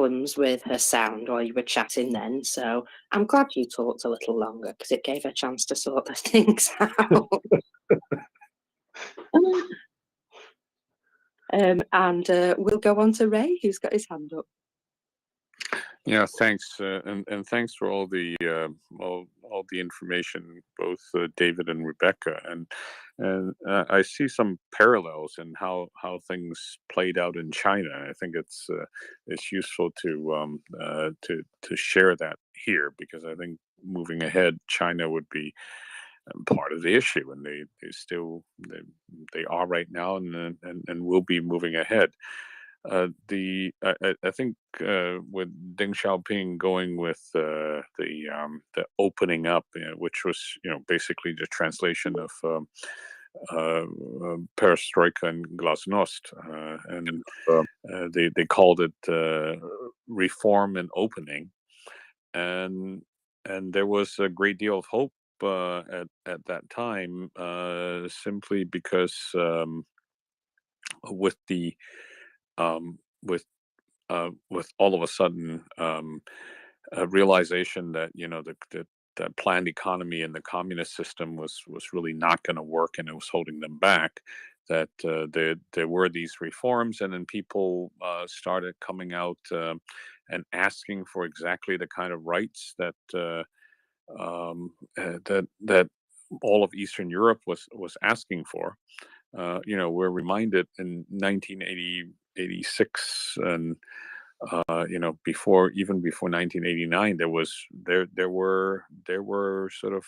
problems with her sound while you were chatting then, so I'm glad you talked a little longer because it gave her a chance to sort the things out. And we'll go on to Ray, who's got his hand up. Yeah, thanks, and thanks for all the information, both David and Rebecca, and I see some parallels in how things played out in China. I think it's useful to share that here, because I think moving ahead, China would be part of the issue, and they are right now, and will be moving ahead. I think with Deng Xiaoping going with the opening up, which was basically the translation of perestroika and glasnost, and they called it reform and opening, and there was a great deal of hope at that time, simply because with the with all of a sudden a realization that that planned economy and the communist system was really not going to work, and it was holding them back. That there were these reforms, and then people started coming out and asking for exactly the kind of rights that that all of Eastern Europe was asking for. We're reminded in 1986, and before 1989, there were sort of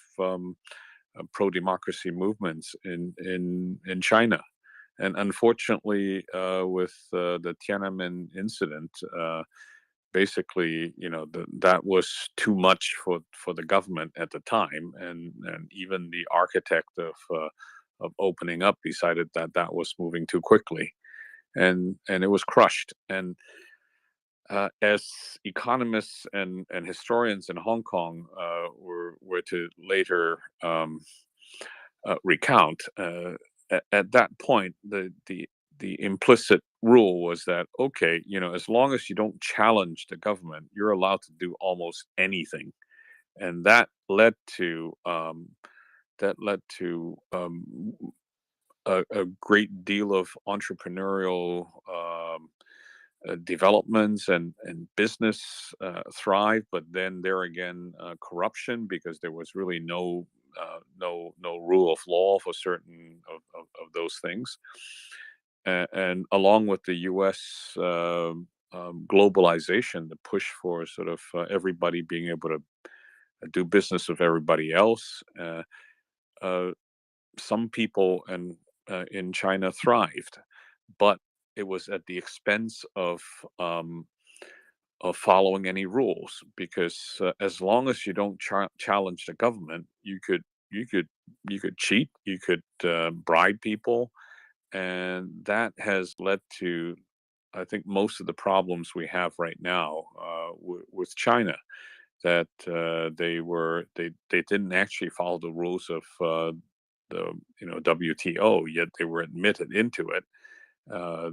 pro-democracy movements in China, and unfortunately, with the Tiananmen incident, basically, that was too much for the government at the time, and even the architect of opening up decided that was moving too quickly, and it was crushed. And as economists and historians in Hong Kong were to later recount, at that point, the implicit rule was that, okay, as long as you don't challenge the government, you're allowed to do almost anything, and that led to a great deal of entrepreneurial developments, and business thrive. But then there again, corruption, because there was really no rule of law for certain of those things. And along with the U.S. Globalization, the push for sort of everybody being able to do business with everybody else, some people in China thrived, but it was at the expense of following any rules, because as long as you don't challenge the government, you could cheat, you could bribe people, and that has led to, I think, most of the problems we have right now with China. That they didn't actually follow the rules of the WTO, yet they were admitted into it.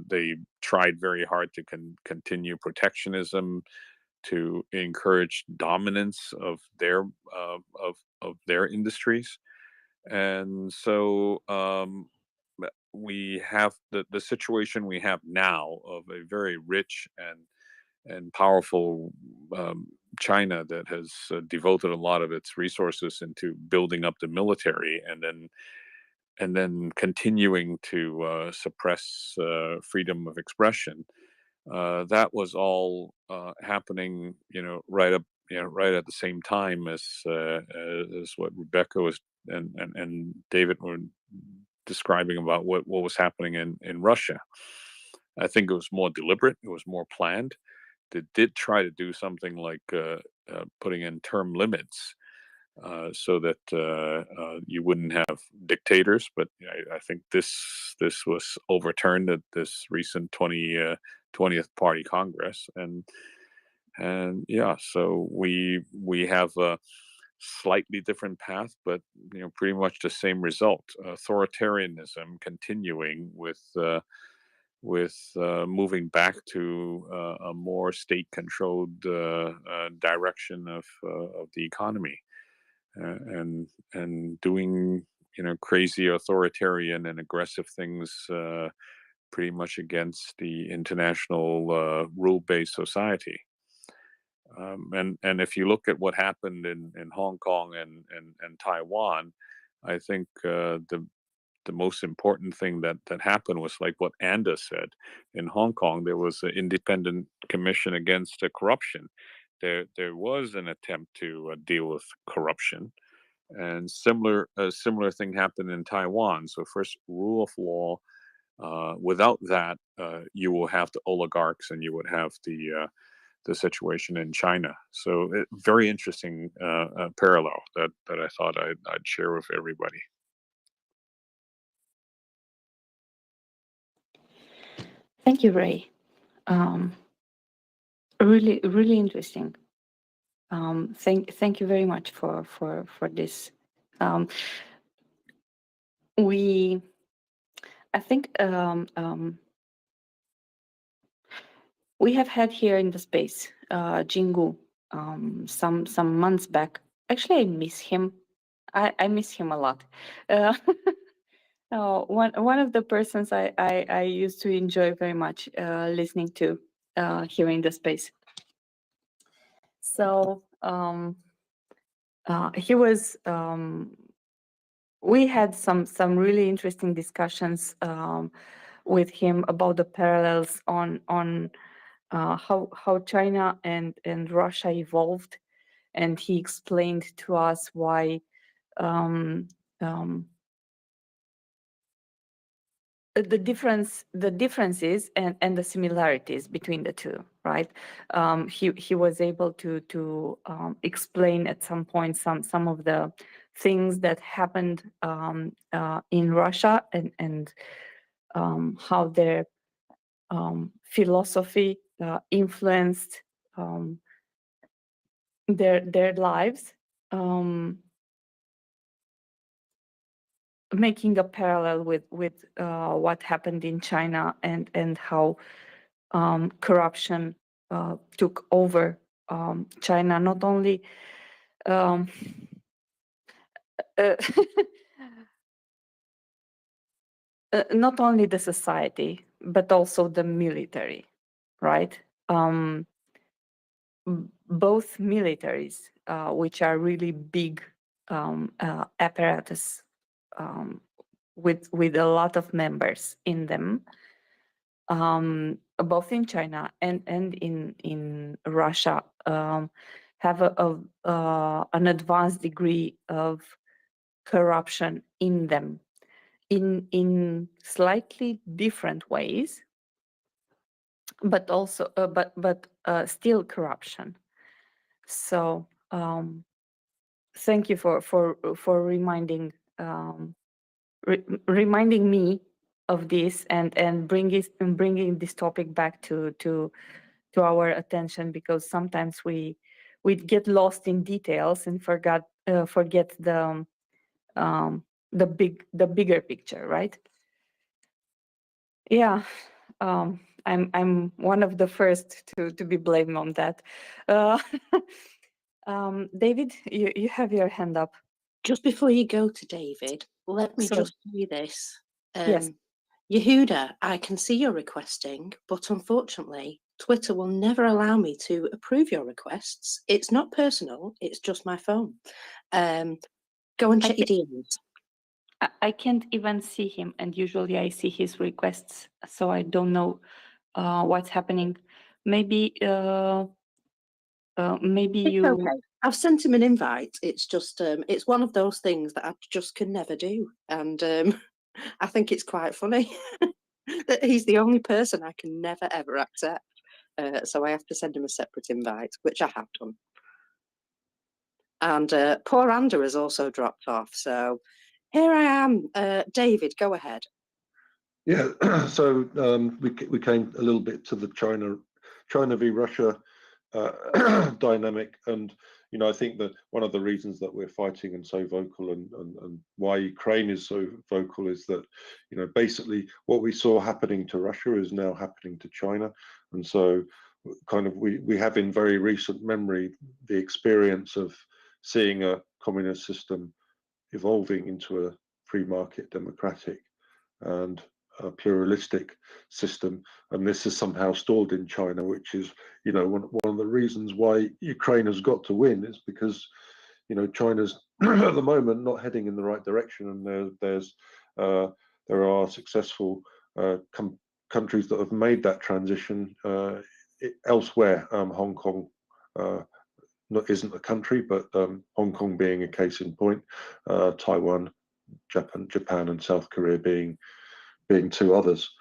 They tried very hard to continue protectionism, to encourage dominance of their industries, and so we have the situation we have now of a very rich and powerful China that has devoted a lot of its resources into building up the military, and then continuing to suppress freedom of expression. That was all happening, right at the same time as what Rebecca was and David were describing about what was happening in Russia. I think it was more deliberate. It was more planned. They did try to do something like putting in term limits, so that you wouldn't have dictators. But I think this was overturned at this recent 20th Party Congress, and yeah, so we have a slightly different path, but pretty much the same result: authoritarianism continuing with moving back to a more state-controlled direction of the economy, and doing crazy authoritarian and aggressive things, pretty much against the international rule-based society. And if you look at what happened in Hong Kong and Taiwan, I think the most important thing that happened was like what Anda said. In Hong Kong, there was an independent commission against corruption. There was an attempt to deal with corruption, and a similar thing happened in Taiwan. So first, rule of law. Without that, you will have the oligarchs, and you would have the situation in China. So very interesting parallel that I thought I'd share with everybody. Thank you, Ray. Really, really interesting. Thank you very much for this. I think we have had here in the space Jingu some months back. Actually, I miss him. I miss him a lot. One of the persons I used to enjoy very much listening to here in the space. So he was. We had some really interesting discussions with him about the parallels on how China and Russia evolved, and he explained to us why the differences and the similarities between the two, right? He was able to explain at some point some of the things that happened in Russia and how their philosophy influenced their lives. Making a parallel with what happened in China and how corruption took over China, not only not only the society but also the military, right? Both militaries, which are really big apparatus with a lot of members in them, both in China and in Russia, have an advanced degree of corruption in them, in slightly different ways, but also but still corruption. So thank you for reminding reminding me of this and bringing this topic back to our attention, because sometimes we get lost in details and forget the bigger picture, right? Yeah. I'm one of the first to be blamed on that. David, you have your hand up. Just before you go to David, let me Sorry. just say this. Yes. Yehuda, I can see you're requesting, but unfortunately, Twitter will never allow me to approve your requests. It's not personal, it's just my phone. Go and check your DMs. I can't even see him, and usually I see his requests, so I don't know what's happening. Maybe maybe It's you. okay. I've sent him an invite. It's just it's one of those things that I just can never do, and I think it's quite funny that he's the only person I can never ever accept. So I have to send him a separate invite, which I have done. And poor Anda has also dropped off. So here I am. David, go ahead. Yeah, so we came a little bit to the China v Russia dynamic. And I think that one of the reasons that we're fighting and so vocal, and why Ukraine is so vocal, is that basically what we saw happening to Russia is now happening to China. And so kind of we have in very recent memory the experience of seeing a communist system evolving into a free market democratic and a pluralistic system, and this is somehow stalled in China, which is one of the reasons why Ukraine has got to win, is because China's at the moment not heading in the right direction, and there are successful countries that have made that transition elsewhere. Hong Kong isn't a country, but Hong Kong being a case in point, Taiwan, Japan, and South Korea being two others.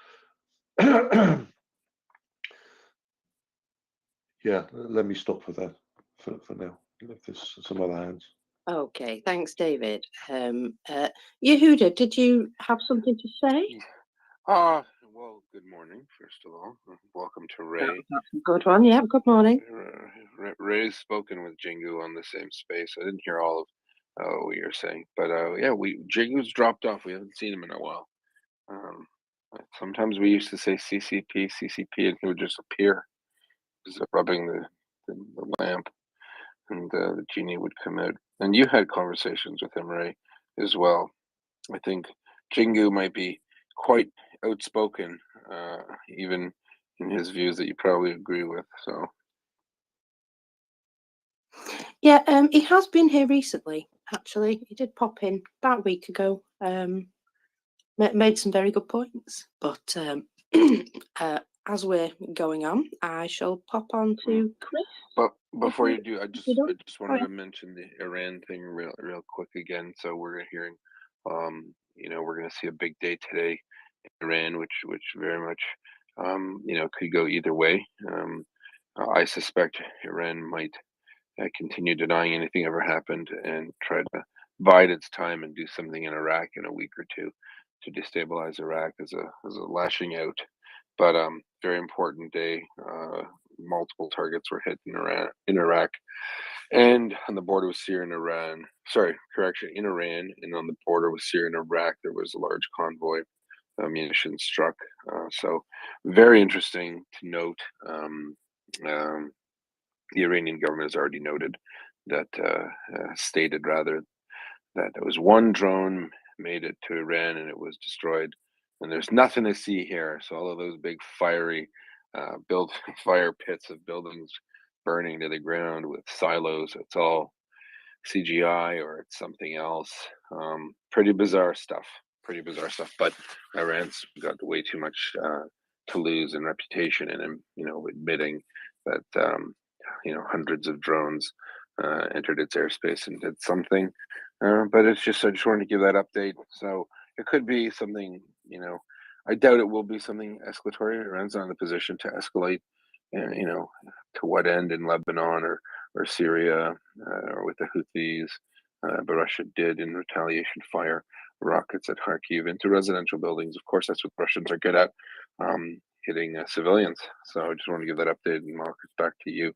Yeah, let me stop for that for now. If there's some other hands. Okay, thanks, David. Yehuda, did you have something to say? Well, good morning, first of all. Welcome to Ray. That's a good one. Yeah, good morning. Ray's spoken with Jingu on the same space. I didn't hear all of what you're saying, but yeah, Jingu's dropped off. We haven't seen him in a while. Sometimes we used to say CCP, and he would just appear, just rubbing the lamp, and the genie would come out. And you had conversations with him, Ray, as well. I think Jingu might be quite outspoken, even in his views that you probably agree with. So Yeah, he has been here recently. Actually, he did pop in about a week ago. Made some very good points. But as we're going on, I shall pop on to Chris. But before you do, I just wanted to mention the Iran thing real quick again. So we're hearing, we're going to see a big day today in Iran, which very much, could go either way. I suspect Iran might continue denying anything ever happened and try to bide its time and do something in Iraq in a week or two to destabilize Iraq as a lashing out. But very important day. Multiple targets were hit in Iraq, and on the border with Syria and Iran. Sorry, correction, in Iran, and on the border with Syria and Iraq, there was a large convoy of munitions struck. So very interesting to note. The Iranian government has already noted that, stated rather, that there was one drone made it to Iran and it was destroyed, and there's nothing to see here. So all of those big fiery fire pits of buildings burning to the ground with silos, it's all CGI or it's something else. Pretty bizarre stuff. But Iran's got way too much to lose in reputation, and admitting that hundreds of drones entered its airspace and did something. But I just wanted to give that update. So it could be something, I doubt it will be something escalatory. Iran's not in a position to escalate, to what end in Lebanon or Syria or with the Houthis. But Russia did, in retaliation, fire rockets at Kharkiv into residential buildings. Of course, that's what Russians are good at, hitting civilians. So I just want to give that update, and Marcus, back to you.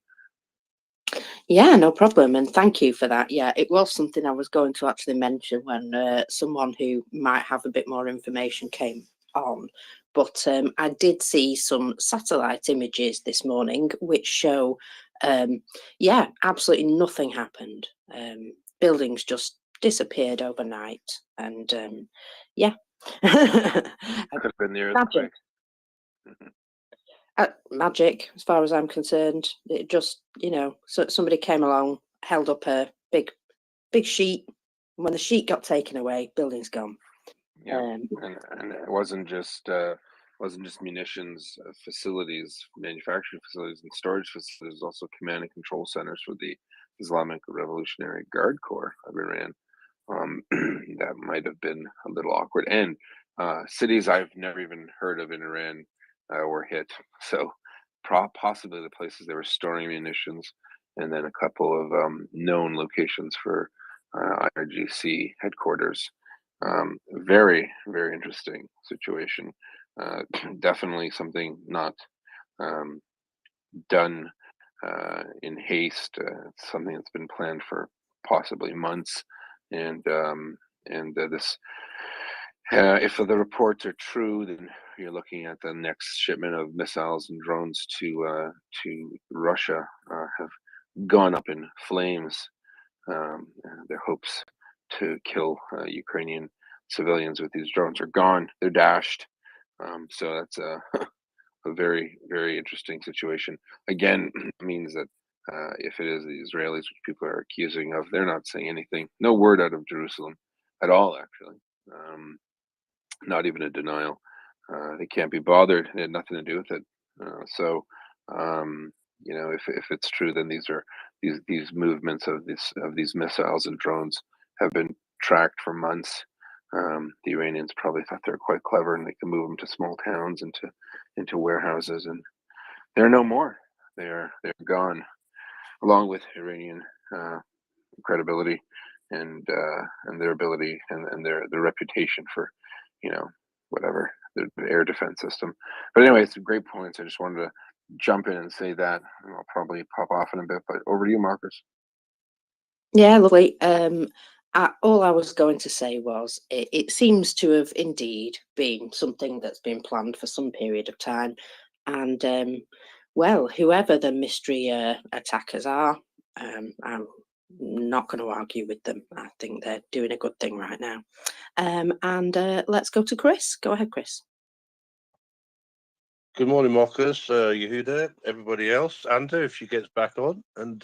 Yeah, no problem, and thank you for that. Yeah, it was something I was going to actually mention when someone who might have a bit more information came on. But I did see some satellite images this morning which show, absolutely nothing happened. Buildings just disappeared overnight, and yeah. Could have been the earthquake. Magic, as far as I'm concerned. It just, so somebody came along, held up a big sheet. And when the sheet got taken away, building's gone. Yeah, and it wasn't just munitions facilities, manufacturing facilities, and storage facilities. Also, command and control centers for the Islamic Revolutionary Guard Corps of Iran. That might have been a little awkward. And cities I've never even heard of in Iran were hit. So possibly the places they were storing munitions, and then a couple of known locations for IRGC headquarters. Very, very interesting situation. Definitely something not done in haste. It's something that's been planned for possibly months, and this. If the reports are true, then you're looking at the next shipment of missiles and drones to Russia have gone up in flames. Their hopes to kill Ukrainian civilians with these drones are gone. They're dashed. So that's a very, very interesting situation. Again, means that if it is the Israelis, which people are accusing of, they're not saying anything. No word out of Jerusalem at all, actually. Not even a denial. They can't be bothered. They had nothing to do with it. So, you know, if it's true, then these movements of these missiles and drones have been tracked for months. The Iranians probably thought they were quite clever and they could move them to small towns, into warehouses, and they're no more. They're gone, along with Iranian credibility and their ability and their reputation for, you know, whatever, the air defense system. But anyway, it's great points. I just wanted to jump in and say that, and I'll probably pop off in a bit. But over to you, Marcus. Yeah, lovely. All I was going to say was it seems to have indeed been something that's been planned for some period of time. And, well, whoever the mystery attackers are, I'm not going to argue with them. I think they're doing a good thing right now. And let's go to Chris. Go ahead, Chris. Good morning, Marcus, Yehuda, everybody else, Andrew, if she gets back on, and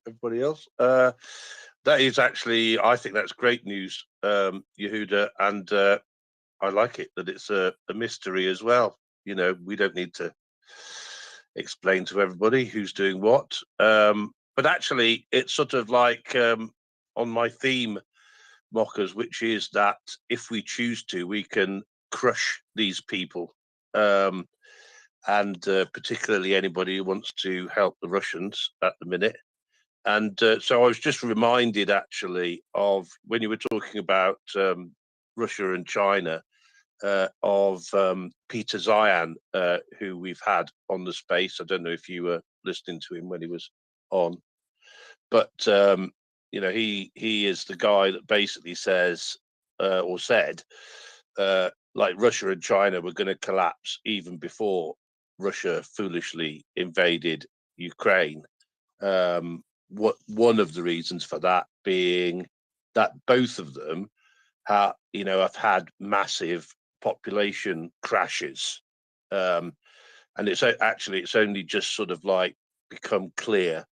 everybody else. That is actually, I think that's great news, Yehuda, and I like it that it's a mystery as well. You know, we don't need to explain to everybody who's doing what. But actually, it's sort of like on my theme, Mockers, which is that if we choose to, we can crush these people. And particularly anybody who wants to help the Russians at the minute. And so I was just reminded, actually, of when you were talking about Russia and China, of Peter Zayan, who we've had on the space. I don't know if you were listening to him when he was on, but you know, he is the guy that basically says or said like Russia and China were going to collapse even before Russia foolishly invaded Ukraine. One of the reasons for that being that both of them have had massive population crashes, and it's only just sort of like become clear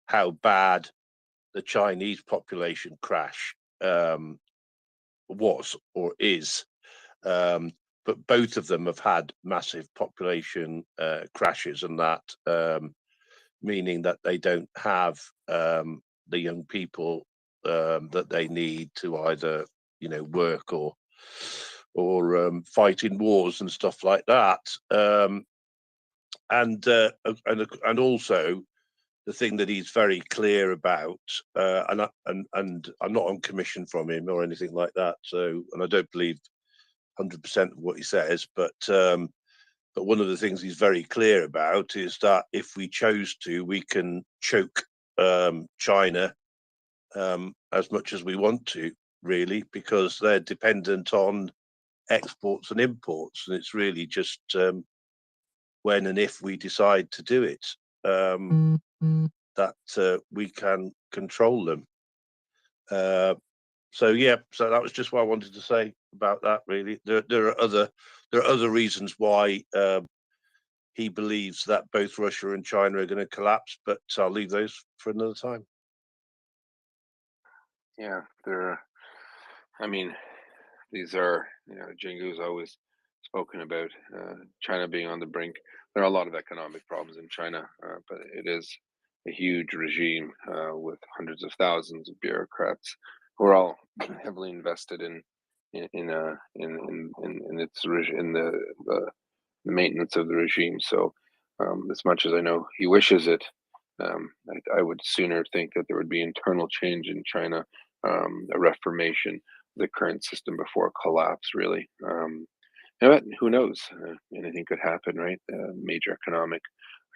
how bad the Chinese population crash was or is. But both of them have had massive population crashes, and that meaning that they don't have the young people that they need to either, you know, work or fight in wars and stuff like that. And also the thing that he's very clear about, and I'm not on commission from him or anything like that. So, and I don't believe 100% of what he says, but one of the things he's very clear about is that if we chose to, we can choke China as much as we want to, really, because they're dependent on exports and imports, and it's really just when and if we decide to do it that we can control them. So that was just what I wanted to say about that. Really, there are other reasons why he believes that both Russia and China are going to collapse, but I'll leave those for another time. Yeah, I mean, these are, you know, Jingu's always spoken about China being on the brink. There are a lot of economic problems in China, but it is a huge regime with hundreds of thousands of bureaucrats who are all heavily invested in the maintenance of the regime. So, as much as I know he wishes it, I would sooner think that there would be internal change in China, a reformation of the current system before collapse. Really, but who knows? Anything could happen, right? Major economic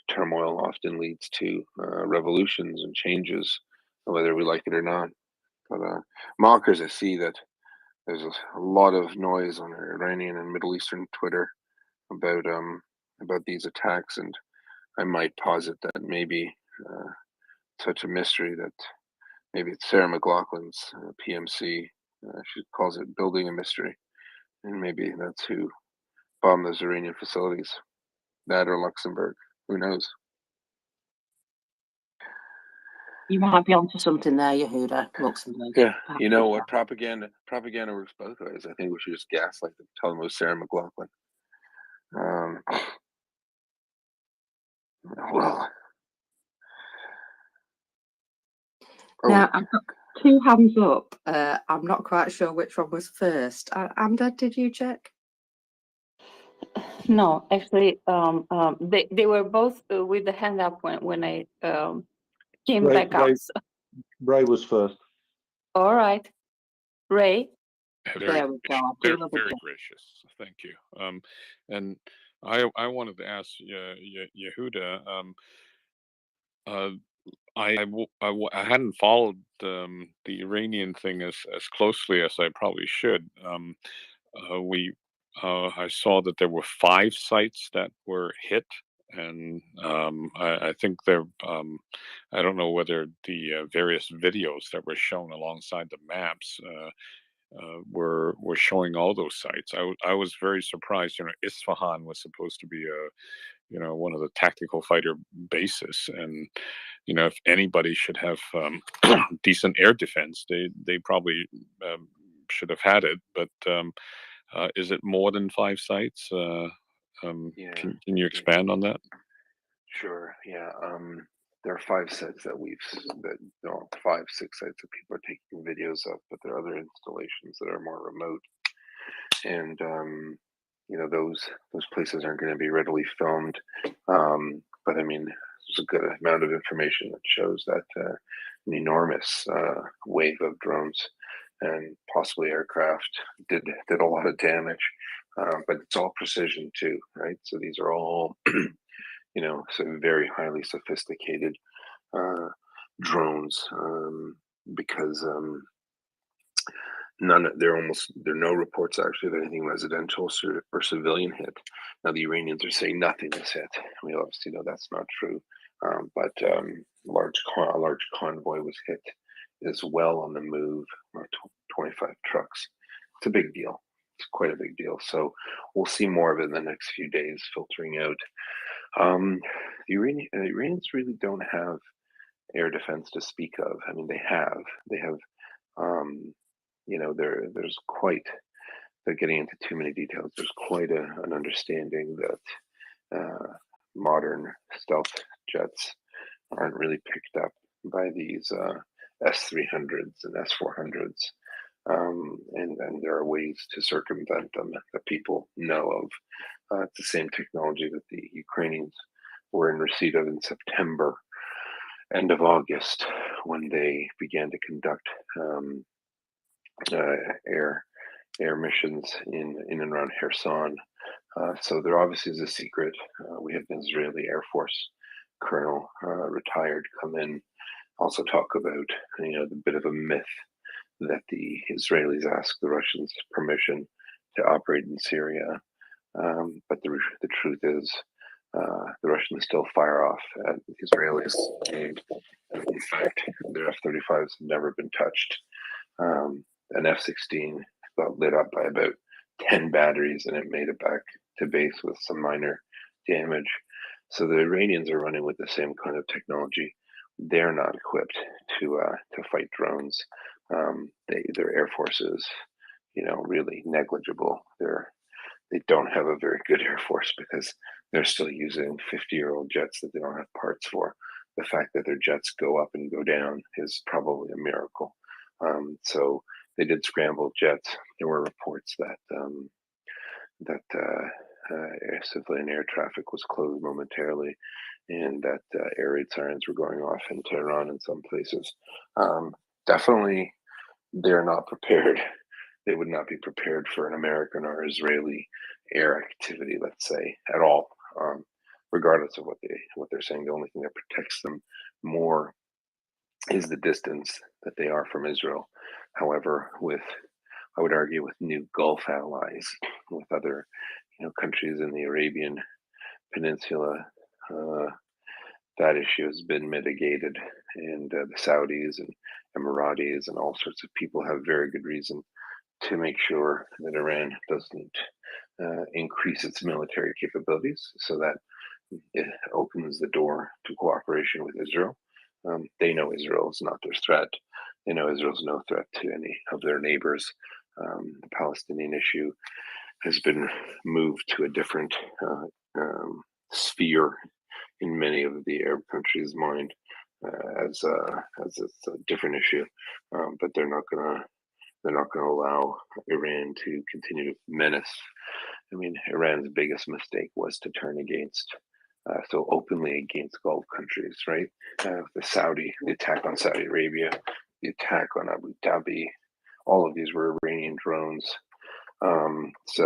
turmoil often leads to revolutions and changes, whether we like it or not. But Mockers, I see that there's a lot of noise on Iranian and Middle Eastern Twitter about these attacks, and I might posit that maybe such a mystery that maybe it's Sarah McLaughlin's PMC. She calls it building a mystery, and maybe that's who bombed those Iranian facilities. That or Luxembourg. Who knows? You might be onto something there, Yehuda. Luxembourg. Yeah, you know what? Propaganda works both ways. I think we should just gaslight them, tell them it was Sarah McLaughlin. Well, now I've got 2 hands up. I'm not quite sure which one was first. Amda, did you check? No, actually, they were both with the hand up when I came back up. So. Ray was first. All right, Ray. There we go. Very, very gracious. Thank you. And I wanted to ask Yehuda. I hadn't followed the Iranian thing as closely as I probably should. I saw that there were 5 sites that were hit, and I think I don't know whether the various videos that were shown alongside the maps were showing all those sites. I was very surprised. Isfahan was supposed to be one of the tactical fighter bases, and if anybody should have decent air defense, they probably should have had it. But is it more than 5 sites? yeah. Can you expand on that? Sure. Yeah. There are 5 sites that 5, 6 sites that people are taking videos of, but there are other installations that are more remote, and those places aren't going to be readily filmed. But I mean, there's a good amount of information that shows that an enormous wave of drones and possibly aircraft did a lot of damage. But it's all precision too, right? So these are all so very highly sophisticated drones, because there are no reports actually of anything residential or civilian hit. Now the Iranians are saying nothing is hit. We obviously know that's not true, but a large convoy was hit as well on the move. 25 trucks. It's a big deal. It's quite a big deal. So we'll see more of it in the next few days filtering out. The Iranians really don't have air defense to speak of. I mean, they have, they're getting into too many details. There's quite an understanding that modern stealth jets aren't really picked up by these S-300s and S-400s. And there are ways to circumvent them that people know of. It's the same technology that the Ukrainians were in receipt of in September, end of August, when they began to conduct air missions in and around Kherson. So there obviously is a secret. We had an Israeli Air Force colonel, retired, come in, also talk about the bit of a myth that the Israelis asked the Russians permission to operate in Syria. But the truth is, the Russians still fire off at the Israelis. And in fact, their F-35s have never been touched. An F-16 got lit up by about 10 batteries, and it made it back to base with some minor damage. So the Iranians are running with the same kind of technology. They're not equipped to fight drones. Their air force is, really negligible. They don't have a very good air force because they're still using 50-year-old jets that they don't have parts for. The fact that their jets go up and go down is probably a miracle. So they did scramble jets. There were reports that civilian air traffic was closed momentarily, and that air raid sirens were going off in Tehran in some places. Definitely, they're not prepared. They would not be prepared for an American or Israeli air activity, let's say, at all. regardless of what they're saying. The only thing that protects them more is the distance that they are from Israel. However, I would argue with new Gulf allies, with other countries in the Arabian Peninsula, that issue has been mitigated, and the Saudis and Emiratis and all sorts of people have very good reason to make sure that Iran doesn't increase its military capabilities, so that it opens the door to cooperation with Israel. They know Israel is not their threat. They know Israel is no threat to any of their neighbors. The Palestinian issue has been moved to a different sphere in many of the Arab countries' mind as it's a different issue, but they're not gonna allow Iran to continue to menace. I mean, Iran's biggest mistake was to turn so openly against Gulf countries, right? The attack on Saudi Arabia, the attack on Abu Dhabi, all of these were Iranian drones. So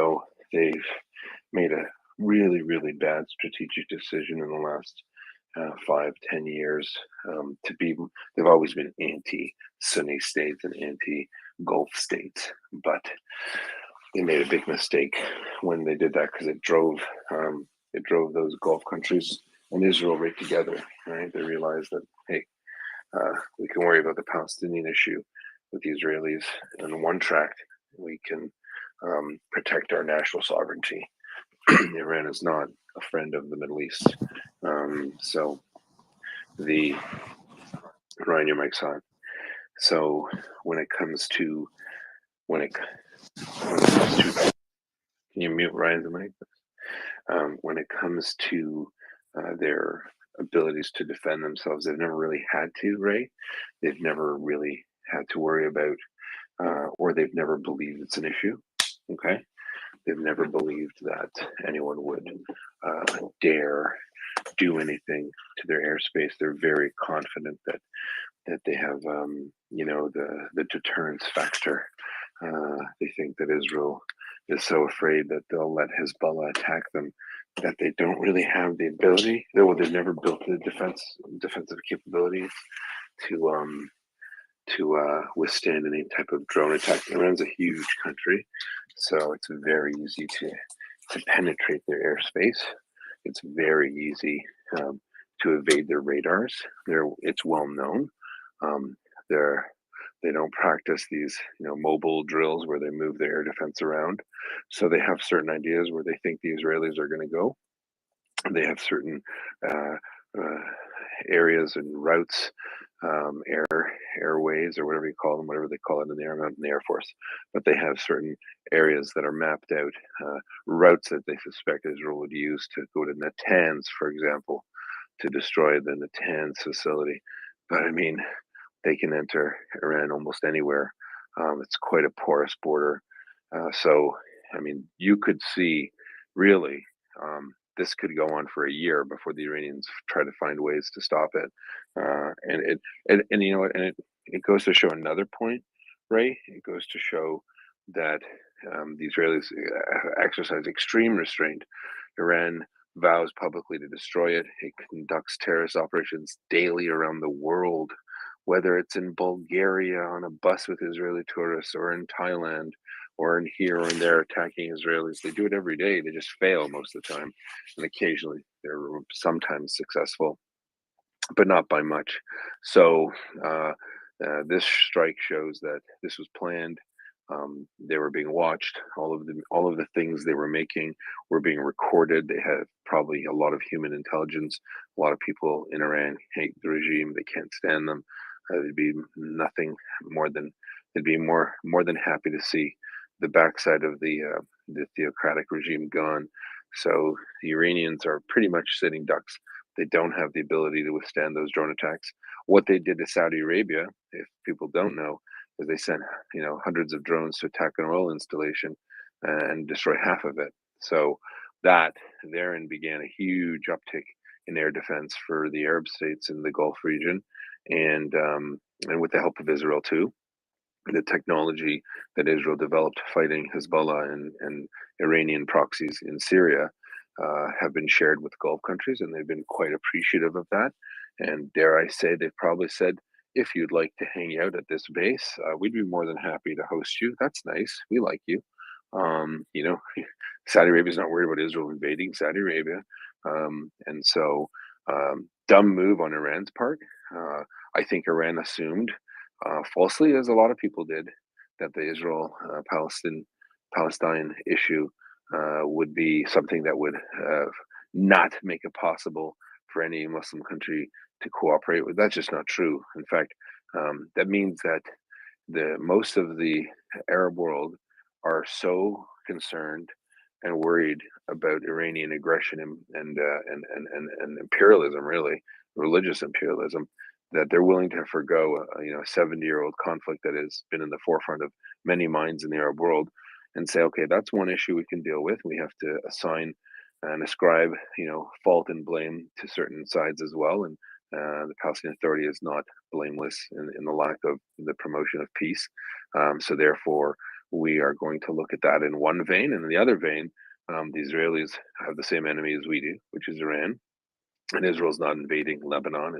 they've made a really, really bad strategic decision in the last 5-10 years. They've always been anti-Sunni states and anti-Gulf states, but they made a big mistake when they did that, because it drove those Gulf countries and Israel right together. Right? They realized that, hey, we can worry about the Palestinian issue with the Israelis on one track. We can protect our national sovereignty. Iran is not a friend of the Middle East. So Ryan, your mic's on. So when it comes to can you mute Ryan's mic? When it comes to their abilities to defend themselves, they've never really had to, Ray. They've never really had to worry about, or they've never believed it's an issue. Okay. They've never believed that anyone would dare do anything to their airspace. They're very confident that they have, the deterrence factor. They think that Israel is so afraid that they'll let Hezbollah attack them that they don't really have the ability. They've never built the defensive capabilities to withstand any type of drone attack. Iran's a huge country, so it's very easy to penetrate their airspace. It's very easy to evade their radars. It's well known. They don't practice these mobile drills where they move their air defense around. So they have certain ideas where they think the Israelis are going to go. They have certain areas and routes, airways, or whatever you call them, whatever they call it in the Air Force. But they have certain areas that are mapped out, routes that they suspect Israel would use to go to Natanz, for example, to destroy the Natanz facility. But I mean, they can enter Iran almost anywhere. It's quite a porous border. So, I mean, you could see really this could go on for a year before the Iranians try to find ways to stop it. And you know what? And it goes to show another point, Ray. It goes to show that the Israelis exercise extreme restraint. Iran vows publicly to destroy it. It conducts terrorist operations daily around the world, whether it's in Bulgaria on a bus with Israeli tourists, or in Thailand, or in here or in there attacking Israelis. They do it every day. They just fail most of the time. And occasionally they're sometimes successful, but not by much. So this strike shows that this was planned. They were being watched. All of the things they were making were being recorded. They had probably a lot of human intelligence. A lot of people in Iran hate the regime. They can't stand them. They'd be nothing more than they'd be more than happy to see the backside of the theocratic regime gone. So the Iranians are pretty much sitting ducks. They don't have the ability to withstand those drone attacks. What they did to Saudi Arabia, if people don't know, is they sent hundreds of drones to attack an oil installation and destroy half of it. So that therein began a huge uptick in air defense for the Arab states in the Gulf region, and with the help of Israel too. The technology that Israel developed fighting Hezbollah and Iranian proxies in Syria have been shared with Gulf countries, and they've been quite appreciative of that. And dare I say, they've probably said, if you'd like to hang out at this base, we'd be more than happy to host you. That's nice. We like you. You know, Saudi Arabia's not worried about Israel invading Saudi Arabia. And so, dumb move on Iran's part. I think Iran assumed, falsely, as a lot of people did, that the Israel Palestine issue would be something that would not make it possible for any Muslim country to cooperate with. That's just not true. In fact, that means that the most of the Arab world are so concerned and worried about Iranian aggression and imperialism, really religious imperialism, that they're willing to forego a 70-year-old conflict that has been in the forefront of many minds in the Arab world, and say, okay, that's one issue we can deal with. We have to assign and ascribe, fault and blame to certain sides as well. And the Palestinian Authority is not blameless in the lack of the promotion of peace. So therefore, we are going to look at that in one vein, and in the other vein, the Israelis have the same enemy as we do, which is Iran. And Israel's not invading Lebanon.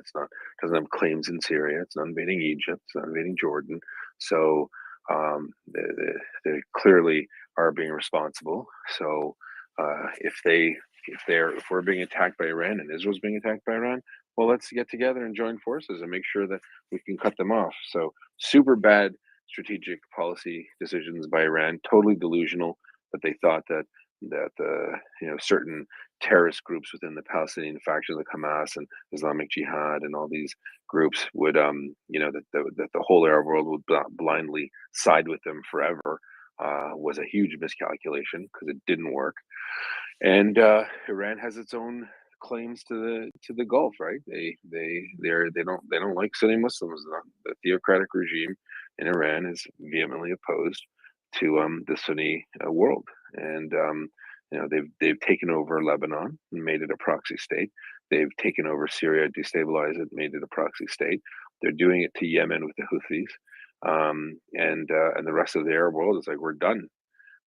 Doesn't have claims in Syria. It's not invading Egypt. It's not invading Jordan. So they clearly are being responsible. So if we're being attacked by Iran and Israel's being attacked by Iran, well, let's get together and join forces and make sure that we can cut them off. So super bad strategic policy decisions by Iran, totally delusional that they thought that certain terrorist groups within the Palestinian faction, the Hamas and Islamic Jihad and all these groups would that the whole Arab world would blindly side with them forever, was a huge miscalculation because it didn't work. And Iran has its own claims to the Gulf, right? They don't like Sunni Muslims. The theocratic regime in Iran is vehemently opposed to the Sunni world, and they've taken over Lebanon and made it a proxy state. They've taken over Syria, destabilized it, made it a proxy state. They're doing it to Yemen with the Houthis, and the rest of the Arab world is like, we're done.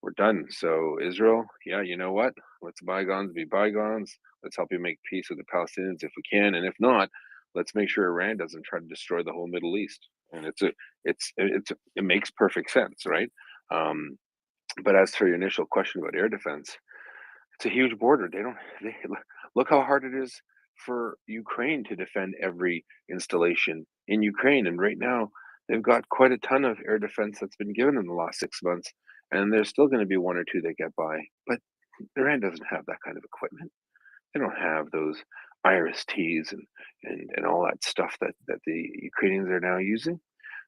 We're done. So Israel, yeah, you know what? Let's bygones be bygones. Let's help you make peace with the Palestinians if we can, and if not, let's make sure Iran doesn't try to destroy the whole Middle East. And it makes perfect sense, right? But as for your initial question about air defense, it's a huge border. They look how hard it is for Ukraine to defend every installation in Ukraine. And right now, they've got quite a ton of air defense that's been given in the last 6 months. And there's still going to be one or two that get by. But Iran doesn't have that kind of equipment. They don't have those IRIS-Ts and all that stuff that the Ukrainians are now using.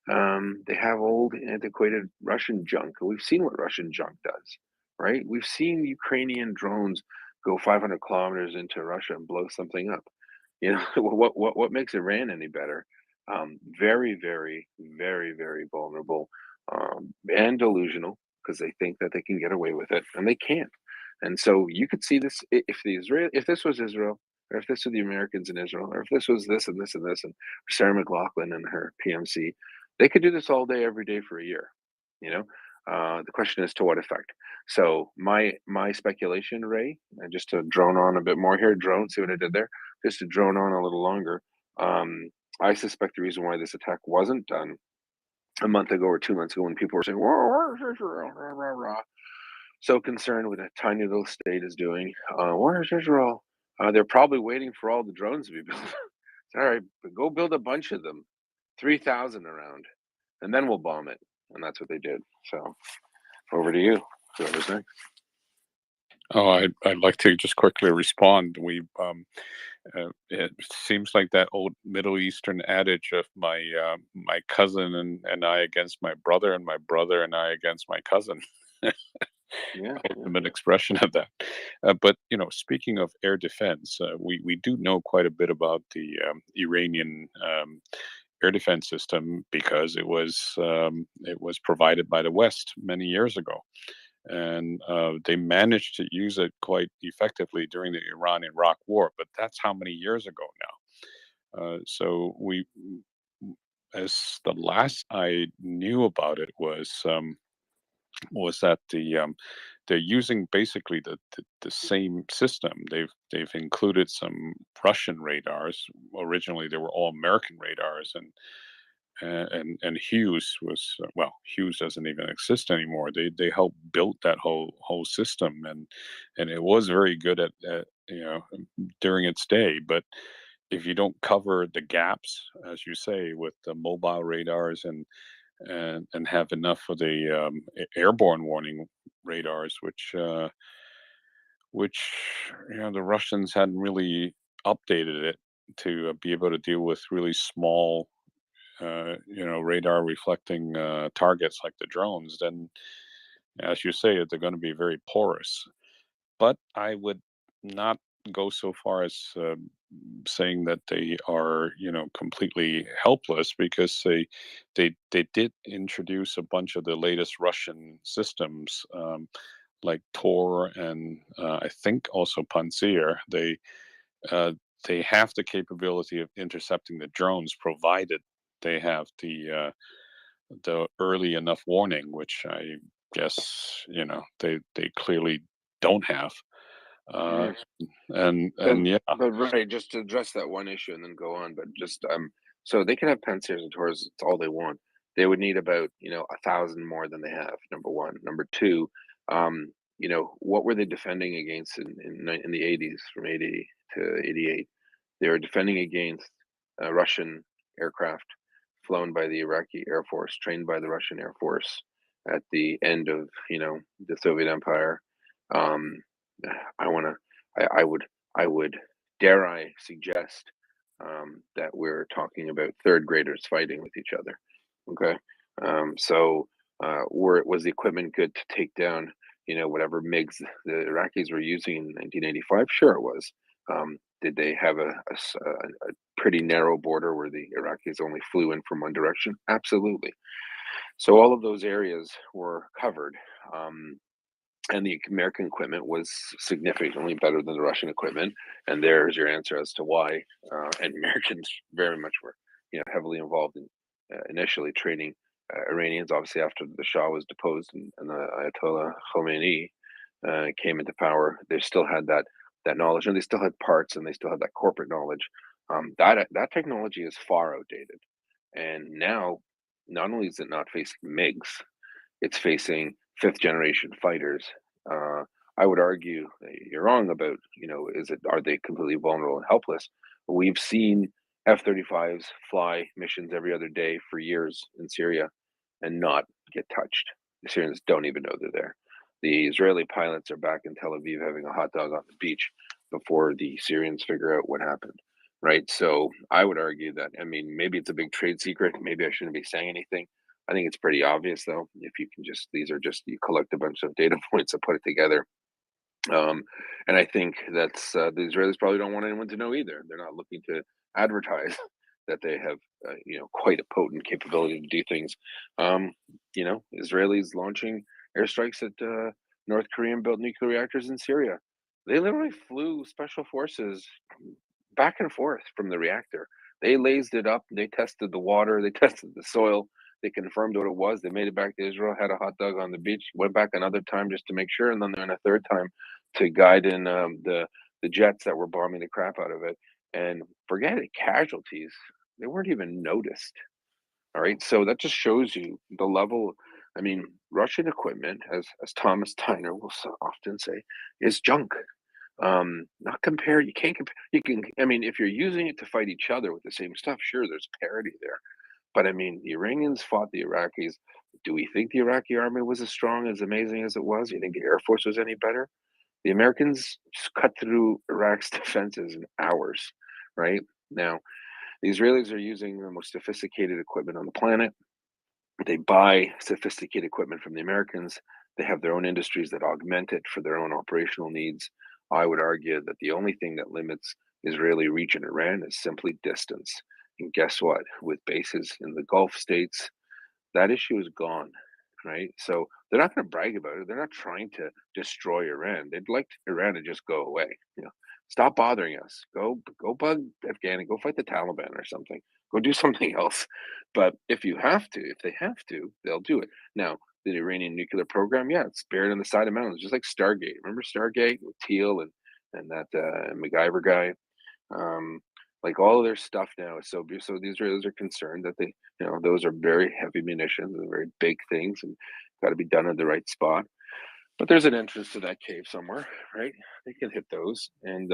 They have old, antiquated Russian junk. We've seen what Russian junk does, right? We've seen Ukrainian drones go 500 kilometers into Russia and blow something up. What makes Iran any better? Very, very, very, very vulnerable, and delusional, because they think that they can get away with it, and they can't. And so you could see this if this was Israel, or if this was the Americans in Israel, or if this was this and this and this, and Sarah McLaughlin and her PMC, they could do this all day, every day for a year. The question is to what effect. So my speculation, Ray, and just to drone on a bit more here, see what I did there, just to drone on a little longer. I suspect the reason why this attack wasn't done a month ago or 2 months ago, when people were saying, "Whoa, where's Israel?" Rah, rah, rah. So concerned with a tiny little state is doing. Where's Israel? They're probably waiting for all the drones to be built. All right, but go build a bunch of them, 3,000 around, and then we'll bomb it. And that's what they did. So over to you, whoever's next. Oh, I'd like to just quickly respond. It seems like that old Middle Eastern adage of my cousin and I against my brother, and my brother and I against my cousin. Yeah. Ultimate expression of that. But speaking of air defense, we do know quite a bit about the Iranian air defense system, because it was provided by the West many years ago, and they managed to use it quite effectively during the Iran-Iraq War. But that's how many years ago now? So as the last I knew about it was that they're using basically the same system. They've included some Russian radars. Originally, they were all American radars, and Hughes was, well, Hughes doesn't even exist anymore. They helped build that whole system, and it was very good at during its day. But if you don't cover the gaps, as you say, with the mobile radars and have enough of the airborne warning radars, which the Russians hadn't really updated it to be able to deal with really small radar reflecting targets like the drones, then, as you say, they're going to be very porous. But I would not go so far as saying that they are, completely helpless, because they did introduce a bunch of the latest Russian systems, like Tor and I think also Panzer. Uh, they have the capability of intercepting the drones, provided they have the early enough warning, which I guess they clearly don't have. Uh, and yeah, But right, just to address that one issue and then go on, but just so they can have Panzers and Taurs, it's all they want. They would need about 1,000 more than they have. Number one. Number two, what were they defending against in the 80s, from 80 to 88? They were defending against Russian aircraft flown by the Iraqi Air Force, trained by the Russian Air Force at the end of the Soviet Empire. Um, I want to. I would dare I suggest that we're talking about third graders fighting with each other. Okay, so was the equipment good to take down whatever MiGs the Iraqis were using in 1985? Sure, it was. Did they have a pretty narrow border where the Iraqis only flew in from one direction? Absolutely. So all of those areas were covered. And the American equipment was significantly better than the Russian equipment, and there's your answer as to why. And Americans very much were, heavily involved in initially training Iranians. Obviously, after the Shah was deposed and the Ayatollah Khomeini came into power, they still had that knowledge, and they still had parts, and they still had that corporate knowledge. That technology is far outdated, and now not only is it not facing MiGs, it's facing fifth generation fighters. Uh, I would argue that you're wrong about, are they completely vulnerable and helpless? We've seen F-35s fly missions every other day for years in Syria and not get touched. The Syrians don't even know they're there. The Israeli pilots are back in Tel Aviv having a hot dog on the beach before the Syrians figure out what happened. Right. So I would argue that, maybe it's a big trade secret. Maybe I shouldn't be saying anything. I think it's pretty obvious, though, if you can you collect a bunch of data points and put it together. And I think that's the Israelis probably don't want anyone to know either. They're not looking to advertise that they have, quite a potent capability to do things. Israelis launching airstrikes at North Korean-built nuclear reactors in Syria. They literally flew special forces back and forth from the reactor. They lased it up. They tested the water. They tested the soil. They confirmed what it was. They made it back to Israel, had a hot dog on the beach, went back another time just to make sure, and then they went a third time to guide in the jets that were bombing the crap out of it. And forget it, casualties. They weren't even noticed. All right, so that just shows you the level. Russian equipment, as Thomas Tyner will so often say, is junk. Not compare. You can't compare. You can. If you're using it to fight each other with the same stuff, sure, there's parity there. But the Iranians fought the Iraqis. Do we think the Iraqi army was as strong, as amazing as it was? Do you think the Air Force was any better? The Americans cut through Iraq's defenses in hours, right? Now, the Israelis are using the most sophisticated equipment on the planet. They buy sophisticated equipment from the Americans. They have their own industries that augment it for their own operational needs. I would argue that the only thing that limits Israeli reach in Iran is simply distance. And guess what? With bases in the Gulf states, that issue is gone, right? So they're not going to brag about it. They're not trying to destroy Iran. They'd like Iran to just go away. Stop bothering us. Go bug Afghanistan. Go fight the Taliban or something. Go do something else. But if they have to, they'll do it. Now, the Iranian nuclear program, yeah, it's buried on the side of mountains, just like Stargate. Remember Stargate with Teal and that MacGyver guy? Um, like all of their stuff now is so so the Israelis are concerned that they, those are very heavy munitions and very big things and got to be done at the right spot. But there's an entrance to that cave somewhere, right? They can hit those. And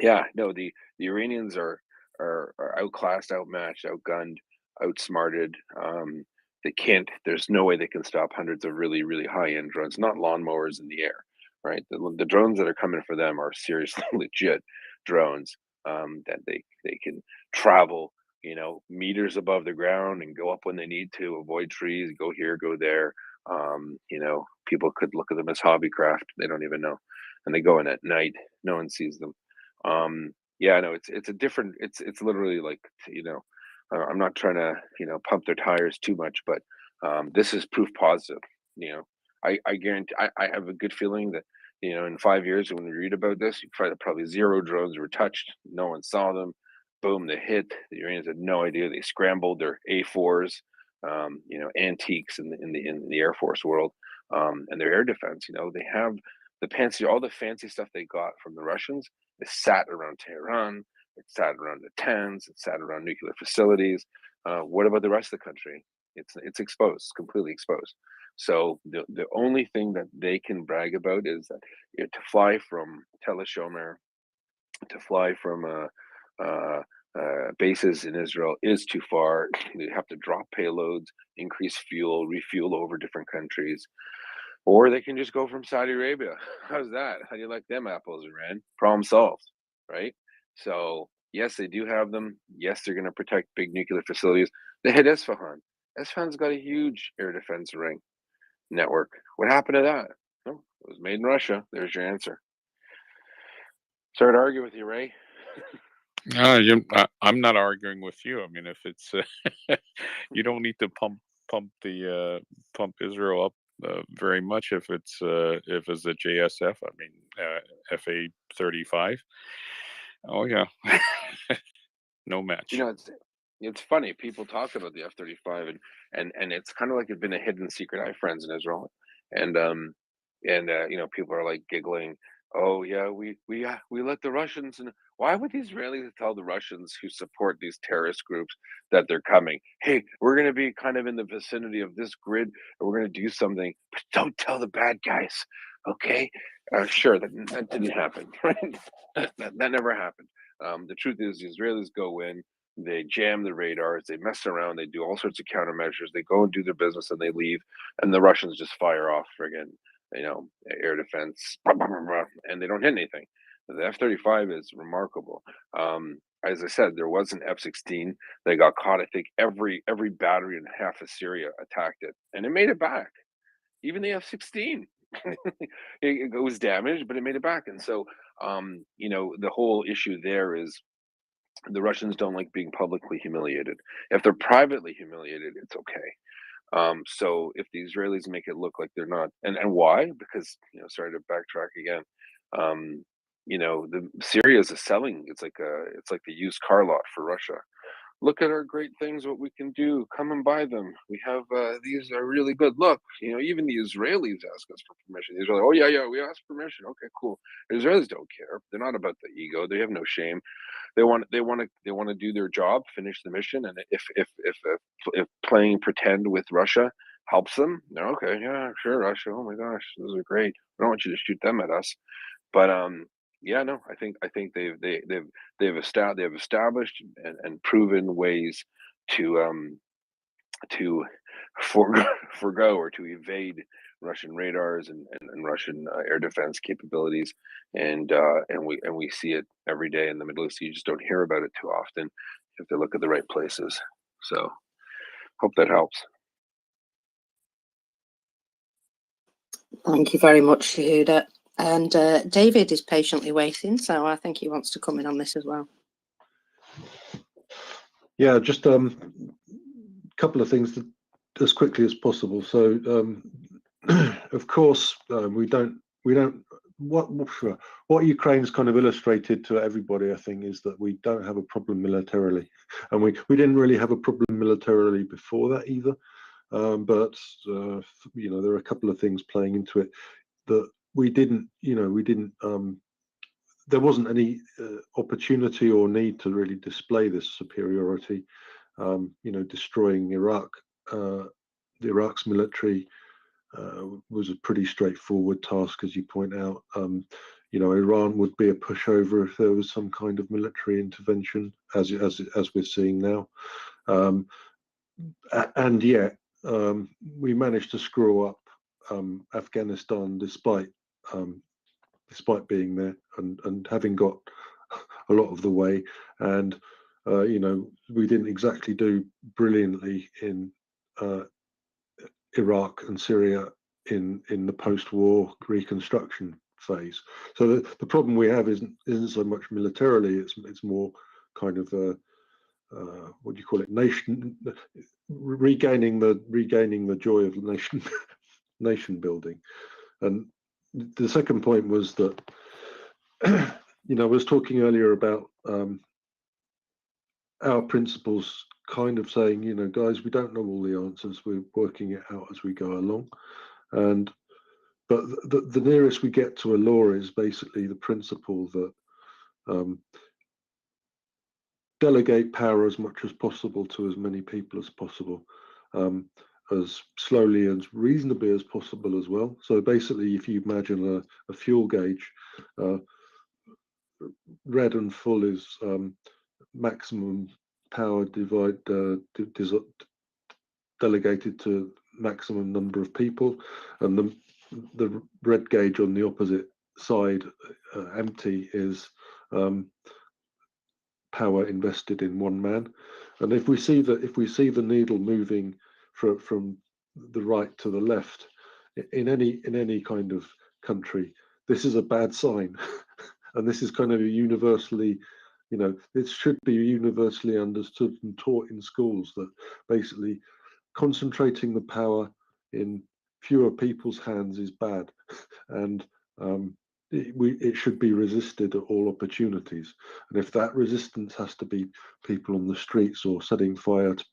yeah, no, the Iranians are outclassed, outmatched, outgunned, outsmarted. They can't. There's no way they can stop hundreds of really, really high-end drones, not lawnmowers in the air, right? The drones that are coming for them are seriously legit drones that they can travel, meters above the ground and go up when they need to, avoid trees, go here, go there. People could look at them as hobbycraft. They don't even know, and they go in at night. No one sees them. Yeah, no, it's a different. It's literally like, I'm not trying to pump their tires too much, but this is proof positive. I guarantee. I have a good feeling that in 5 years when we read about this, you find that probably zero drones were touched. No one saw them. Boom, they hit. The Iranians had no idea. They scrambled their A4s, antiques in the Air Force world, and their air defense. They have all the fancy stuff they got from the Russians is sat around Tehran. It's sat around the tents. It's sat around nuclear facilities. What about the rest of the country? It's exposed, completely exposed. So the only thing that they can brag about is that to fly from Tel Shomer, to fly from bases in Israel is too far. They have to drop payloads, increase fuel, refuel over different countries. Or they can just go from Saudi Arabia. How's that? How do you like them apples, Iran? Problem solved, right? So yes, they do have them. Yes, they're going to protect big nuclear facilities. They hit Isfahan. Isfahan's got a huge air defense ring network. What happened to that? Oh, it was made in Russia. There's your answer. Sorry to argue with you, Ray. I'm not arguing with you. I mean, if it's you don't need to pump Israel up very much if it's a JSF. I mean, FA-35. Oh yeah, no match. It's funny. People talk about the F-35 and it's kind of like it's been a hidden secret. I have friends in Israel, and people are like giggling. Oh yeah, we let the Russians. And why would the Israelis tell the Russians who support these terrorist groups that they're coming? Hey, we're going to be kind of in the vicinity of this grid, and we're going to do something, but don't tell the bad guys, okay? Sure, that didn't happen, right? that never happened. The truth is, the Israelis go in, they jam the radars, they mess around, they do all sorts of countermeasures, they go and do their business, and they leave, and the Russians just fire off friggin' air defense, and they don't hit anything. The F-35 is remarkable. As I said, there was an F-16 that got caught. I think every battery in half of Syria attacked it, and it made it back. Even the F-16, it was damaged, but it made it back. And so, the whole issue there is the Russians don't like being publicly humiliated. If they're privately humiliated, it's okay. So if the Israelis make it look like they're not, and why? Because sorry to backtrack again. The Syria is it's like the used car lot for Russia. Look at our great things, what we can do. Come and buy them. We have these are really good. Look, even the Israelis ask us for permission. The Israelis, oh yeah, we ask permission. Okay, cool. The Israelis don't care. They're not about the ego. They have no shame. They want to do their job, finish the mission, and if playing pretend with Russia helps them, they're okay. Yeah, sure, Russia. Oh my gosh, those are great. I don't want you to shoot them at us, but yeah, no, I think they've established and proven ways to forgo or to evade Russian radars and Russian air defense capabilities, and we see it every day in the Middle East. You just don't hear about it too often. You have to look at the right places. So, hope that helps. Thank you very much, Yehuda. And David is patiently waiting, so I think he wants to come in on this as well. Yeah, just a couple of things as quickly as possible. So, of course, we don't. What Ukraine's kind of illustrated to everybody, I think, is that we don't have a problem militarily, and we didn't really have a problem militarily before that either. but there are a couple of things playing into it that we didn't. There wasn't any opportunity or need to really display this superiority. Destroying Iraq, Iraq's military was a pretty straightforward task, as you point out. Iran would be a pushover if there was some kind of military intervention, as we're seeing now. And yet, we managed to screw up Afghanistan despite being there and having got a lot of the way. And we didn't exactly do brilliantly in Iraq and Syria in the post-war reconstruction phase. So the problem we have isn't so much militarily; it's more kind of what do you call it? Regaining the joy of nation building. And the second point was that I was talking earlier about our principles kind of saying, guys, we don't know all the answers. We're working it out as we go along. But the nearest we get to a law is basically the principle that delegate power as much as possible to as many people as possible, as slowly and reasonably as possible as well. So basically, if you imagine a fuel gauge, red and full is maximum power delegated to maximum number of people, and the red gauge on the opposite side, empty, is power invested in one man. And if we see the needle moving from the right to the left in any kind of country, this is a bad sign. And this is kind of universally, it should be universally understood and taught in schools that basically concentrating the power in fewer people's hands is bad, and it should be resisted at all opportunities. And if that resistance has to be people on the streets or setting fire to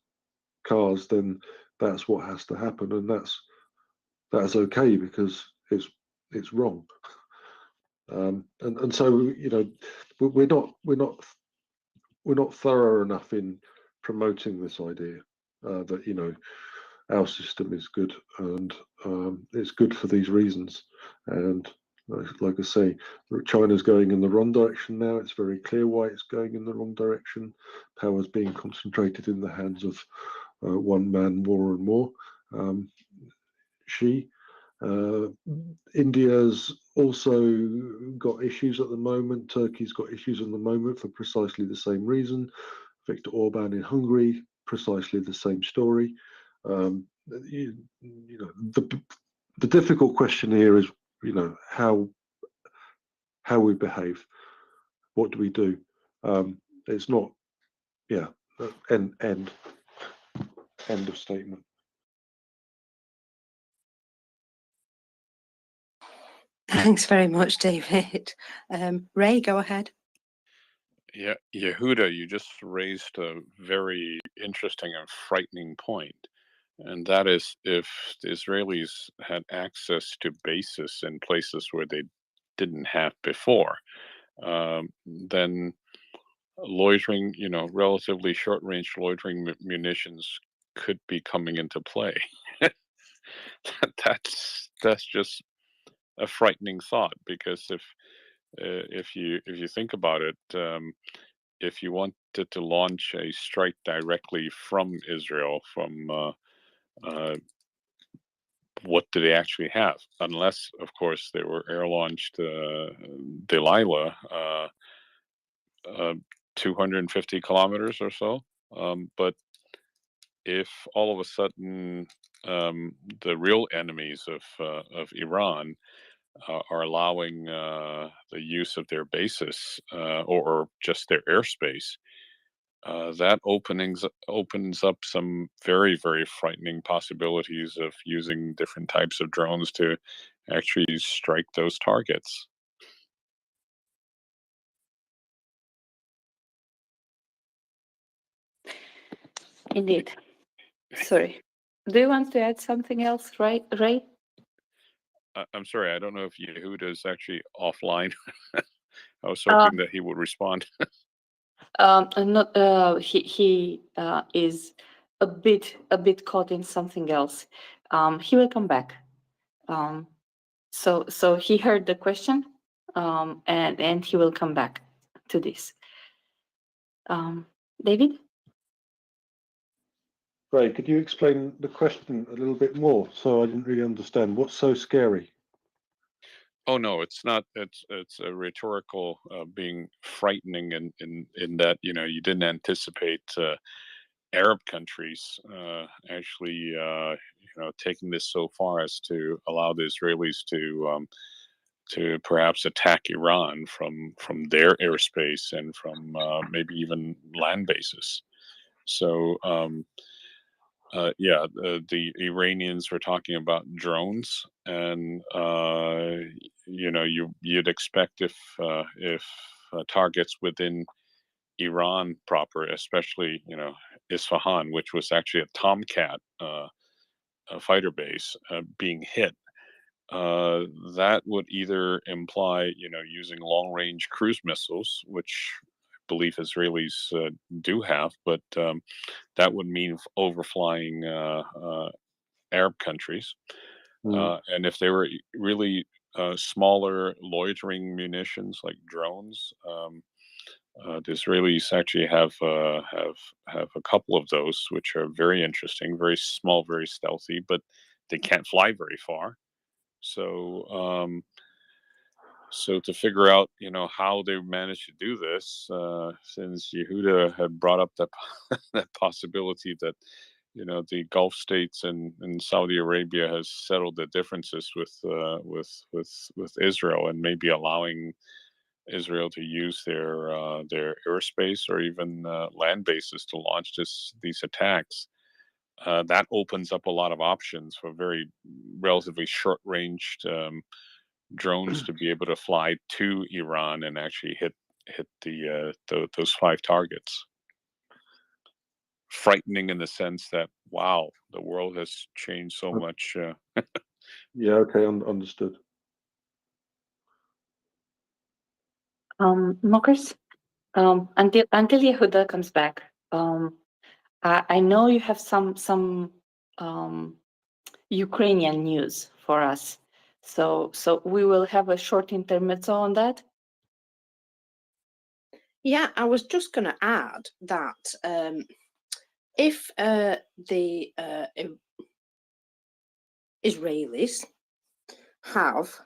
cars, then that's what has to happen, and that's okay because it's wrong. And so we're not thorough enough in promoting this idea that our system is good, and it's good for these reasons. And like I say, China's going in the wrong direction now. It's very clear why it's going in the wrong direction. Power's being concentrated in the hands of one man more and more. Xi. India's also got issues at the moment. Turkey's got issues at the moment for precisely the same reason. Viktor Orban in Hungary, precisely the same story. The difficult question here is, how we behave. What do we do? It's not, end of statement. Thanks very much, David. Ray, go ahead. Yeah, Yehuda, you just raised a very interesting and frightening point, and that is if the Israelis had access to bases in places where they didn't have before, then loitering, relatively short-range loitering munitions could be coming into play. That's just a frightening thought, because if you think about it, if you wanted to launch a strike directly from Israel, from what do they actually have? Unless, of course, they were air-launched Delilah 250 kilometers or so. But if all of a sudden the real enemies of Iran are allowing the use of their bases or just their airspace, that opens up some very, very frightening possibilities of using different types of drones to actually strike those targets. Indeed. Sorry. Do you want to add something else, Ray? I'm sorry, I don't know if Yehuda is actually offline. I was Uh, hoping that he would respond. Not he is a bit caught in something else. He will come back. So he heard the question, and he will come back to this. David? Ray, could you explain the question a little bit more? So I didn't really understand. What's so scary? Oh no, it's not. It's a rhetorical, being frightening in that you didn't anticipate Arab countries actually taking this so far as to allow the Israelis to perhaps attack Iran from their airspace and from maybe even land bases. So the Iranians were talking about drones, and you'd expect if targets within Iran proper, especially Isfahan, which was actually a Tomcat a fighter base, being hit. That would either imply, using long-range cruise missiles, which I believe Israelis do have, but that would mean overflying Arab countries. And if they were really smaller loitering munitions like drones, the Israelis actually have a couple of those, which are very interesting, very small, very stealthy, but they can't fly very far. So to figure out, how they managed to do this, since Yehuda had brought up that that possibility that, the Gulf states and Saudi Arabia has settled the differences with Israel, and maybe allowing Israel to use their airspace or even land bases to launch these attacks. That opens up a lot of options for very relatively short-ranged drones to be able to fly to Iran and actually hit those 5 targets. Frightening in the sense that, wow, the world has changed so much. Yeah, okay, understood. Mockers, until Yehuda comes back, I know you have some Ukrainian news for us, so we will have a short intermezzo on that. Yeah, I was just going to add that if the Israelis have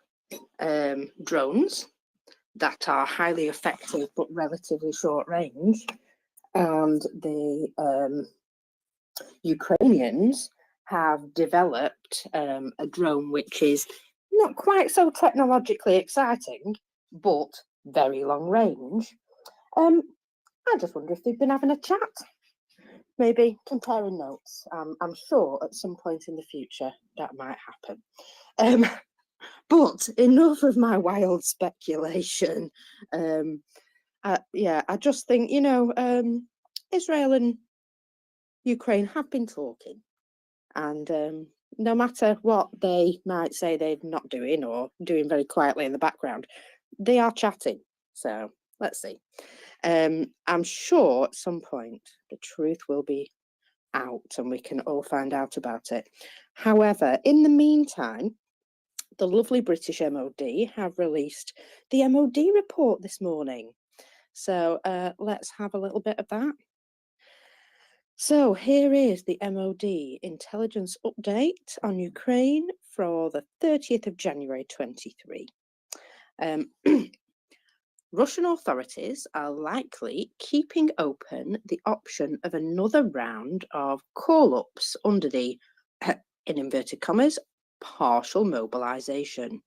drones that are highly effective but relatively short range, and the Ukrainians have developed a drone which is not quite so technologically exciting but very long range, I just wonder if they've been having a chat, maybe comparing notes. I'm sure at some point in the future that might happen. But enough of my wild speculation. I just think, Israel and Ukraine have been talking, and no matter what they might say they're not doing or doing very quietly in the background, they are chatting. So let's see. I'm sure at some point the truth will be out and we can all find out about it. However, in the meantime, the lovely British MOD have released the MOD report this morning. So let's have a little bit of that. So here is the MOD intelligence update on Ukraine for the 30th of January 23. Russian authorities are likely keeping open the option of another round of call-ups under the, in inverted commas, partial mobilization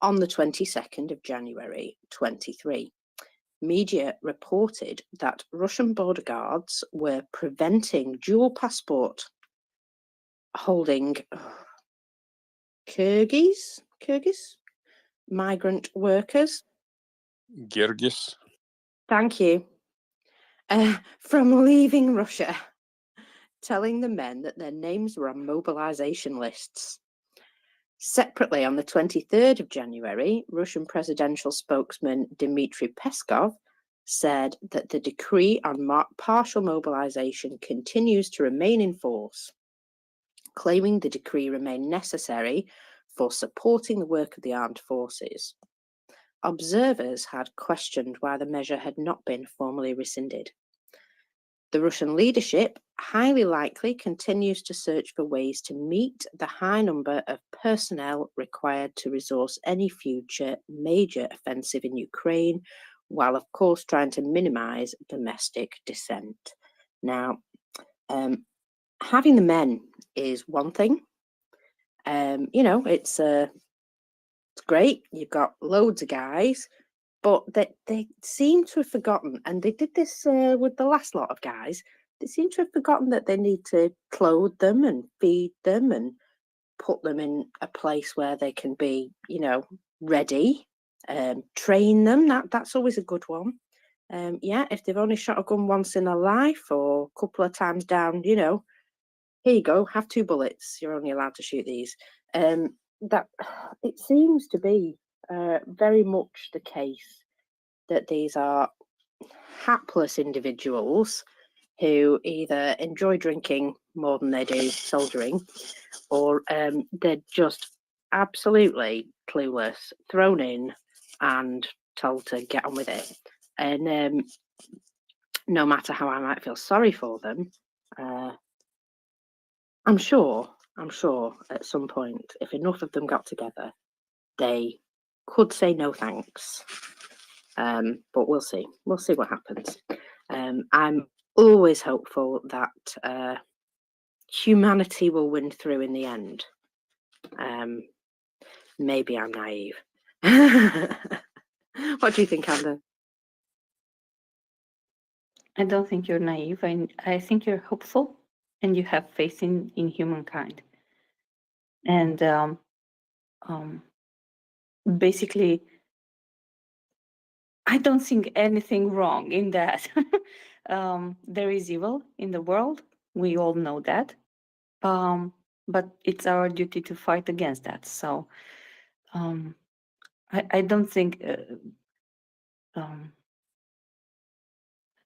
on the 22nd of January 23. Media reported that Russian border guards were preventing dual passport holding Kyrgyz migrant workers. telling the men that their names were on mobilization lists. Separately, on the 23rd of January, Russian presidential spokesman Dmitry Peskov said that the decree on partial mobilization continues to remain in force, claiming the decree remained necessary for supporting the work of the armed forces. Observers had questioned why the measure had not been formally rescinded. The Russian leadership highly likely continues to search for ways to meet the high number of personnel required to resource any future major offensive in Ukraine, while of course trying to minimize domestic dissent. Now, having the men is one thing. You know, it's great. You've got loads of guys, but they seem to have forgotten, and they did this with the last lot of guys. They seem to have forgotten that they need to clothe them and feed them and put them in a place where they can be, you know, ready. Train them. That's always a good one. Yeah, if they've only shot a gun once in their life or a couple of times down, you know, here you go, have 2 bullets. You're only allowed to shoot these. That it seems to be very much the case that these are hapless individuals who either enjoy drinking more than they do soldiering, or they're just absolutely clueless, thrown in and told to get on with it. And no matter how I might feel sorry for them, I'm sure at some point, if enough of them got together, they could say no thanks. But we'll see. We'll see what happens. I'm always hopeful that humanity will win through in the end. Maybe I'm naive. What do you think, Amber? I don't think you're naive. I think you're hopeful and you have faith in humankind. And basically, I don't think anything wrong in that. There is evil in the world. We all know that. But it's our duty to fight against that. So I don't think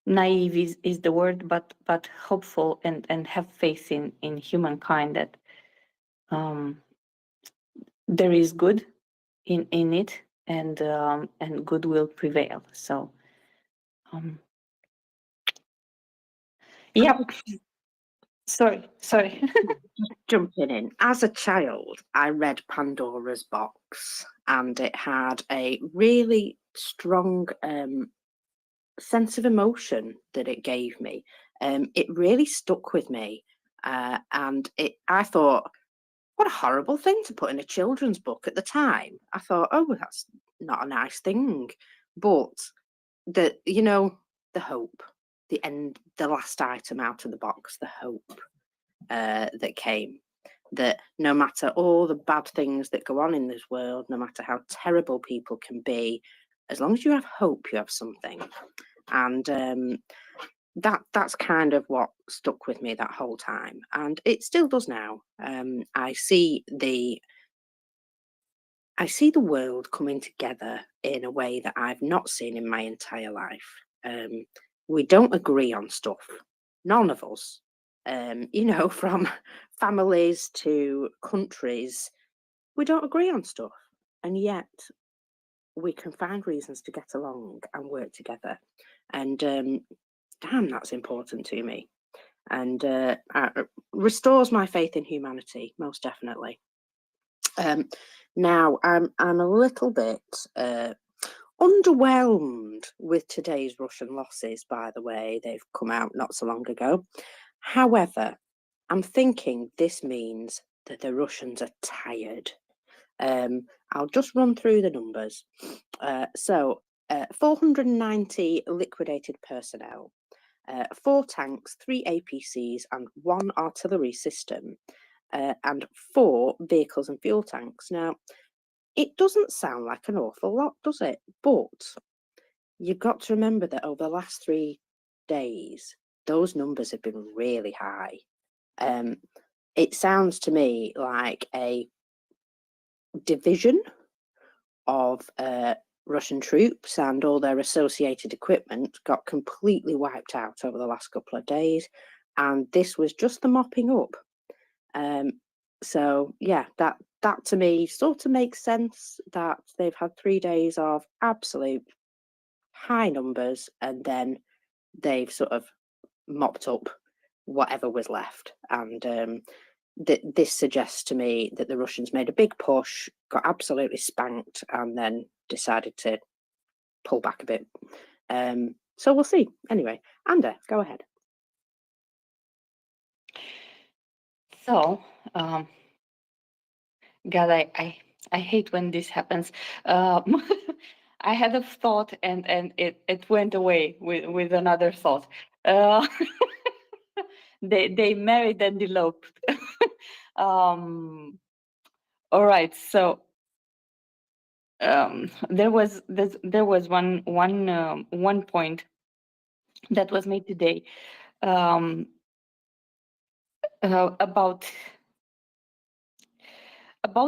naive is the word, but hopeful and have faith in humankind that there is good in it, and good will prevail. So yeah. Sorry. Jumping in. As a child, I read Pandora's Box, and it had a really strong sense of emotion that it gave me. It really stuck with me, and I thought, what a horrible thing to put in a children's book at the time. I thought, oh, that's not a nice thing. But the hope, the last item out of the box, the hope that came, that no matter all the bad things that go on in this world, no matter how terrible people can be, as long as you have hope, you have something. And that's kind of what stuck with me that whole time, and it still does now. I see the world coming together in a way that I've not seen in my entire life. We don't agree on stuff, none of us. From families to countries, we don't agree on stuff, and yet we can find reasons to get along and work together. And damn, that's important to me, and restores my faith in humanity, most definitely. Now I'm a little bit underwhelmed with today's Russian losses. By the way, they've come out not so long ago. However, I'm thinking this means that the Russians are tired. I'll just run through the numbers. So 490 liquidated personnel, 4 tanks, 3 APCs and 1 artillery system, and 4 vehicles and fuel tanks. Now, it doesn't sound like an awful lot, does it? But you've got to remember that over the last 3 days, those numbers have been really high. It sounds to me like a division of Russian troops and all their associated equipment got completely wiped out over the last couple of days, and this was just the mopping up. So yeah, that to me sort of makes sense, that they've had 3 days of absolute high numbers, and then they've sort of mopped up whatever was left. And this suggests to me that the Russians made a big push, got absolutely spanked, and then decided to pull back a bit. So we'll see. Anyway, Anda, go ahead. So, God, I hate when this happens. I had a thought, and it went away with another thought. They married and eloped. All right, so there was one point that was made today about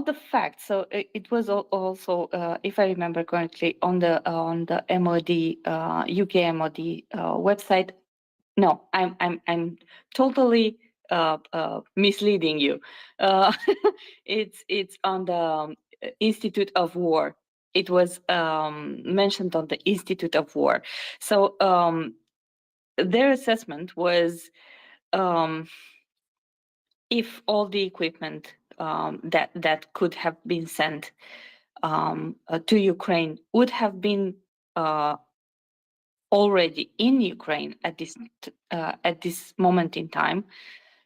the fact. So it was also, if I remember correctly, on the MOD UK MOD website. No, I'm totally misleading you. It's on the Institute of War. It was mentioned on the Institute of War. So their assessment was, if all the equipment that could have been sent to Ukraine would have been already in Ukraine at this moment in time,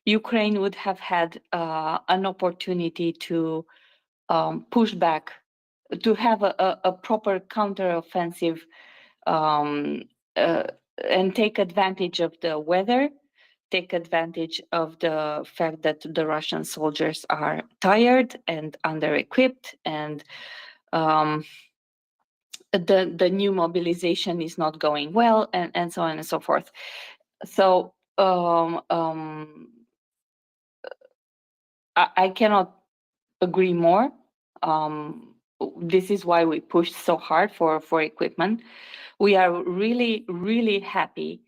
Ukraine would have had an opportunity to push back, to have a proper counteroffensive, and take advantage of the weather, take advantage of the fact that the Russian soldiers are tired and under-equipped, and the new mobilization is not going well, and so on and so forth. So I cannot agree more. This is why we pushed so hard for equipment. We are really happy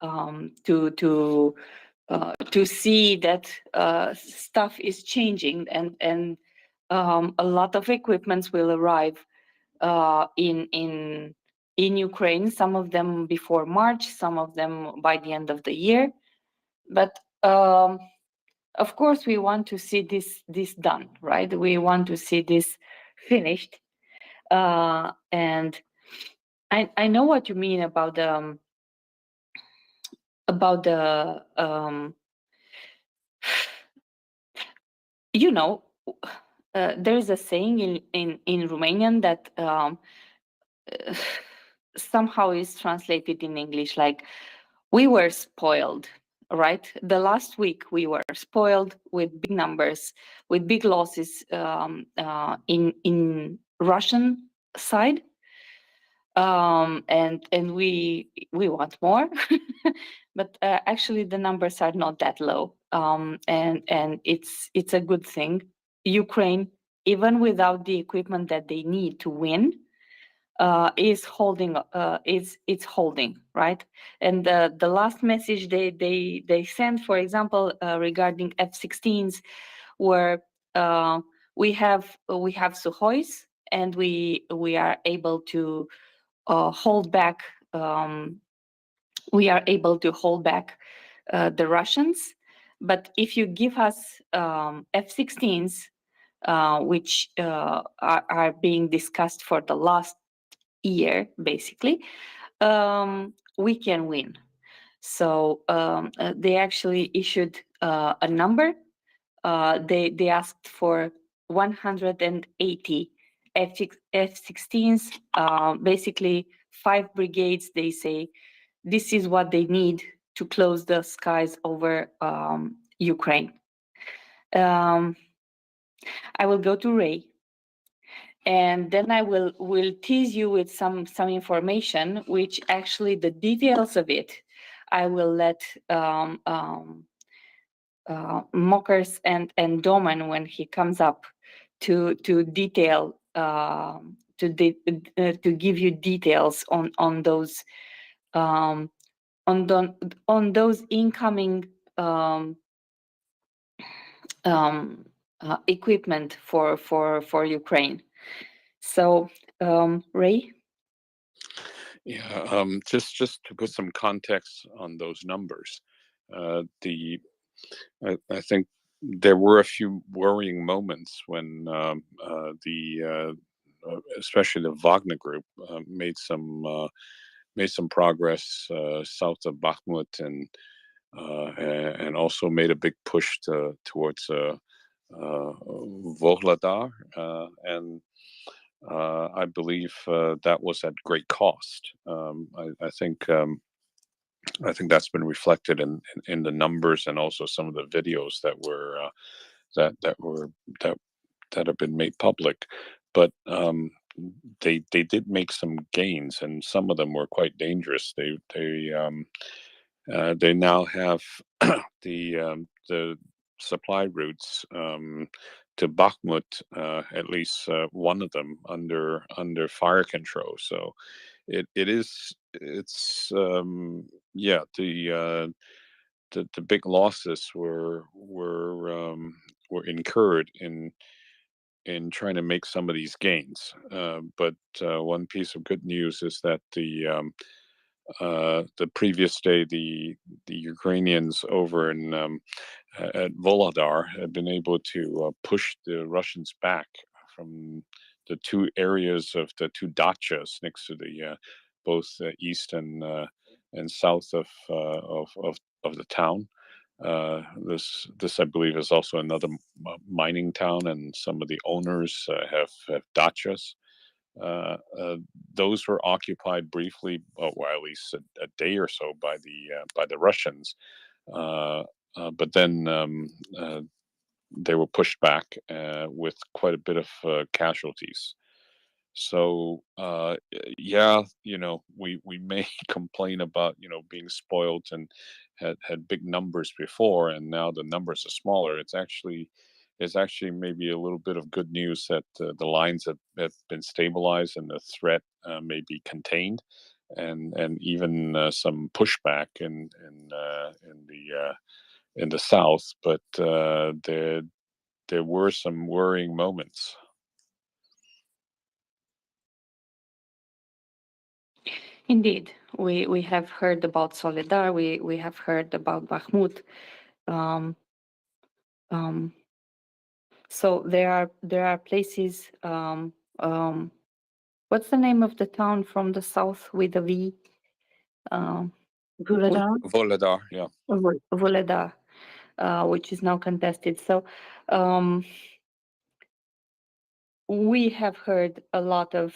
to see that stuff is changing, and a lot of equipments will arrive in Ukraine. Some of them before March, some of them by the end of the year. But of course, we want to see this done, right? We want to see this finished. And I know what you mean about the you know, there is a saying in Romanian that somehow is translated in English like, we were spoiled, right? The last week we were spoiled with big numbers, with big losses in Russian side, and we want more, but actually the numbers are not that low, and it's a good thing. Ukraine, even without the equipment that they need to win, is holding, it's holding, right? And the last message they sent, for example, regarding F-16s, were we have Suhois, and we are able to hold back. We are able to hold back the Russians, but if you give us F-16s, which are being discussed for the last year, basically, we can win. So they actually issued a number. They asked for 180 F-16s, basically 5 brigades. They say this is what they need to close the skies over Ukraine. I will go to Ray, and then I will tease you with some information, which actually the details of it I will let Mockers and Doman when he comes up to detail to give you details on those on those incoming equipment for Ukraine. So Ray. Yeah, just to put some context on those numbers, I think there were a few worrying moments when especially the Wagner group made some progress south of Bakhmut and also made a big push towards Volhladar, and I believe that was at great cost. I think that's been reflected in the numbers and also some of the videos that were that that have been made public. But they did make some gains, and some of them were quite dangerous. They now have the supply routes to Bakhmut, at least one of them under fire control. So it's yeah, the big losses were incurred in trying to make some of these gains. But one piece of good news is that the previous day, the Ukrainians over in at Volodar had been able to push the Russians back from the two areas of the two dachas next to the both east and south of the town. This I believe is also another mining town, and some of the owners have dachas. Uh, uh, those were occupied briefly, or at least a day or so by the Russians. But then they were pushed back with quite a bit of casualties. So yeah, we may complain about being spoiled and had big numbers before, and now the numbers are smaller. It's actually maybe a little bit of good news that the lines have been stabilized and the threat may be contained, and even some pushback in the south. But there were some worrying moments. Indeed, we have heard about Soledar. We have heard about Bakhmut. So there are places. What's the name of the town from the south with a V? Vuhledar. Volodar, yeah. Vuhledar, which is now contested. So we have heard a lot of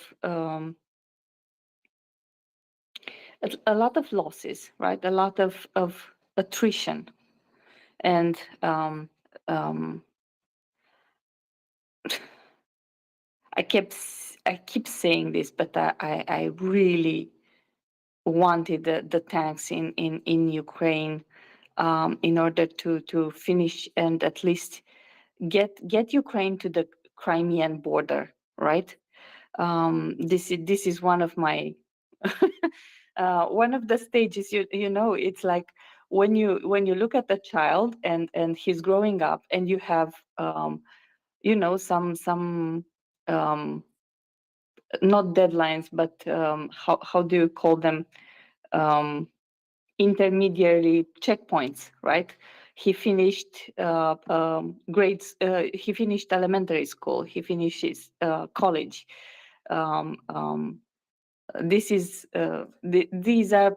losses, right? A lot of attrition, and I keep saying this, but I really wanted the tanks in Ukraine in order to finish and at least get Ukraine to the Crimean border, right? This is one of my one of the stages. It's like when you look at the child and he's growing up, and you have some not deadlines, but how do you call them? Intermediary checkpoints, right? He finished grades. He finished elementary school. He finishes college. These are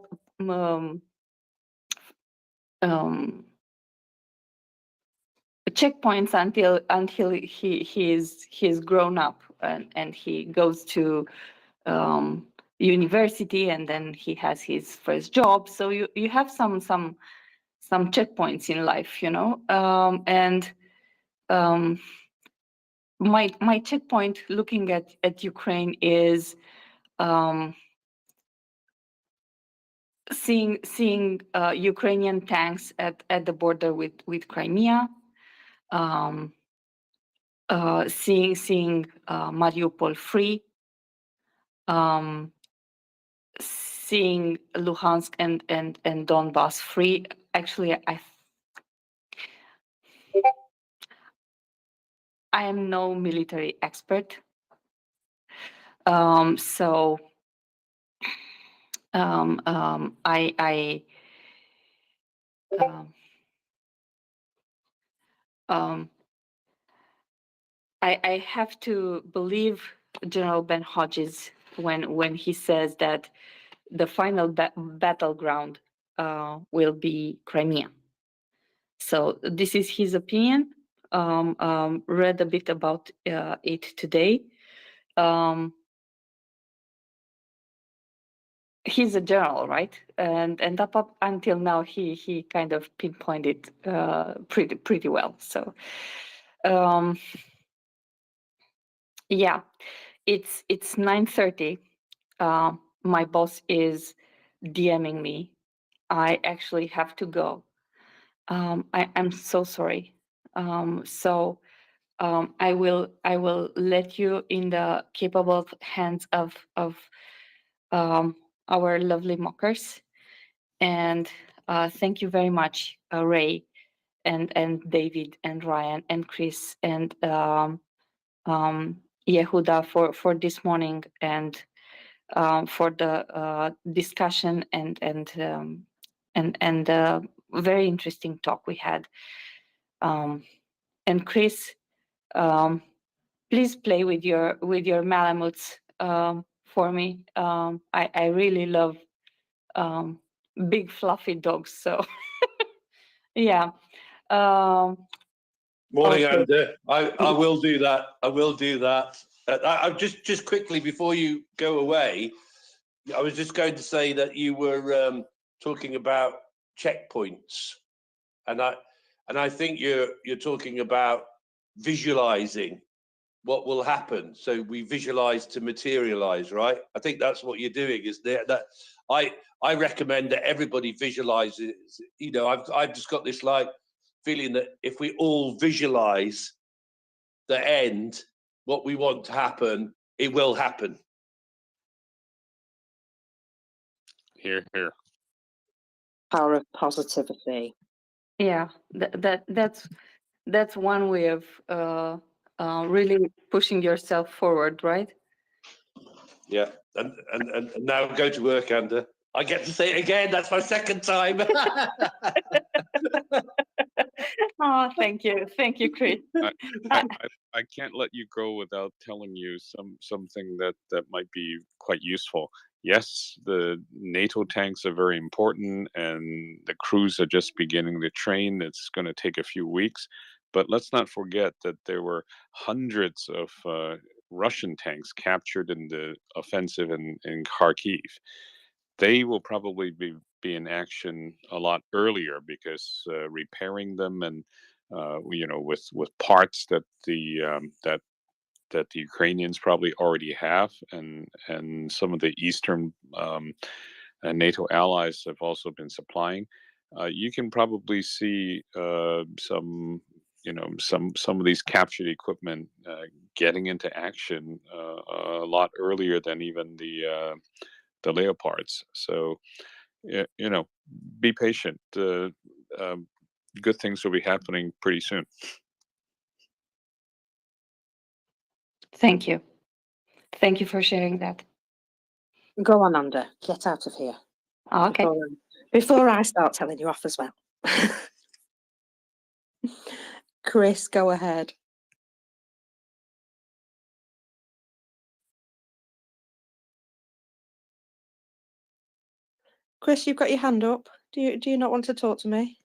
checkpoints until he is grown up, and he goes to university, and then he has his first job. So you have some checkpoints in life, and my checkpoint looking at Ukraine is seeing Ukrainian tanks at the border with Crimea, seeing Mariupol free, seeing Luhansk and Donbass free. Actually, I am no military expert, so I have to believe General Ben Hodges when he says that the final battleground will be Crimea. So this is his opinion. Read a bit about it today. He's a general, right? And up until now, he kind of pinpointed pretty well. So yeah, it's 9:30. My boss is DMing me. I actually have to go. I'm so sorry. I will let you in the capable hands of our lovely mockers. And thank you very much, Ray, and David, and Ryan, and Chris, and Yehuda for this morning, and for the discussion and very interesting talk we had. And Chris, please play with your Malamutes for me. I really love big fluffy dogs. So yeah. Morning, Okay. Andy. I will do that. I will do that. I just quickly before you go away, I was just going to say that you were talking about checkpoints, and I think you're talking about visualizing what will happen. So we visualize to materialize, right? I think that's what you're doing. Is there that I recommend that everybody visualizes. You know, I've just got this like feeling that if we all visualize the end, what we want to happen, it will happen. Here, here. Power of positivity. Yeah, that's one way of really pushing yourself forward, right? Yeah, and now go to work, Andy. I get to say it again. That's my second time. Oh, thank you, Chris. I can't let you go without telling you something that might be quite useful. Yes, the NATO tanks are very important, and the crews are just beginning to train. It's going to take a few weeks, but let's not forget that there were hundreds of Russian tanks captured in the offensive in Kharkiv. They will probably be in action a lot earlier because repairing them and with parts that the Ukrainians probably already have, and some of the Eastern NATO allies have also been supplying. You can probably see some of these captured equipment getting into action a lot earlier than even the Leopards. So be patient. Good things will be happening pretty soon. Thank you for sharing that. Go on, Amanda. Get out of here. Okay. Before I start telling you off as well. Chris, go ahead. Chris, you've got your hand up. Do you not want to talk to me?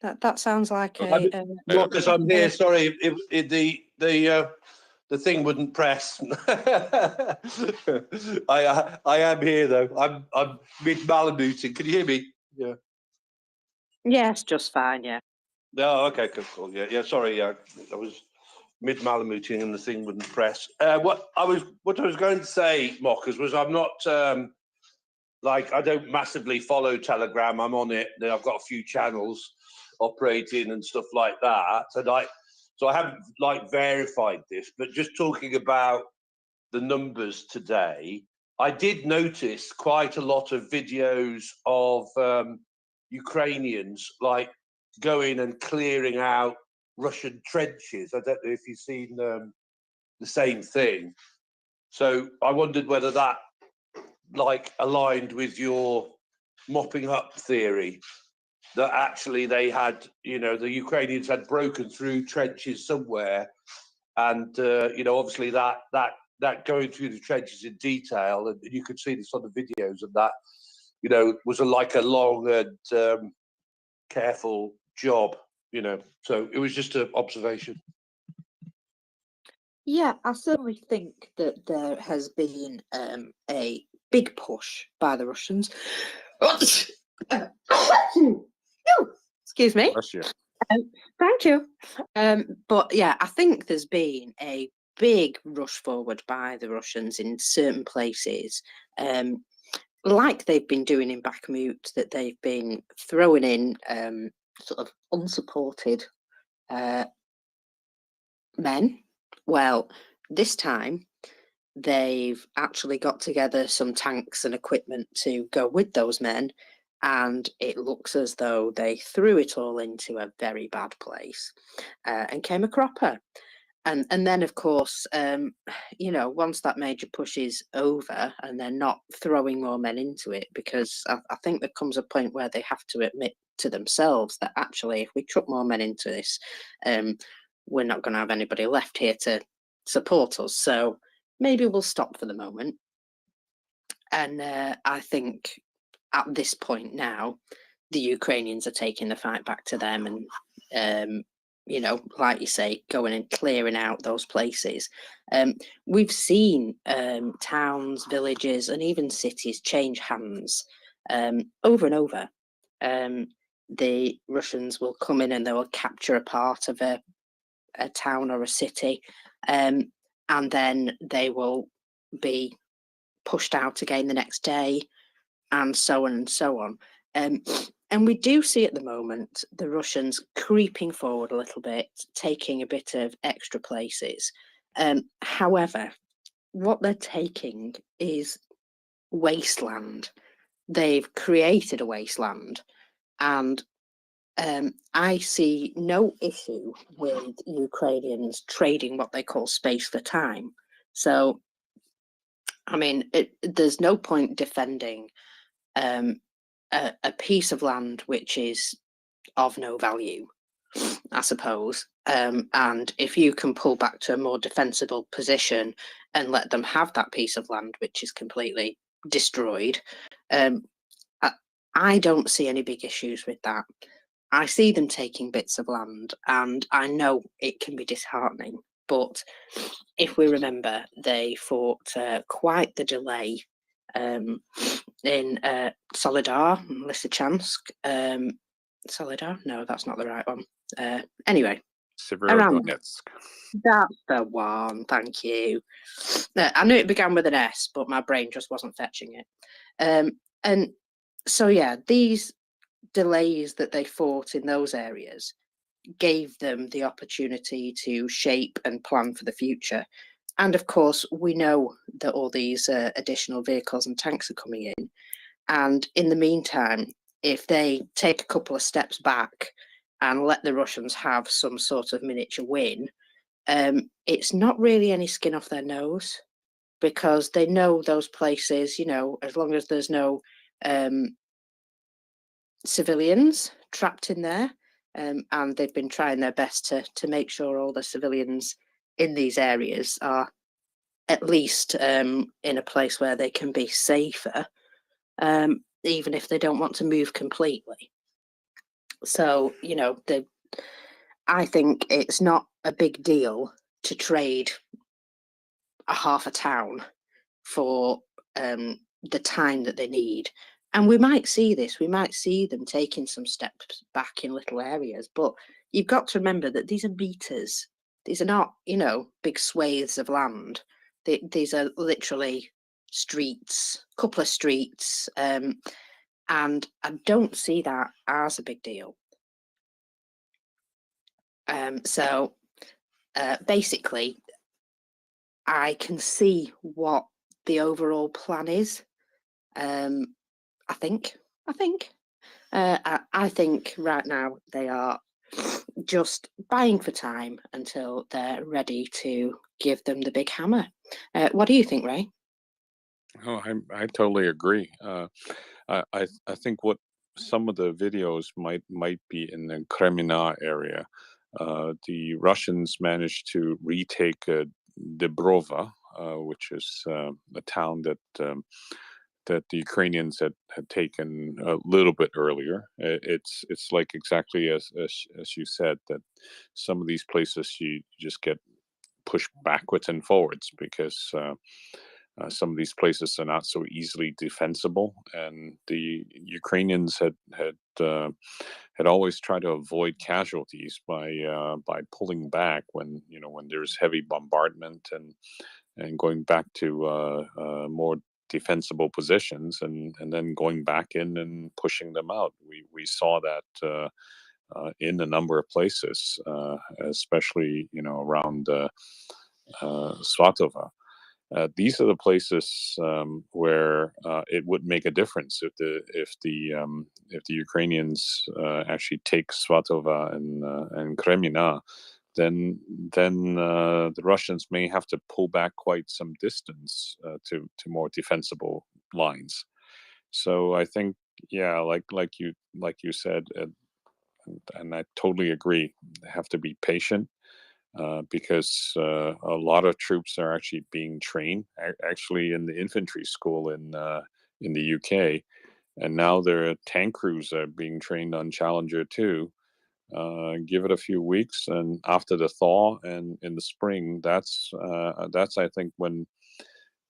That sounds like a. Not because I'm here. Sorry, the thing wouldn't press. I am here though. I'm mid malamuting. Can you hear me? Yeah. Yes, just fine. Yeah. No. Okay. Cool. Yeah. Yeah. Sorry. I was mid-Malamuting and the thing wouldn't press. What I was going to say, Mockers, was I'm not like, I don't massively follow Telegram. I'm on it. Then I've got a few channels operating and stuff like that. So I haven't like verified this, but just talking about the numbers today, I did notice quite a lot of videos of Ukrainians like going and clearing out Russian trenches. I don't know if you've seen the same thing. So I wondered whether that like aligned with your mopping up theory, that actually they had, you know, the Ukrainians had broken through trenches somewhere, and you know, obviously that going through the trenches in detail, and you could see this on the videos, and that, you know, was like a long and careful job, you know. So it was just an observation. Yeah, I certainly think that there has been a big push by the Russians. Excuse me. Bless you. Thank you. But yeah, I think there's been a big rush forward by the Russians in certain places, like they've been doing in Bakhmut, that they've been throwing in sort of unsupported men. Well, this time they've actually got together some tanks and equipment to go with those men, and it looks as though they threw it all into a very bad place and came a cropper. And then, of course, you know, once that major push is over and they're not throwing more men into it, because I think there comes a point where they have to admit to themselves that actually, if we chuck more men into this, we're not going to have anybody left here to support us. So maybe we'll stop for the moment. And I think at this point now, the Ukrainians are taking the fight back to them, and you know, like you say, going and clearing out those places. We've seen towns, villages, and even cities change hands over and over. The Russians will come in and they will capture a part of a town or a city, and then they will be pushed out again the next day, and so on and so on. And we do see at the moment the Russians creeping forward a little bit, taking a bit of extra places. However, what they're taking is wasteland. They've created a wasteland, and I see no issue with Ukrainians trading what they call space for time. So, I mean, there's no point defending a piece of land which is of no value, I suppose. And if you can pull back to a more defensible position and let them have that piece of land which is completely destroyed, I don't see any big issues with that. I see them taking bits of land, and I know it can be disheartening. But if we remember, they fought quite the delay in Solidar, Lysychansk. Solidar? No, that's not the right one. Anyway, Severodonetsk. that's the one. Thank you. I knew it began with an S, but my brain just wasn't fetching it. And so, yeah, these delays that they fought in those areas gave them the opportunity to shape and plan for the future. And of course, we know that all these additional vehicles and tanks are coming in. And in the meantime, if they take a couple of steps back and let the Russians have some sort of miniature win, it's not really any skin off their nose, because they know those places, you know, as long as there's no civilians trapped in there, and they've been trying their best to make sure all the civilians in these areas are at least in a place where they can be safer, even if they don't want to move completely. So, you know, I think it's not a big deal to trade a half a town for the time that they need. And we might see this, we might see them taking some steps back in little areas, but you've got to remember that these are meters. These are not, you know, big swathes of land. These are literally streets, couple of streets, and I don't see that as a big deal. So basically, I can see what the overall plan is. I think right now they are just buying for time until they're ready to give them the big hammer. What do you think, Ray? Oh, I totally agree. I think what some of the videos might be in the Kremina area. The Russians managed to retake Debrova, which is a town that the Ukrainians had taken a little bit earlier. It's like exactly as you said, that some of these places you just get pushed backwards and forwards because some of these places are not so easily defensible, and the Ukrainians had always tried to avoid casualties by pulling back when when there's heavy bombardment and going back to more defensible positions and then going back in and pushing them out. We saw that in a number of places, especially around Svatova. These are the places where it would make a difference if the Ukrainians actually take Svatova and Kremina. Then the Russians may have to pull back quite some distance to more defensible lines. So I think, yeah, like you said, and I totally agree. They have to be patient because a lot of troops are actually being trained actually in the infantry school in the UK, and now their tank crews are being trained on Challenger 2. Give it a few weeks, and after the thaw and in the spring, that's I think when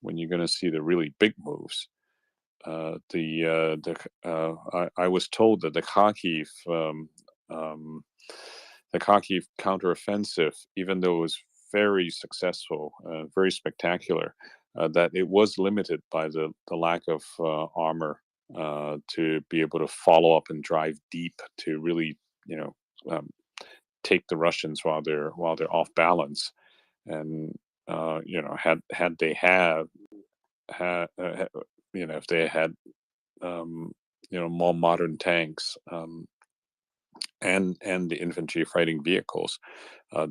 you're going to see the really big moves. I was told that the Kharkiv counteroffensive, even though it was very successful, very spectacular, that it was limited by the lack of armor to be able to follow up and drive deep to really, take the Russians while they're off balance. And had they if they had more modern tanks, and the infantry fighting vehicles, uh,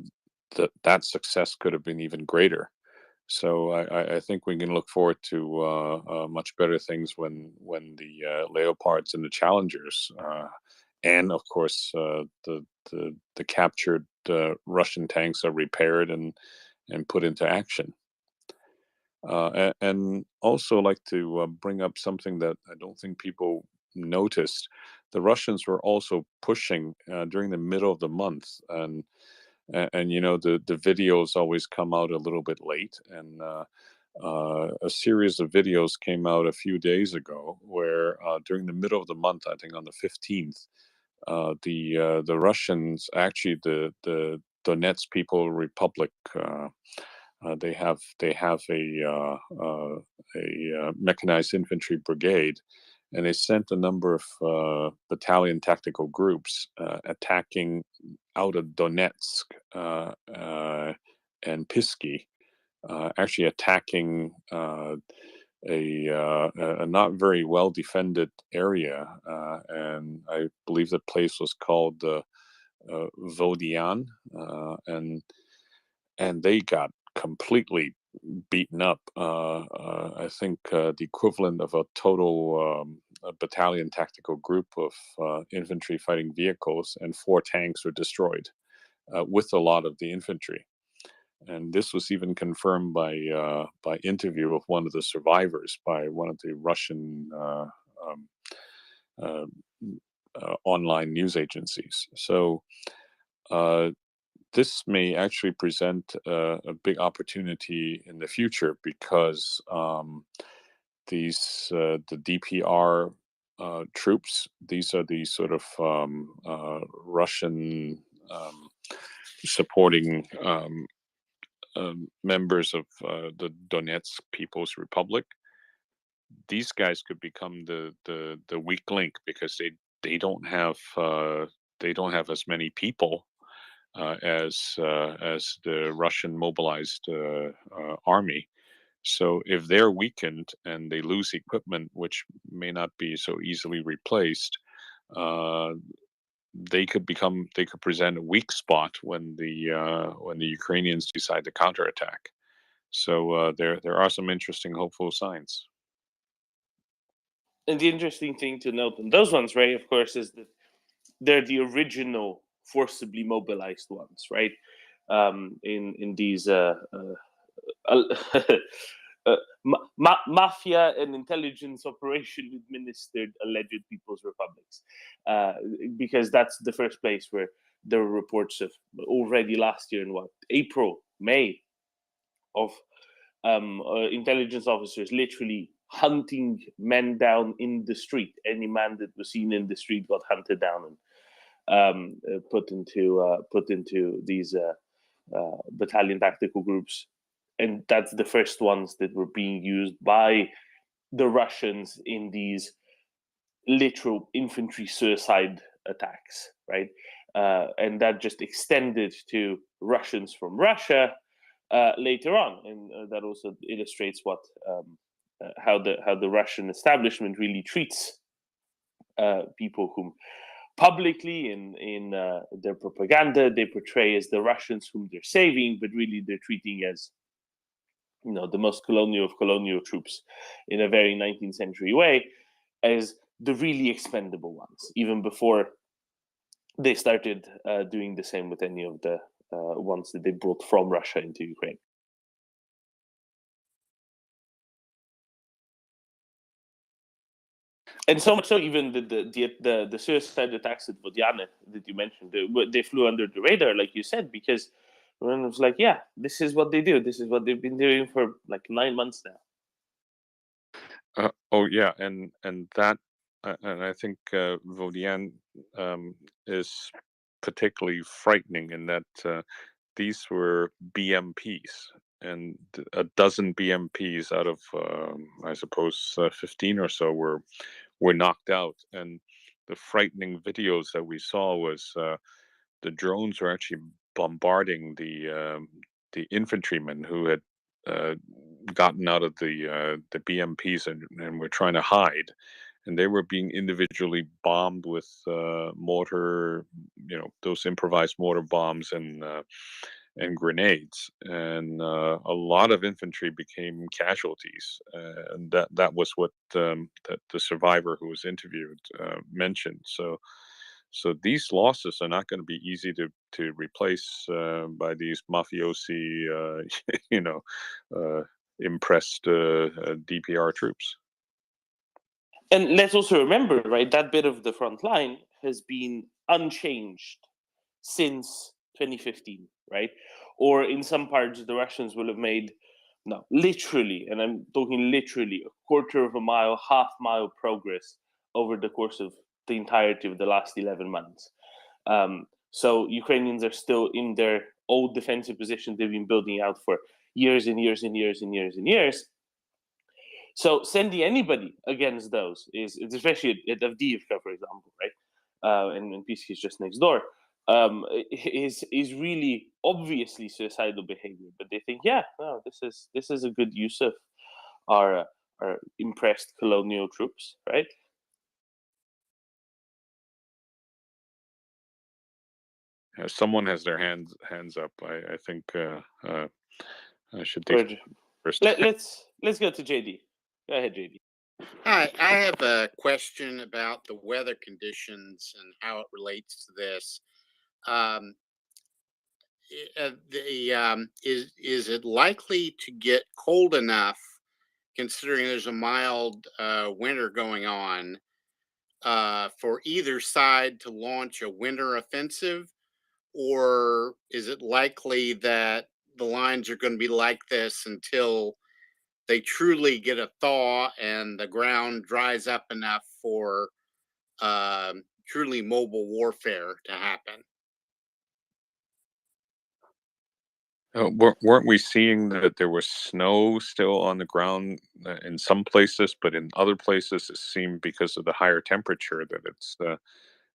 that success could have been even greater. So I think we can look forward to much better things when the Leopards and the Challengers, and of course the captured Russian tanks are repaired and put into action. And also like to bring up something that I don't think people noticed. The Russians were also pushing during the middle of the month, and the videos always come out a little bit late, and a series of videos came out a few days ago where during the middle of the month, I think on the 15th, the Russians, actually the Donetsk People Republic, they have a mechanized infantry brigade, and they sent a number of battalion tactical groups attacking out of Donetsk and Pisky, actually attacking a not very well defended area, and I believe the place was called Vodian, and they got completely beaten up. I think the equivalent of a total a battalion tactical group of infantry fighting vehicles and 4 tanks were destroyed, with a lot of the infantry. And this was even confirmed by interview of one of the survivors by one of the Russian uh, online news agencies. So this may actually present a big opportunity in the future because the DPR troops, these are the sort of Russian supporting members of the Donetsk People's Republic. These guys could become the weak link because they don't have as many people as the Russian mobilized army. So if they're weakened and they lose equipment, which may not be so easily replaced, they could present a weak spot when the Ukrainians decide to counterattack. So there are some interesting, hopeful signs. And the interesting thing to note on those ones, right, of course, is that they're the original forcibly mobilized ones, right? In these mafia and intelligence operation administered alleged people's republics, because that's the first place where there were reports of already last year in April, May, of intelligence officers literally hunting men down in the street. Any man that was seen in the street got hunted down and put into these battalion tactical groups. And that's the first ones that were being used by the Russians in these literal infantry suicide attacks, right? And that just extended to Russians from Russia later on, and that also illustrates what how the Russian establishment really treats people whom publicly in their propaganda they portray as the Russians whom they're saving, but really they're treating as, you know, the most colonial of colonial troops in a very 19th century way, as the really expendable ones, even before they started doing the same with any of the ones that they brought from Russia into Ukraine. And so much so, even the suicide attacks at Vodiane that you mentioned, they flew under the radar, like you said, because everyone was like, yeah, this is what they do. This is what they've been doing for like 9 months now. Oh yeah, and that, and I think Vodiane is particularly frightening in that these were BMPs, and a dozen BMPs out of I suppose 15 or so were knocked out. And the frightening videos that we saw was the drones were actually bombarding the infantrymen who had gotten out of the BMPs and were trying to hide, and they were being individually bombed with mortar, those improvised mortar bombs and grenades, and a lot of infantry became casualties, and that was what that the survivor who was interviewed mentioned. So these losses are not going to be easy to replace by these mafiosi, impressed DPR troops. And let's also remember, right, that bit of the front line has been unchanged since 2015, right? Or in some parts, the Russians will have made, no, literally, and I'm talking literally, a quarter of a mile, half-mile progress over the course of the entirety of the last 11 months. So Ukrainians are still in their old defensive position they've been building out for years and years and years and years and years. So sending anybody against those is, especially at Avdiivka, for example, right? And Pisk is just next door. Is really obviously suicidal behavior. But they think, yeah, no, this is a good use of our impressed colonial troops, right? Someone has their hands up. I think I should take first. Let's go to JD. Go ahead, JD. Hi, I have a question about the weather conditions and how it relates to this. Is it likely to get cold enough, considering there's a mild winter going on, for either side to launch a winter offensive, or is it likely that the lines are going to be like this until they truly get a thaw and the ground dries up enough for truly mobile warfare to happen? Weren't we seeing that there was snow still on the ground in some places, but in other places it seemed because of the higher temperature that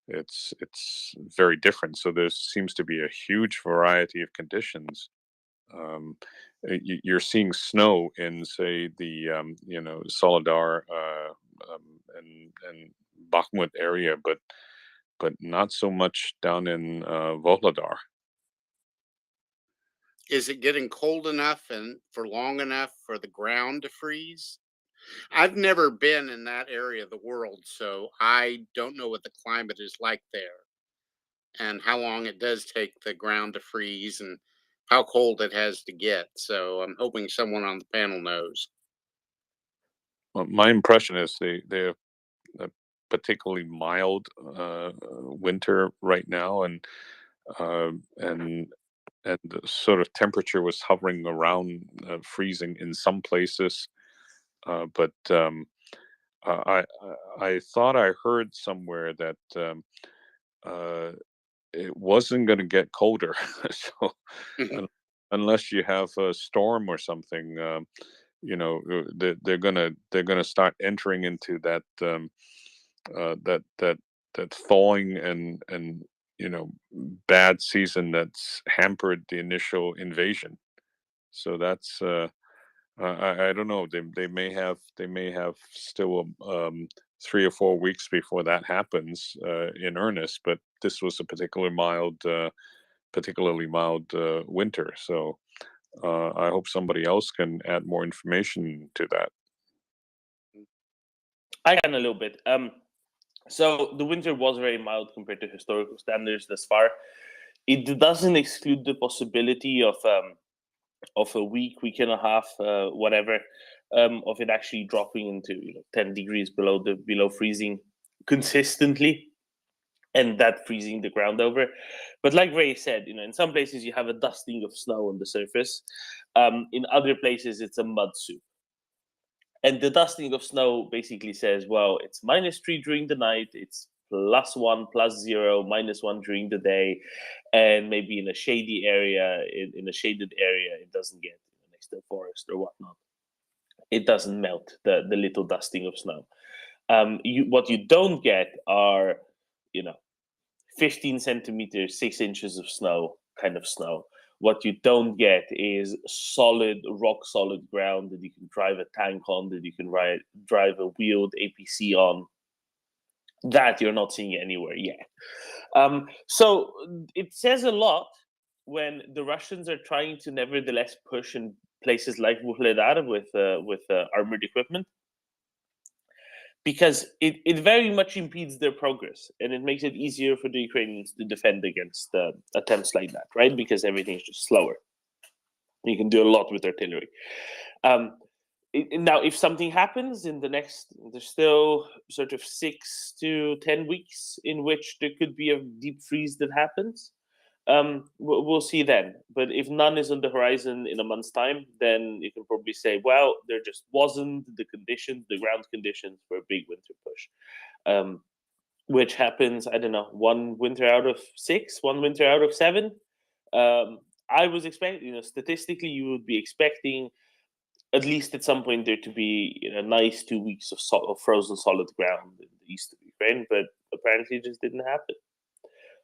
it's very different. So there seems to be a huge variety of conditions. Um, you're seeing snow in, say, the Solidar and Bakhmut area, but not so much down in Volodar. Is it getting cold enough and for long enough for the ground to freeze? I've never been in that area of the world, so I don't know what the climate is like there and how long it does take the ground to freeze and how cold it has to get. So I'm hoping someone on the panel knows. Well, my impression is they're a particularly mild winter right now, uh, and and the sort of temperature was hovering around freezing in some places. But I thought I heard somewhere that uh, it wasn't going to get colder. So un- unless you have a storm or something, they're gonna start entering into that thawing and bad season that's hampered the initial invasion. So that's I don't know. They may have still 3 or 4 weeks before that happens in earnest. But this was a particularly mild winter. So I hope somebody else can add more information to that. I can a little bit. So the winter was very mild compared to historical standards thus far. It doesn't exclude the possibility of a week and a half, whatever, of it actually dropping into 10 degrees below freezing consistently, and that freezing the ground over. But like Ray said, in some places you have a dusting of snow on the surface. In other places it's a mud soup. And the dusting of snow basically says, well, it's -3 during the night, it's +1, +0, -1 during the day, and maybe in a shady area, in a shaded area, it doesn't get next to a forest or whatnot. It doesn't melt the little dusting of snow. What you don't get are, 15 centimeters, 6 inches of snow, kind of snow. What you don't get is solid, rock solid ground that you can drive a tank on, that you can drive a wheeled APC on. That you're not seeing anywhere yet. So it says a lot when the Russians are trying to nevertheless push in places like Vuhledar with armored equipment, because it very much impedes their progress, and it makes it easier for the Ukrainians to defend against attempts like that, right? Because everything's just slower. You can do a lot with artillery. Now, if something happens in the next, there's still sort of 6 to 10 weeks in which there could be a deep freeze that happens. We'll see then. But if none is on the horizon in a month's time, then you can probably say, well, there just wasn't the conditions, the ground conditions for a big winter push, which happens, I don't know, 1 winter out of 6, 1 winter out of 7. I was expecting, statistically, you would be expecting at least at some point there to be a nice 2 weeks of frozen solid ground in the east of Ukraine, but apparently it just didn't happen.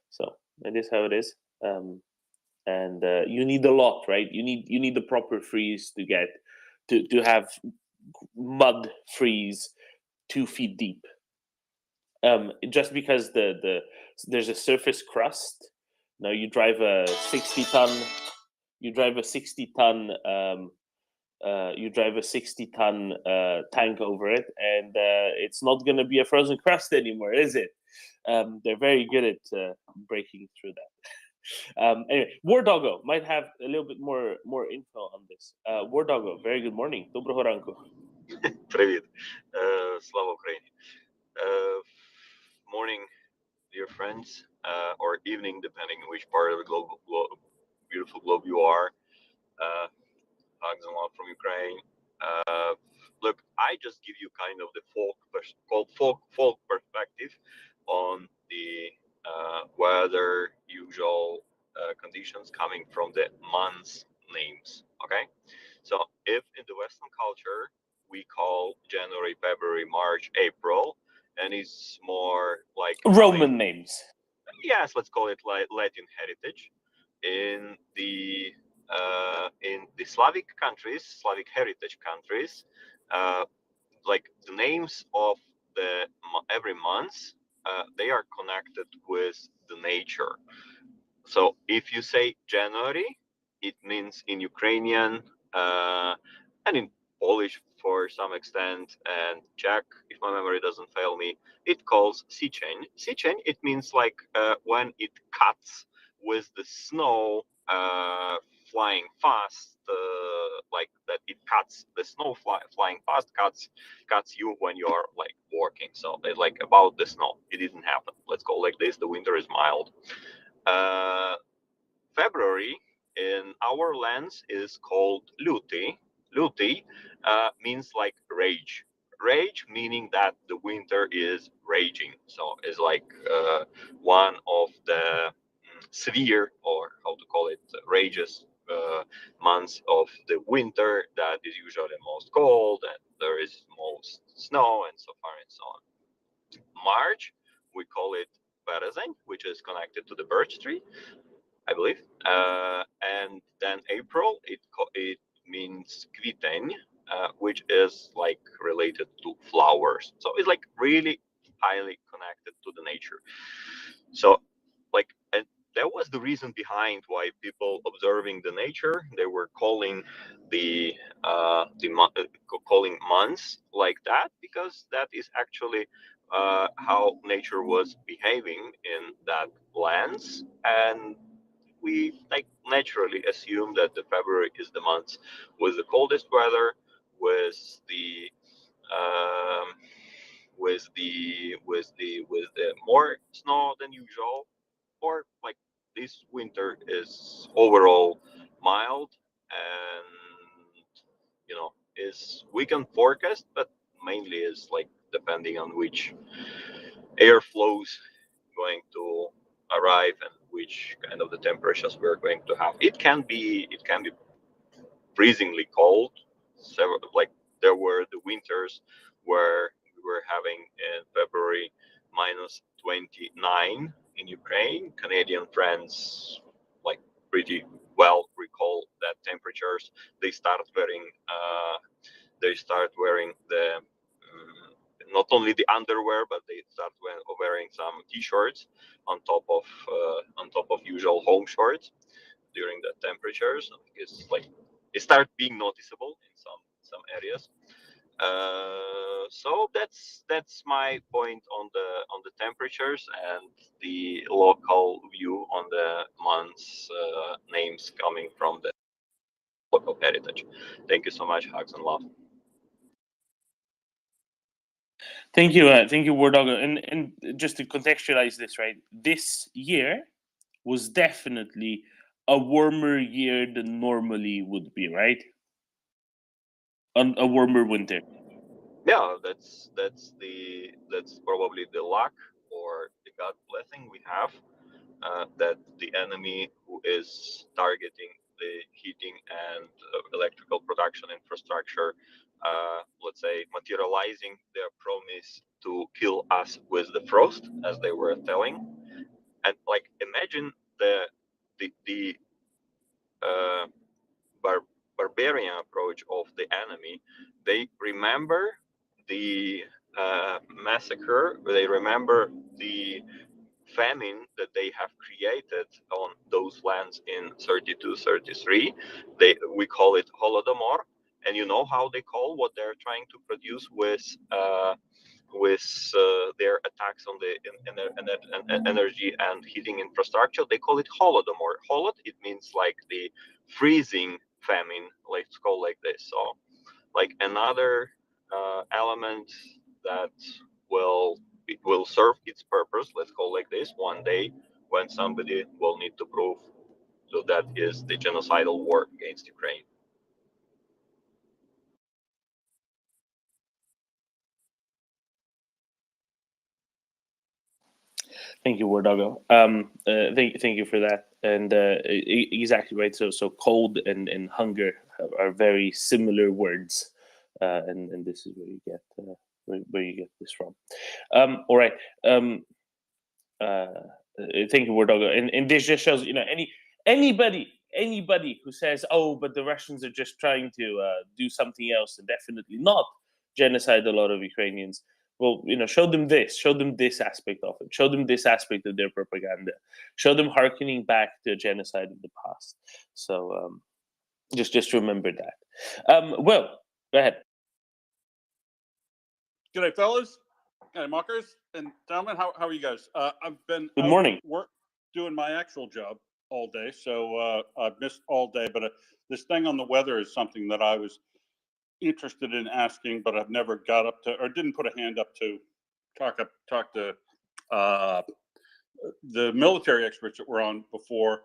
So it is how it is. And you need a lot, right? You need the proper freeze to get to have mud freeze 2 feet deep. Just because there's a surface crust. Now you drive a 60 ton. You drive a 60 ton. You drive a 60-ton tank over it, and it's not going to be a frozen crust anymore, is it? They're very good at breaking through that. Anyway, War Doggo might have a little bit more info on this. War Doggo, very good morning. Доброго ранку. Привіт. Слава Україні. Morning, dear friends, or evening, depending on which part of the beautiful globe you are. Hugs and love from Ukraine. Look, I just give you kind of the folk perspective on the weather usual conditions coming from the months names. Okay, so if in the Western culture we call January, February, March, April, and it's more like Roman names. yes, let's call it like Latin heritage. In the Slavic countries, Slavic heritage countries, like the names of the every month, they are connected with the nature. So if you say January, it means in Ukrainian and in Polish for some extent, and Czech, if my memory doesn't fail me, it calls siecień. Siecień, it means like when it cuts with the snow flying fast, like that it cuts the snow flying fast, cuts you when you are like walking. So it's like about the snow. It didn't happen. Let's go like this. The winter is mild. February in our lands is called luty. Luty means like rage. Rage meaning that the winter is raging. So it's like one of the severe, or how to call it, rages months of the winter that is usually most cold and there is most snow and so far and so on. March, we call it Berezeń, which is connected to the birch tree, I believe. And then April, it means kwiecień, which is like related to flowers. So it's like really highly connected to the nature. So like, and that was the reason behind why people observing the nature, they were calling calling months like that, because that is actually how nature was behaving in that lands. And we like naturally assume that the February is the month with the coldest weather, with the um, with the more snow than usual, or like this winter is overall mild, and is we can forecast, but mainly is like depending on which air flows going to arrive and which kind of the temperatures we're going to have. It can be freezingly cold. Several, like there were the winters where we were having in February minus 29 in Ukraine. Canadian friends like pretty well recall that temperatures. They start wearing the not only the underwear, but they start wearing some t-shirts on top of usual home shorts during the temperatures. It's like it starts being noticeable in some areas. So that's my point on the temperatures and the local view on the months names coming from the local heritage. Thank you so much. Hugs and love. Thank you, War Dog. And just to contextualize this, right? This year was definitely a warmer year than normally would be, right? A warmer winter. Yeah, that's probably the luck or the God blessing we have, that the enemy who is targeting the heating and electrical production infrastructure, let's say materializing their promise to kill us with the frost, as they were telling. And like imagine the uh, barbarian approach of the enemy. They remember the massacre. They remember the famine that they have created on those lands in 32, 33. We call it Holodomor. And you know how they call what they're trying to produce with their attacks on the energy and heating infrastructure? They call it Holodomor. Holod, it means like the freezing famine, let's call like this. So like another element that it will serve its purpose, let's call like this, one day when somebody will need to prove. So that is the genocidal war against Ukraine. Thank you, War Doggo. Thank you for that. And exactly right. So cold and hunger are very similar words, and this is where you get where you get this from. All right. Thank you, Wardog. And this just shows, anybody who says, "Oh, but the Russians are just trying to do something else," and definitely not genocide a lot of Ukrainians. Well, show them this aspect of it, show them this aspect of their propaganda, show them hearkening back to genocide of the past. So just remember that. Well, go ahead. G'day, fellas. G'day, mockers and gentlemen. How are you guys? I've been Good out morning. doing my actual job all day, so I've missed all day. But this thing on the weather is something that I was interested in asking, but I've never got up to, or didn't put a hand up to talk to the military experts that were on before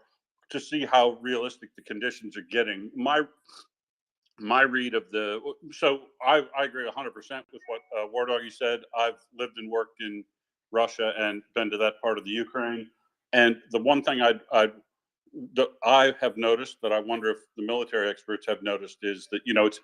to see how realistic the conditions are getting. My read of so I agree 100% with what War Doggy said. I've lived and worked in Russia and been to that part of the Ukraine. And the one thing I have noticed that I wonder if the military experts have noticed is that, it's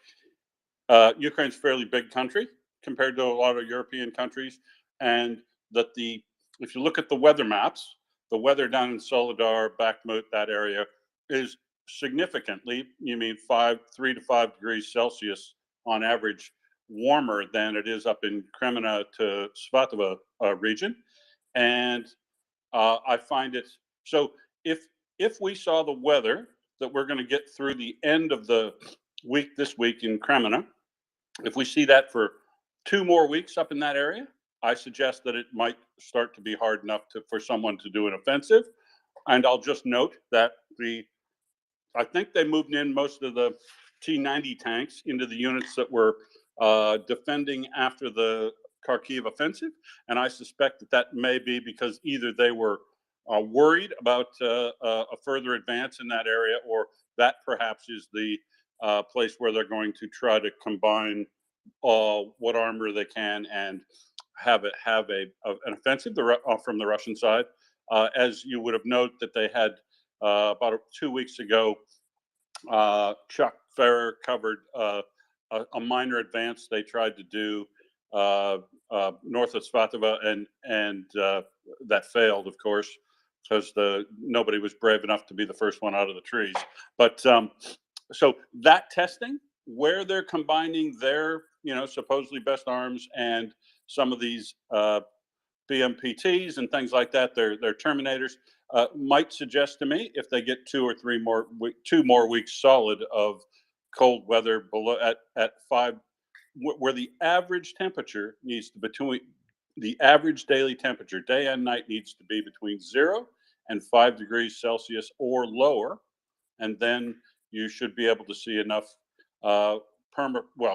Ukraine's a fairly big country compared to a lot of European countries. And that if you look at the weather maps, the weather down in Soledar, Bakhmut, that area is significantly, 3 to 5 degrees Celsius on average warmer than it is up in Kremena to Svatova region. And I find it, so if we saw the weather that we're going to get through the end of the week this week in Kremena, if we see that for 2 more weeks up in that area, I suggest that it might start to be hard enough for someone to do an offensive. And I'll just note that I think they moved in most of the T-90 tanks into the units that were defending after the Kharkiv offensive. And I suspect that may be because either they were worried about a further advance in that area, or that perhaps is the place where they're going to try to combine what armor they can and have an offensive from the Russian side. As you would have noted that they had about 2 weeks ago, Chuck Ferrer covered a minor advance they tried to do north of Svatova, and that failed, of course, because nobody was brave enough to be the first one out of the trees. But so that testing, where they're combining their supposedly best arms and some of these BMPTs and things like that, their Terminators, might suggest to me, if they get 2 more weeks solid of cold weather below at 5, where the average temperature the average daily temperature, day and night, needs to be between 0 and 5 degrees Celsius or lower, and then you should be able to see enough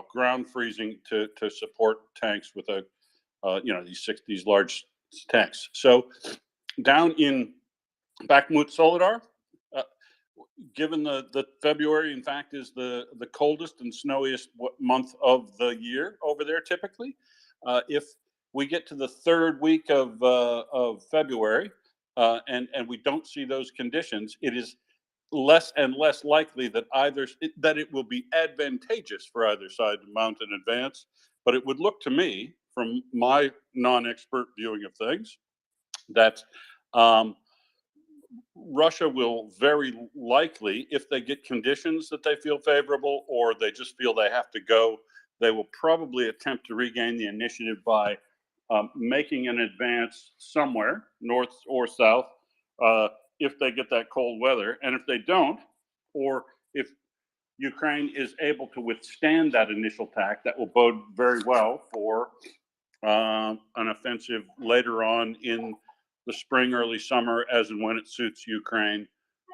ground freezing to support tanks with these large tanks. So down in Bakhmut Soledar, given the February, in fact, is the coldest and snowiest month of the year over there typically. If we get to the 3rd week of February and we don't see those conditions, it is less and less likely that it will be advantageous for either side to mount an advance. But it would look to me, from my non-expert viewing of things, that Russia will very likely, if they get conditions that they feel favorable, or they just feel they have to go, they will probably attempt to regain the initiative by making an advance somewhere, north or south, if they get that cold weather. And if they don't, or if Ukraine is able to withstand that initial attack, that will bode very well for an offensive later on in the spring, early summer, as and when it suits Ukraine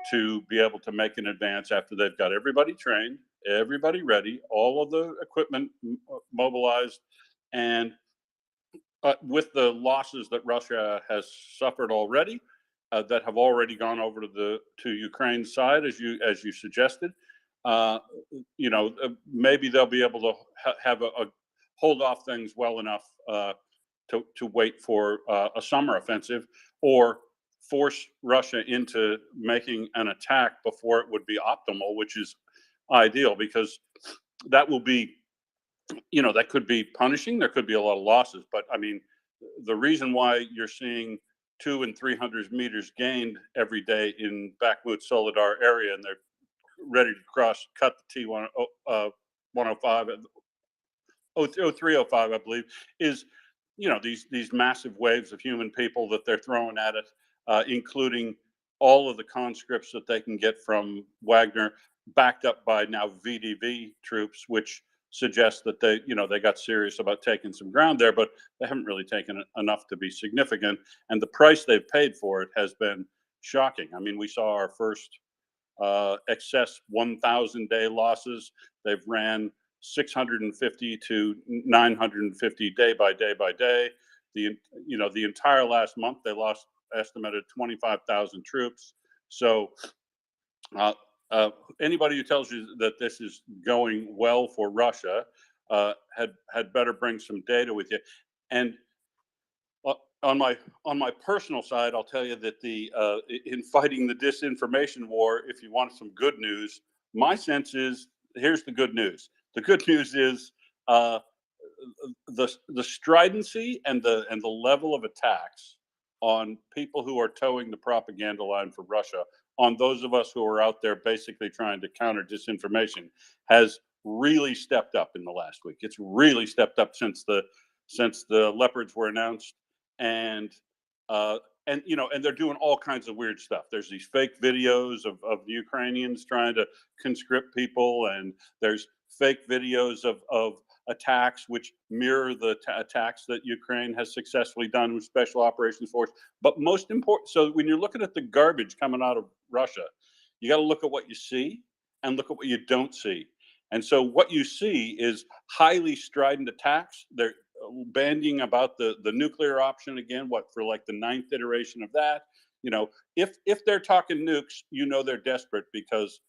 to be able to make an advance after they've got everybody trained, everybody ready, all of the equipment mobilized, and with the losses that Russia has suffered already, that have already gone over to Ukraine's side, as you suggested, maybe they'll be able to have a hold off things well enough to wait for a summer offensive, or force Russia into making an attack before it would be optimal, which is ideal, because that will be, that could be punishing. There could be a lot of losses, but I mean, the reason why you're seeing 200 and 300 meters gained every day in Bakhmut Soledar area, and they're ready to cut the T105 0305, I believe, is these massive waves of human people that they're throwing at it, including all of the conscripts that they can get from Wagner, backed up by now VDV troops, which suggests that they got serious about taking some ground there, but they haven't really taken enough to be significant. And the price they've paid for it has been shocking. I mean, we saw our first excess 1,000-day losses. They've ran 650 to 950 day by day. The entire last month they lost estimated 25,000 troops. So anybody who tells you that this is going well for Russia had better bring some data with you. And on my personal side, I'll tell you that in fighting the disinformation war, if you want some good news, my sense is, here's the good news. The good news is the stridency and the level of attacks on people who are towing the propaganda line for Russia, on those of us who are out there basically trying to counter disinformation, has really stepped up in the last week. It's really stepped up since the leopards were announced, and they're doing all kinds of weird stuff. There's these fake videos of the Ukrainians trying to conscript people, and there's fake videos of attacks which mirror the attacks that Ukraine has successfully done with Special Operations Force. But most important, so when you're looking at the garbage coming out of Russia, you got to look at what you see and look at what you don't see. And so what you see is highly strident attacks. They're bandying about the nuclear option again, for like the 9th iteration of that. If they're talking nukes, they're desperate, because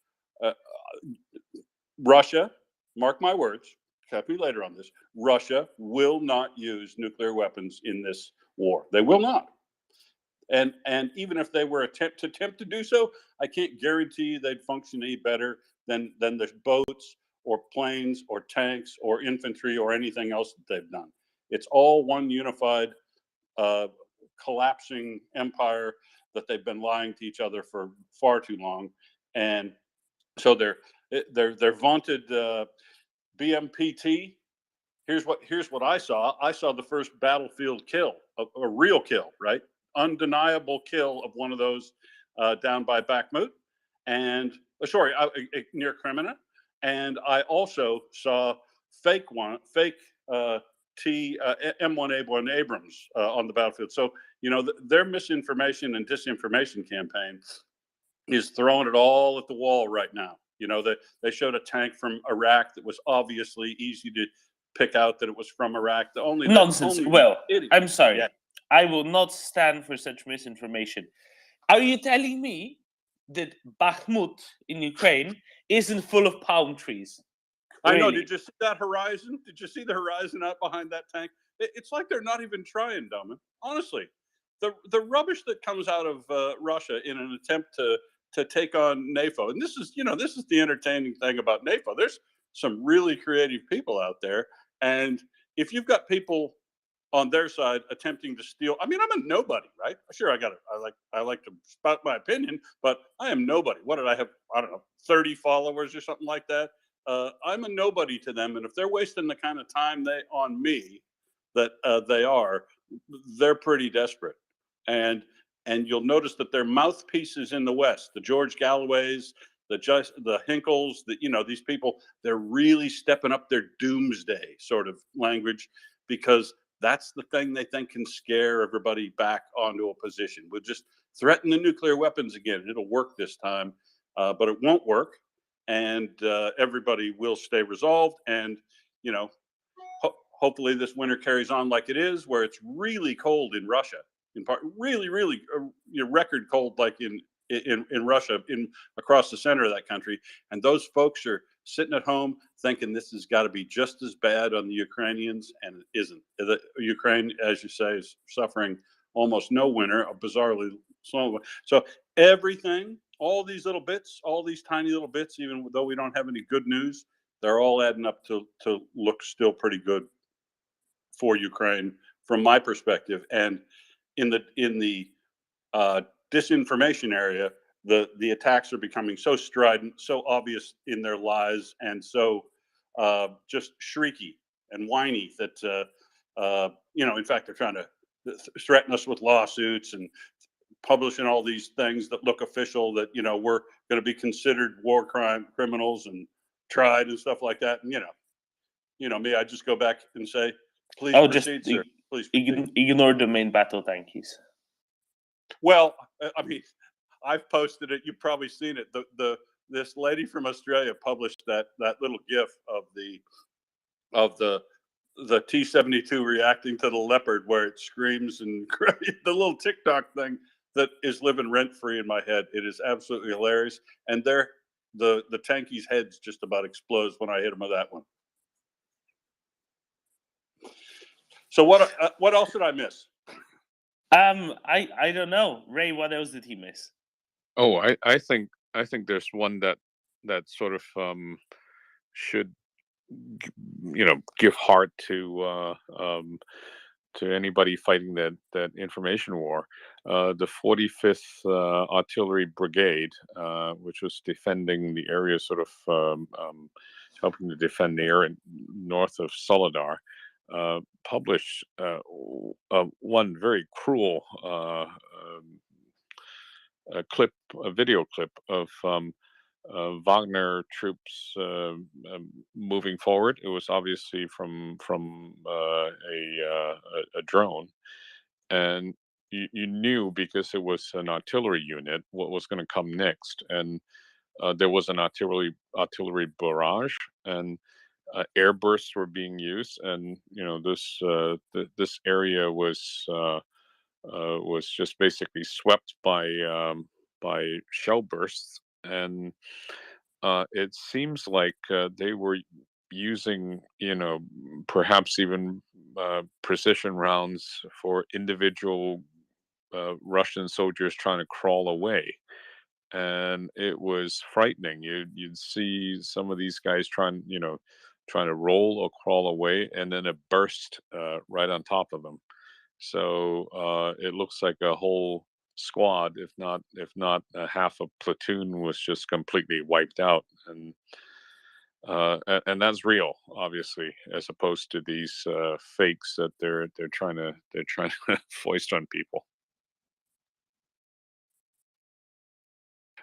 Russia, mark my words, cut me later on this, Russia will not use nuclear weapons in this war. They will not. And even if they were attempt to do so, I can't guarantee you they'd function any better than the boats or planes or tanks or infantry or anything else that they've done. It's all one unified collapsing empire that they've been lying to each other for far too long. And so their vaunted BMPT. Here's what I saw. I saw the first battlefield kill, a real kill, right? Undeniable kill of one of those down by Bakhmut, and near Kreminna. And I also saw fake M1A1 Abrams on the battlefield. So their misinformation and disinformation campaign is throwing it all at the wall right now. They showed a tank from Iraq that was obviously easy to pick out that it was from Iraq. Nonsense. I'm sorry. Yeah. I will not stand for such misinformation. Are you telling me that Bakhmut in Ukraine isn't full of palm trees? Really? I know. Did you see that horizon? Did you see the horizon out behind that tank? It's like they're not even trying, Domin. Honestly, the rubbish that comes out of Russia in an attempt to take on NATO, and this is the entertaining thing about NATO. There's some really creative people out there, and if you've got people on their side attempting to steal, I mean, I'm a nobody, right? Sure, I like to spout my opinion, but I am nobody. What did I have? I don't know, 30 followers or something like that. I'm a nobody to them, and if they're wasting the kind of time on me that they're pretty desperate. And you'll notice that their mouthpieces in the West, the George Galloways, the Hinkles, these people, they're really stepping up their doomsday sort of language, because that's the thing they think can scare everybody back onto a position. We'll just threaten the nuclear weapons again. It'll work this time, but it won't work. And everybody will stay resolved. And, hopefully this winter carries on like it is, where it's really cold in Russia, in part, really, really record cold, like in Russia, across the center of that country. And those folks are sitting at home thinking this has got to be just as bad on the Ukrainians, and it isn't. The Ukraine, as you say, is suffering almost no winter, a bizarrely slow. So everything, all these little bits, all these tiny little bits, even though we don't have any good news, they're all adding up to look still pretty good for Ukraine from my perspective. And in the disinformation area, the attacks are becoming so strident, so obvious in their lies, and so just shrieky and whiny that in fact, they're trying to threaten us with lawsuits and publishing all these things that look official, that we're going to be considered war criminals and tried and stuff like that. And me, I just go back and say, please proceed, sir. Please proceed. Ignore the main battle tankies. Well, I mean, I've posted it. You've probably seen it. This lady from Australia published that little GIF of the T-72 reacting to the Leopard, where it screams, and the little TikTok thing that is living rent free in my head. It is absolutely hilarious. And the tanky's heads just about explodes when I hit him with that one. So what else did I miss? I don't know, Ray. What else did he miss? Oh, I think there's one that sort of should give heart to anybody fighting that information war. The 45th Artillery Brigade, which was defending the area, sort of helping to defend the area north of Soledar, published one very cruel a video clip of Wagner troops moving forward. It was obviously from a drone, and you knew, because it was an artillery unit, what was going to come next. And there was an artillery barrage, and airbursts were being used, and this area was just basically swept by shell bursts. And it seems like they were using, perhaps even precision rounds for individual Russian soldiers trying to crawl away. And it was frightening. You'd see some of these guys trying to roll or crawl away, and then it burst right on top of them. So it looks like a whole squad, if not a half a platoon, was just completely wiped out. And that's real, obviously, as opposed to these fakes that they're trying to foist on people.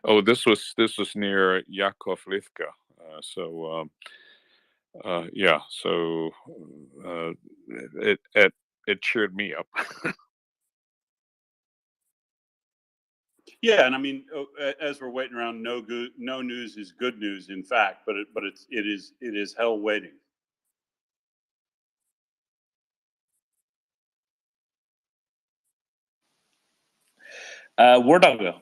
Oh, this was near Yakovlivka. Yeah. So it cheered me up. Yeah, and I mean, as we're waiting around, no news is good news, in fact, but it is hell waiting. War Doggo.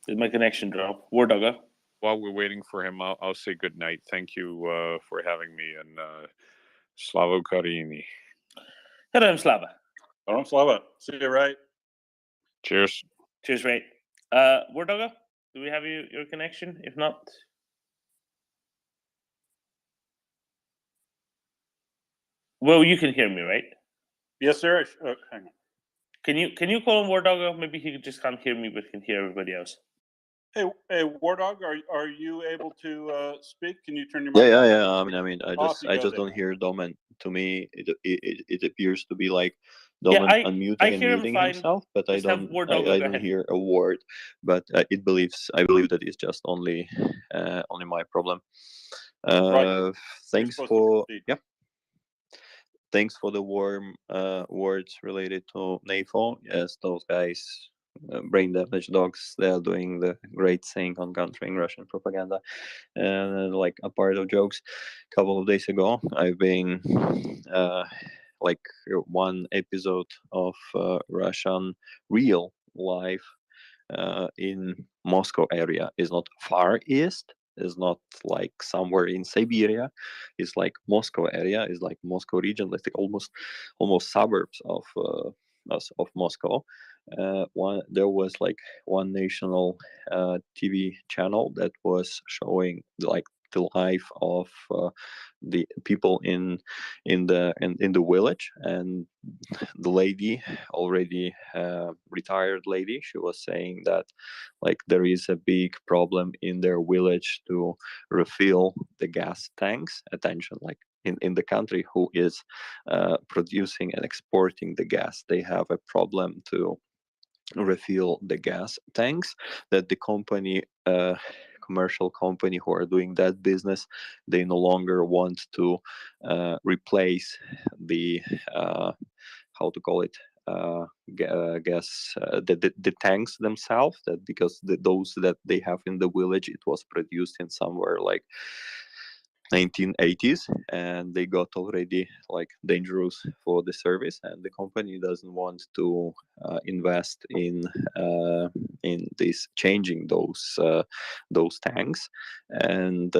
Did my connection drop? War Doggo. While we're waiting for him, I'll say good night. Thank you for having me, and Slavo Karini. Hello, Slava. Hello, Slava. See you, right? Cheers. Cheers, Ray. War Doggo, do we have your connection? If not, well, you can hear me, right? Yes, sir. Hang on. Can you call him War Doggo? Maybe he just can't hear me, but can hear everybody else. Hey, War Dog, are you able to speak? Can you turn your Yeah, mic yeah, on? yeah. I mean, Off you I go just then. don't hear Dom, and to me, it appears to be like Yeah, Dom unmuting I and hear him muting fine. himself, but Just have War Doggo I go don't ahead. hear a word. But I believe that it's just only my problem. Right. Thanks supposed to for proceed. thanks for the warm words related to NAFO. Yes, those guys, brain damaged dogs, they are doing the great thing on countering Russian propaganda. And like a part of jokes, a couple of days ago, I've been like one episode of Russian real life in Moscow area. Is not far east, is not like somewhere in Siberia. It's like Moscow area, is like Moscow region, like almost suburbs of Moscow. There was like one national TV channel that was showing like the life of the people in the village, and the lady, already retired lady, she was saying that like there is a big problem in their village to refill the gas tanks. Attention, like in the country who is producing and exporting the gas, they have a problem to refill the gas tanks, that the company, commercial company who are doing that business, they no longer want to replace the how to call it, gas, the tanks themselves, that because those that they have in the village, it was produced in somewhere like 1980s, and they got already like dangerous for the service, and the company doesn't want to invest in this changing those tanks, and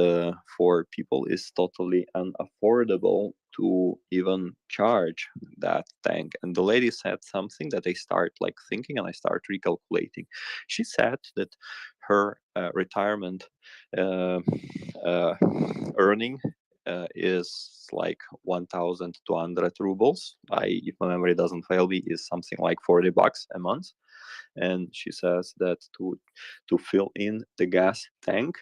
for people it's totally unaffordable to even charge that tank. And the lady said something that I start like thinking, and I start recalculating. She said that her retirement earning is like 1,200 rubles. If my memory doesn't fail me, is something like $40 a month. And she says that to fill in the gas tank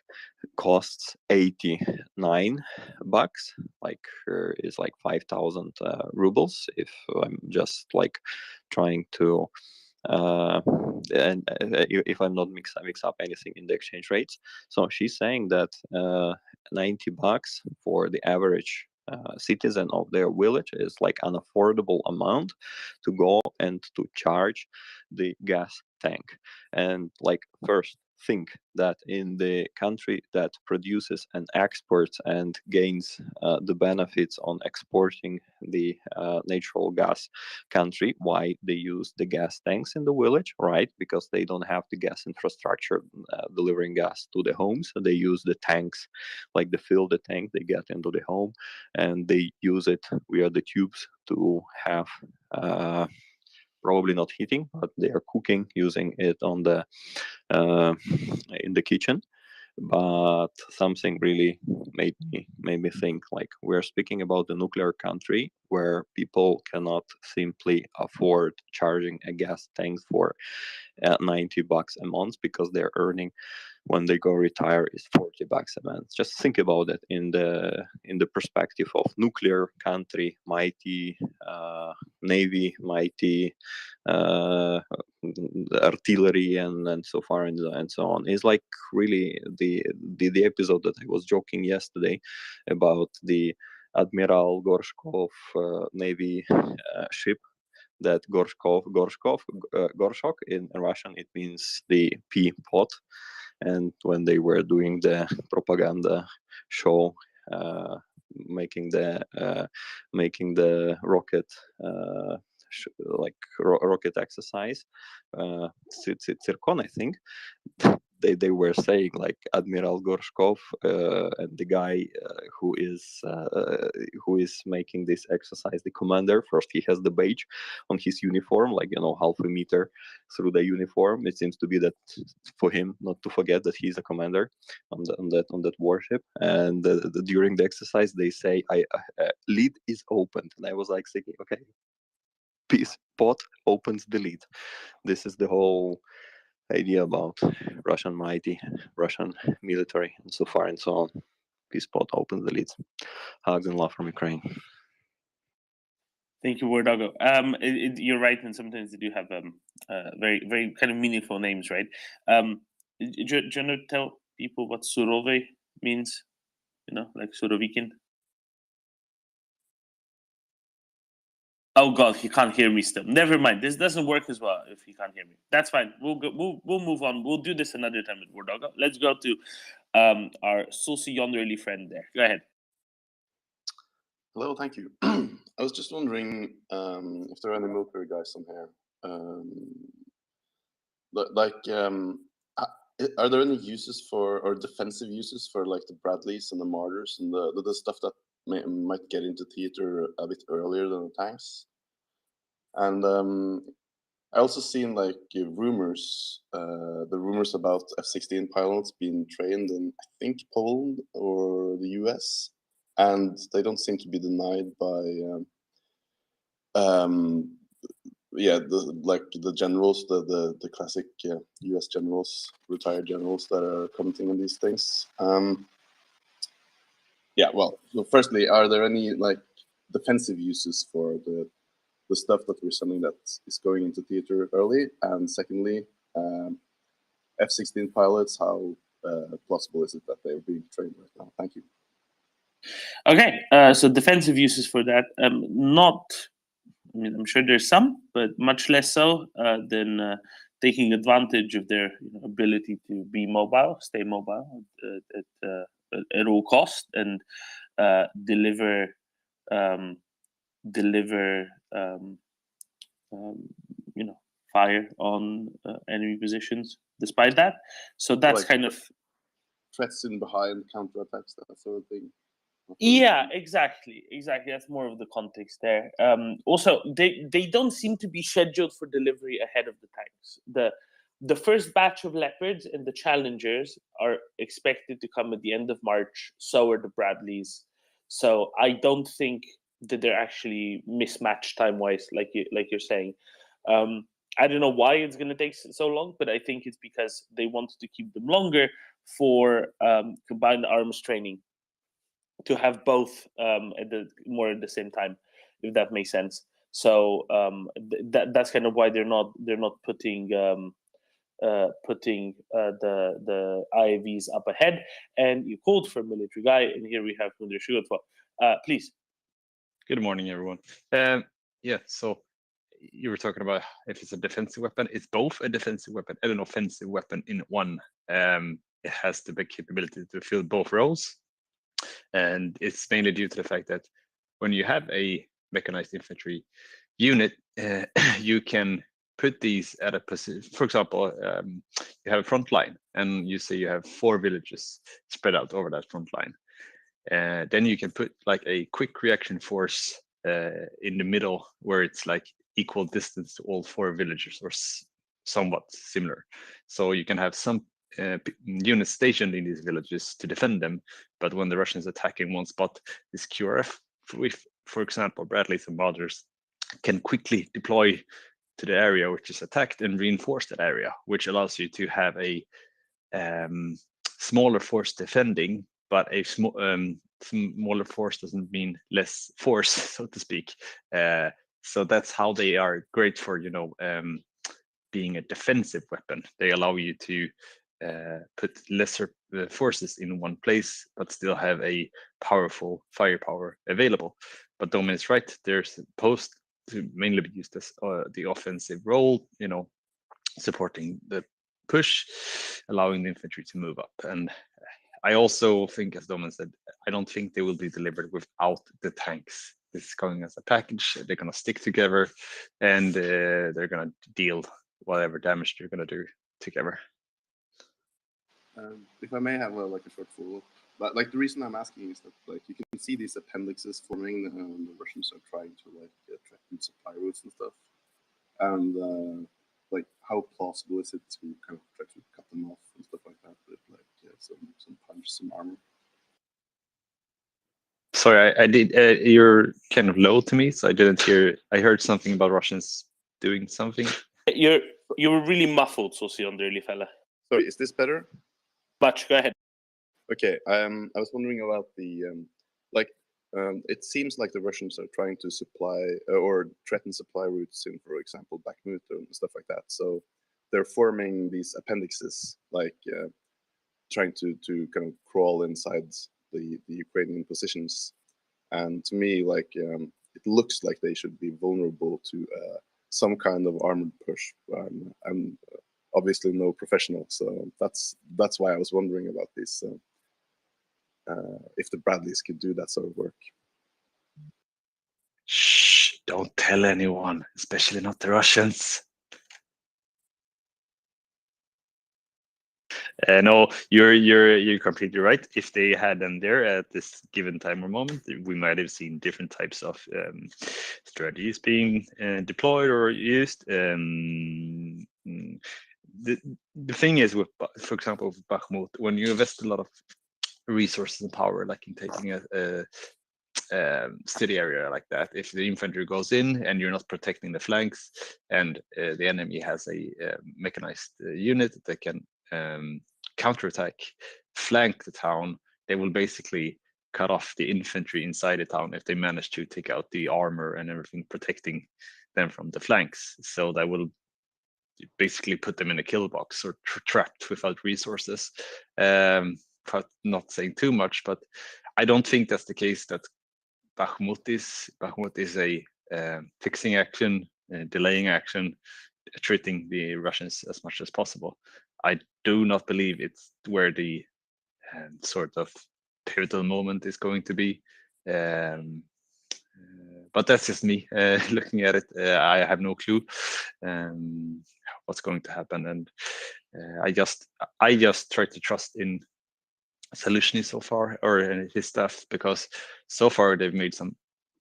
costs 89 bucks, like is like 5,000 rubles, if I'm just like trying to and if I'm not mix up anything in the exchange rates. So she's saying that 90 bucks for the average citizen of their village is like an affordable amount to go and to charge the gas tank. And like, first think that in the country that produces and exports and gains the benefits on exporting the natural gas country, why they use the gas tanks in the village, right? Because they don't have the gas infrastructure delivering gas to the homes. So they use the tanks, like they fill the tank, they get into the home, and they use it via the tubes to have probably not heating, but they are cooking using it on the in the kitchen. But something really made me think, like, we're speaking about the nuclear country where people cannot simply afford charging a gas tank for $90 a month, because they're earning, when they go retire, is $40 a month. Just think about it in the perspective of nuclear country, mighty navy, mighty artillery, and so far and so on. It's like really the episode that I was joking yesterday about the Admiral Gorshkov navy ship, that Gorshok in Russian, it means the pea pot. And when they were doing the propaganda show, making the rocket rocket exercise, Zircon, I think, they were saying like Admiral Gorshkov and the guy who is making this exercise, the commander. First, he has the badge on his uniform, like, half a meter through the uniform. It seems to be that for him not to forget that he's a commander on that warship. And during the exercise, they say, "Lid is opened," and I was like thinking, okay, peace pot opens the lid. This is the whole idea about Russian mighty, Russian military, and so far and so on. Peace pot opens the lids. Hugs and love from Ukraine. Thank you, Wardago. You're right, and sometimes they do have very, very kind of meaningful names, right? Do you want to tell people what Surove means? Like Surovikin? Oh God, he can't hear me still. Never mind. This doesn't work as well if he can't hear me. That's fine. We'll go. We'll move on. We'll do this another time with Wardago. Let's go to our socio-yonderly friend there. Go ahead. Hello, thank you. I was just wondering if there are any military guys on here. are there any uses for, or defensive uses for, like the Bradleys and the mortars and the stuff that might get into theater a bit earlier than the tanks? And I also seen like rumors, the rumors about F-16 pilots being trained in, I think, Poland or the US, and they don't seem to be denied by yeah, the generals, the classic US generals, retired generals that are commenting on these things. Yeah, well, so firstly, are there any like defensive uses for the stuff that we're sending that is going into theater early? And secondly, F-16 pilots, how plausible is it that they're being trained right now? Thank you. Okay, so defensive uses for that, not, I mean, I'm sure there's some, but much less so than taking advantage of their ability to be mobile, stay mobile at all cost, and deliver fire on enemy positions despite that. So that's Like kind of threats in behind, counterattacks, that sort of thing. Yeah, exactly. That's more of the context there. Also, they don't seem to be scheduled for delivery ahead of the tanks. The first batch of Leopards and the Challengers are expected to come at the end of March. So are the Bradleys. So I don't think that they're actually mismatched time-wise, like you're saying. I don't know why it's going to take so long, but I think it's because they wanted to keep them longer for combined arms training, to have both at the same time, if that makes sense. So that's kind of why they're not putting the IAVs up ahead. And you called for a military guy, and here we have Mundre Shugotwa. Please. Good morning, everyone. Yeah, so you were talking about if it's a defensive weapon. It's both a defensive weapon and an offensive weapon in one. It has the big capability to fill both roles. And it's mainly due to the fact that when you have a mechanized infantry unit, you can put these at a position. For example, you have a front line, and you say you have 4 villages spread out over that front line. Then you can put like a quick reaction force in the middle, where it's like equal distance to all 4 villages, or somewhat similar. So you can have some units stationed in these villages to defend them, but when the Russians attack in one spot, this QRF, for example, Bradleys and Mortars, can quickly deploy to the area which is attacked and reinforce that area, which allows you to have a smaller force defending, but a smaller force doesn't mean less force, so to speak. So that's how they are great for, being a defensive weapon. They allow you to put lesser forces in one place, but still have a powerful firepower available. But Domin is right, they're supposed to mainly be used as the offensive role, supporting the push, allowing the infantry to move up. And I also think, as Domin said, I don't think they will be delivered without the tanks. This is going as a package. They're going to stick together, and they're going to deal whatever damage they're going to do together. If I may have a short follow-up, but like the reason I'm asking is that like you can see these appendixes forming. The Russians are trying to threaten supply routes and stuff, and like how plausible is it to kind of try to cut them off and stuff like that with some punch, some armor? Sorry, I did. You're kind of low to me, so I didn't hear. I heard something about Russians doing something. You were really muffled, Sosion, lille fella. Sorry, is this better? Much. Go ahead. Okay, I was wondering about the it seems like the Russians are trying to supply or threaten supply routes in, for example, Bakhmut and stuff like that. So they're forming these appendixes, like trying to kind of crawl inside the Ukrainian positions. And to me, like it looks like they should be vulnerable to some kind of armored push. I'm obviously no professional, so that's why I was wondering about this. If the Bradleys could do that sort of work. Shh! Don't tell anyone, especially not the Russians. No, you're completely right. If they had them there at this given time or moment, we might have seen different types of strategies being deployed or used. The thing is with, for example, with Bakhmut, when you invest a lot of resources and power, like in taking a city area like that, if the infantry goes in and you're not protecting the flanks, and the enemy has a mechanized unit that can counterattack, flank the town, they will basically cut off the infantry inside the town if they manage to take out the armor and everything protecting them from the flanks. So that will basically put them in a kill box or trapped without resources. But not saying too much, but I don't think that's the case that Bakhmut is. Bakhmut is a fixing action, delaying action, treating the Russians as much as possible. I do not believe it's where the sort of pivotal moment is going to be. But that's just me looking at it. I have no clue what's going to happen, and I just try to trust in Salishny so far, or his staff, because so far they've made some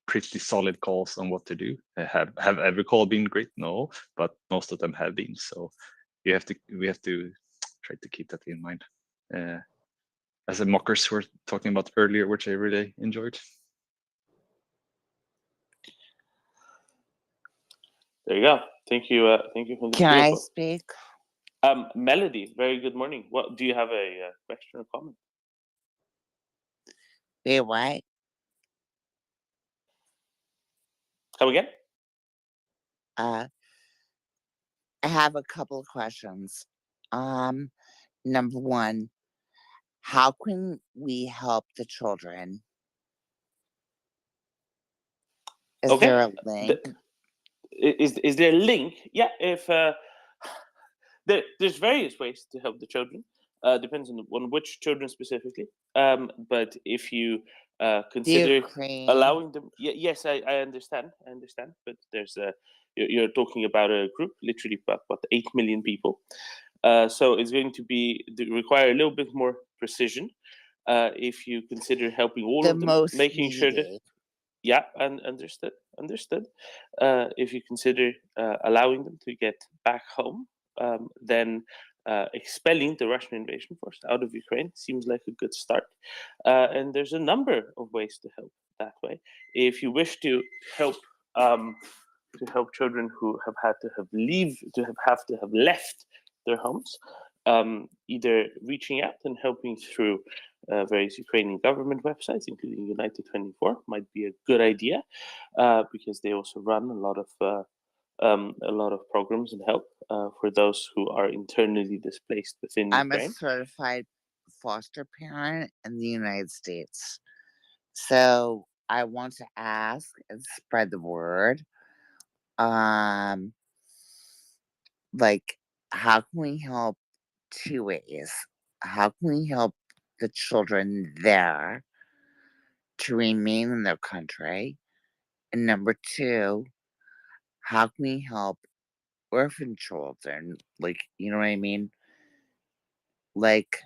pretty solid calls on what to do. Have every call been great? No, but most of them have been. So we have to try to keep that in mind. As the mockers were talking about earlier, which I really enjoyed. There you go. Thank you. Thank you for the Can I info. speak? Melody, very good morning. What do you have a question or comment? Wait, what? Come again? I have a couple of questions. Number one, how can we help the children? Is Okay. there a link? Is there a link? Yeah. If there's various ways to help the children. Depends on which children specifically. But if you consider Ukraine. allowing them, yes, I understand. But there's you're talking about a group, literally about 8 million people. So it's going to require a little bit more precision. If you consider helping all The of them, most making sure that needed. yeah, and understood. If you consider allowing them to get back home, then expelling the Russian invasion force out of Ukraine seems like a good start. And there's a number of ways to help that way. If you wish to help children who have had to have left their homes, either reaching out and helping through various Ukrainian government websites, including United 24, might be a good idea, because they also run a lot of programs and help for those who are internally displaced within I'm a Ukraine. certified foster parent in the United States. So I want to ask and spread the word. Like, how can we help two ways? How can we help the children there to remain in their country? And number two, how can we help orphan children? Like, you know what I mean? Like,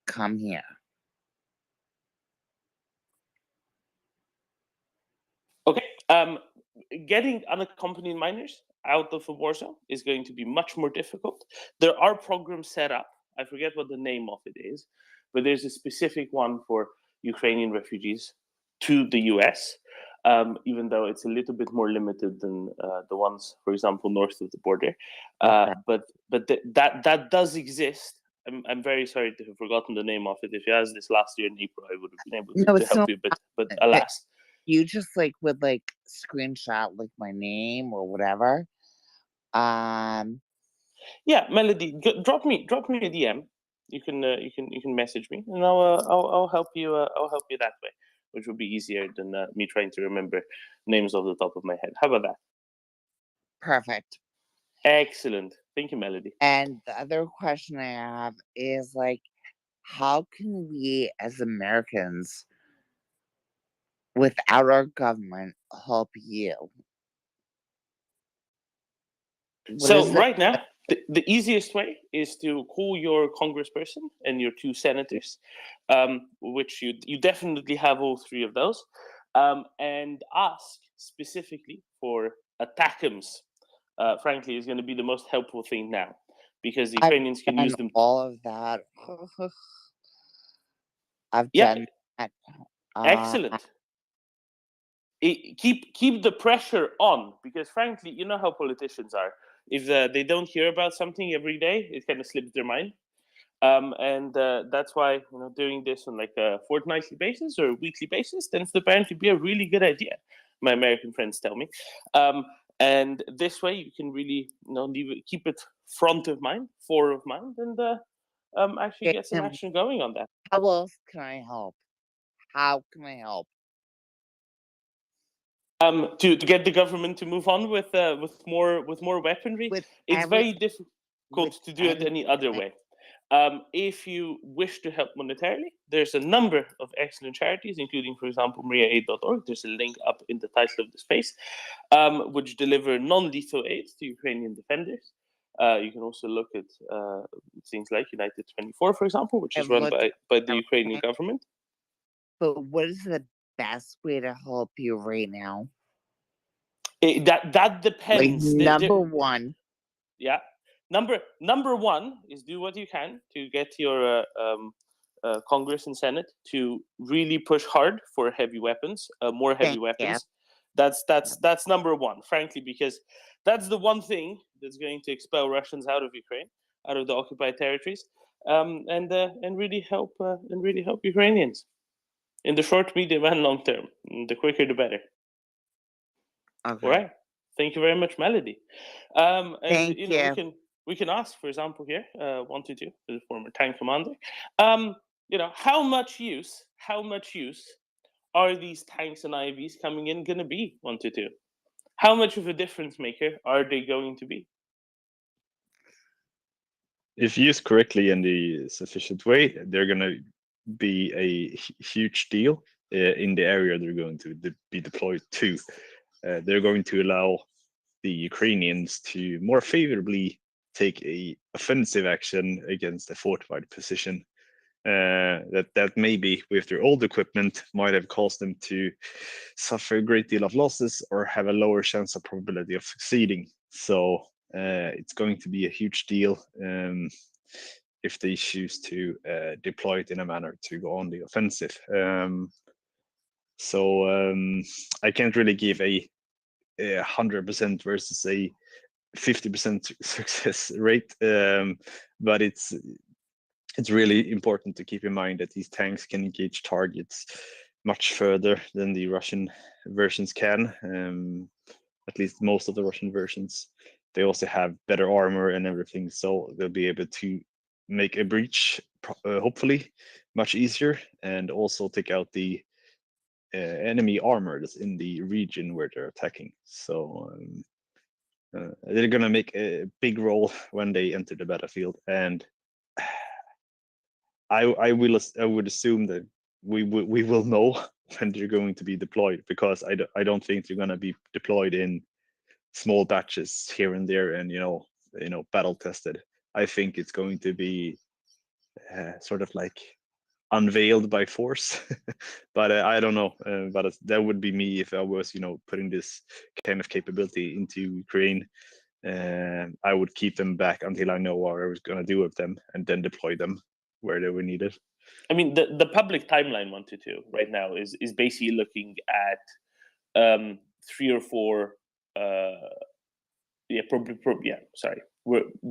come here. Okay. Getting unaccompanied minors out of a war zone is going to be much more difficult. There are programs set up. I forget what the name of it is, but there's a specific one for Ukrainian refugees to the US, even though it's a little bit more limited than the ones, for example, north of the border. Okay. But that does exist. I'm very sorry to have forgotten the name of it. If you asked this last year in April, I would have been able to help you, but alas. You just would screenshot my name or whatever. Yeah, Melody, drop me a DM. You can message me, and I'll help you. I'll help you that way, which will be easier than me trying to remember names off the top of my head. How about that? Perfect. Excellent. Thank you, Melody. And the other question I have is how can we as Americans, without our government, help you? So right now, The easiest way is to call your congressperson and your 2 senators, which you definitely have all 3 of those, and ask specifically for ATACMS. Frankly, is going to be the most helpful thing now, because the Ukrainians can use them. All of that. I've Yeah, done that. excellent. Keep the pressure on, because frankly, you know how politicians are. If they don't hear about something every day, it kind of slips their mind. And that's why doing this on like a fortnightly basis or a weekly basis tends to apparently be a really good idea. My American friends tell me, and this way you can really keep it front of mind, fore of mind, and actually get some action going on that. How else can I help? How can I help? To get the government to move on with more weaponry, it's very difficult to do it any other way. If you wish to help monetarily, there's a number of excellent charities, including, for example, MriyaReport. There's a link up in the title of the space, which deliver non-lethal aid to Ukrainian defenders. You can also look at things like United 24, for example, which is run by the Ukrainian government. But what is the best way to help you right now? That depends. Like number one. Yeah. Number one is do what you can to get your Congress and Senate to really push hard for heavy weapons, more heavy weapons. That's number one, frankly, because that's the one thing that's going to expel Russians out of Ukraine, out of the occupied territories, and really help Ukrainians in the short, medium, and long term. The quicker, the better. Okay. All right. Thank you very much, Melody. And Thank you. We can ask, for example, here, 122, the former tank commander. How much use are these tanks and IVs coming in going to be, 122? How much of a difference maker are they going to be? If used correctly in the sufficient way, they're going to be a huge deal in the area they're going to be deployed to. They're going to allow the Ukrainians to more favorably take a offensive action against a fortified position. That maybe with their old equipment might have caused them to suffer a great deal of losses or have a lower chance of probability of succeeding. So it's going to be a huge deal if they choose to deploy it in a manner to go on the offensive. I can't really give a 100% versus a 50% success rate, but it's really important to keep in mind that these tanks can engage targets much further than the Russian versions can. At least most of the Russian versions. They also have better armor and everything, so they'll be able to make a breach, hopefully, much easier, and also take out the enemy armor that's in the region where they're attacking. So they're going to make a big role when they enter the battlefield, and I would assume that we will know when they're going to be deployed, because I don't think they're going to be deployed in small batches here and there and battle tested. I think it's going to be sort of like unveiled by force. But I don't know, but that would be me if I was putting this kind of capability into Ukraine. I would keep them back until I know what I was going to do with them, and then deploy them where they were needed. I mean, the public timeline 122 right now is basically looking at 3 or 4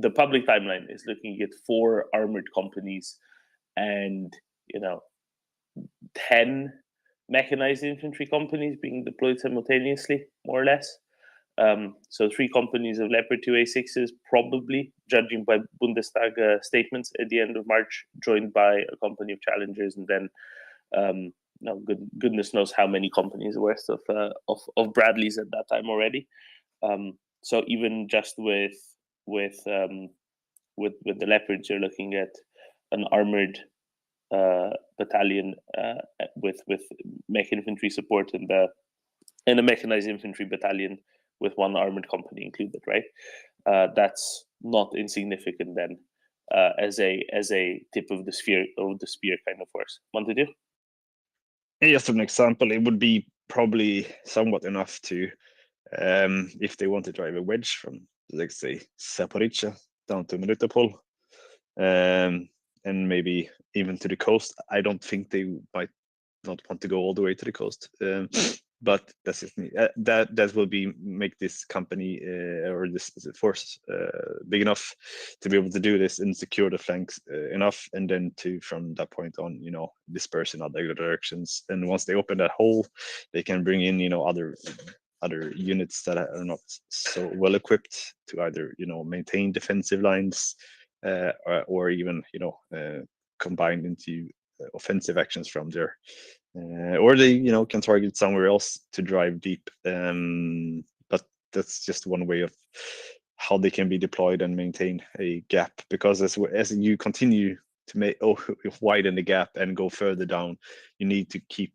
the public timeline is looking at 4 armored companies and 10 mechanized infantry companies being deployed simultaneously, more or less. So 3 companies of Leopard 2A6s, probably, judging by Bundestag statements at the end of March, joined by a company of Challengers, and then goodness knows how many companies worth of Bradleys at that time already. So even just with the Leopards, you're looking at an armored battalion with mech infantry support and a mechanized infantry battalion with 1 armored company included, right? That's not insignificant then, as a tip of the spear kind of force. Want to do? Just an example, it would be probably somewhat enough to, if they want to drive a wedge from, let's say, Zaporizhzhia down to Melitopol, and maybe even to the coast. I don't think they might not want to go all the way to the coast, but that's just me. That will be make this company or this force big enough to be able to do this and secure the flanks enough, and then to from that point on, disperse in other directions. And once they open that hole, they can bring in other units that are not so well equipped to either maintain defensive lines or even combine into offensive actions from there, or they can target somewhere else to drive deep. But that's just one way of how they can be deployed and maintain a gap, because as you continue to widen the gap and go further down, you need to keep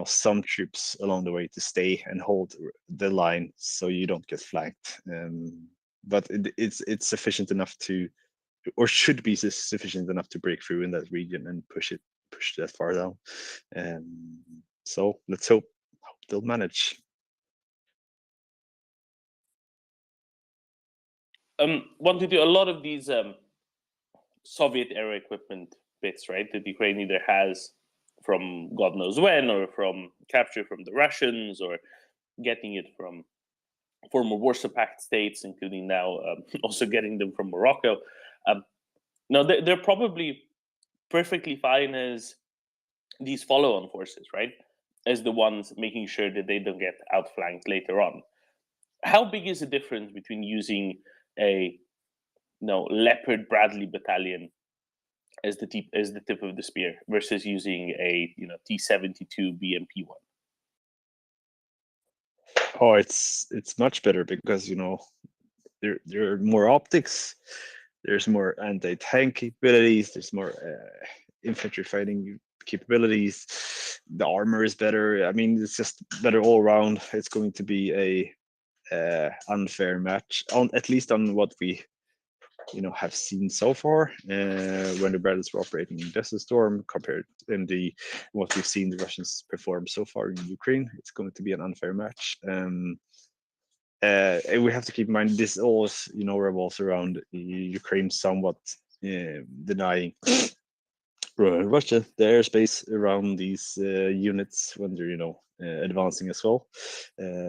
some troops along the way to stay and hold the line so you don't get flanked. But it's sufficient enough to, or should be sufficient enough to break through in that region and push that far down. So let's hope they'll manage. Want to do a lot of these Soviet era equipment bits, right? That Ukraine either has from God knows when, or from capture from the Russians, or getting it from former Warsaw Pact states, including now also getting them from Morocco. Now they're probably perfectly fine as these follow-on forces, right? As the ones making sure that they don't get outflanked later on. How big is the difference between using a Leopard Bradley battalion as the tip of the spear versus using a T-72 BMP-1? Oh, it's much better because there are more optics, there's more anti-tank capabilities, there's more infantry fighting capabilities, the armor is better. I mean, it's just better all around. It's going to be a unfair match, at least on what we have seen so far, when the Bradleys were operating in Desert Storm, compared in what we've seen the Russians perform so far in Ukraine. It's going to be an unfair match. And we have to keep in mind this always revolves around Ukraine somewhat denying Russia the airspace around these units when they're advancing as well,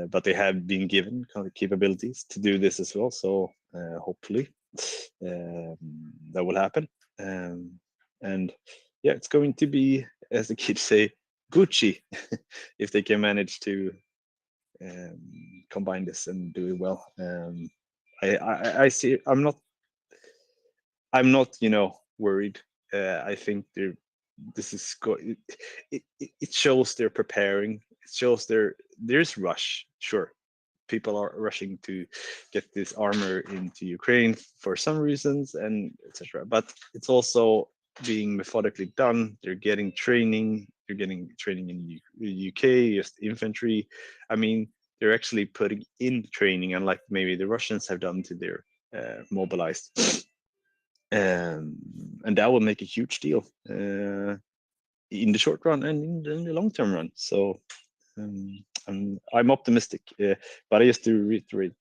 but they have been given kind of capabilities to do this as well, so hopefully that will happen. And yeah, it's going to be, as the kids say, Gucci if they can manage to combine this and do it well. I see. I'm not worried. I think this is it shows they're preparing. It shows there's rush. Sure, people are rushing to get this armor into Ukraine for some reasons and etc. But it's also being methodically done. They're getting training. You're getting training in the UK, just infantry. I mean, they're actually putting in training, unlike maybe the Russians have done to their mobilized. And that will make a huge deal in the short run and in the long-term run. So I'm optimistic, but I just to reiterate,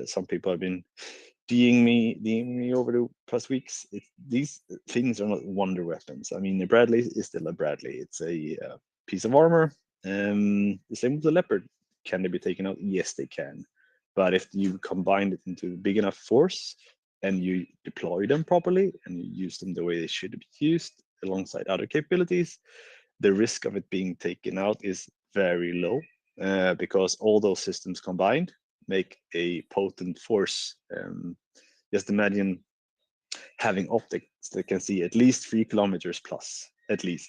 some people have been DMing me over the past weeks. These things are not wonder weapons. I mean, the Bradley is still a Bradley. It's a piece of armor. The same with the Leopard. Can they be taken out? Yes, they can. But if you combine it into a big enough force and you deploy them properly and you use them the way they should be used alongside other capabilities, the risk of it being taken out is very low, because all those systems combined make a potent force. Just imagine having optics that can see at least 3 kilometers plus, at least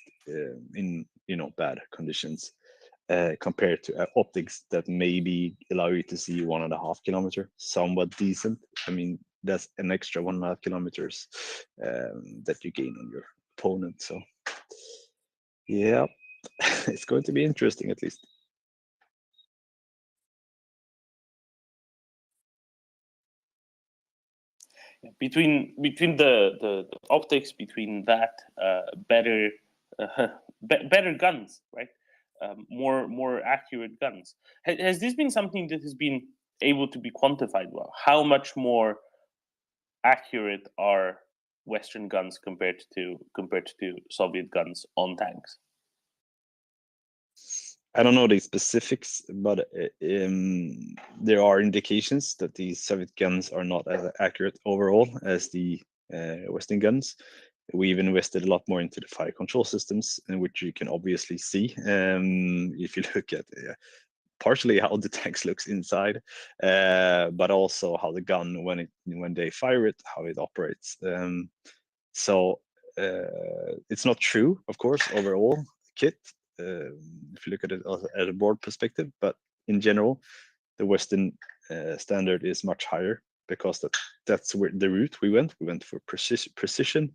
in bad conditions, compared to optics that maybe allow you to see 1.5 kilometer, somewhat decent. I mean, that's an extra 1.5 kilometers that you gain on your opponent. So yeah, it's going to be interesting, at least. between the optics, between that better better guns, right? More accurate guns. Has this been something that has been able to be quantified well? How much more accurate are Western guns compared to Soviet guns on tanks? I don't know the specifics, but there are indications that the Soviet guns are not as accurate overall as the Western guns. We've invested a lot more into the fire control systems, in which you can obviously see if you look at partially how the tanks looks inside, but also how the gun when they fire it, how it operates. So it's not true, of course, overall kit. If you look at it at a broad perspective, but in general, the Western standard is much higher because that's where the route we went. We went for precision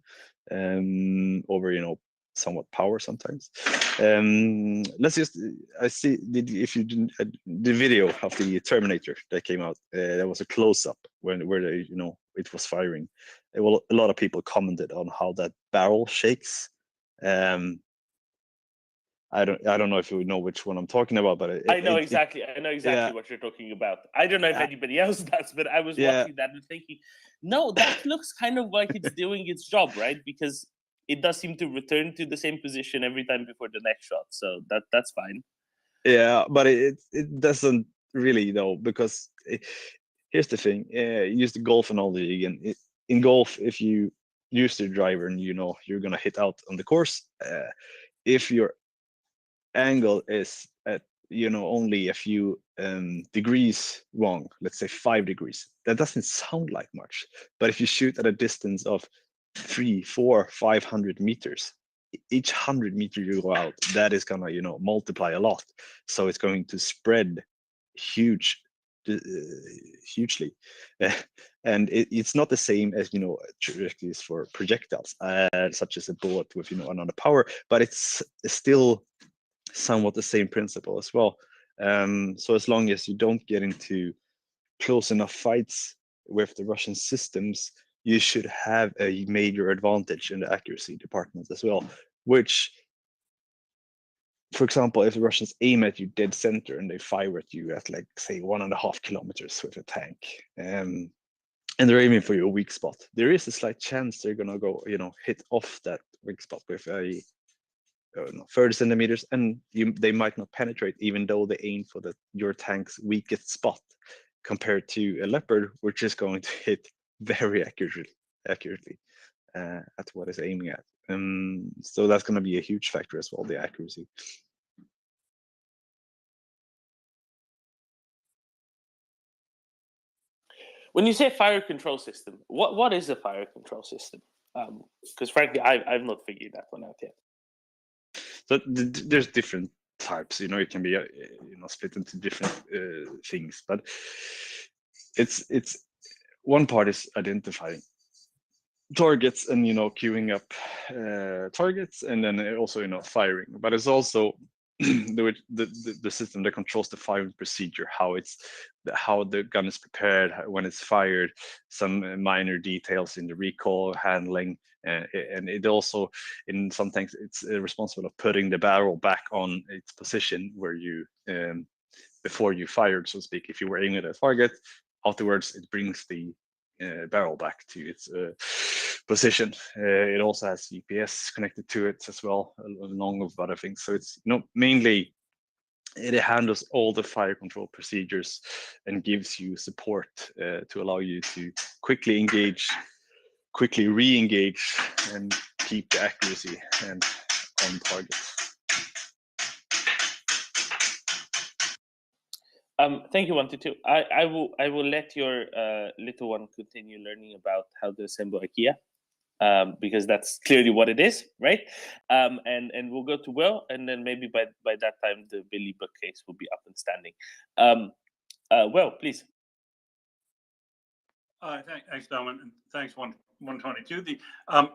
over somewhat power sometimes. Let's just I see if you didn't the video of the Terminator that came out. There was a close up where they it was firing. Well, a lot of people commented on how that barrel shakes. I don't know if you know which one I'm talking about, but I know exactly what you're talking about. I don't know if anybody else does, but I was watching that and thinking, no, that looks kind of like it's doing its job, right? Because it does seem to return to the same position every time before the next shot, so that's fine. Yeah, but it doesn't really though, because here's the thing. Use the golf analogy again. In golf, if you use the driver and you're gonna hit out on the course, if your angle is at only a few degrees wrong, let's say 5 degrees, that doesn't sound like much. But if you shoot at a distance of 300, 400, 500 meters, each 100 meter you go out, that is gonna multiply a lot. So it's going to spread hugely, and it's not the same as trajectories for projectiles, such as a bullet with another power, but it's still somewhat the same principle as well. So as long as you don't get into close enough fights with the Russian systems, you should have a major advantage in the accuracy department as well, which, for example, if the Russians aim at you dead center and they fire at you at, like, say 1.5 kilometers with a tank, and they're aiming for your weak spot, there is a slight chance they're gonna go hit off that weak spot with a 30 centimeters, and they might not penetrate, even though they aim for your tank's weakest spot, compared to a Leopard, which is going to hit very accurately at what it's aiming at. So that's going to be a huge factor as well, the accuracy. When you say fire control system, what is a fire control system? Because frankly, I've not figured that one out yet. So there's different types. It can be split into different things, but it's one part is identifying targets and queuing up targets, and then also firing. But it's also the system that controls the firing procedure, how the gun is prepared when it's fired, some minor details in the recoil handling, and it also sometimes it's responsible of putting the barrel back on its position where you before you fired, so to speak. If you were aiming at a target, afterwards it brings the barrel back to its position. It also has GPS connected to it as well, along with other things. So it's mainly it handles all the fire control procedures and gives you support to allow you to quickly engage, quickly re-engage, and keep the accuracy and on target. Thank you, 122. I will let your little one continue learning about how to assemble IKEA, because that's clearly what it is, right? And we'll go to Will, and then maybe by that time the Billy bookcase will be up and standing. Will, please. Thanks, Domin, and thanks, 122.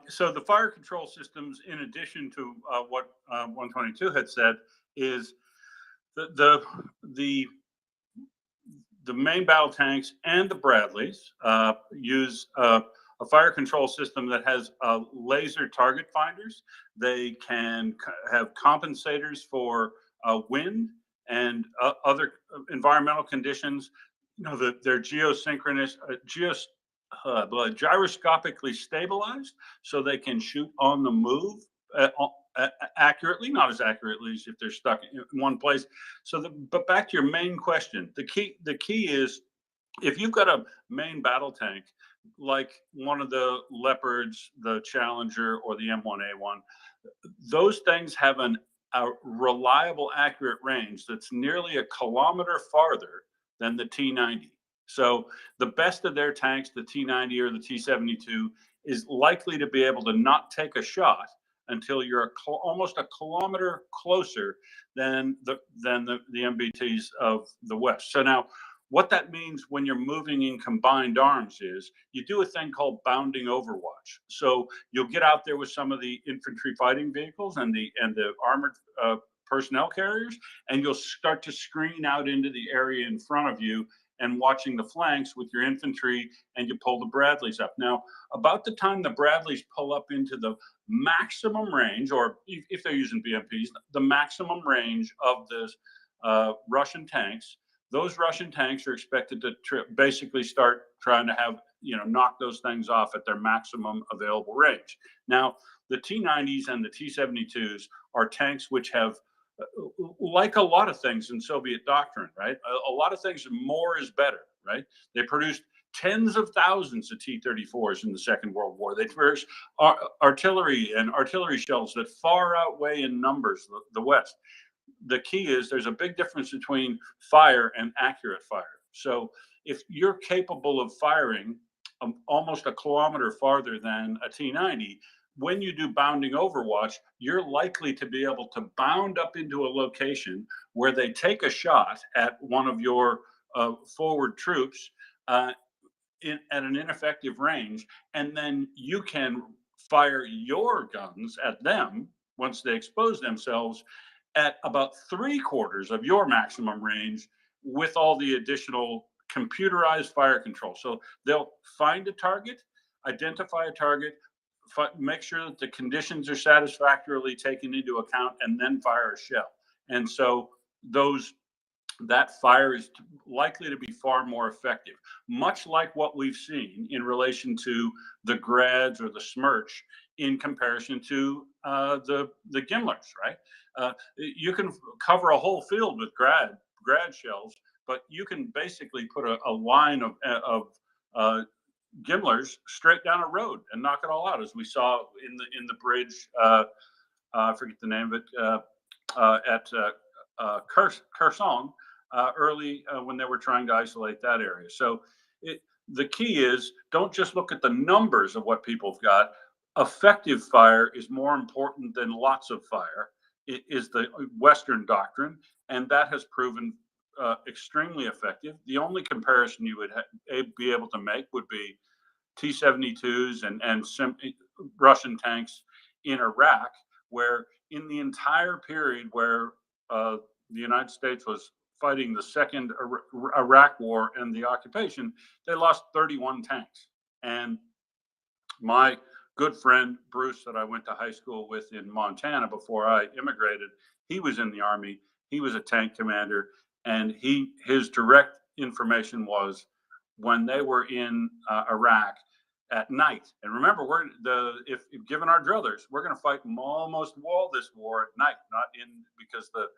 So the fire control systems, in addition to what 122 had said, is the main battle tanks and the Bradleys use a fire control system that has laser target finders. They can have compensators for wind and other environmental conditions. You know, they're geosynchronous, gyroscopically stabilized, so they can shoot on the move accurately, not as accurately as if they're stuck in one place. But back to your main question, the key is, if you've got a main battle tank like one of the Leopards, the Challenger, or the M1A1, those things have a reliable, accurate range that's nearly a kilometer farther than the T90. So the best of their tanks, the T90 or the T72, is likely to be able to not take a shot until you're almost a kilometer closer than the MBTs of the West. So now, what that means when you're moving in combined arms is you do a thing called bounding overwatch. So you'll get out there with some of the infantry fighting vehicles and the armored personnel carriers, and you'll start to screen out into the area in front of you and watching the flanks with your infantry, and you pull the Bradleys up. Now, about the time the Bradleys pull up into the maximum range, or if they're using BMPs, the maximum range of the Russian tanks, those Russian tanks are expected to basically start trying to knock those things off at their maximum available range. Now, the T90s and the T72s are tanks which have, like a lot of things in Soviet doctrine, right? A lot of things, more is better, right? They produced tens of thousands of T-34s in the Second World War. They produced artillery and artillery shells that far outweigh in numbers the West. The key is there's a big difference between fire and accurate fire. So if you're capable of firing almost a kilometer farther than a T90, when you do bounding overwatch, you're likely to be able to bound up into a location where they take a shot at one of your forward troops at an ineffective range, and then you can fire your guns at them once they expose themselves at about 3/4 of your maximum range with all the additional computerized fire control. So they'll find a target, identify a target, make sure that the conditions are satisfactorily taken into account, and then fire a shell. And so that fire is likely to be far more effective, much like what we've seen in relation to the Grads or the Smerch in comparison to the Gimlers, right? You can cover a whole field with grad shells, but you can basically put a line of Gimlers straight down a road and knock it all out, as we saw in the bridge. I forget the name of it, at Kherson early when they were trying to isolate that area. So the key is, don't just look at the numbers of what people have got. Effective fire is more important than lots of fire. It is the Western doctrine, and that has proven extremely effective. The only comparison you would be able to make would be T-72s and Russian tanks in Iraq, where in the entire period where the United States was fighting the second Iraq war and the occupation, they lost 31 tanks. And my good friend Bruce, that I went to high school with in Montana before I immigrated, he was in the Army. He was a tank commander, and his direct information was when they were in Iraq at night. And remember, if given our druthers, we're going to fight almost all this war at night, not because the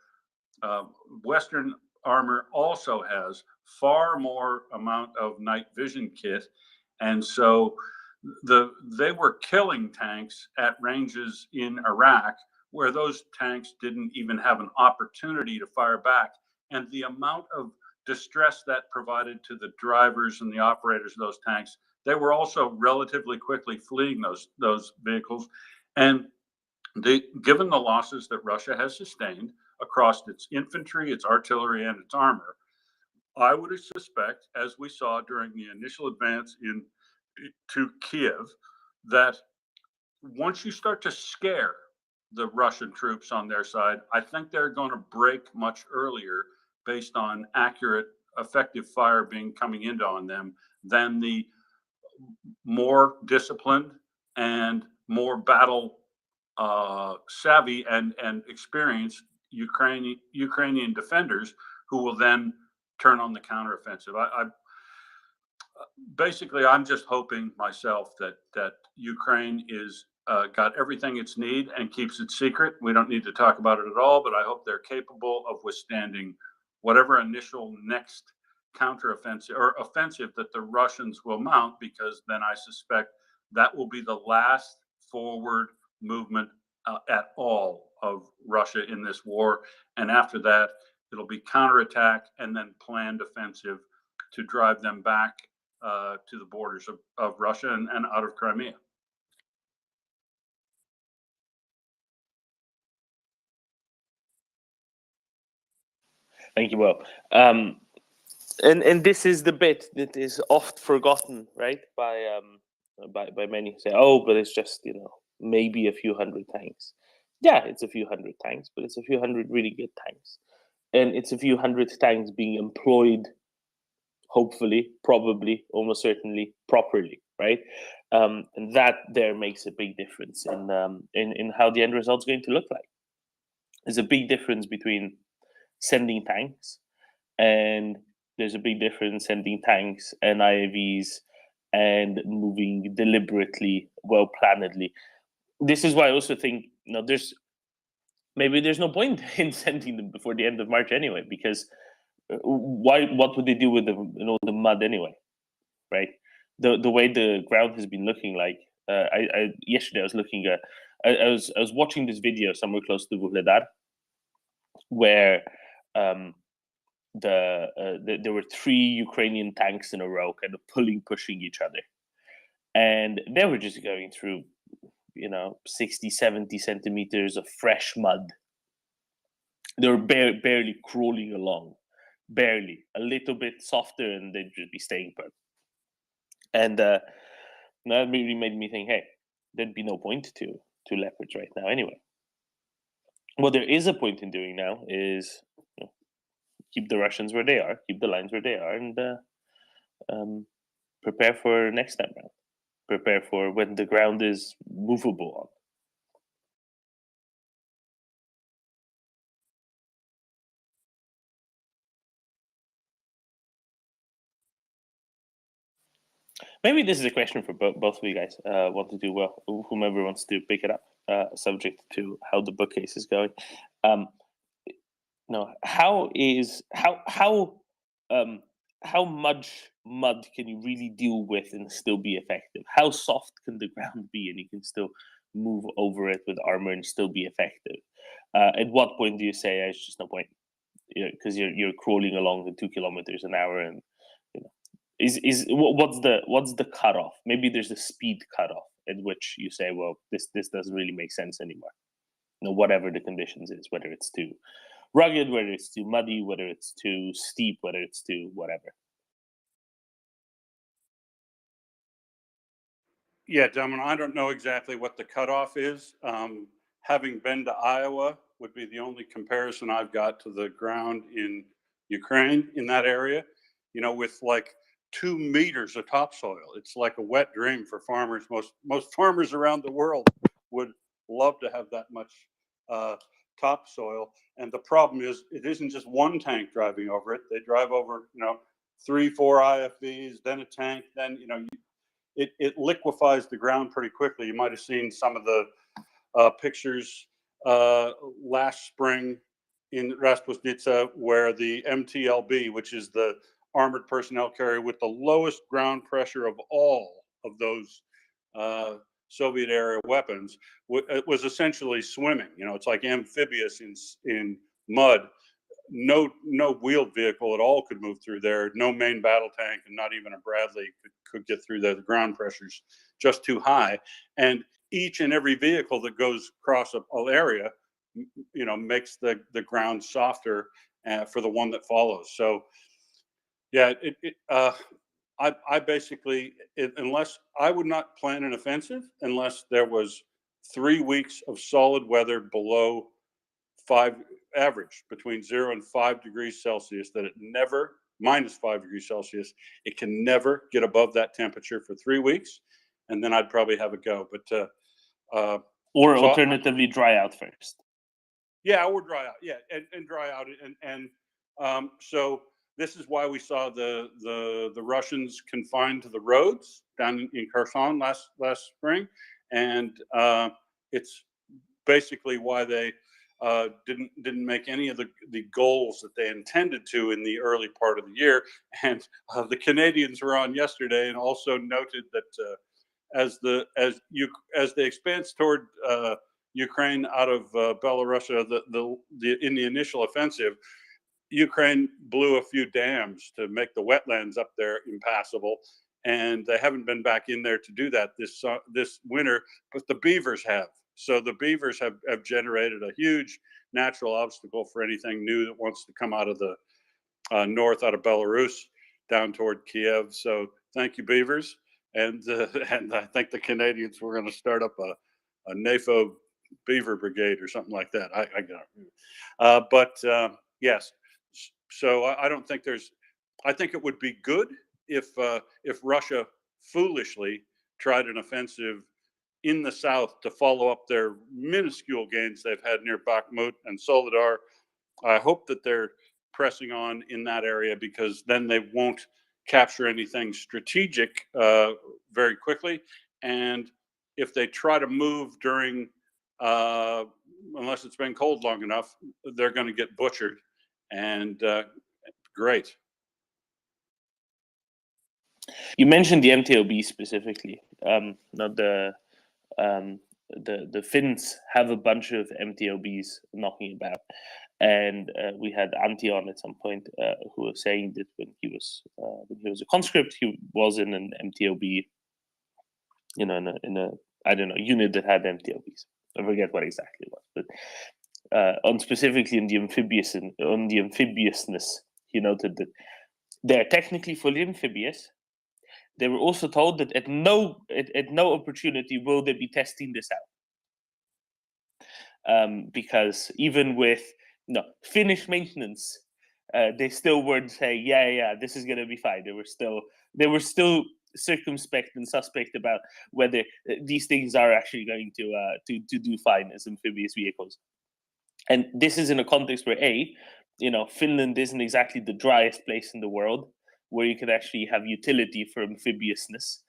Western armor also has far more amount of night vision kit, and so they were killing tanks at ranges in Iraq where those tanks didn't even have an opportunity to fire back, and the amount of distress that provided to the drivers and the operators of those tanks, they were also relatively quickly fleeing those vehicles. And given the losses that Russia has sustained across its infantry, its artillery, and its armor, I would suspect, as we saw during the initial advance to Kiev, that once you start to scare the Russian troops on their side, I think they're going to break much earlier based on accurate, effective fire coming into on them than the more disciplined and more battle savvy and experienced Ukrainian defenders who will then turn on the counteroffensive. Basically, I'm just hoping myself that Ukraine is got everything it's need and keeps it secret. We don't need to talk about it at all, but I hope they're capable of withstanding whatever initial next counteroffensive or offensive that the Russians will mount, because then I suspect that will be the last forward movement at all of Russia in this war. And after that, it'll be counterattack and then planned offensive to drive them back to the borders of Russia and out of Crimea. Thank you, Will. And this is the bit that is oft forgotten, right? By many who say, oh, but it's just, maybe a few hundred tanks. Yeah, it's a few hundred tanks, but it's a few hundred really good tanks. And it's a few hundred tanks being employed, hopefully, probably, almost certainly, properly, right? And that there makes a big difference in how the end result's going to look like. There's a big difference between sending tanks, and there's a big difference sending tanks and IAVs and moving deliberately, well-plannedly. This is why I also think there's no point in sending them before the end of March anyway, because what would they do with all the mud anyway, right? The way the ground has been looking like. Yesterday I was looking at I was watching this video somewhere close to Vuhledar, where there were 3 Ukrainian tanks in a row, kind of pushing each other, and they were just going through 60, 70 centimeters of fresh mud. They were barely crawling along, barely, a little bit softer, and they'd just be staying put. And that really made me think, hey, there'd be no point to Leopards right now anyway. What there is a point in doing now is keep the Russians where they are, keep the lines where they are, and prepare for next time round. Prepare for when the ground is movable on. Maybe this is a question for both of you guys. Want to do well? Whomever wants to pick it up, subject to how the bookcase is going. How much mud can you really deal with and still be effective? How soft can the ground be and you can still move over it with armor and still be effective? At what point do you say it's just no point? Because you're crawling along at 2 kilometers an hour, and what's the cutoff? Maybe there's a speed cutoff at which you say, well, this doesn't really make sense anymore. Whatever the conditions is, whether it's too rugged, whether it's too muddy, whether it's too steep, whether it's too whatever. Yeah, Damon, I don't know exactly what the cutoff is. Having been to Iowa would be the only comparison I've got to the ground in Ukraine, in that area, with like 2 meters of topsoil. It's like a wet dream for farmers. Most farmers around the world would love to have that much topsoil. And the problem is, it isn't just one tank driving over it. They drive over, 3, 4 IFVs, then a tank, then, it liquefies the ground pretty quickly. You might have seen some of the pictures last spring in Raspuznitsa, where the MTLB, which is the armored personnel carrier with the lowest ground pressure of all of those Soviet era weapons, it was essentially swimming. It's like amphibious in mud. No wheeled vehicle at all could move through there. No main battle tank, and not even a Bradley could get through there. The ground pressure's just too high. And each and every vehicle that goes across an area, makes the ground softer for the one that follows. So, yeah, I basically, unless I would not plan an offensive unless there was 3 weeks of solid weather below 5 average, between 0 and 5 degrees Celsius, that it never minus 5 degrees Celsius. It can never get above that temperature for 3 weeks, and then I'd probably have a go. But or alternatively, dry out first. Yeah, or dry out. Yeah, and dry out, and so this is why we saw the Russians confined to the roads down in Kherson last spring, and it's basically why they didn't make any of the goals that they intended to in the early part of the year. And the Canadians were on yesterday and also noted that as they expand toward Ukraine out of Belarus, in the initial offensive, Ukraine blew a few dams to make the wetlands up there impassable, and they haven't been back in there to do that this winter, but the beavers have. So the beavers have generated a huge natural obstacle for anything new that wants to come out of the north, out of Belarus, down toward Kiev. So thank you, beavers. And I think the Canadians were going to start up a NAFO beaver brigade or something like that. I got it. But yes, so I don't think I think it would be good if Russia foolishly tried an offensive in the south to follow up their minuscule gains they've had near Bakhmut and Soledar. I hope that they're pressing on in that area, because then they won't capture anything strategic very quickly. And if they try to move during, unless it's been cold long enough, they're going to get butchered. And great. You mentioned the MTOB specifically. Not the Finns have a bunch of MTOBs knocking about, and we had Antti on at some point who was saying that when he was a conscript, he was in an MTOB, in a I don't know, unit that had MTOBs. I forget what exactly it was, but on specifically on the amphibiousness, he noted that they're technically fully amphibious. They were also told that at no opportunity will they be testing this out, because even with Finnish maintenance, they still weren't saying, yeah, this is going to be fine. They were still circumspect and suspect about whether these things are actually going to do fine as amphibious vehicles. And this is in a context where Finland isn't exactly the driest place in the world where you could actually have utility for amphibiousness,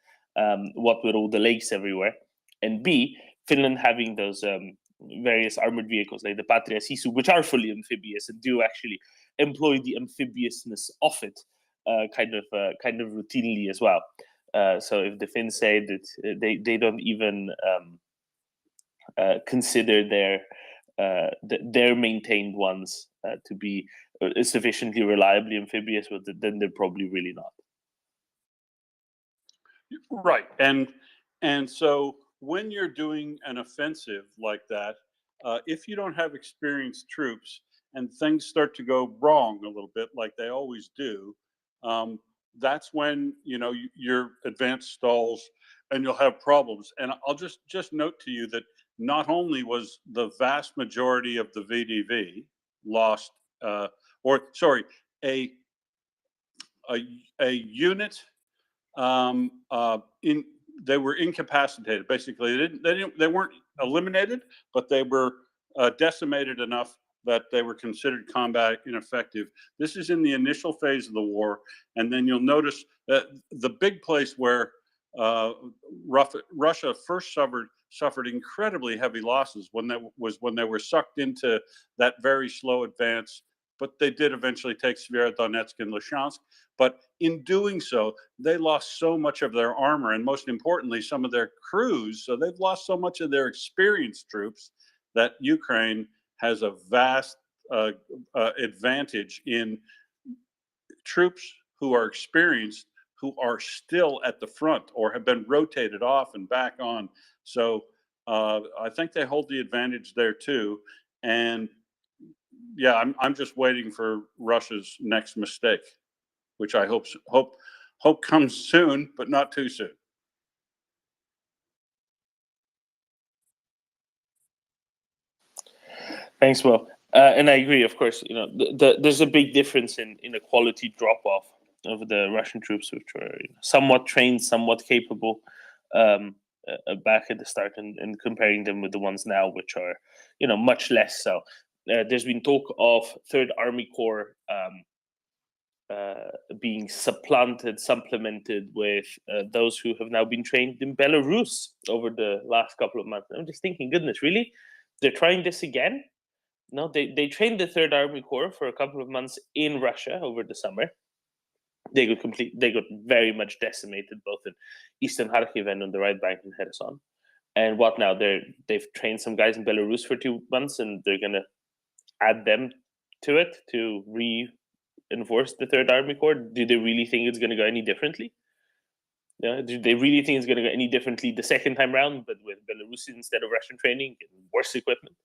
what with all the lakes everywhere, and B, Finland having those various armored vehicles like the Patria Sisu, which are fully amphibious and do actually employ the amphibiousness of it kind of routinely as well. So if the Finns say that they don't even consider their maintained ones to be sufficiently reliably amphibious, but then they're probably really not. Right, and so when you're doing an offensive like that, if you don't have experienced troops and things start to go wrong a little bit, like they always do, that's when your advance stalls and you'll have problems. And I'll just note to you that not only was the vast majority of the VDV lost, a unit they were incapacitated. Basically, they weren't eliminated, but they were decimated enough that they were considered combat ineffective. This is in the initial phase of the war, and then you'll notice that the big place where Russia first suffered incredibly heavy losses when they were sucked into that very slow advance. But they did eventually take Severodonetsk and Lysychansk. But in doing so, they lost so much of their armor, and most importantly, some of their crews. So they've lost so much of their experienced troops that Ukraine has a vast advantage in troops who are experienced, who are still at the front or have been rotated off and back on. So I think they hold the advantage there too. And yeah, I'm just waiting for Russia's next mistake, which I hope comes soon, but not too soon. Thanks, Will. And I agree, of course. There's a big difference in a quality drop off of the Russian troops, which were somewhat trained, somewhat capable back at the start, and comparing them with the ones now, which are much less so. There's been talk of Third Army Corps being supplemented with those who have now been trained in Belarus over the last couple of months. I'm just thinking, goodness, really? They're trying this again? No, they trained the Third Army Corps for a couple of months in Russia over the summer. They got very much decimated both in eastern Kharkiv and on the right bank in Kherson. And what now? They've trained some guys in Belarus for 2 months, and they're gonna add them to it to reinforce the Third Army Corps. Do they really think it's gonna go any differently? Yeah, do they really think it's gonna go any differently the second time round, but with Belarus instead of Russian training and worse equipment?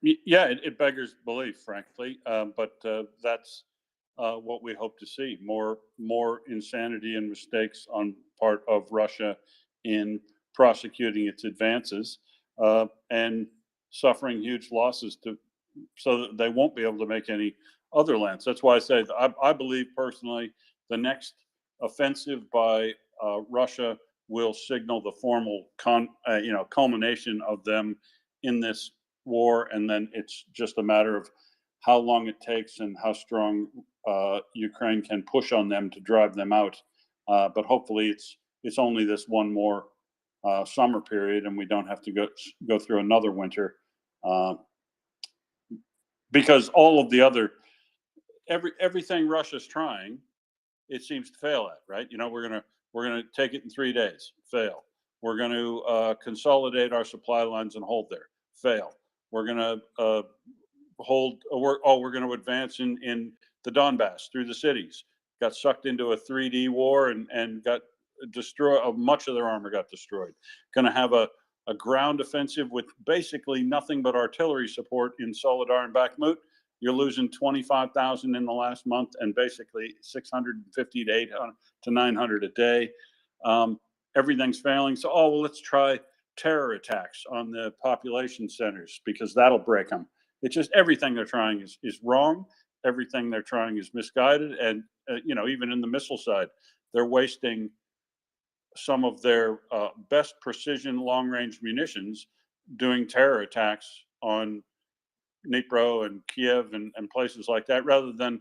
Yeah, it beggars belief, frankly, but that's what we hope to see: more insanity and mistakes on part of Russia in prosecuting its advances, and suffering huge losses so that they won't be able to make any other lands. That's why I say I believe personally the next offensive by Russia will signal the formal culmination of them in this war, and then it's just a matter of how long it takes and how strong Ukraine can push on them to drive them out. But hopefully, it's only this one more summer period, and we don't have to go through another winter, because all of the other everything Russia's trying, it seems to fail at. Right? We're gonna take it in 3 days. Fail. We're going to consolidate our supply lines and hold there. Fail. We're going to we're going to advance in the Donbass through the cities. Got sucked into a 3D war and got destroyed. Much of their armor got destroyed. Going to have a ground offensive with basically nothing but artillery support in Soledar and Bakhmut. You're losing 25,000 in the last month, and basically 650 to 800 to 900 a day. Everything's failing. So, let's try terror attacks on the population centers because that'll break them. It's just everything they're trying is wrong. Everything they're trying is misguided. And, even in the missile side, they're wasting some of their best precision long-range munitions doing terror attacks on Dnipro and Kiev and places like that, rather than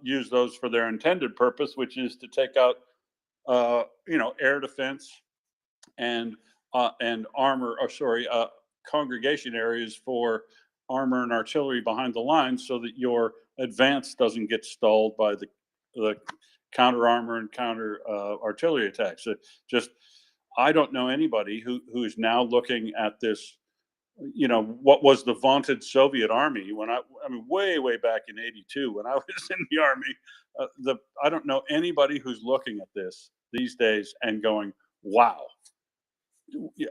use those for their intended purpose, which is to take out, air defense and armor, congregation areas for armor and artillery behind the lines, so that your advance doesn't get stalled by the counter armor and counter artillery attacks. I don't know anybody who is now looking at this. What was the vaunted Soviet army when way back in '82 when I was in the army. I don't know anybody who's looking at this these days and going, "Wow."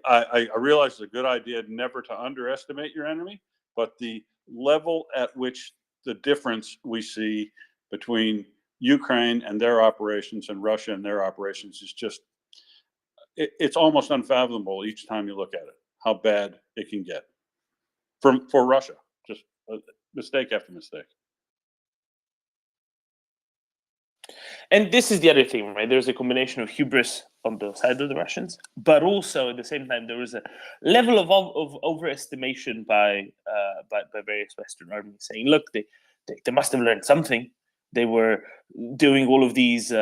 I realize it's a good idea never to underestimate your enemy, but the level at which the difference we see between Ukraine and their operations and Russia and their operations is just, it's almost unfathomable each time you look at it, how bad it can get for Russia. Just mistake after mistake. And this is the other thing, right? There's a combination of hubris on the side of the Russians, but also at the same time there was a level of overestimation by various Western armies, saying, "Look, they must have learned something. They were doing all of these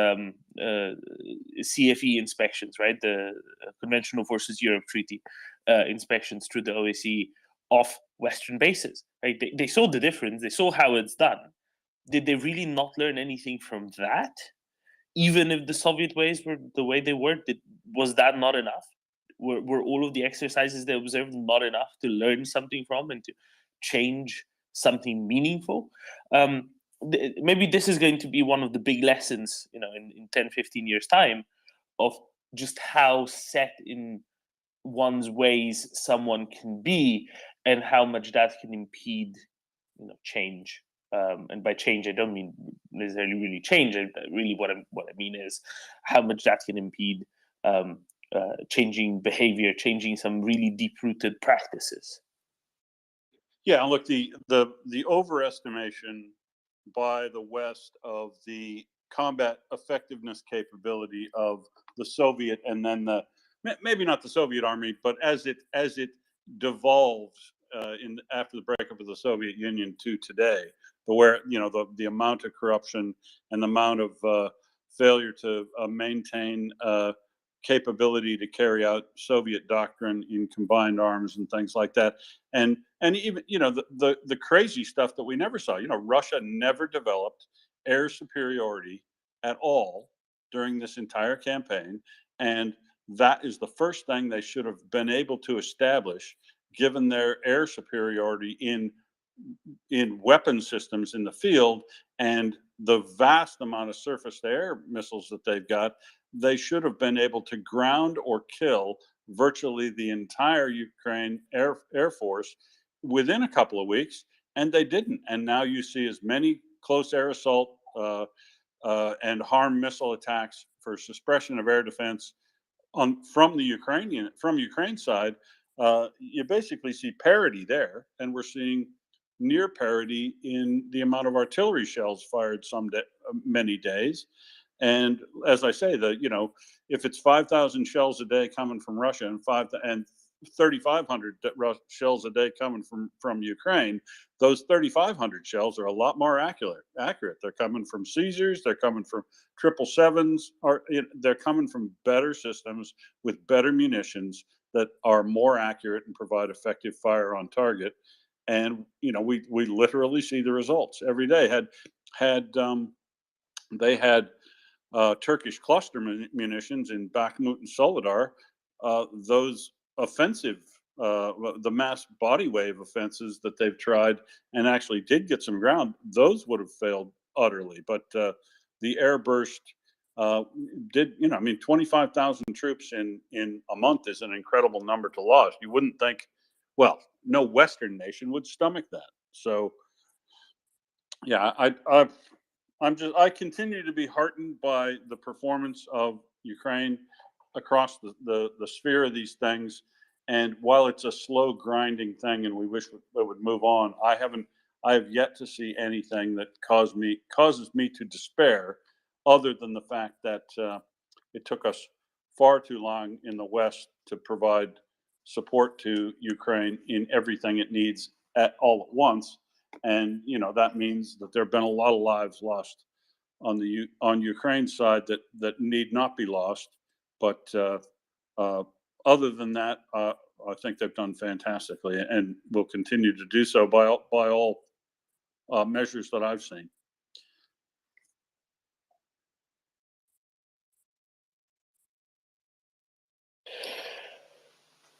CFE inspections, right? The Conventional Forces Europe Treaty inspections through the OSCE of Western bases. Right? They saw the difference. They saw how it's done. Did they really not learn anything from that? Even if the Soviet ways were the way they were, was that not enough? Were all of the exercises they observed not enough to learn something from and to change something meaningful? Maybe this is going to be one of the big lessons, in 10, 15 years' time, of just how set in one's ways someone can be and how much that can impede, change. And by change, I don't mean necessarily really change. Really, what I mean is how much that can impede changing behavior, changing some really deep-rooted practices. Yeah, look, the overestimation by the West of the combat effectiveness capability of the Soviet, and then maybe not the Soviet army, but as it devolves in after the breakup of the Soviet Union to today, where the amount of corruption and the amount of failure to maintain capability to carry out Soviet doctrine in combined arms and things like that, and even the crazy stuff that we never saw. Russia never developed air superiority at all during this entire campaign, and that is the first thing they should have been able to establish, given their air superiority in weapon systems in the field and the vast amount of surface-to-air missiles that they've got. They should have been able to ground or kill virtually the entire Ukraine Air Force within a couple of weeks, and they didn't. And now you see as many close air assault and harm missile attacks for suppression of air defense from Ukraine side. You basically see parity there, and we're seeing near parity in the amount of artillery shells fired many days. And as I say, if it's 5,000 shells a day coming from Russia and 3,500 shells a day coming from Ukraine, those 3,500 shells are a lot more accurate. They're coming from Caesars, they're coming from 777s, they're coming from better systems with better munitions that are more accurate and provide effective fire on target. And we literally see the results every day. They had Turkish cluster munitions in Bakhmut and Soledar. Those offensive, the mass body wave offenses that they've tried and actually did get some ground, those would have failed utterly. But the air burst did, 25,000 troops in a month is an incredible number to lose. You wouldn't think, well, no Western nation would stomach that. So, yeah, I continue to be heartened by the performance of Ukraine across the sphere of these things. And while it's a slow grinding thing, and we wish it would move on, I have yet to see anything that causes me to despair, other than the fact that it took us far too long in the West to provide support to Ukraine in everything it needs all at once. And that means that there have been a lot of lives lost on Ukraine's side that need not be lost. But other than that, I think they've done fantastically, and will continue to do so by all measures that I've seen.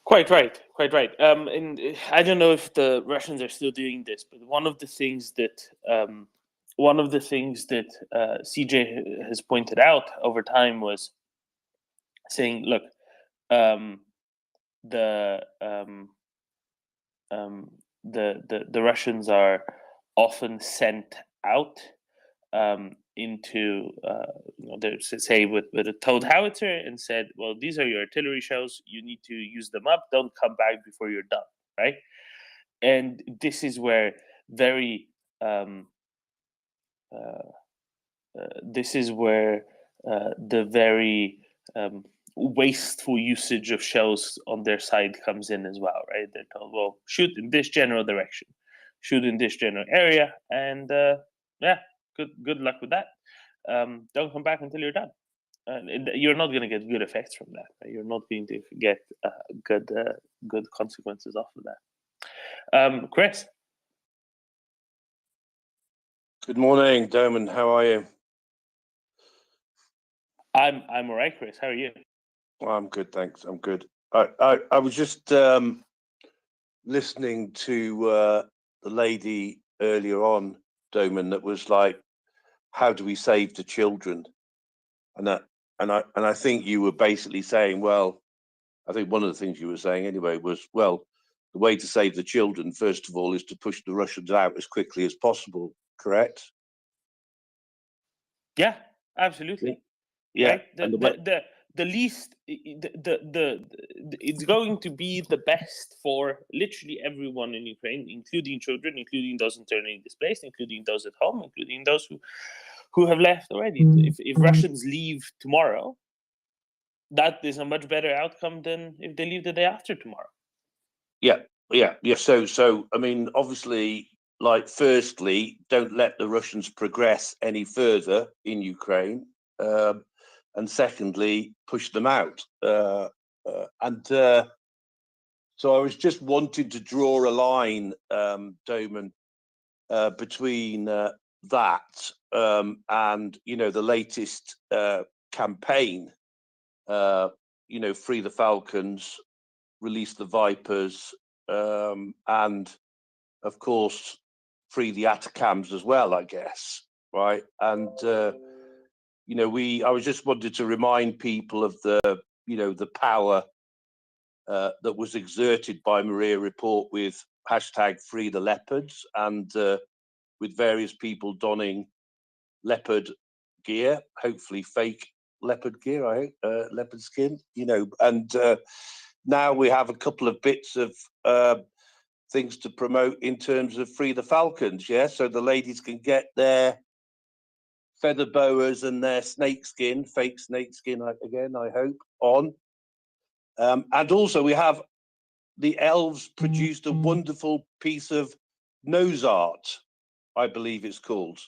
Quite right. And I don't know if the Russians are still doing this, but one of the things that CJ has pointed out over time was saying, look, the Russians are often sent out into say with a towed howitzer and said, well, these are your artillery shells, you need to use them up, don't come back before you're done, right? And this is where the very wasteful usage of shells on their side comes in as well, right? They're told, well, shoot in this general direction, shoot in this general area, and good luck with that. Don't come back until you're done. You're not going to get good effects from that. Right? You're not going to get good consequences off of that. Chris. Good morning, Doman. How are you? I'm all right, Chris. How are you? Well, I'm good, thanks. I'm good. I was just listening to the lady earlier on, Doman, that was like, how do we save the children? And I think you were basically saying, well, I think one of the things you were saying anyway was, well, the way to save the children, first of all, is to push the Russians out as quickly as possible, correct? Yeah, absolutely. Yeah. Right? the least, it's going to be the best for literally everyone in Ukraine, including children, including those internally displaced, including those at home, including those who have left already. If Russians leave tomorrow, that is a much better outcome than if they leave the day after tomorrow. Yeah. So I mean, obviously, like, firstly, don't let the Russians progress any further in Ukraine, and secondly, push them out. So I was just wanting to draw a line, Doman, between that and, you know, the latest campaign, you know, free the Falcons, release the Vipers, and of course free the Atacams as well, I guess, right? And you know, I was just wanted to remind people of the, you know, the power that was exerted by MriyaReport with hashtag free the leopards, and with various people donning leopard gear, hopefully fake leopard gear, I hope, leopard skin, you know. And now we have a couple of bits of things to promote in terms of free the Falcons, yeah? So the ladies can get their feather boas and their snakeskin, fake snakeskin, again, I hope, on. And also we have the elves produced a wonderful piece of nose art, I believe it's called.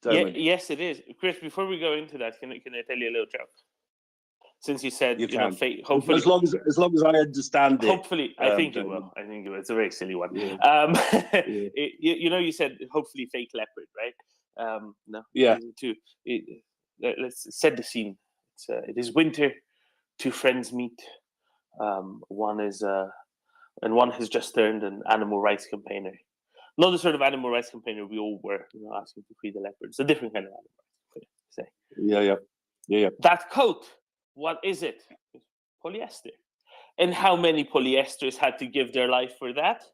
Yeah, yes, it is. Chris, before we go into that, can I tell you a little joke? Since you said, you know, fake, hopefully, as long as I understand it. Hopefully, I think you will. I think it will. It's a very silly one. Yeah. You know, you said hopefully fake leopard, right? No. Yeah. Let's set the scene. It is winter. Two friends meet. One is and one has just turned an animal rights campaigner. Not the sort of animal rights campaigner we all were, you know, asking to free the leopards. A different kind of animal rights campaigner, say. Yeah. That coat, what is it? Polyester. And how many polyesters had to give their life for that?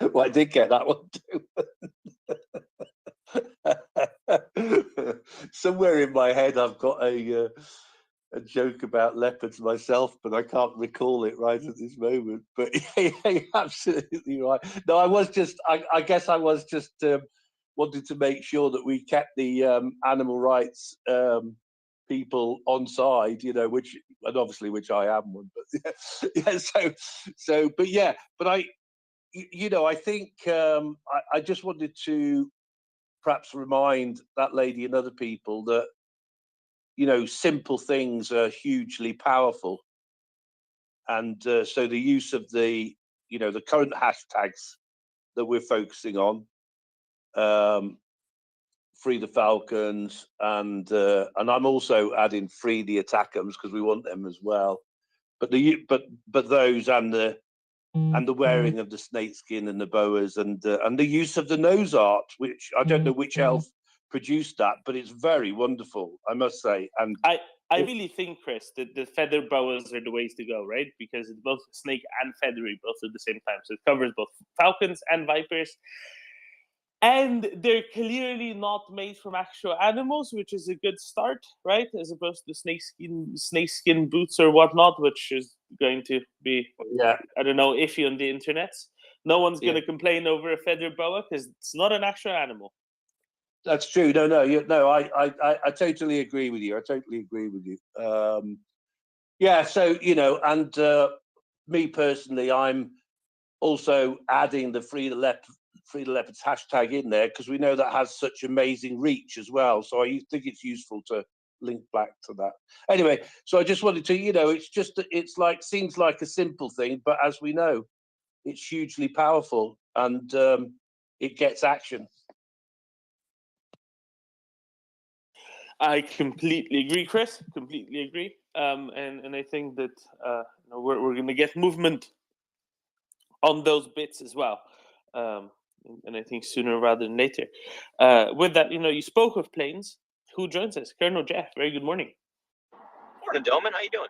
Well, I did get that one too. Somewhere in my head, I've got a joke about leopards myself, but I can't recall it right at this moment. But yeah, you're absolutely right. No, I guess I was just wanted to make sure that we kept the animal rights people on side, you know, which I am one, but but I, you know, I think I just wanted to perhaps remind that lady and other people that, you know, simple things are hugely powerful. And so the use of the, you know, the current hashtags that we're focusing on, free the Falcons, and I'm also adding free the Attackums because we want them as well. But those and the wearing of the snakeskin and the boas and the use of the nose art, which I don't know which elf produced that, but it's very wonderful, I must say. And I really think, Chris, that the feather boas are the ways to go, right? Because it's both snake and feathery, both at the same time. So it covers both falcons and vipers. And they're clearly not made from actual animals, which is a good start, right? As opposed to snakeskin boots or whatnot, which is going to be, I don't know, iffy on the internet. No one's going to complain over a feather boa because it's not an actual animal. That's true. No. I totally agree with you. Yeah. So, you know, and me personally, I'm also adding the Free the Leopards hashtag in there because we know that has such amazing reach as well. So I think it's useful to link back to that. Anyway, so I just wanted to, you know, seems like a simple thing, but as we know, it's hugely powerful and it gets action. I completely agree, Chris. Completely agree. And I think that we're going to get movement on those bits as well. And I think sooner rather than later. With that, you know, you spoke of planes. Who joins us? Colonel Jeff. Very good morning. Morning, Doman. How you doing?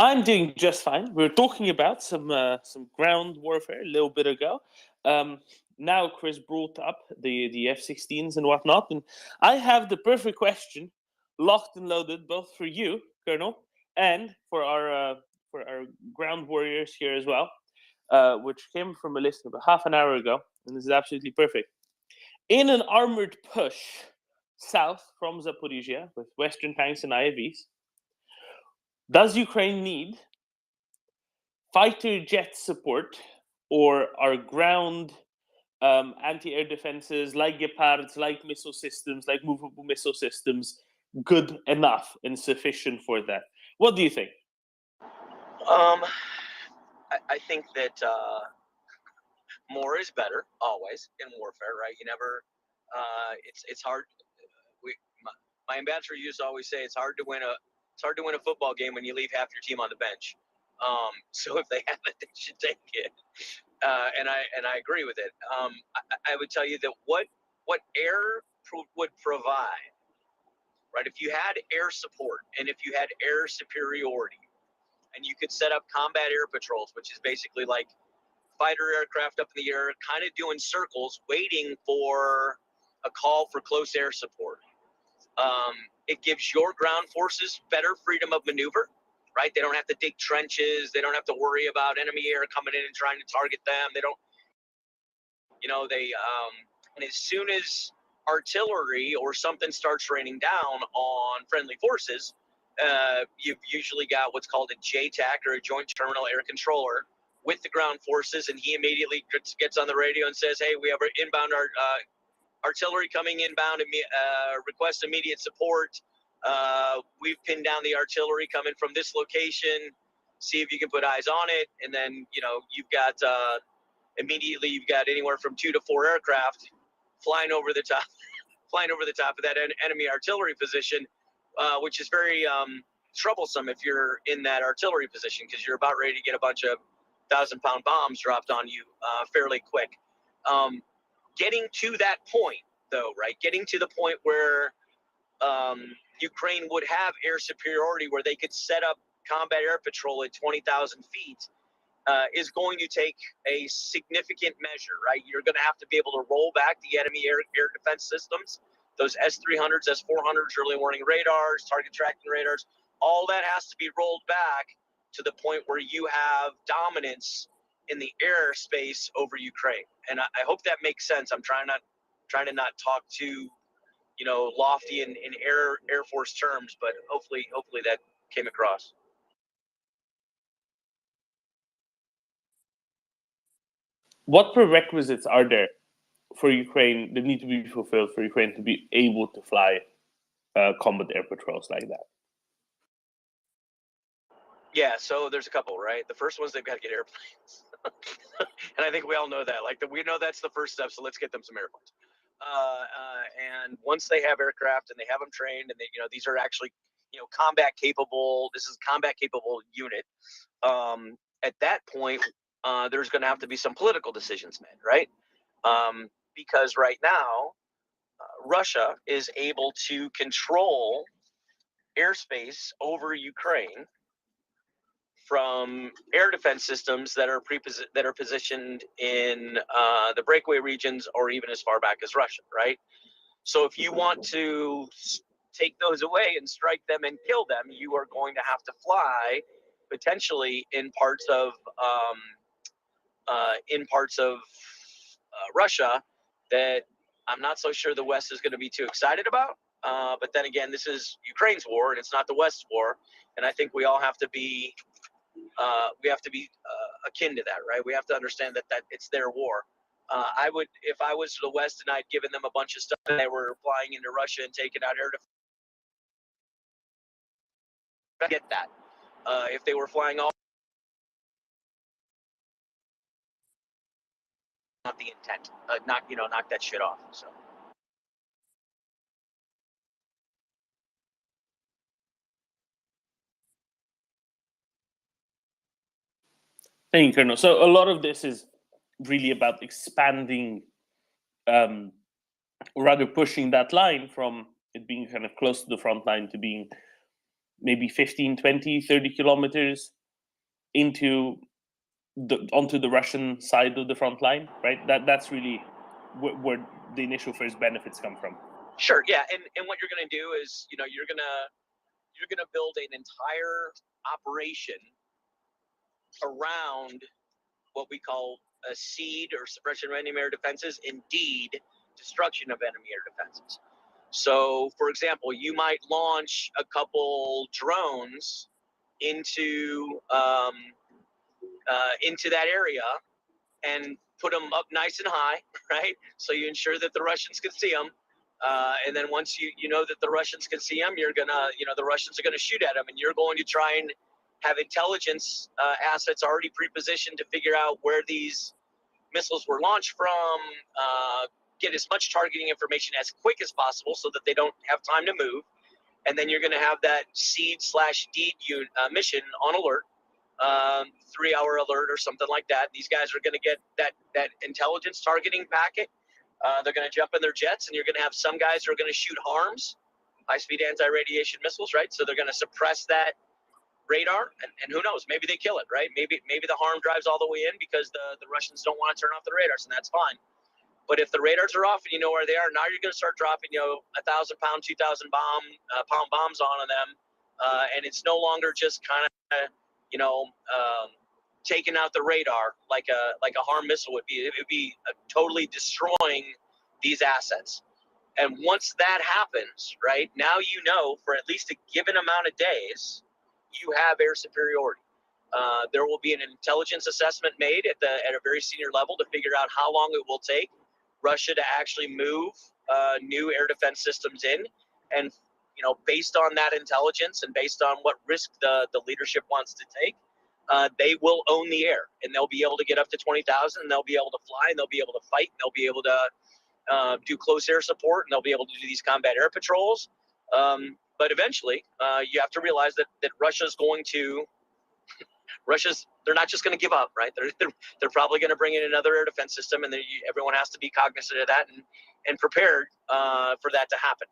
I'm doing just fine. We were talking about some ground warfare a little bit ago. Now Chris brought up the F-16s and whatnot, and I have the perfect question, locked and loaded, both for you, Colonel, and for our ground warriors here as well, which came from a list about half an hour ago, and this is absolutely perfect. In an armored push south from Zaporizhia with Western tanks and IAVs, does Ukraine need fighter jet support, or are ground anti-air defenses like Gepards, like missile systems, like movable missile systems good enough and sufficient for that? What do you think? I think that more is better always in warfare, right? You never. It's hard. My ambassador used to always say it's hard to win a football game when you leave half your team on the bench. So if they have it, they should take it. And I agree with it. I would tell you that what air would provide, right? If you had air support and if you had air superiority, and you could set up combat air patrols, which is basically like fighter aircraft up in the air, kind of doing circles, waiting for a call for close air support. It gives your ground forces better freedom of maneuver, right? They don't have to dig trenches. They don't have to worry about enemy air coming in and trying to target them. They don't, and as soon as artillery or something starts raining down on friendly forces, you've usually got what's called a JTAC, or a Joint Terminal Air Controller, with the ground forces, and he immediately gets on the radio and says, "Hey, we have inbound artillery coming inbound, request immediate support. We've pinned down the artillery coming from this location. See if you can put eyes on it." And then you've got immediately you've got anywhere from 2 to 4 aircraft flying over the top of that enemy artillery position, which is very troublesome if you're in that artillery position, because you're about ready to get a bunch of 1,000-pound bombs dropped on you fairly quick. Getting to that point, though, right? Getting to the point where Ukraine would have air superiority, where they could set up combat air patrol at 20,000 feet, is going to take a significant measure, right? You're going to have to be able to roll back the enemy air defense systems, those S-300s, S-400s, early warning radars, target tracking radars. All that has to be rolled back to the point where you have dominance in the airspace over Ukraine. And I hope that makes sense. I'm trying to not talk too, lofty in Air Force terms, but hopefully that came across. What prerequisites are there for Ukraine that need to be fulfilled for Ukraine to be able to fly combat air patrols like that? Yeah, so there's a couple, right? The first one's they've got to get airplanes. And I think we all know that. We know that's the first step, so let's get them some airplanes. And once they have aircraft and they have them trained, and these are actually, combat capable. This is a combat capable unit. At that point, there's going to have to be some political decisions made, right? Because right now, Russia is able to control airspace over Ukraine from air defense systems that are positioned in the breakaway regions, or even as far back as Russia, right? So if you want to take those away and strike them and kill them, you are going to have to fly potentially in parts of Russia that I'm not so sure the West is going to be too excited about. But then again, this is Ukraine's war, and it's not the West's war, and I think we all have to be akin to that, right? We have to understand that it's their war. I would, if I was the West and I'd given them a bunch of stuff and they were flying into Russia and taking out air defense, get that. If they were flying all, not the intent, knock that shit off. So. Thank you, Colonel. So a lot of this is really about expanding, or rather pushing that line from it being kind of close to the front line to being maybe 15, 20, 30 kilometers onto the Russian side of the front line, right? That's really where the initial first benefits come from. Sure, yeah, and what you're going to do is, you're going to build an entire operation around what we call a seed or suppression of enemy air defenses, indeed destruction of enemy air defenses. So, for example, you might launch a couple drones into that area and put them up nice and high, right? So you ensure that the Russians can see them. And then once you know that the Russians can see them, the Russians are gonna shoot at them, and you're going to try and have intelligence assets already pre-positioned to figure out where these missiles were launched from, get as much targeting information as quick as possible so that they don't have time to move. And then you're gonna have that seed/deed mission on alert, 3-hour alert or something like that. These guys are gonna get that intelligence targeting packet. They're gonna jump in their jets, and you're gonna have some guys who are gonna shoot HARMs, high-speed anti-radiation missiles, right? So they're gonna suppress that radar, and who knows, maybe they kill it, right? Maybe the HARM drives all the way in because the Russians don't want to turn off the radars, and that's fine. But if the radars are off and you know where they are, now you're going to start dropping 1,000-pound, 2,000-pound bombs on them, and it's no longer just kind of taking out the radar like a HARM missile would be. It would be totally destroying these assets. And once that happens, right, now you know for at least a given amount of days, you have air superiority. There will be an intelligence assessment made at a very senior level to figure out how long it will take Russia to actually move new air defense systems in. And based on that intelligence and based on what risk the leadership wants to take, they will own the air, and they'll be able to get up to 20,000, and they'll be able to fly, and they'll be able to fight, and they'll be able to do close air support, and they'll be able to do these combat air patrols. But eventually, you have to realize that they're not just going to give up, right? They're probably going to bring in another air defense system, and everyone has to be cognizant of that and prepared for that to happen.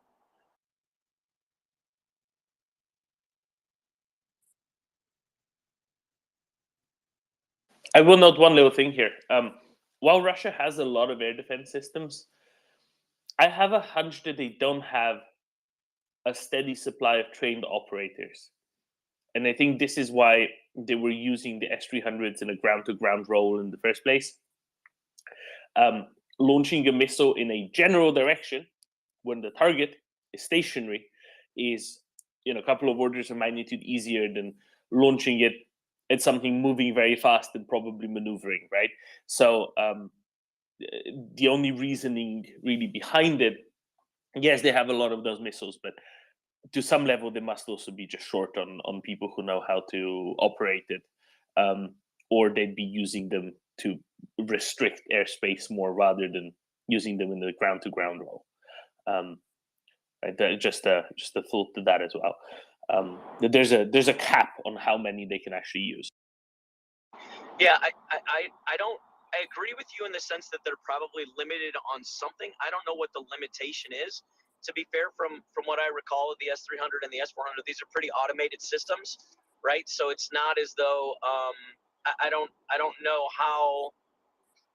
I will note one little thing here. While Russia has a lot of air defense systems, I have a hunch that they don't have a steady supply of trained operators. And I think this is why they were using the S-300s in a ground-to-ground role in the first place. Launching a missile in a general direction when the target is stationary is a couple of orders of magnitude easier than launching it at something moving very fast and probably maneuvering, right? So the only reasoning really behind it, yes, they have a lot of those missiles, but to some level, they must also be just short on people who know how to operate it, or they'd be using them to restrict airspace more rather than using them in the ground-to-ground role. Right, just a thought to that as well. There's a cap on how many they can actually use. Yeah, I agree with you in the sense that they're probably limited on something. I don't know what the limitation is. To be fair, from what I recall of the S-300 and the S-400, these are pretty automated systems, right? So it's not as though I don't know how,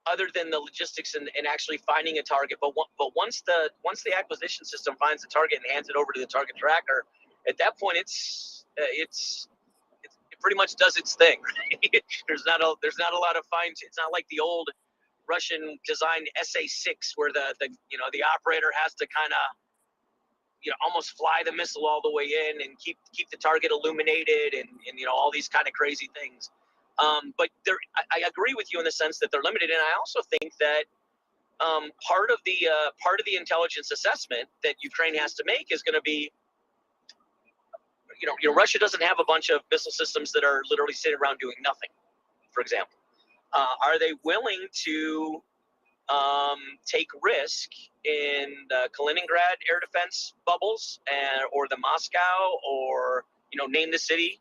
other than the logistics and actually finding a target. But once the acquisition system finds the target and hands it over to the target tracker, at that point it pretty much does its thing. Right? There's not a lot of fine. It's not like the old Russian designed SA-6 where the operator has to kind of almost fly the missile all the way in and keep the target illuminated and all these kind of crazy things. But I agree with you in the sense that they're limited, and I also think that part of the intelligence assessment that Ukraine has to make is going to be, Russia doesn't have a bunch of missile systems that are literally sitting around doing nothing. For example, are they willing to take risk in the Kaliningrad air defense bubbles or the Moscow or name the city,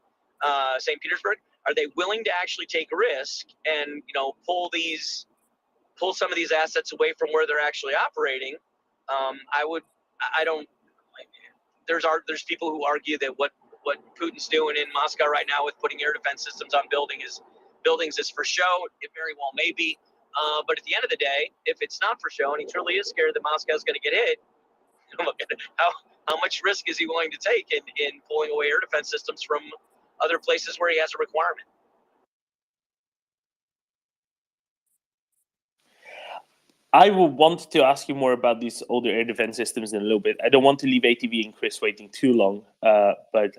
St. Petersburg? Are they willing to actually take a risk and pull some of these assets away from where they're actually operating? There's people who argue that what what Putin's doing in Moscow right now with putting air defense systems on buildings is for show. It very well may be. But at the end of the day, if it's not for show and he truly is scared that Moscow is going to get hit, how much risk is he willing to take in pulling away air defense systems from other places where he has a requirement? I will want to ask you more about these older air defense systems in a little bit. I don't want to leave ATV and Chris waiting too long, but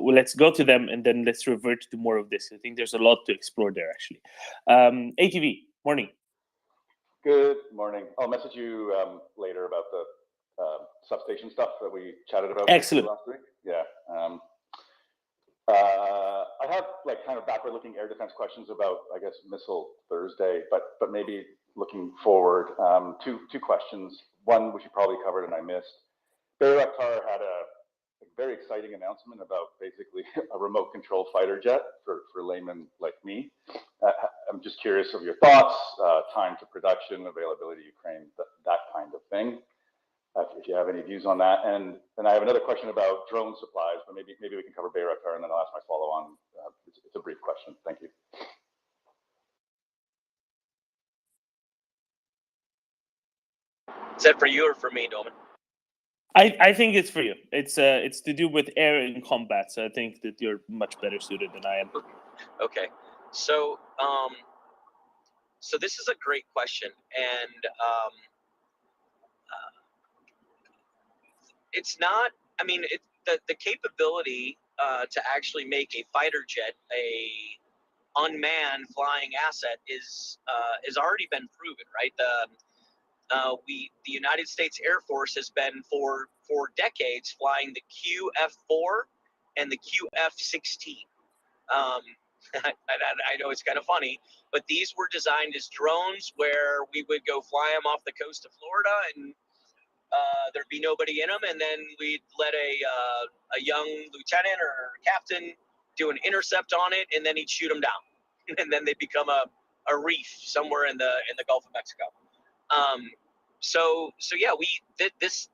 let's go to them and then let's revert to more of this. I think there's a lot to explore there, actually. ATV, morning. Good morning. I'll message you later about the substation stuff that we chatted about Excellent. last week. Yeah. I have like kind of backward-looking air defense questions about, I guess, Missile Thursday, but maybe looking forward. Two questions. One, which you probably covered and I missed. MriyaReport had a very exciting announcement about basically a remote control fighter jet for laymen like me. I'm just curious of your thoughts, time to production, availability Ukraine, that kind of thing. If you have any views on that. And I have another question about drone supplies, but maybe we can cover MriyaReport and then I'll ask my follow on. It's a brief question. Thank you. Is that for you or for me, Doman? I think it's for you. It's to do with air in combat, so I think that you're much better suited than I am. Okay, so so this is a great question, and it's not. I mean, the capability to actually make a fighter jet a unmanned flying asset is already been proven, right? The United States Air Force has been for decades flying the QF-4 and the QF-16. I know it's kind of funny, but these were designed as drones where we would go fly them off the coast of Florida and there'd be nobody in them, and then we'd let a young lieutenant or captain do an intercept on it, and then he'd shoot them down, and then they become a reef somewhere in the Gulf of Mexico. So yeah, this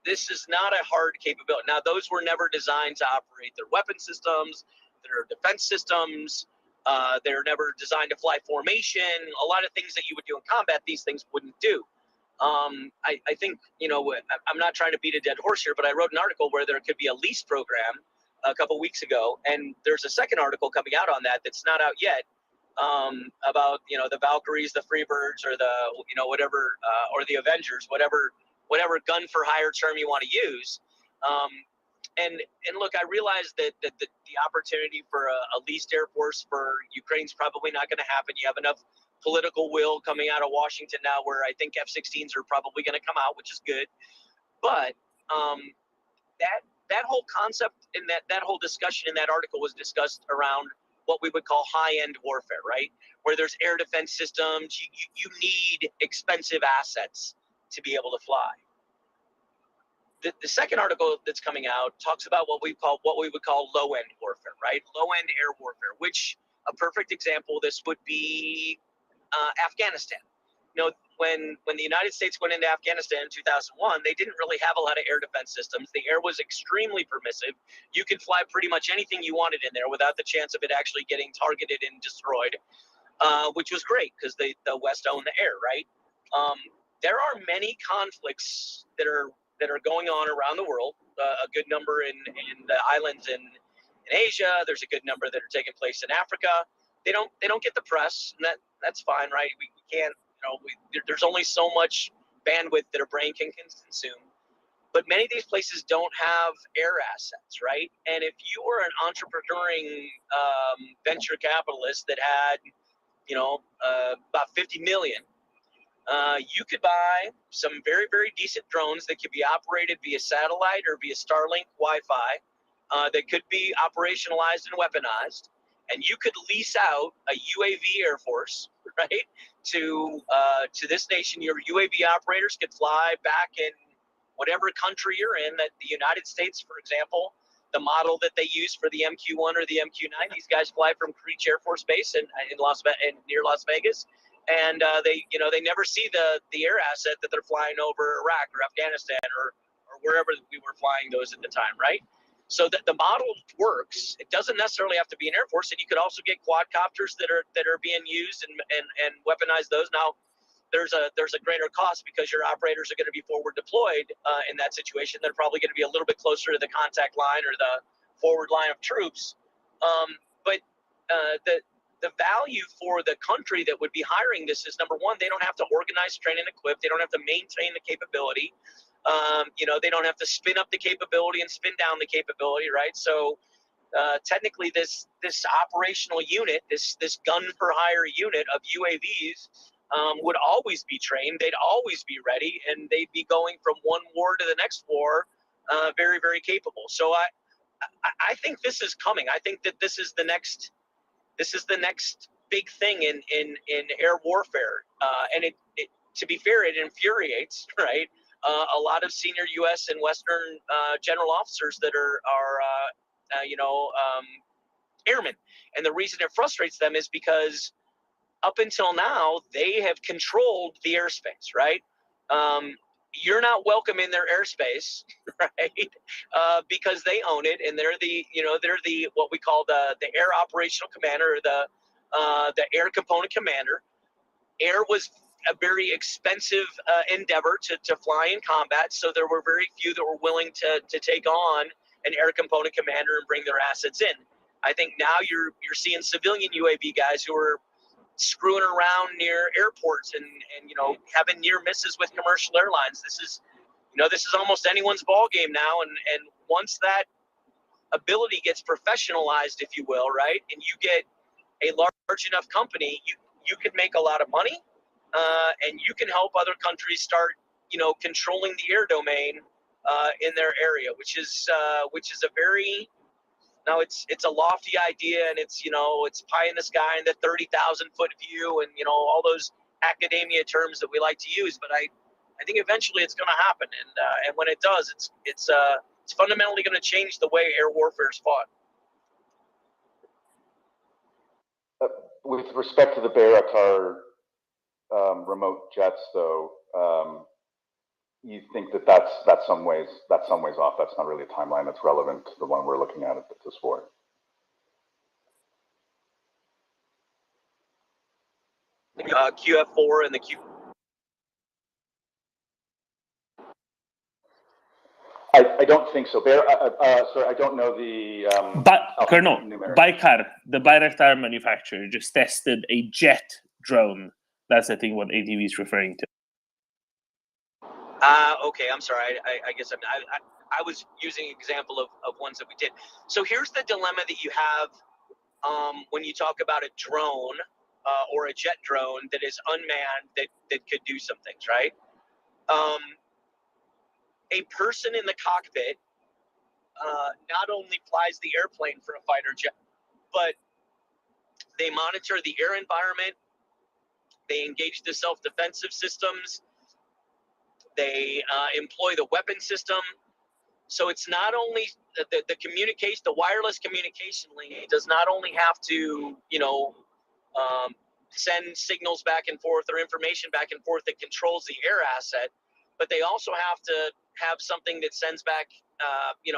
is not a hard capability. Now, those were never designed to operate their weapon systems, their defense systems. They're never designed to fly formation. A lot of things that you would do in combat, these things wouldn't do. I think, I'm not trying to beat a dead horse here, but I wrote an article where there could be a lease program a couple weeks ago, and there's a second article coming out on that that's not out yet, about the Valkyries, the Freebirds, or the whatever, or the Avengers, whatever gun for hire term you want to use. And look, I realize that the opportunity for a leased Air Force for Ukraine's probably not going to happen. You have enough political will coming out of Washington now where I think F-16s are probably going to come out, which is good. But that whole concept and that whole discussion in that article was discussed around what we would call high-end warfare, right? Where there's air defense systems, you need expensive assets to be able to fly. The second article that's coming out talks about what we would call low-end warfare, right? Low-end air warfare, which a perfect example of this would be Afghanistan. When the United States went into Afghanistan in 2001, they didn't really have a lot of air defense systems. The air was extremely permissive. You could fly pretty much anything you wanted in there without the chance of it actually getting targeted and destroyed, which was great because the West owned the air, right? There are many conflicts that are going on around the world. A good number in the islands in Asia. There's a good number that are taking place in Africa. They don't get the press, and that's fine, right? We can't. There's only so much bandwidth that a brain can consume. But many of these places don't have air assets, right? And if you were an entrepreneuring venture capitalist that had, about 50 million, you could buy some very, very decent drones that could be operated via satellite or via Starlink Wi-Fi, that could be operationalized and weaponized. And you could lease out a UAV Air Force, right, to this nation. Your UAV operators could fly back in whatever country you're in. That the United States, for example, the model that they use for the MQ-1 or the MQ-9, these guys fly from Creech Air Force Base near Las Vegas, and they never see the air asset that they're flying over Iraq or Afghanistan or wherever we were flying those at the time, right? So that the model works. It doesn't necessarily have to be an Air Force, and you could also get quadcopters that are being used and weaponize those. Now, there's a greater cost because your operators are going to be forward deployed in that situation. They're probably going to be a little bit closer to the contact line or the forward line of troops. But the value for the country that would be hiring this is, number one, they don't have to organize, train, and equip. They don't have to maintain the capability. They don't have to spin up the capability and spin down the capability, right? So technically, this operational unit, this gun for hire unit of UAVs would always be trained. They'd always be ready, and they'd be going from one war to the next war, very, very capable. So I think this is coming. I think that this is the next big thing in air warfare. And it, to be fair, it infuriates, right? A lot of senior U.S. and Western general officers that are airmen. And the reason it frustrates them is because up until now, they have controlled the airspace, right? You're not welcome in their airspace, right? Because they own it, and they're the what we call the air operational commander, or the air component commander. Air was a very expensive endeavor to fly in combat, so there were very few that were willing to take on an air component commander and bring their assets in. I think now you're seeing civilian UAV guys who are screwing around near airports and having near misses with commercial airlines. This is almost anyone's ball game now, and once that ability gets professionalized, if you will, right, and you get a large enough company, you can make a lot of money, and you can help other countries start controlling the air domain in their area, which is a very Now it's a lofty idea, and it's pie in the sky and the 30,000 foot view, and all those academia terms that we like to use. But I think eventually it's going to happen, and when it does, it's fundamentally going to change the way air warfare is fought. With respect to the Bayraktar remote jets, though, you think that's some ways off. That's not really a timeline that's relevant to the one we're looking at this for. QF4 and the Q. I don't think so. Sorry, I don't know the. Colonel, Baykar, the Bayraktar manufacturer, just tested a jet drone. That's, I think, what ATV is referring to. Okay, I'm sorry. I guess I was using an example of ones that we did. So here's the dilemma that you have when you talk about a drone or a jet drone that is unmanned that could do some things, right? A person in the cockpit not only flies the airplane for a fighter jet, but they monitor the air environment, they engage the self-defensive systems, they employ the weapon system. So it's not only the communication, the wireless communication link does not only have to, send signals back and forth or information back and forth that controls the air asset, but they also have to have something that sends back,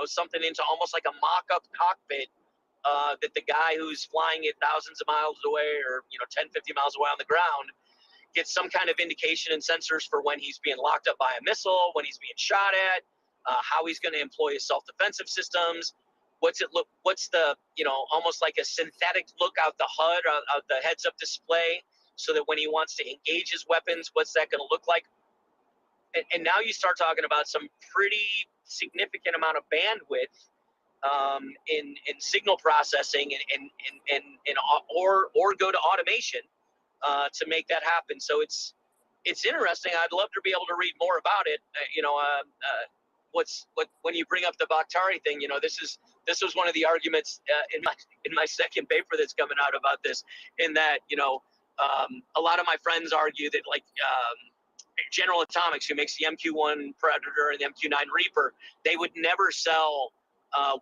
something into almost like a mock-up cockpit that the guy who's flying it thousands of miles away or, 10, 50 miles away on the ground gets some kind of indication and sensors for when he's being locked up by a missile, when he's being shot at, how he's going to employ his self-defensive systems. What's the, almost like a synthetic look out the HUD, out the heads-up display, so that when he wants to engage his weapons, what's that going to look like? And now you start talking about some pretty significant amount of bandwidth in signal processing or go to automation to make that happen. So it's interesting. I'd love to be able to read more about it. When you bring up the Bakhtari thing, this was one of the arguments in my second paper that's coming out about this, in that a lot of my friends argue that General Atomics, who makes the MQ-1 Predator and the MQ-9 Reaper, they would never sell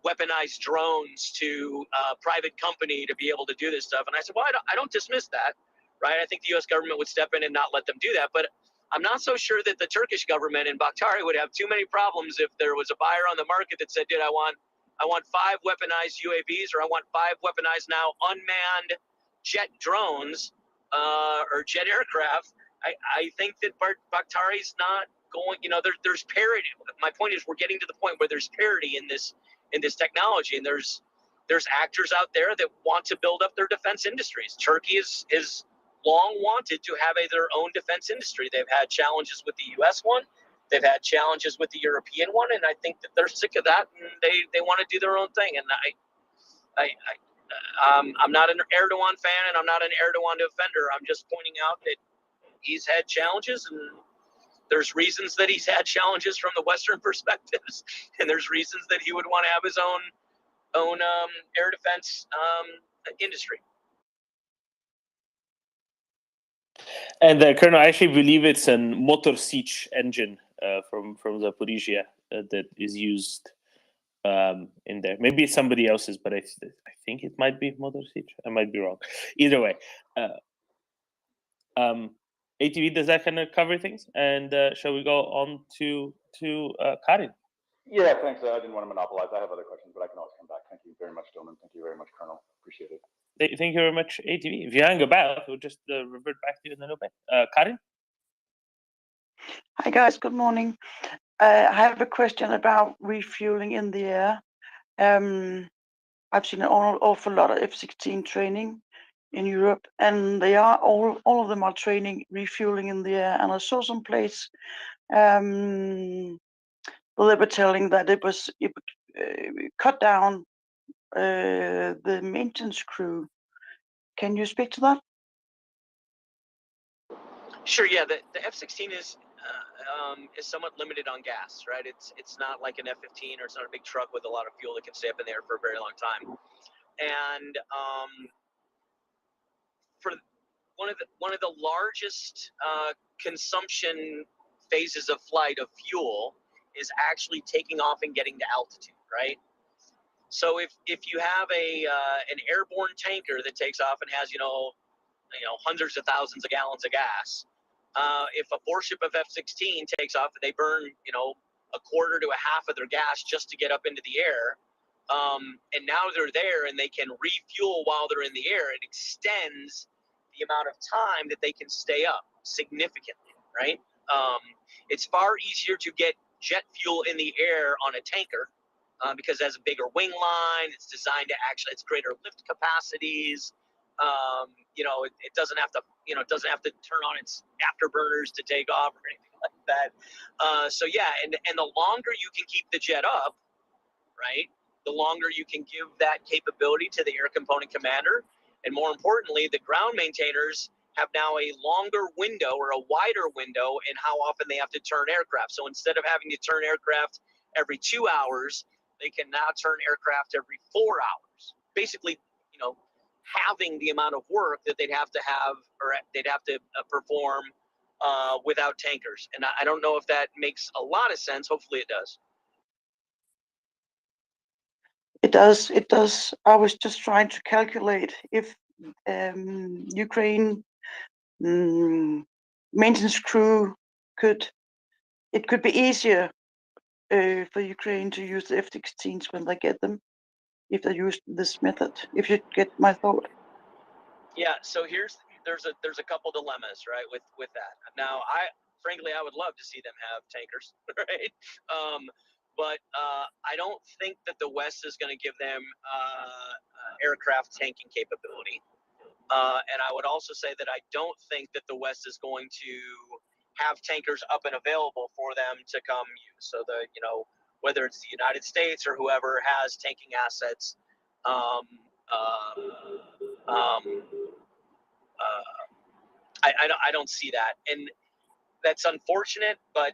weaponized drones to a private company to be able to do this stuff. And I said, well, I don't dismiss that, right? I think the U.S. government would step in and not let them do that. But I'm not so sure that the Turkish government and Bakhtari would have too many problems if there was a buyer on the market that said, dude, I want I want 5 weaponized UAVs, or I want 5 weaponized now unmanned jet drones or jet aircraft. I think that Bakhtari's not going. There's parity. My point is, we're getting to the point where there's parity in this technology, and there's actors out there that want to build up their defense industries. Turkey is long wanted to have their own defense industry. They've had challenges with the U.S. one. They've had challenges with the European one, and I think that they're sick of that, and they want to do their own thing. And I'm not an Erdogan fan, and I'm not an Erdogan defender. I'm just pointing out that he's had challenges, and there's reasons that he's had challenges from the Western perspectives, and there's reasons that he would want to have his own air defense industry. And Colonel, I actually believe it's a Motor Sich engine from Zaporizhia that is used in there. Maybe it's somebody else's, but I think it might be Motor Sich. I might be wrong. Either way, ATV, does that kind of cover things? And shall we go on to Karin? Yeah, thanks. I didn't want to monopolize. I have other questions, but I can always come back. Thank you very much, gentlemen. Thank you very much, Colonel. Appreciate it. Thank you very much, ATV. If you hang about, we'll just revert back to you in a little bit. Karin? Hi, guys. Good morning. I have a question about refueling in the air. I've seen an awful lot of F-16 training in Europe, and they are all of them are training refueling in the air. And I saw some place well, they were telling that it cut down the maintenance crew. Can you speak to that? Sure. Yeah. The F-16 is somewhat limited on gas, right? It's not like an F-15, or it's not a big truck with a lot of fuel that can stay up in there for a very long time. And for one of the largest consumption phases of flight of fuel is actually taking off and getting to altitude, right? So if you have an airborne tanker that takes off and has hundreds of thousands of gallons of gas, if a 4-ship of F-16 takes off and they burn a quarter to a half of their gas just to get up into the air, and now they're there and they can refuel while they're in the air, it extends the amount of time that they can stay up significantly, right? It's far easier to get jet fuel in the air on a tanker because it has a bigger wing line. It's designed to it's greater lift capacities. It doesn't have to, turn on its afterburners to take off or anything like that. So yeah, and the longer you can keep the jet up, right, the longer you can give that capability to the air component commander. And more importantly, the ground maintainers have now a longer window or a wider window in how often they have to turn aircraft. So instead of having to turn aircraft every 2 hours, they can now turn aircraft every 4 hours. Basically, halving the amount of work that they'd have to perform without tankers. And I don't know if that makes a lot of sense. Hopefully it does. It does. It does. I was just trying to calculate if Ukraine maintenance crew could be easier for Ukraine to use the F-16s when they get them, if they use this method. If you get my thought. Yeah. So there's a couple dilemmas, right, with that. Now, frankly, I would love to see them have tankers, right? But I don't think that the West is going to give them aircraft tanking capability. And I would also say that I don't think that the West is going to have tankers up and available for them to come use. So whether it's the United States or whoever has tanking assets, I don't see that, and that's unfortunate. But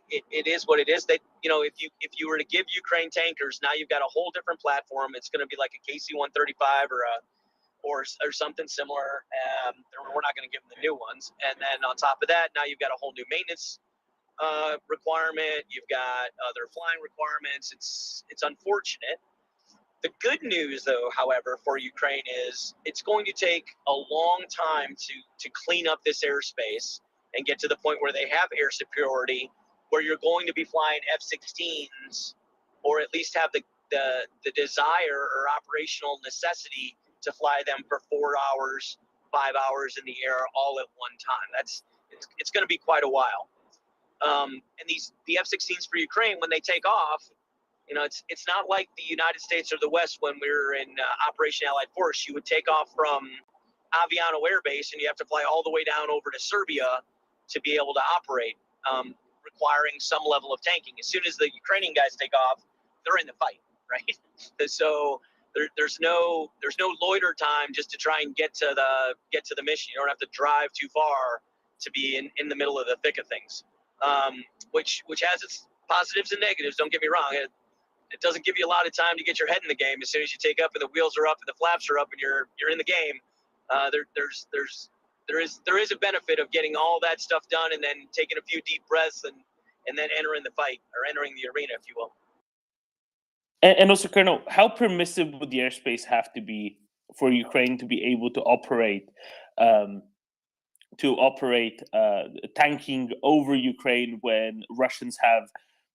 it is what it is. That if you were to give Ukraine tankers, now you've got a whole different platform. It's going to be like a KC-135 or something similar. We're not going to give them the new ones. And then on top of that, now you've got a whole new maintenance requirement. You've got other flying requirements. It's unfortunate. The good news, though, however, for Ukraine is it's going to take a long time to clean up this airspace and get to the point where they have air superiority, where you're going to be flying F-16s or at least have the desire or operational necessity to fly them for 4 hours, 5 hours in the air all at one time. It's going to be quite a while. And the F-16s for Ukraine, when they take off, you know, it's not like the United States or the West when we were in Operation Allied Force. You would take off from Aviano Air Base and you have to fly all the way down over to Serbia to be able to operate, requiring some level of tanking. As soon as the Ukrainian guys take off, they're in the fight, right? So there's no loiter time just to try and get to the mission. You don't have to drive too far to be in the middle of the thick of things, which has its positives and negatives. Don't get me wrong. It doesn't give you a lot of time to get your head in the game. As soon as you take up and the wheels are up and the flaps are up and you're in the game, there is a benefit of getting all that stuff done and then taking a few deep breaths and then entering the fight or entering the arena, if you will. And also, Colonel, how permissive would the airspace have to be for Ukraine to be able to operate tanking over Ukraine when Russians have,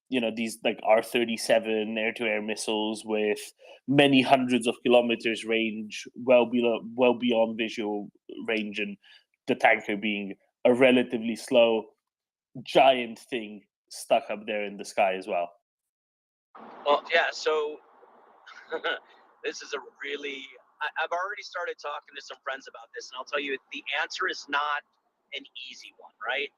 you know, these like R-37 air-to-air missiles with many hundreds of kilometers range, well beyond visual range, and the tanker being a relatively slow giant thing stuck up there in the sky as well? Well, yeah. So this is a really. I've already started talking to some friends about this, and I'll tell you the answer is not an easy one, right?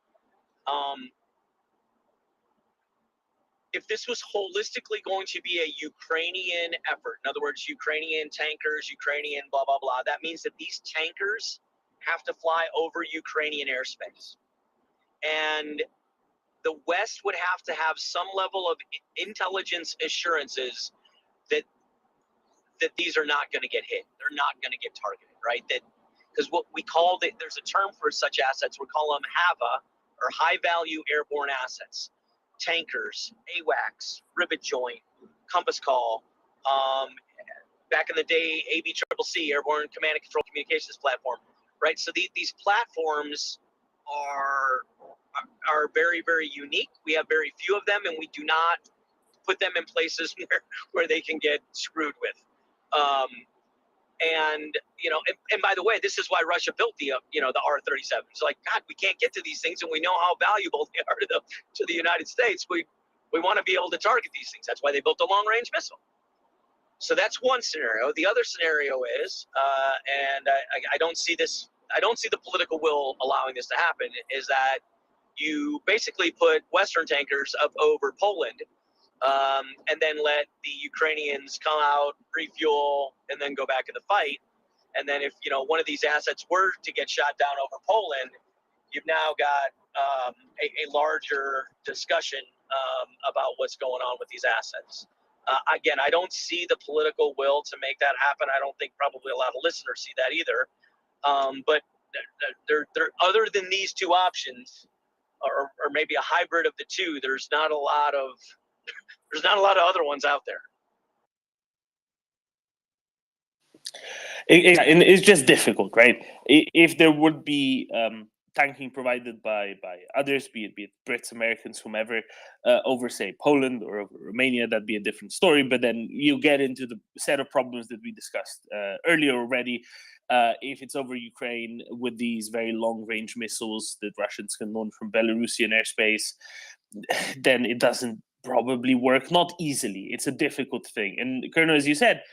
If this was holistically going to be a Ukrainian effort, in other words, Ukrainian tankers, Ukrainian blah, blah, blah, that means that these tankers have to fly over Ukrainian airspace. And the West would have to have some level of intelligence assurances that these are not going to get hit. They're not going to get targeted, right? Because what we call there's a term for such assets. We call them HAVA, or high value airborne assets. Tankers, AWACS, rivet joint, compass call, back in the day, ABCCC, Airborne Command and Control Communications Platform, right? So these platforms are very, very unique. We have very few of them, and we do not put them in places where they can get screwed with. And you know, and by the way, this is why Russia built the R-37. It's like, God, we can't get to these things, and we know how valuable they are to the United States. We want to be able to target these things. That's why they built a long-range missile. So that's one scenario. The other scenario is, and I don't see this. I don't see the political will allowing this to happen. Is that you basically put Western tankers up over Poland, and then let the Ukrainians come out, refuel, and then go back in the fight. And then if, you know, one of these assets were to get shot down over Poland, you've now got a larger discussion about what's going on with these assets. Again, I don't see the political will to make that happen. I don't think probably a lot of listeners see that either. But there, other than these two options, or maybe a hybrid of the two, there's not a lot of other ones out there. And it's just difficult, right? If there would be tanking provided by others, be it Brits, Americans, whomever, over say Poland or over Romania, that'd be a different story. But then you get into the set of problems that we discussed earlier already. If it's over Ukraine with these very long-range missiles that Russians can launch from Belarusian airspace, then it doesn't probably work. Not easily. It's a difficult thing. And Colonel, as you said,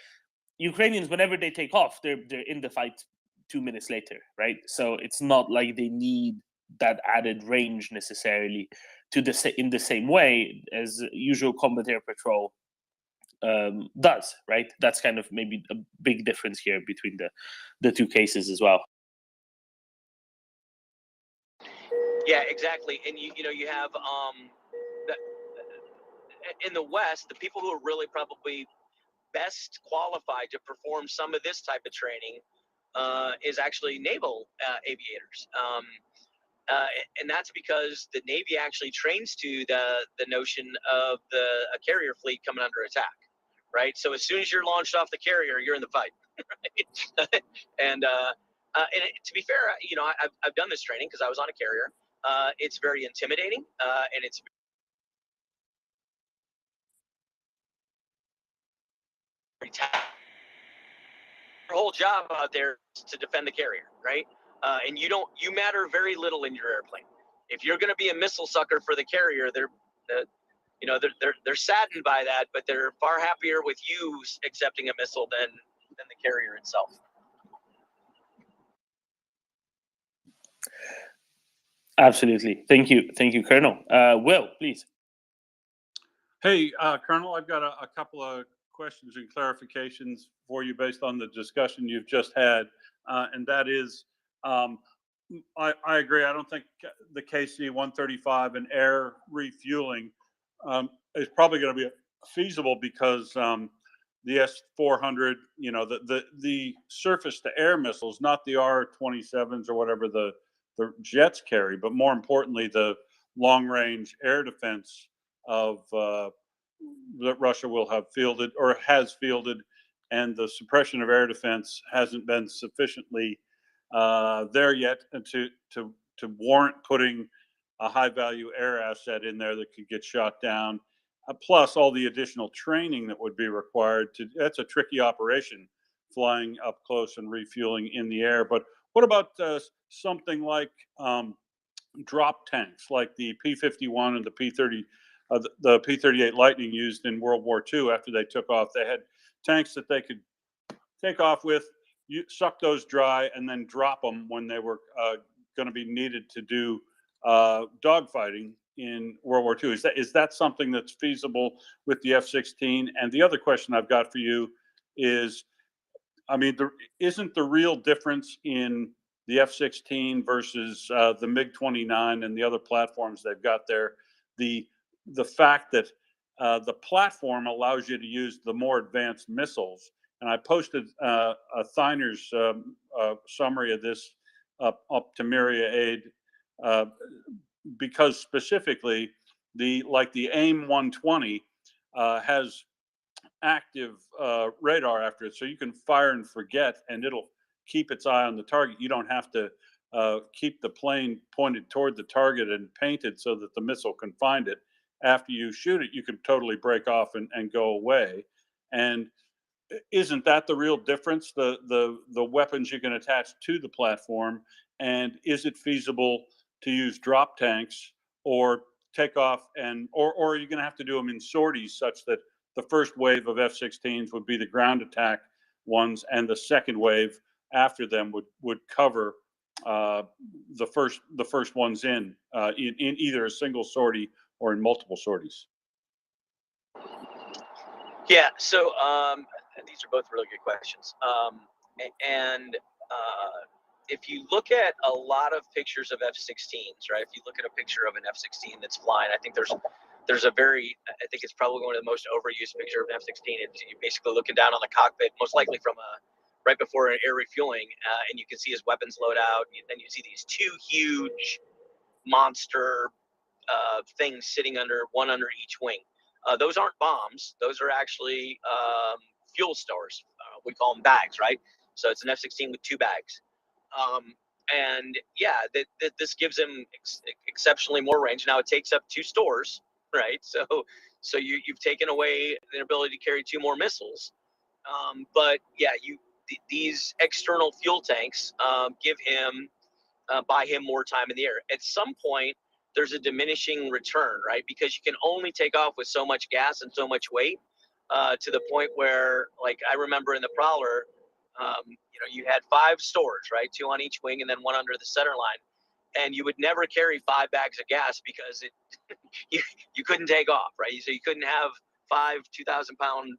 Ukrainians, whenever they take off, they're in the fight 2 minutes later, right? So it's not like they need that added range necessarily in the same way as usual combat air patrol does, right? That's kind of maybe a big difference here between the two cases as well. Yeah, exactly. And you have in the West, the people who are really probably best qualified to perform some of this type of training is actually naval aviators. And that's because the Navy actually trains to the notion of a carrier fleet coming under attack, right? So as soon as you're launched off the carrier, you're in the fight, right? And to be fair, I've done this training because I was on a carrier. It's very intimidating, and it's Your whole job out there is to defend the carrier, right? And you matter very little in your airplane. If you're going to be a missile sucker for the carrier, they're saddened by that, but they're far happier with you accepting a missile than the carrier itself. Absolutely. Thank you, Colonel. Will, please. Hey, Colonel, I've got a couple of questions and clarifications for you based on the discussion you've just had, and that is, I agree. I don't think the KC-135 and air refueling is probably going to be feasible because the S-400, the surface-to-air missiles, not the R-27s or whatever the jets carry, but more importantly, the long-range air defense of that Russia will have fielded or has fielded, and the suppression of air defense hasn't been sufficiently there yet to warrant putting a high-value air asset in there that could get shot down. Plus, all the additional training that would be required that's a tricky operation, flying up close and refueling in the air. But what about something like drop tanks, like the P-51 and the P-30, the P-38 Lightning used in World War II after they took off? They had tanks that they could take off with, suck those dry, and then drop them when they were going to be needed to do dogfighting in World War II. Is that something that's feasible with the F-16? And the other question I've got for you is, I mean, isn't the real difference in the F-16 versus the MiG-29 and the other platforms they've got there the fact that the platform allows you to use the more advanced missiles? And I posted a Thiner's summary of this up to MriyaAid because specifically the AIM-120 has active radar after it, so you can fire and forget, and it'll keep its eye on the target. You don't have to keep the plane pointed toward the target and painted so that the missile can find it. After you shoot it, you can totally break off and go away. And isn't that the real difference? The weapons you can attach to the platform, and is it feasible to use drop tanks or take off or are you going to have to do them in sorties such that the first wave of F-16s would be the ground attack ones, and the second wave after them would cover the first ones in either a single sortie or in multiple sorties? Yeah, so these are both really good questions. If you look at a lot of pictures of F-16s, right? If you look at a picture of an F-16 that's flying, I think I think it's probably one of the most overused picture of an F-16. You're basically looking down on the cockpit, most likely from right before air refueling, and you can see his weapons load out. Then you see these two huge monster things sitting one under each wing. Those aren't bombs. Those are actually fuel stores. We call them bags, right? So it's an F-16 with two bags. And yeah, this gives him exceptionally more range. Now it takes up two stores, right? So you've taken away the ability to carry two more missiles. But yeah, these external fuel tanks buy him more time in the air. At some point, there's a diminishing return, right? Because you can only take off with so much gas and so much weight, to the point where, like, I remember in the Prowler, you had 5 stores, right? 2 on each wing and then 1 under the center line. And you would never carry 5 bags of gas because you couldn't take off, right? So you couldn't have 5 2,000 pound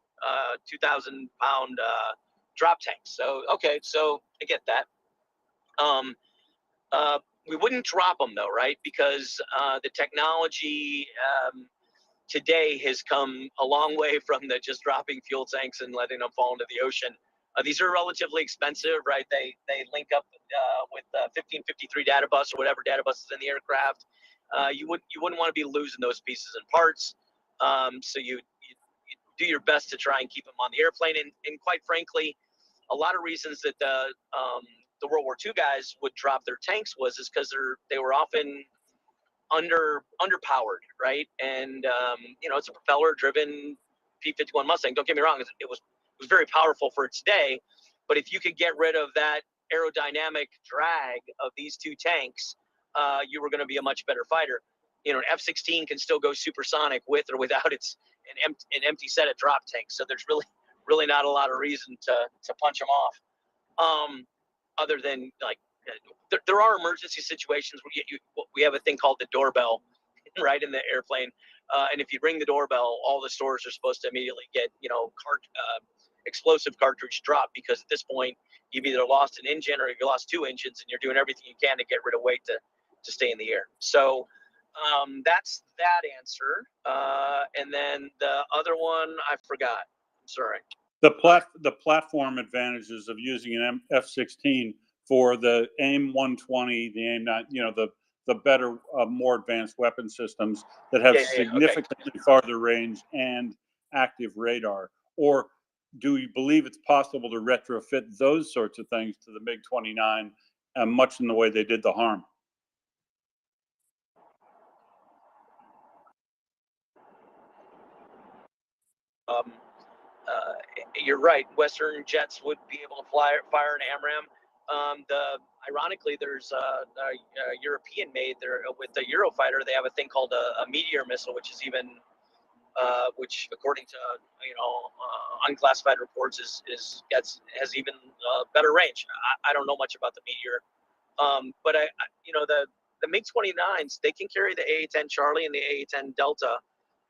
drop tanks. So, okay, so I get that. We wouldn't drop them though, right? Because the technology today has come a long way from just dropping fuel tanks and letting them fall into the ocean. These are relatively expensive, right? They link up with 1553 data bus or whatever data bus is in the aircraft. You wouldn't want to be losing those pieces and parts. So you do your best to try and keep them on the airplane. And quite frankly, a lot of reasons that the World War II guys would drop their tanks was because they were often underpowered, right? And it's a propeller driven P-51 Mustang. Don't get me wrong, it was was very powerful for its day. But if you could get rid of that aerodynamic drag of these two tanks, you were going to be a much better fighter. You know, an F-16 can still go supersonic with or without an empty set of drop tanks. So there's really not a lot of reason to punch them off. Other than like, there are emergency situations where we have a thing called the doorbell, right, in the airplane. And if you ring the doorbell, all the stores are supposed to immediately get, you know, explosive cartridge drop, because at this point you've either lost an engine or you lost two engines, and you're doing everything you can to get rid of weight to stay in the air. So that's that answer. And then the other one I forgot. I'm sorry. The platform advantages of using an F-16 for the AIM-120, the AIM-9, you know, the better, more advanced weapon systems that have significantly farther range and active radar? Or do you believe it's possible to retrofit those sorts of things to the MiG-29, much in the way they did the HARM? You're right. Western jets would be able to fire an AMRAAM. Ironically, there's a European made there with the Eurofighter. They have a thing called a Meteor missile, which is even, which according to unclassified reports has even better range. I don't know much about the Meteor, but the MiG-29s, they can carry the AA-10 Charlie and the AA-10 Delta.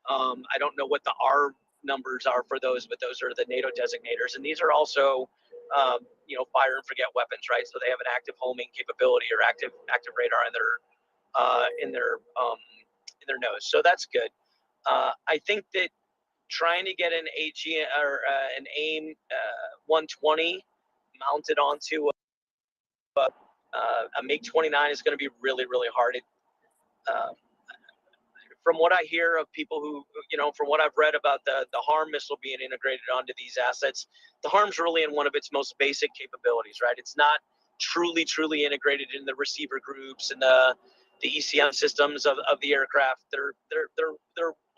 I don't know what the R numbers are for those, but those are the NATO designators, and these are also fire and forget weapons, right? So they have an active homing capability or active radar in their nose. So that's good. I think that trying to get an AG or an AIM 120 mounted onto a MiG-29 is going to be really, really hard. From what I hear of people who, from what I've read about the HARM missile being integrated onto these assets, the HARM's really in one of its most basic capabilities, right? It's not truly integrated in the receiver groups and the ECM systems of the aircraft. They're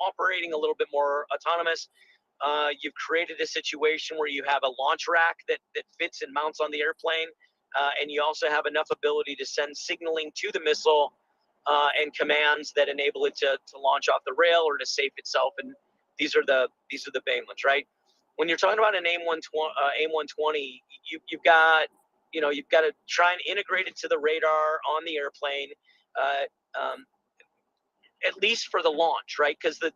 operating a little bit more autonomous. You've created a situation where you have a launch rack that fits and mounts on the airplane, and you also have enough ability to send signaling to the missile and commands that enable it to launch off the rail or to safe itself. And these are the main ones, right? When you're talking about an AIM-120, you've got to try and integrate it to the radar on the airplane, at least for the launch, right? Because the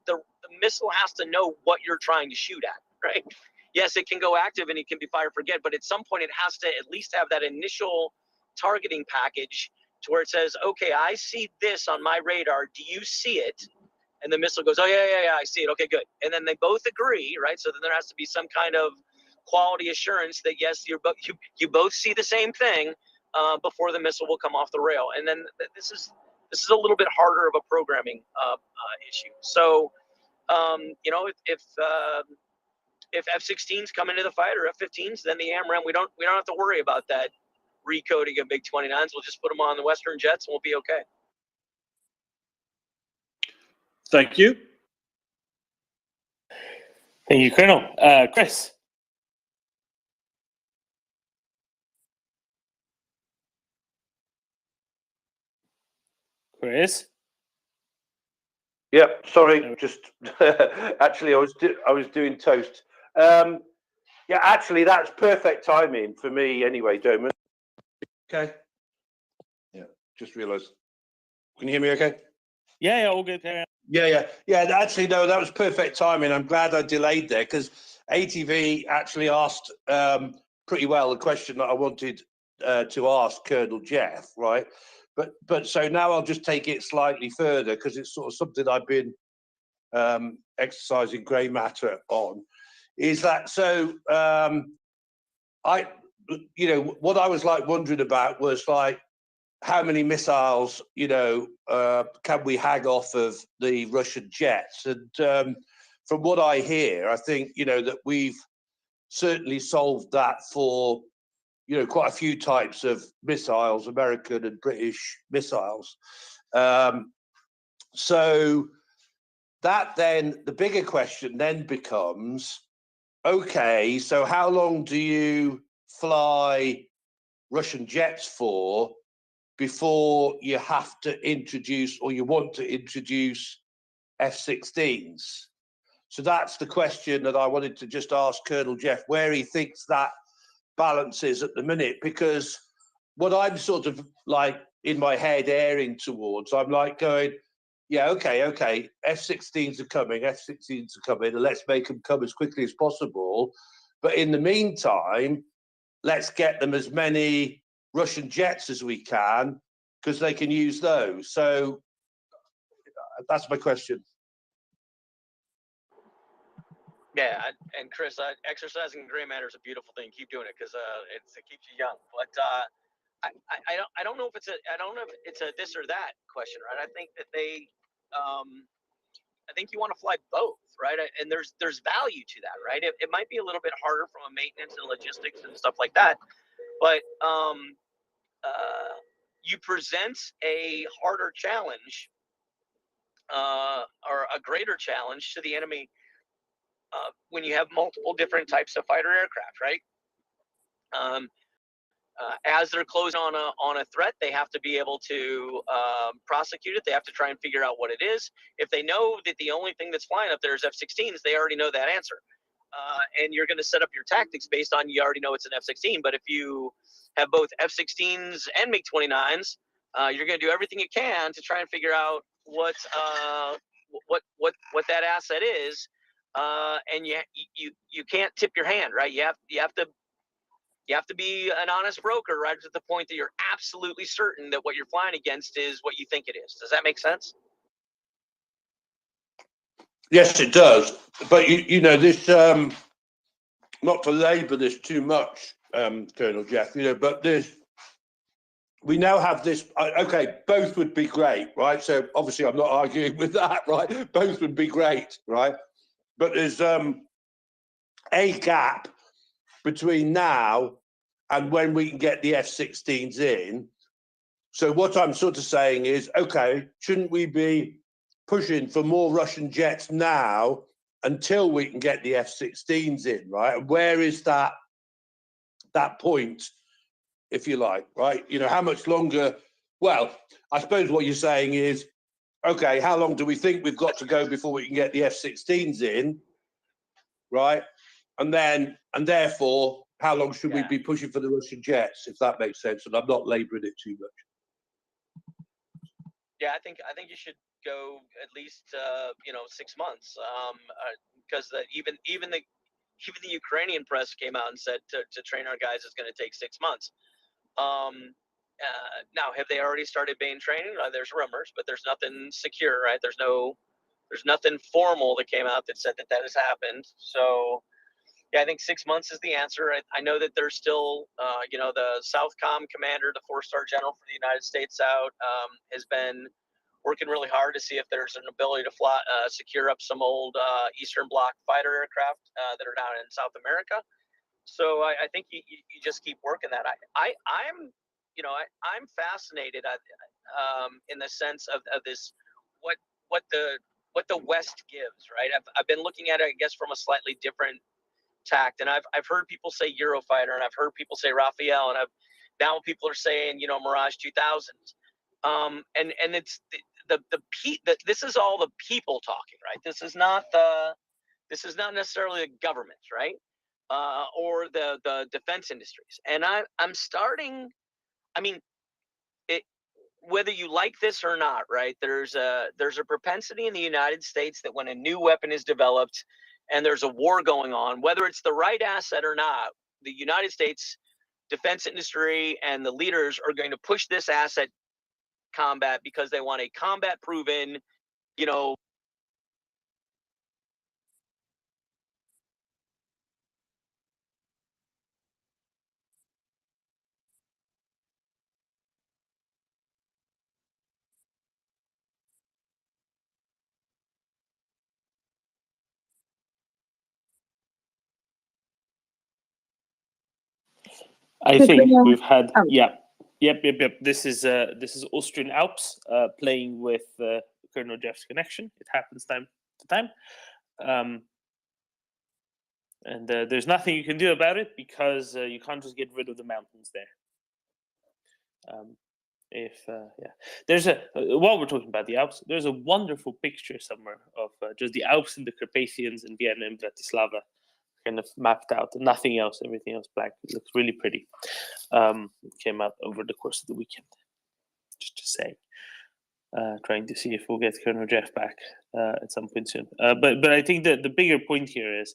missile has to know what you're trying to shoot at, right? Yes, it can go active and it can be fire forget, but at some point it has to at least have that initial targeting package to where it says, okay, I see this on my radar. Do you see it? And the missile goes, oh, yeah, I see it. Okay, good. And then they both agree, right? So then there has to be some kind of quality assurance that, yes, you both see the same thing before the missile will come off the rail. And then this is a little bit harder of a programming issue. So, if F-16s come into the fight or F-15s, then the AMRAAM, we don't have to worry about that recoding of MiG-29s. We'll just put them on the Western jets and we'll be okay. Thank you. Thank you, Colonel. Chris. Chris. Yep. Sorry. Just actually, I was doing toast. Yeah, actually, that's perfect timing for me anyway, Doman. Okay. Yeah. Just realised. Can you hear me? Okay. Yeah, all good. Yeah. Actually, no, that was perfect timing. I'm glad I delayed there because ATV actually asked pretty well the question that I wanted to ask Colonel Jeff, right? But so now I'll just take it slightly further because it's sort of something I've been exercising grey matter on. Is that so? What I was like wondering about was like how many missiles, can we hag off of the Russian jets? And from what I hear, I think, that we've certainly solved that for, quite a few types of missiles, American and British missiles. So that then, the bigger question then becomes, okay, so how long do you fly Russian jets for before you have to introduce, or you want to introduce, F-16s? So that's the question that I wanted to just ask Colonel Jeff, where he thinks that balance is at the minute, because what I'm sort of like in my head airing towards, I'm like going, yeah, okay, F-16s are coming, and let's make them come as quickly as possible. But in the meantime, let's get them as many Russian jets as we can, because they can use those. So that's my question. Yeah, and Chris, exercising gray matter is a beautiful thing. Keep doing it because it keeps you young. But I don't know if it's a this or that question, right? I think that I think you want to fly both, right? And there's value to that, right? It might be a little bit harder from a maintenance and logistics and stuff like that, but you present a harder challenge or a greater challenge to the enemy when you have multiple different types of fighter aircraft, right? As they're closing on a threat, they have to be able to prosecute it. They have to try and figure out what it is. If they know that the only thing that's flying up there is F-16s, they already know that answer. And you're going to set up your tactics based on you already know it's an F-16. But if you have both F-16s and MiG-29s, you're going to do everything you can to try and figure out what that asset is. And you can't tip your hand, right? You have to be an honest broker, right, to the point that you're absolutely certain that what you're flying against is what you think it is. Does that make sense? Yes, it does. But you know this. Not to labour this too much, Colonel Jeff. But this. We now have this. Okay, both would be great, right? So obviously, I'm not arguing with that, right? Both would be great, right? But there's a gap between now and when we can get the F-16s in. So what I'm sort of saying is, okay, shouldn't we be pushing for more Russian jets now until we can get the F-16s in, right? And where is that point, if you like, right? How much longer? Well, I suppose what you're saying is, okay, how long do we think we've got to go before we can get the F-16s in, right? And therefore, how long should we be pushing for the Russian jets, if that makes sense? And I'm not labouring it too much. Yeah, I think you should go at least 6 months, because even the Ukrainian press came out and said to train our guys is going to take 6 months. Now, have they already started main training? There's rumors, but there's nothing secure, right? There's nothing formal that came out that said that has happened. So, yeah, I think 6 months is the answer. I know that there's still, the Southcom commander, the 4-star general for the United States out, has been working really hard to see if there's an ability to fly, secure up some old Eastern Bloc fighter aircraft that are down in South America. So I think you just keep working that. I'm fascinated in the sense of this what the West gives, right? I've been looking at it, I guess, from a slightly different tact, and I've heard people say Eurofighter, and I've heard people say Raphael, and now people are saying Mirage 2000s, and it's this is all the people talking, right? This is not necessarily the government, right? Or the defense industries. And I'm starting, I mean, whether you like this or not, right? There's a propensity in the United States that when a new weapon is developed and there's a war going on, whether it's the right asset or not, the United States defense industry and the leaders are going to push this asset combat because they want a combat proven, I think we've had Yep. This is Austrian Alps playing with Colonel Jeff's connection. It happens time to time. And there's nothing you can do about it because you can't just get rid of the mountains there. There's while we're talking about the Alps, there's a wonderful picture somewhere of just the Alps and the Carpathians in Vienna and Bratislava, kind of mapped out. Nothing else, everything else black. It looks really pretty. It came out over the course of the weekend. Just saying. Trying to see if we'll get Colonel Jeff back at some point soon. But I think that the bigger point here is,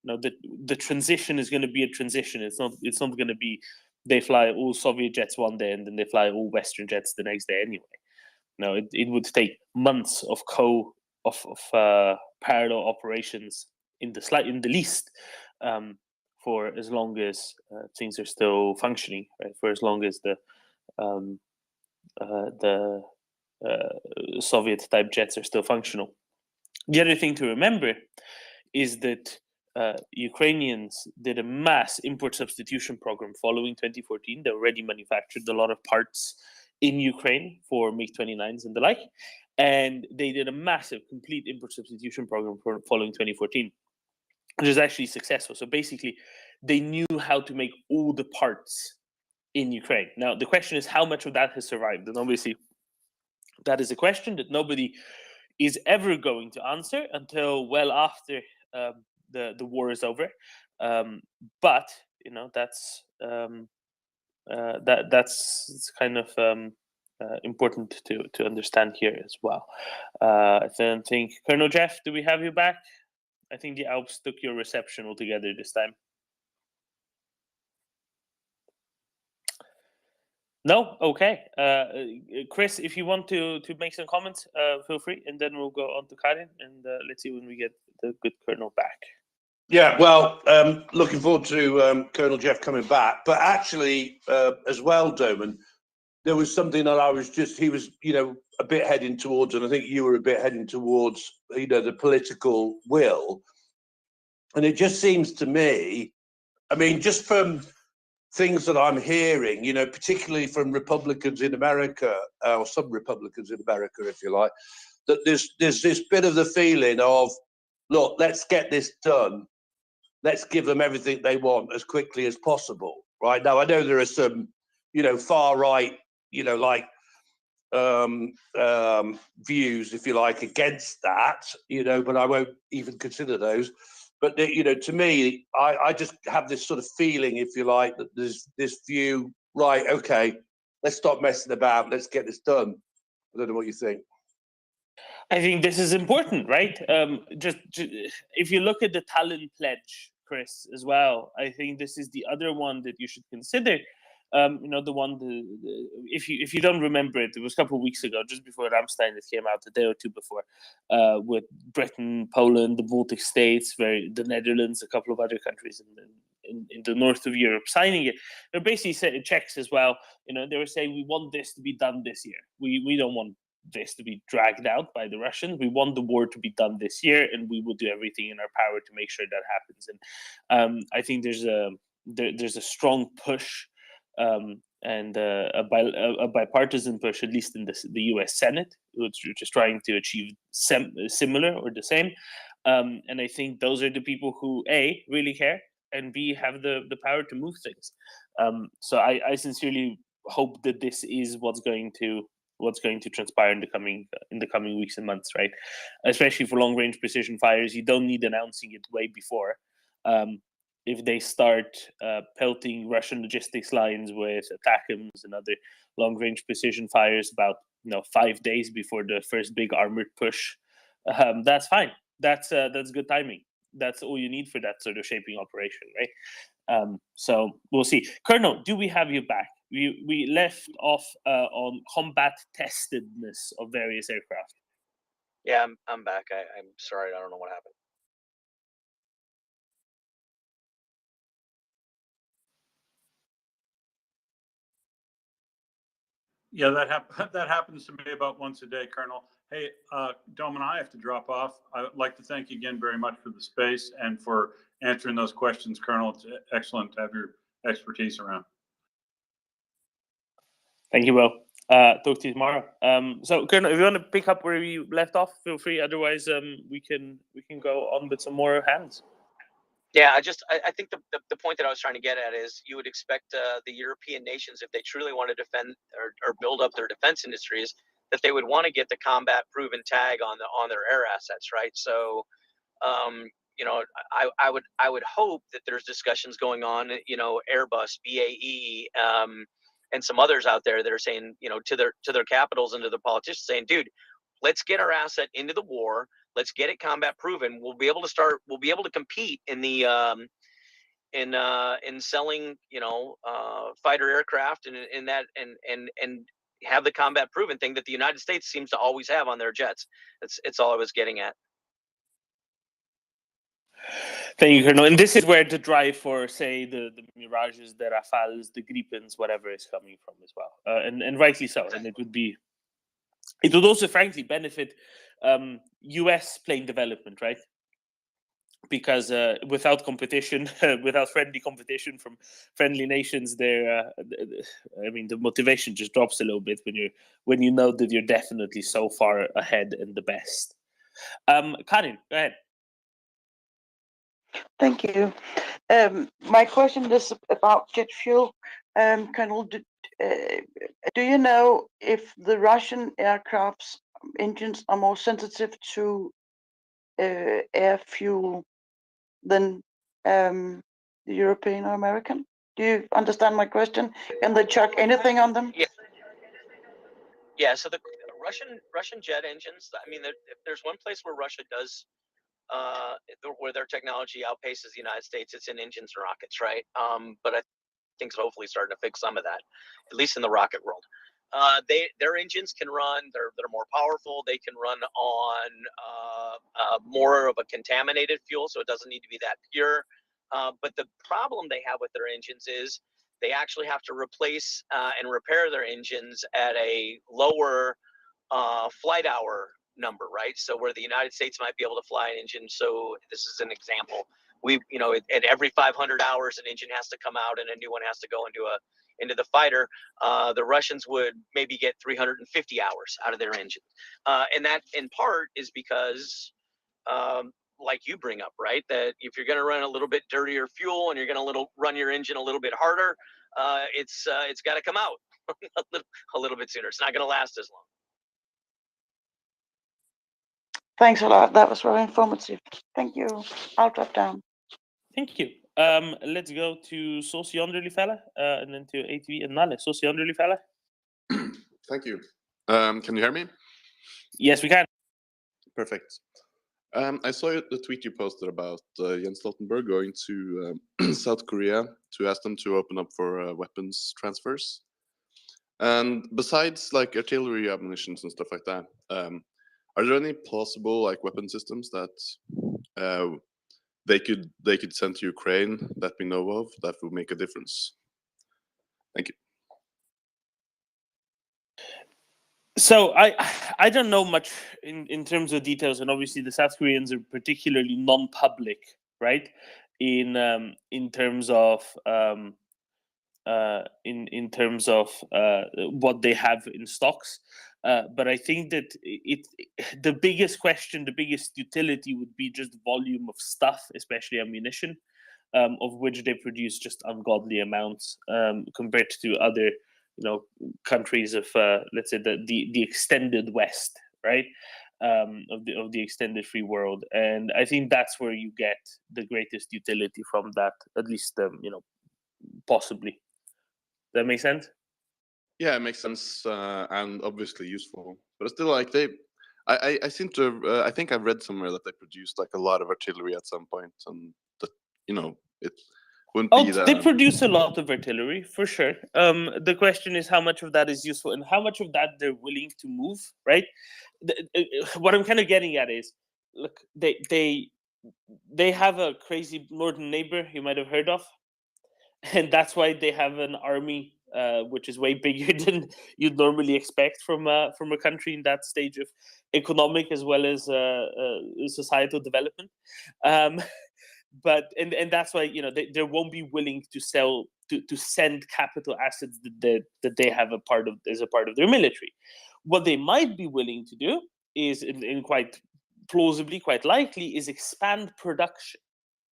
the transition is going to be a transition. It's not going to be they fly all Soviet jets one day and then they fly all Western jets the next day anyway. No, it would take months of parallel operations in the least, for as long as things are still functioning, right? For as long as the Soviet type jets are still functional. The other thing to remember is that Ukrainians did a mass import substitution program following 2014. They already manufactured a lot of parts in Ukraine for MiG-29s and the like, and they did a massive complete import substitution program following 2014, which is actually successful. So basically, they knew how to make all the parts in Ukraine. Now, the question is how much of that has survived, and obviously, that is a question that nobody is ever going to answer until well after the war is over. But that's that's kind of important to understand here as well. I then think, Colonel Jeff, do we have you back? I think the Alps took your reception altogether this time. No? Okay. Chris, if you want to make some comments, feel free, and then we'll go on to Karin, and let's see when we get the good Colonel back. Yeah, well, looking forward to Colonel Jeff coming back. But actually, as well, Doman, there was something that he was, a bit heading towards, and I think you were a bit heading towards, the political will. And it just seems to me, I mean, just from things that I'm hearing, particularly from Republicans in America, or some Republicans in America, if you like, that there's this bit of the feeling of, look, let's get this done. Let's give them everything they want as quickly as possible. Right now, I know there are some, far right, views, if you like, against that, but I won't even consider those. But, to me, I just have this sort of feeling, if you like, that there's this view, right, okay, let's stop messing about, let's get this done. I don't know what you think. I think this is important, right? Just if you look at the Tallinn Pledge, Chris, as well, I think this is the other one that you should consider. The one, if you don't remember it, it was a couple of weeks ago, just before Ramstein, it came out a day or two before, with Britain, Poland, the Baltic states, the Netherlands, a couple of other countries in the north of Europe signing it. They're basically Czechs as well. They were saying, we want this to be done this year. We don't want this to be dragged out by the Russians. We want the war to be done this year, and we will do everything in our power to make sure that happens. And I think there's a strong push. And a bipartisan push, at least in the U.S. Senate, which is trying to achieve similar or the same. And I think those are the people who A, really care, and B, have the power to move things. So I sincerely hope that this is what's going to transpire in the coming weeks and months, right? Especially for long range precision fires, you don't need announcing it way before. If they start pelting Russian logistics lines with ATACMS and other long-range precision fires about 5 days before the first big armored push, that's fine. That's good timing. That's all you need for that sort of shaping operation, right? So we'll see. Colonel, do we have you back? We left off on combat testedness of various aircraft. Yeah, I'm back. I'm sorry, I don't know what happened. Yeah, that happens to me about once a day, Colonel. Hey, Dom and I have to drop off. I would like to thank you again very much for the space and for answering those questions, Colonel. It's excellent to have your expertise around. Thank you, Will. Talk to you tomorrow. So, Colonel, if you want to pick up where you left off, feel free. Otherwise, we can go on with some more hands. Yeah, I think the point that I was trying to get at is you would expect the European nations, if they truly want to defend or build up their defense industries, that they would want to get the combat proven tag on their air assets, right? So, you know, I would hope that there's discussions going on, you know, Airbus, BAE, and some others out there that are saying, you know, to their capitals and to the politicians saying, dude, let's get our asset into the war. Let's get it combat proven. We'll be able to compete in the in selling, you know, fighter aircraft and in that and have the combat proven thing that the United States seems to always have on their jets. It's all I was getting at. Thank you, Colonel. And this is where the drive for, say, the Mirages, the Rafales, the Gripens, whatever, is coming from as well, and rightly so. And it would also, frankly, benefit U.S. plane development, right? Because without competition, without friendly competition from friendly nations, I mean, the motivation just drops a little bit when you know that you're definitely so far ahead and the best. Karin, go ahead. Thank you. My question is about jet fuel. Colonel, do you know if the Russian aircraft's engines are more sensitive to air fuel than the European or American? Do you understand my question? Can they chuck anything on them? Yeah. So the Russian jet engines. I mean, if there's one place where Russia does where their technology outpaces the United States, it's in engines and rockets, right? But I think it's hopefully starting to fix some of that, at least in the rocket world. Their engines can run. They're more powerful. They can run on more of a contaminated fuel, so it doesn't need to be that pure. But the problem they have with their engines is they actually have to replace and repair their engines at a lower flight hour number, right? So where the United States might be able to fly an engine. So this is an example. At every 500 hours, an engine has to come out and a new one has to go into the fighter. The Russians would maybe get 350 hours out of their engine. And that in part is because, like you bring up, right, that if you're going to run a little bit dirtier fuel and you're going to run your engine a little bit harder, it's got to come out a little bit sooner. It's not going to last as long. Thanks a lot. That was very informative. Thank you. I'll drop down. Thank you. Let's go to Saucy Underly Fella, and then to ATV and Nalle. Saucy Underly Fella. Thank you. Can you hear me? Yes, we can. Perfect. I saw the tweet you posted about Jens Stoltenberg going to South Korea to ask them to open up for weapons transfers. And besides like artillery ammunitions and stuff like that, are there any plausible like weapon systems that they could send to Ukraine that we know of that would make a difference? Thank you. So I don't know much in terms of details, and obviously the South Koreans are particularly non-public, right? In terms of in terms of what they have in stocks. But I think that the biggest question, the biggest utility would be just volume of stuff, especially ammunition, of which they produce just ungodly amounts compared to other, countries of let's say the extended West, right? Of the extended free world, and I think that's where you get the greatest utility from that, at least possibly. That makes sense? Yeah, it makes sense and obviously useful. But still, like I seem to I think I've read somewhere that they produced like a lot of artillery at some point, and that it wouldn't be that. They produce a lot of artillery for sure. The question is how much of that is useful and how much of that they're willing to move, right? What I'm kind of getting at is, look, they have a crazy northern neighbor you might have heard of, and that's why they have an army which is way bigger than you'd normally expect from a country in that stage of economic as well as societal development. But that's why they won't be willing to send capital assets that they have as a part of their military. What they might be willing to do is, and quite plausibly, quite likely, is expand production,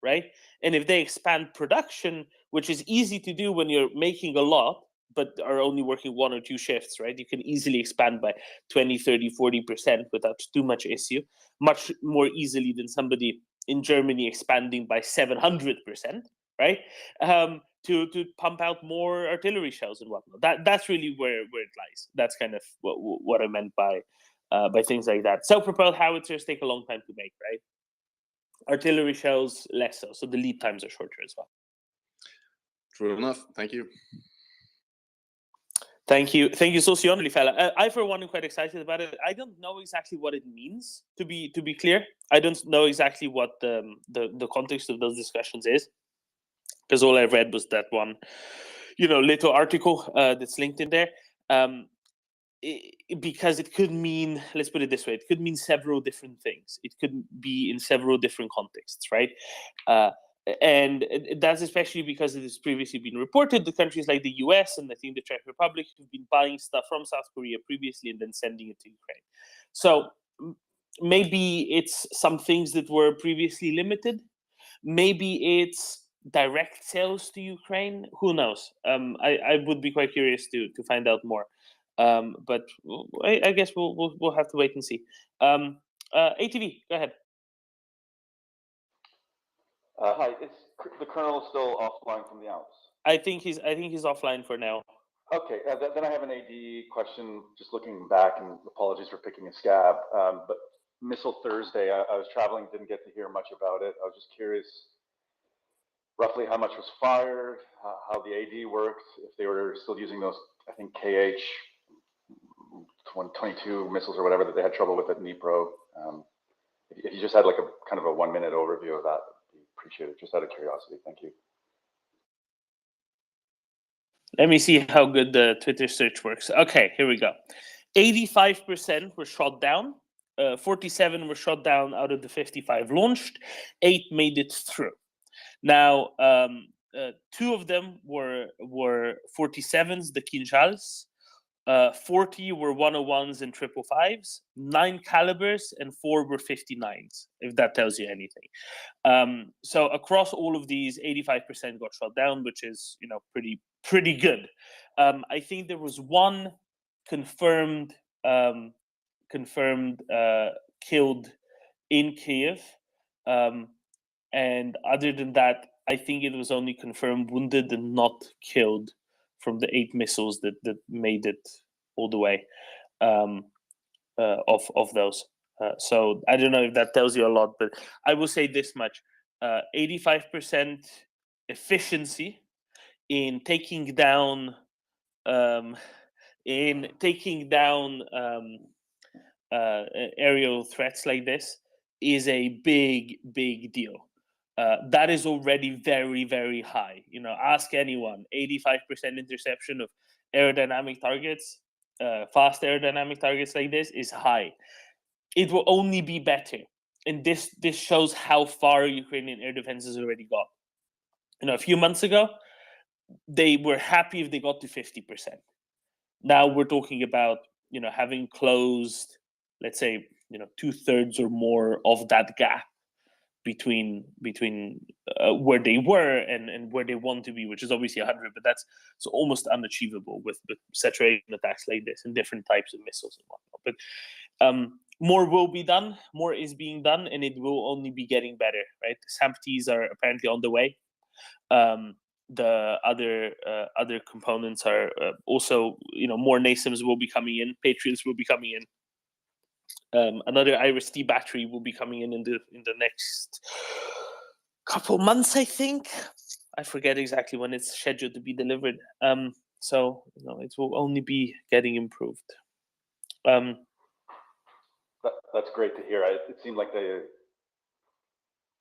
right? And if they expand production, which is easy to do when you're making a lot, but are only working 1 or 2 shifts, right? You can easily expand by 20, 30, 40% without too much issue, much more easily than somebody in Germany expanding by 700%, right? To pump out more artillery shells and whatnot. That's really where it lies. That's kind of what I meant by things like that. Self-propelled howitzers take a long time to make, right? Artillery shells less so. So the lead times are shorter as well. True enough. Thank you. Thank you, Socionely fella. I for one am quite excited about it. I don't know exactly what it means. To be clear, I don't know exactly what the context of those discussions is, because all I read was that one, little article that's linked in there. Because it could mean, let's put it this way, it could mean several different things. It could be in several different contexts, right? And that's especially because it has previously been reported that countries like the US and I think the Czech Republic have been buying stuff from South Korea previously and then sending it to Ukraine. So maybe it's some things that were previously limited. Maybe it's direct sales to Ukraine. Who knows? I would be quite curious to find out more. But I guess we'll have to wait and see. ATV, go ahead. Hi, is the Colonel still offline from the Alps? I think he's offline for now. Okay, then I have an AD question. Just looking back, and apologies for picking a scab. But Missile Thursday, I was traveling, didn't get to hear much about it. I was just curious, roughly how much was fired, how the AD worked, if they were still using those, I think KH 22 missiles or whatever that they had trouble with at Dnipro. If you just had like a kind of a 1-minute overview of that, I'd appreciate it. Just out of curiosity. Thank you. Let me see how good the Twitter search works. Okay, here we go. 85% were shot down. 47 were shot down out of the 55 launched. 8 made it through. Now, 2 of them were 47s, the Kinjals. 40 were 101s and 555s, 9 calibers, and 4 were 59s, if that tells you anything. So across all of these, 85% got shot down, which is pretty good. I think there was 1 confirmed killed in Kiev, and other than that, I think it was only confirmed wounded and not killed from the 8 missiles that made it all the way of those. So I don't know if that tells you a lot, but I will say this much: 85% efficiency in taking down aerial threats like this is a big deal. That is already very, very high. Ask anyone. 85% interception of aerodynamic targets, fast aerodynamic targets like this is high. It will only be better, and this shows how far Ukrainian air defense has already got. A few months ago, they were happy if they got to 50%. Now we're talking about having closed, let's say 2/3 or more of that gap between where they were and where they want to be, which is obviously 100, but that's almost unachievable with saturation attacks like this and different types of missiles and whatnot. But more will be done, more is being done, and it will only be getting better, right? SAMPTs are apparently on the way. The other components are also, more NASAMS will be coming in, Patriots will be coming in. Another IRIS-T battery will be coming in the next couple months, I think. I forget exactly when it's scheduled to be delivered. So it will only be getting improved. That's great to hear. It seemed like the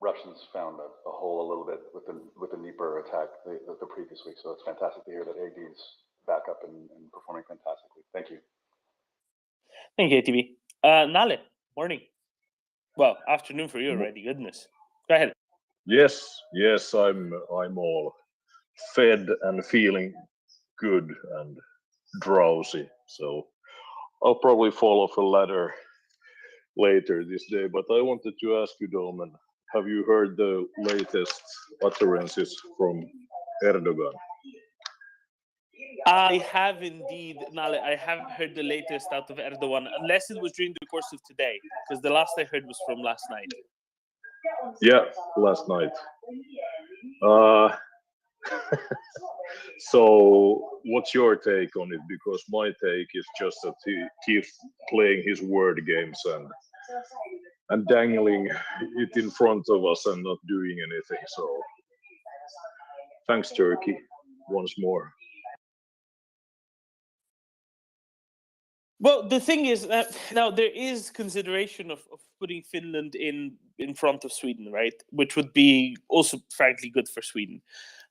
Russians found a hole a little bit with the Dnipro attack the previous week. So it's fantastic to hear that AD's back up and performing fantastically. Thank you. Thank you, ATV. Nale, morning. Well, afternoon for you already. Goodness. Go ahead. Yes, I'm all fed and feeling good and drowsy. So I'll probably fall off a ladder later this day. But I wanted to ask you, Domen, have you heard the latest utterances from Erdogan? I have indeed, Nale, I have heard the latest out of Erdogan, unless it was during the course of today, because the last I heard was from last night. Yeah, last night. So what's your take on it? Because my take is just that he keeps playing his word games and dangling it in front of us and not doing anything. So thanks, Turkey, once more. Well, the thing is that now there is consideration of putting Finland in front of Sweden, right? Which would be also, frankly, good for Sweden.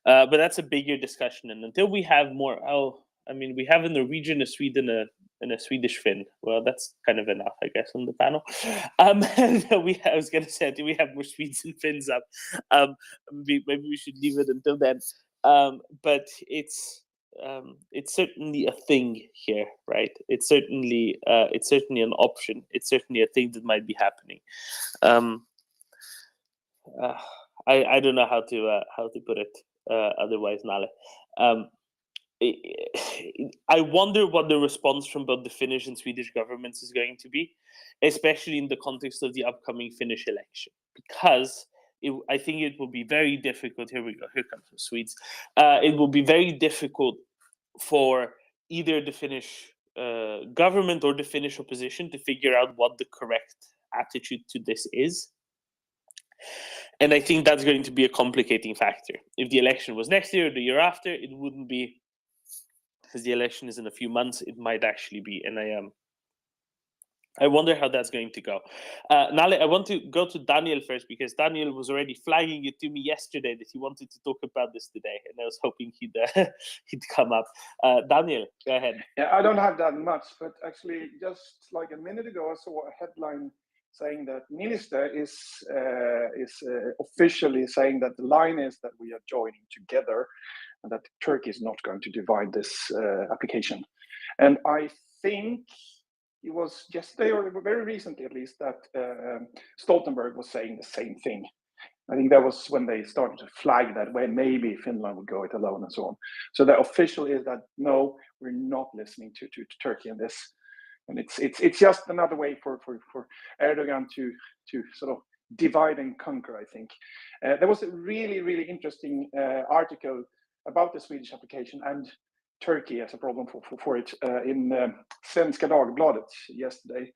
But that's a bigger discussion. And until we have more, we have a Norwegian, a Sweden, and a Swedish Finn. Well, that's kind of enough, I guess, on the panel. And I was going to say, do we have more Swedes and Finns up? Maybe we should leave it until then. But it's certainly a thing here, right? It's certainly an option. It's certainly a thing that might be happening. I don't know how to put it otherwise, Nale. I wonder what the response from both the Finnish and Swedish governments is going to be, especially in the context of the upcoming Finnish election, because I think it will be very difficult. Here we go. Here comes the Swedes. It will be very difficult for either the Finnish government or the Finnish opposition to figure out what the correct attitude to this is. And I think that's going to be a complicating factor. If the election was next year or the year after, it wouldn't be, because the election is in a few months, it might actually be. And I wonder how that's going to go. Nale, I want to go to Daniel first, because Daniel was already flagging it to me yesterday that he wanted to talk about this today, and I was hoping he'd come up. Daniel, go ahead. Yeah, I don't have that much, but actually just like a minute ago, I saw a headline saying that Minister is officially saying that the line is that we are joining together and that Turkey is not going to divide this application. And I think it was yesterday or very recently at least that Stoltenberg was saying the same thing. I think that was when they started to flag that way maybe Finland would go it alone and so on. So the official is that no, we're not listening to Turkey in this. And it's just another way for Erdogan to sort of divide and conquer, I think. There was a really interesting article about the Swedish application and Turkey as a problem for it in Svenska Dagbladet yesterday,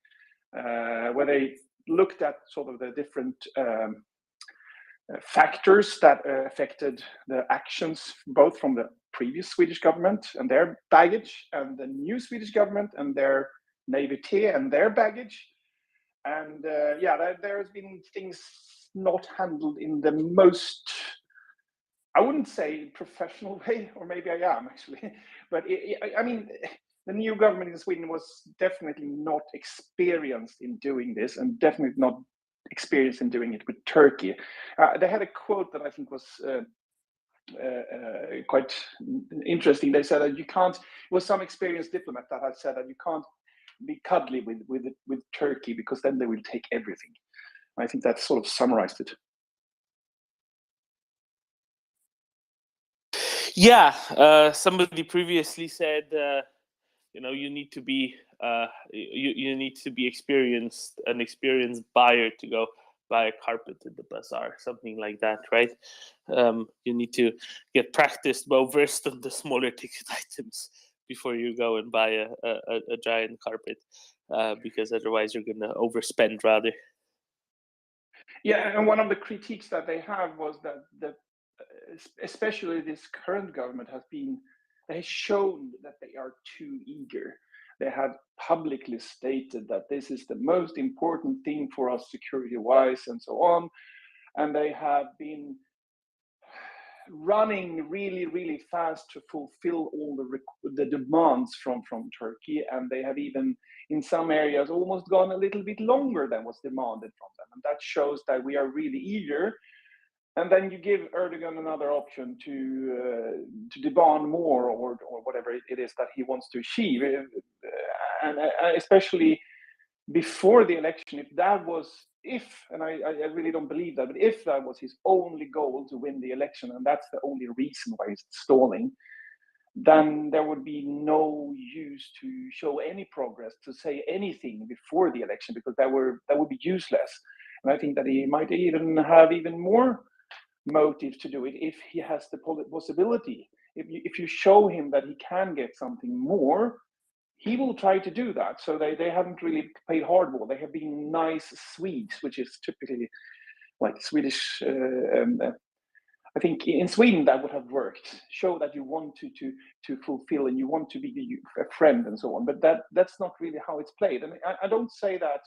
where they looked at sort of the different factors that affected the actions both from the previous Swedish government and their baggage and the new Swedish government and their naivete and their baggage. And there's been things not handled in the most, I wouldn't say professional way, or maybe I am actually, but I mean, the new government in Sweden was definitely not experienced in doing this, and definitely not experienced in doing it with Turkey. They had a quote that I think was quite interesting. They said that you can't, it was some experienced diplomat that had said that you can't be cuddly with Turkey because then they will take everything. I think that sort of summarized it. Yeah, somebody previously said, you need to be you need to be an experienced buyer to go buy a carpet at the bazaar, something like that, right? You need to get practiced, well versed on the smaller ticket items before you go and buy a giant carpet, because otherwise you're going to overspend rather. Yeah, and one of the critiques that they have was that especially this current government they have shown that they are too eager. They have publicly stated that this is the most important thing for us security-wise and so on. And they have been running really fast to fulfill all the demands from Turkey. And they have even, in some areas, almost gone a little bit longer than was demanded from them. And that shows that we are really eager. And then you give Erdogan another option to demand more or whatever it is that he wants to achieve. And especially before the election, if and I really don't believe that, but if that was his only goal to win the election, and that's the only reason why he's stalling, then there would be no use to show any progress, to say anything before the election, because that would be useless. And I think that he might even have even more motive to do it if he has the possibility. If you show him that he can get something more, he will try to do that. So they haven't really played hardball. They have been nice Swedes, which is typically like Swedish. I think in Sweden that would have worked. Show that you want to fulfill and you want to be a friend and so on. But that's not really how it's played. And I don't say that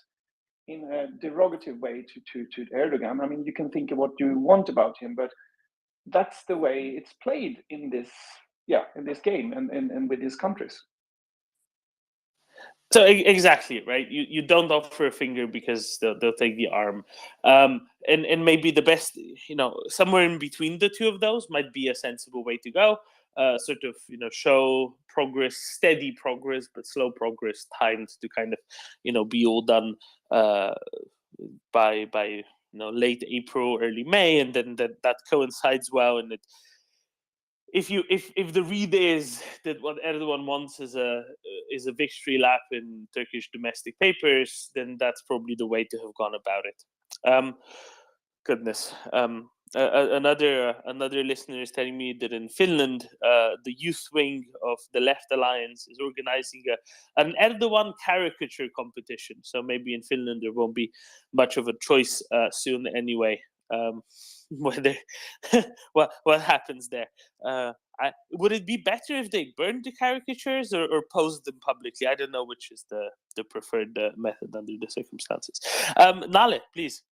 in a derogative way to Erdogan. I mean, you can think of what you want about him, but that's the way it's played in this game and with these countries. So exactly, right? You don't offer a finger because they'll take the arm, and maybe the best, somewhere in between the two of those might be a sensible way to go. Sort of, show progress, steady progress, but slow progress, timed to kind of, be all done by late April, early May, and then that coincides well, and it. If the read is that what Erdogan wants is a victory lap in Turkish domestic papers, then that's probably the way to have gone about it. Goodness. Another listener is telling me that in Finland, the youth wing of the Left Alliance is organizing an Erdogan caricature competition. So maybe in Finland there won't be much of a choice soon anyway. Whether what happens there? Would it be better if they burned the caricatures or posed them publicly? I don't know which is the preferred method under the circumstances. Nale, please.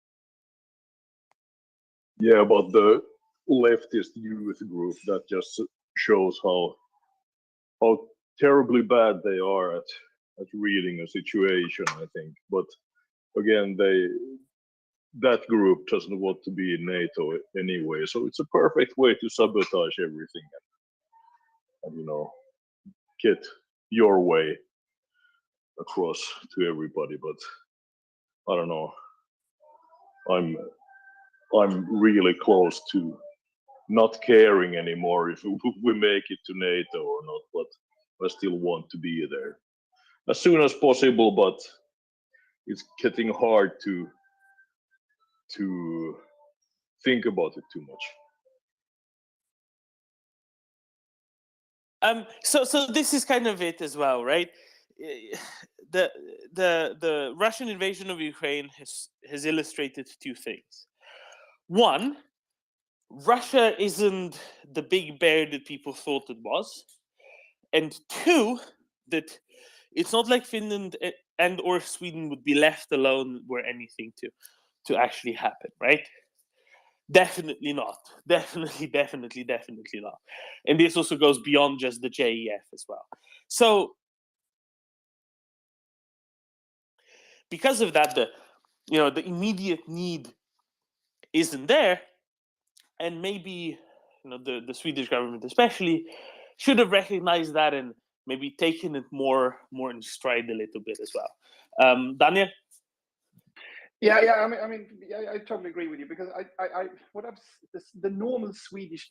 Yeah, but the leftist youth group, that just shows how terribly bad they are at reading a situation, I think. But again, that group doesn't want to be in NATO anyway, so it's a perfect way to sabotage everything and get your way across to everybody. But I don't know. I'm really close to not caring anymore if we make it to NATO or not, but I still want to be there as soon as possible. But it's getting hard to think about it too much. So this is kind of it as well, right? The Russian invasion of Ukraine has illustrated two things. One, Russia isn't the big bear that people thought it was, and two, that it's not like Finland and or Sweden would be left alone were anything to actually happen, right? Definitely not. Definitely not. And this also goes beyond just the JEF as well. So because of that, the immediate need isn't there, and maybe the Swedish government especially should have recognized that and maybe taken it more in stride a little bit as well. Daniel? Yeah. I mean, I totally agree with you, because the normal Swedish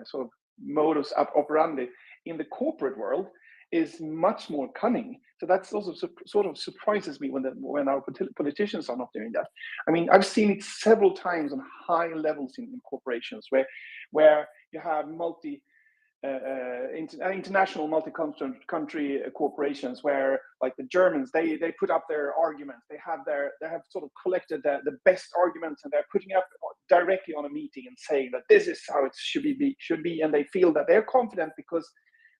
sort of modus operandi in the corporate world is much more cunning. So that's also sort of surprises me when our politicians are not doing that. I mean, I've seen it several times on high levels in corporations where you have international multi-country corporations, where like the Germans, they put up their arguments. They have sort of collected the best arguments, and they're putting up directly on a meeting and saying that this is how it should be, and they feel that they're confident because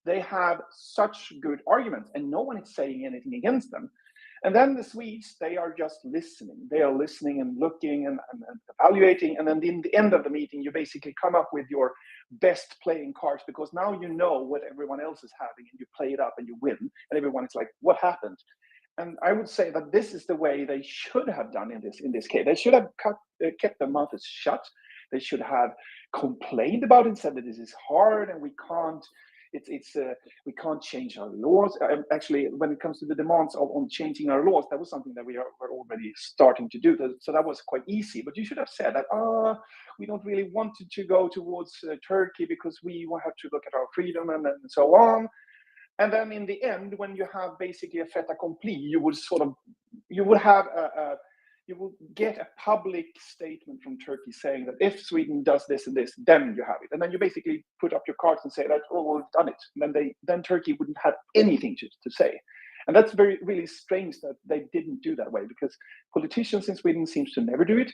they have such good arguments and no one is saying anything against them. And then the Swedes, they are just listening. They are listening and looking and evaluating. And then in the end of the meeting, you basically come up with your best playing cards, because now you know what everyone else is having, and you play it up and you win. And everyone is like, what happened? And I would say that this is the way they should have done in this case. They should have kept their mouths shut. They should have complained about it, said that this is hard and we can't it's we can't change our laws. Actually, when it comes to the demands on changing our laws, that was something that were already starting to do. So that was quite easy. But you should have said that, we don't really want to go towards Turkey because we will have to look at our freedom and so on. And then in the end, when you have basically a fait accompli, you would get a public statement from Turkey saying that if Sweden does this and this, then you have it. And then you basically put up your cards and say that, oh, we've done it. And then Turkey wouldn't have anything to say. And that's really strange that they didn't do that way, because politicians in Sweden seems to never do it.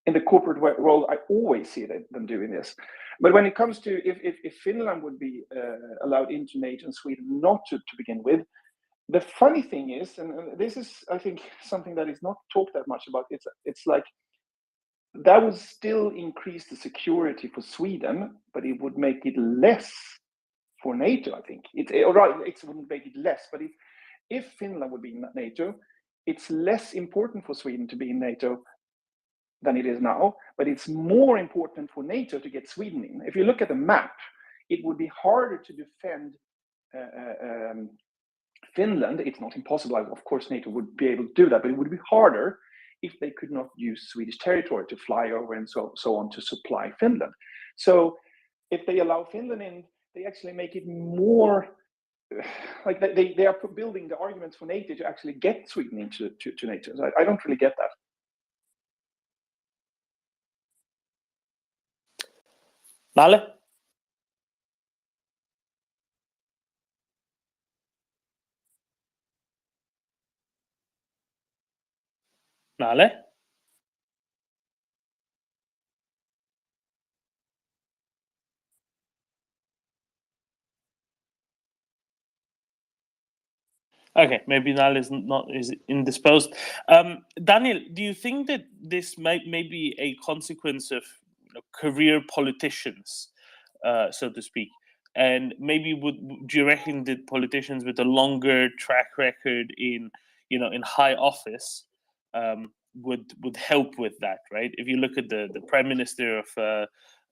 In the corporate world, I always see them doing this. But when it comes to if Finland would be allowed into NATO and Sweden not to begin with, the funny thing is, and this is, I think, something that is not talked that much about, it's like that would still increase the security for Sweden, but it would make it less for NATO, I think. It wouldn't make it less, but if Finland would be in NATO, it's less important for Sweden to be in NATO than it is now, but it's more important for NATO to get Sweden in. If you look at the map, it would be harder to defend Finland. It's not impossible. Of course, NATO would be able to do that, but it would be harder if they could not use Swedish territory to fly over and so on to supply Finland. So if they allow Finland in, they actually make it more like they are building the arguments for NATO to actually get Sweden into NATO. So I don't really get that. Nalle? Nalle? Okay, maybe Nalle is indisposed. Daniel, do you think that this may be a consequence of career politicians, so to speak? And maybe do you reckon that politicians with a longer track record in high office would help with that, right? If you look at the Prime Minister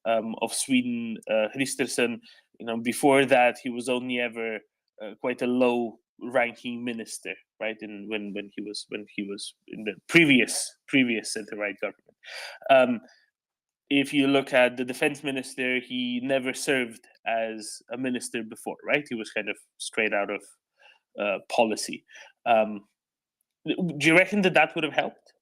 of Sweden, Kristersson, before that he was only ever quite a low-ranking minister, right? And when he was in the previous center-right government. If you look at the defense minister, he never served as a minister before, right? He was kind of straight out of policy. Do you reckon that would have helped?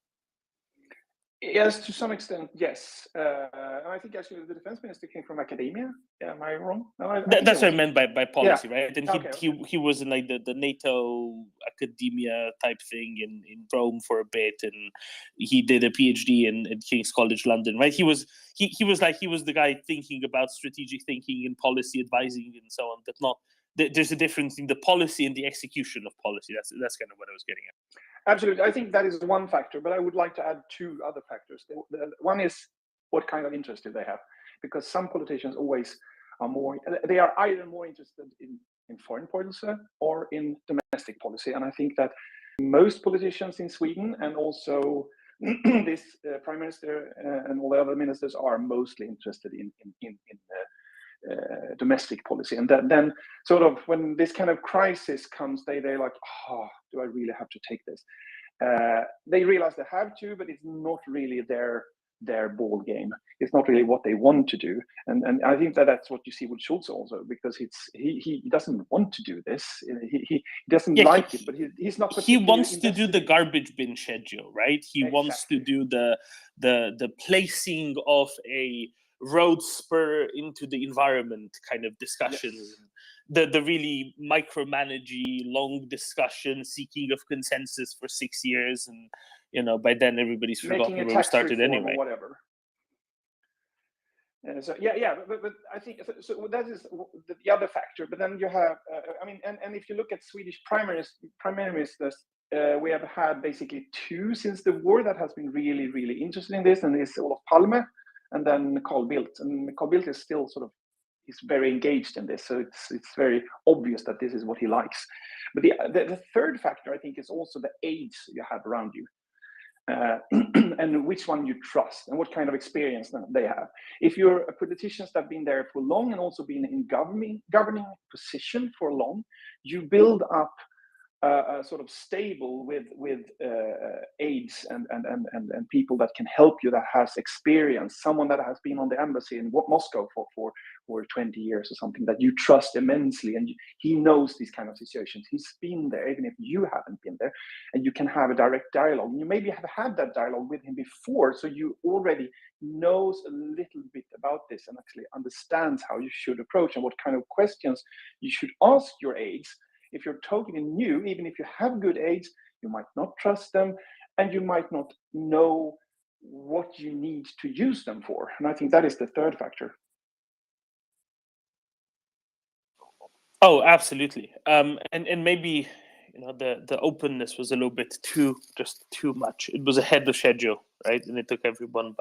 Yes, to some extent, yes. I think actually the defense minister came from academia. Yeah, am I wrong? No, That's what I meant by policy, yeah. right? And he was in like the NATO academia type thing in Rome for a bit, and he did a PhD in King's College London, right? He was the guy thinking about strategic thinking and policy advising and so on. But not there's a difference in the policy and the execution of policy. That's kind of what I was getting at. Absolutely. I think that is one factor, but I would like to add two other factors. One is what kind of interest do they have? Because some politicians always they are either more interested in foreign policy or in domestic policy. And I think that most politicians in Sweden and also this Prime Minister and all the other ministers are mostly interested in domestic policy, and then sort of when this kind of crisis comes, they're like, do I really have to take this? They realize they have to, but it's not really their ball game. It's not really what they want to do, and I think that's what you see with Schulz also, because he doesn't want to do this. He doesn't like it, but he's not. He wants to do the garbage bin schedule, right? He wants to do the placing of a road spur into the environment kind of discussions. Yes. The really micromanagey long discussion seeking of consensus for 6 years, and by then everybody's forgotten where we started anyway. Or whatever. So yeah, but I think so that is the other factor. But then you have, and if you look at Swedish prime ministers, we have had basically two since the war that has been really, really interested in this, and it's Olof Palme and then Carl Bildt. And Carl Bildt is still he's very engaged in this, so it's very obvious that this is what he likes. But the third factor, I think, is also the age you have around you. and which one you trust and what kind of experience they have. If you're politicians that have been there for long and also been in governing position for long, you build up a sort of stable with aides and people that can help you, that has experience, someone that has been on the embassy in Moscow for 20 years or something, that you trust immensely, and he knows these kind of situations. He's been there even if you haven't been there, and you can have a direct dialogue. You maybe have had that dialogue with him before, so you already knows a little bit about this and actually understands how you should approach and what kind of questions you should ask your aides. If you're totally new, even if you have good aides, you might not trust them, and you might not know what you need to use them for. And I think that is the third factor. Oh, absolutely. And maybe, you know, the openness was a little bit too much. It was ahead of schedule, right? And it took everyone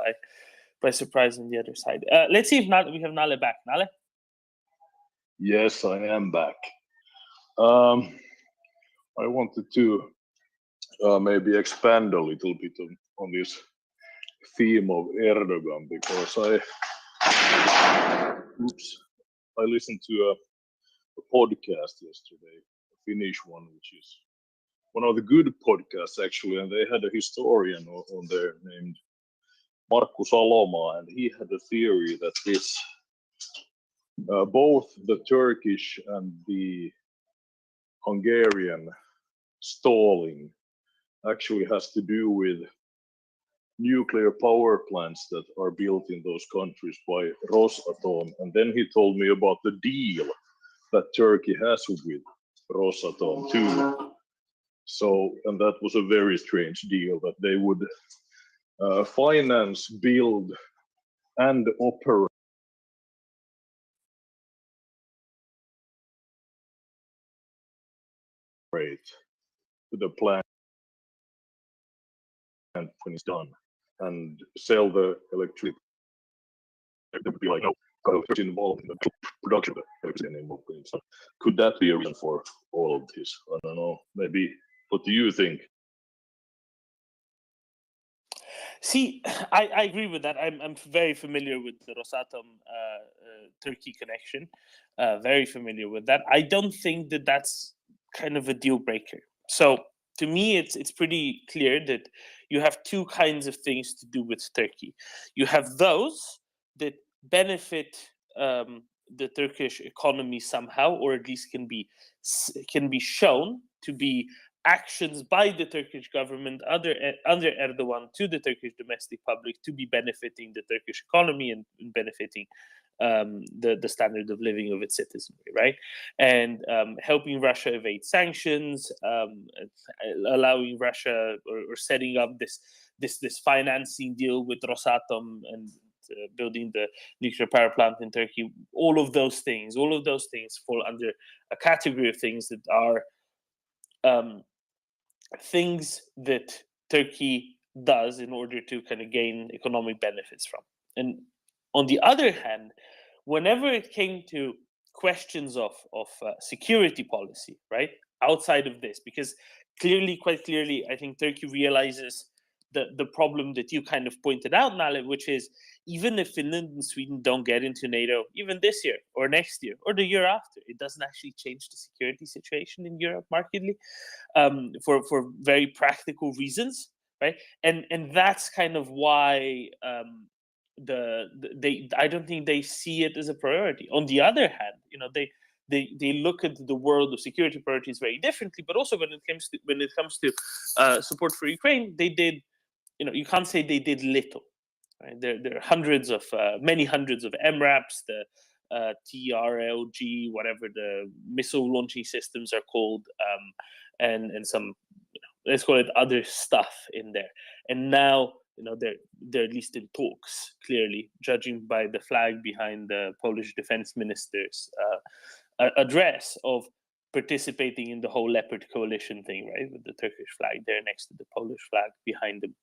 by surprise on the other side. Let's see if we have Nale back. Nale? Yes, I am back. I wanted to maybe expand a little bit on this theme of Erdogan, because I listened to a podcast yesterday, a Finnish one, which is one of the good podcasts actually, and they had a historian on there named Markku Saloma, and he had a theory that this both the Turkish and the Hungarian stalling actually has to do with nuclear power plants that are built in those countries by Rosatom. And then he told me about the deal that Turkey has with Rosatom too. So, and that was a very strange deal, that they would finance, build, and operate the plant when it's done, and sell the electricity. There would be like no corruption involved in the production of electricity anymore. So could that be a reason for all of this? I don't know. Maybe. What do you think? See, I agree with that. I'm very familiar with the Rosatom Turkey connection. Very familiar with that. I don't think that that's kind of a deal breaker. So to me, it's pretty clear that you have two kinds of things to do with Turkey. You have those that benefit the Turkish economy somehow, or at least can be shown to be actions by the Turkish government under Erdogan to the Turkish domestic public to be benefiting the Turkish economy and benefiting the standard of living of its citizenry, right? And helping Russia evade sanctions, allowing Russia or setting up this financing deal with Rosatom and building the nuclear power plant in Turkey. All of those things fall under a category of things that are things that Turkey does in order to kind of gain economic benefits from. And on the other hand, whenever it came to questions of security policy, right, outside of this, because quite clearly, I think Turkey realizes the problem that you kind of pointed out, Nale, which is even if Finland and Sweden don't get into NATO, even this year or next year or the year after, it doesn't actually change the security situation in Europe markedly, for very practical reasons, right? And that's kind of why I don't think they see it as a priority. On the other hand, you know, they look at the world of security priorities very differently. But also when it comes to support for Ukraine, they did. You know, you can't say they did little. Right? There are many hundreds of MRAPs, the TRLG, whatever the missile launching systems are called, and some, let's call it other stuff in there. And now, you know, they're at least in talks, clearly, judging by the flag behind the Polish defense minister's address, of participating in the whole Leopard coalition thing, right, with the Turkish flag there next to the Polish flag behind them.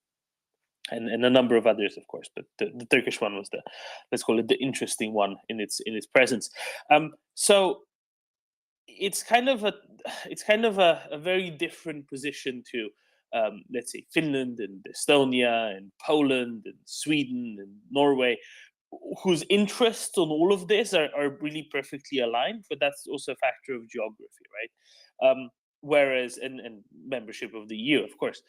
And a number of others, of course, but the Turkish one was let's call it the interesting one in its presence. So it's kind of a very different position to let's say Finland and Estonia and Poland and Sweden and Norway, whose interests on all of this are really perfectly aligned, but that's also a factor of geography, right? Whereas, and membership of the EU, of course,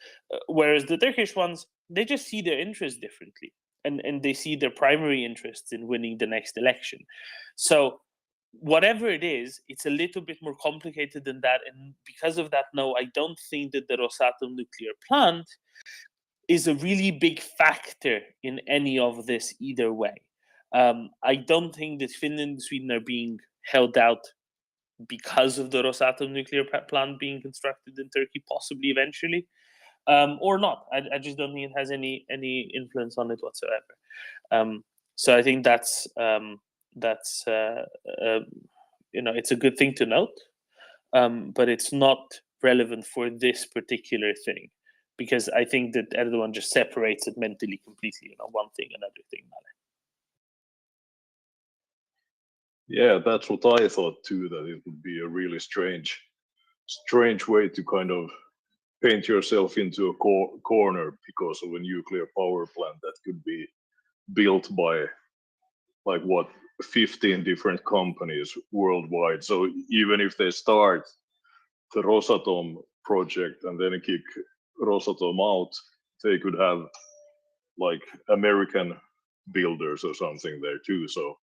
whereas the Turkish ones, they just see their interests differently, and they see their primary interests in winning the next election. So whatever it is, it's a little bit more complicated than that, and because of that, no, I don't think that the Rosatom nuclear plant is a really big factor in any of this either way. I don't think that Finland and Sweden are being held out because of the Rosatom nuclear plant being constructed in Turkey, possibly eventually, or not. I just don't think it has any influence on it whatsoever. So I think that's it's a good thing to note, but it's not relevant for this particular thing, because I think that Erdogan just separates it mentally completely. One thing, another thing. Yeah, that's what I thought too, that it would be a really strange way to kind of paint yourself into a corner because of a nuclear power plant that could be built by, like, what, 15 different companies worldwide. So even if they start the Rosatom project and then kick Rosatom out, they could have like American builders or something there too. So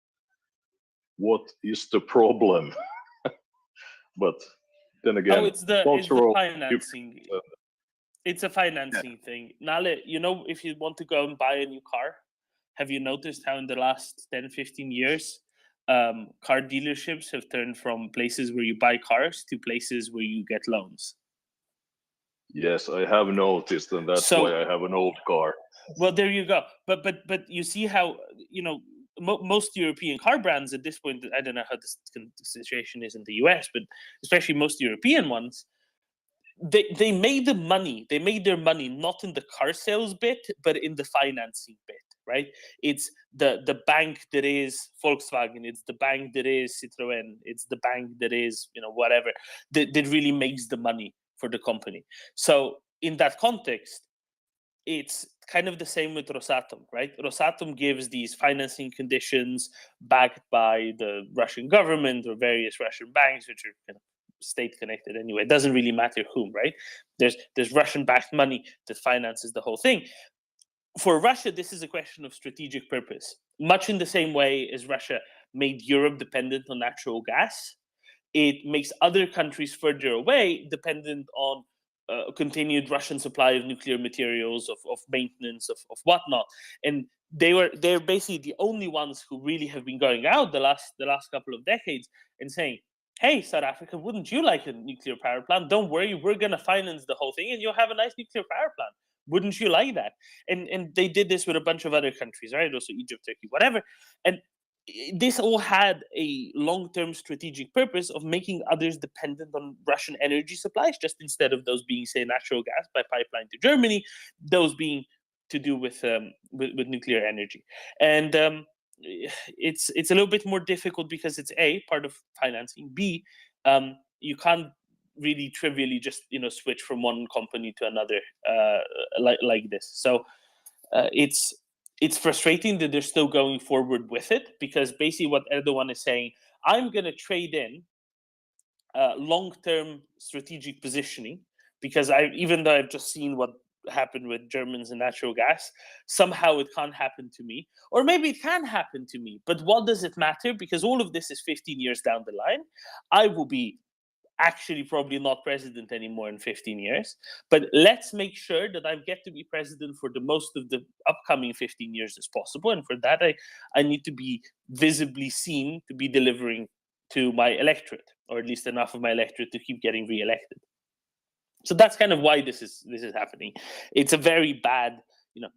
what is the problem? But then again, it's the financing. It's a financing thing. Nale, if you want to go and buy a new car, have you noticed how in the last 10, 15 years, car dealerships have turned from places where you buy cars to places where you get loans? Yes, I have noticed, and that's why I have an old car. Well, there you go. But you see how, most European car brands at this point, I don't know how the situation is in the US, but especially most European ones, they made the money. They made their money not in the car sales bit, but in the financing bit, right? It's the bank that is Volkswagen. It's the bank that is Citroën. It's the bank that is, whatever, that really makes the money for the company. So in that context, it's kind of the same with Rosatom, right? Rosatom gives these financing conditions backed by the Russian government or various Russian banks, which are kind of state connected anyway. It doesn't really matter whom, right? There's Russian backed money that finances the whole thing. For Russia, this is a question of strategic purpose. Much in the same way as Russia made Europe dependent on natural gas, it makes other countries further away dependent on continued Russian supply of nuclear materials, of maintenance, of whatnot. And they're basically the only ones who really have been going out the last couple of decades and saying, hey, South Africa, wouldn't you like a nuclear power plant? Don't worry, we're going to finance the whole thing and you'll have a nice nuclear power plant. Wouldn't you like that? And they did this with a bunch of other countries, right? Also Egypt, Turkey, whatever. And this all had a long-term strategic purpose of making others dependent on Russian energy supplies, just instead of those being, say, natural gas by pipeline to Germany, those being to do with nuclear energy. And it's a little bit more difficult because it's A, part of financing, B, you can't really trivially just switch from one company to another like this. So it's frustrating that they're still going forward with it, because basically what Erdogan is saying, I'm going to trade in long-term strategic positioning, because even though I've just seen what happened with Germans and natural gas, somehow it can't happen to me. Or maybe it can happen to me, but what does it matter? Because all of this is 15 years down the line. I will be actually probably not president anymore in 15 years, but let's make sure that I get to be president for the most of the upcoming 15 years as possible. And for that, I need to be visibly seen to be delivering to my electorate, or at least enough of my electorate to keep getting re-elected. So that's kind of why this is happening. It's a very bad,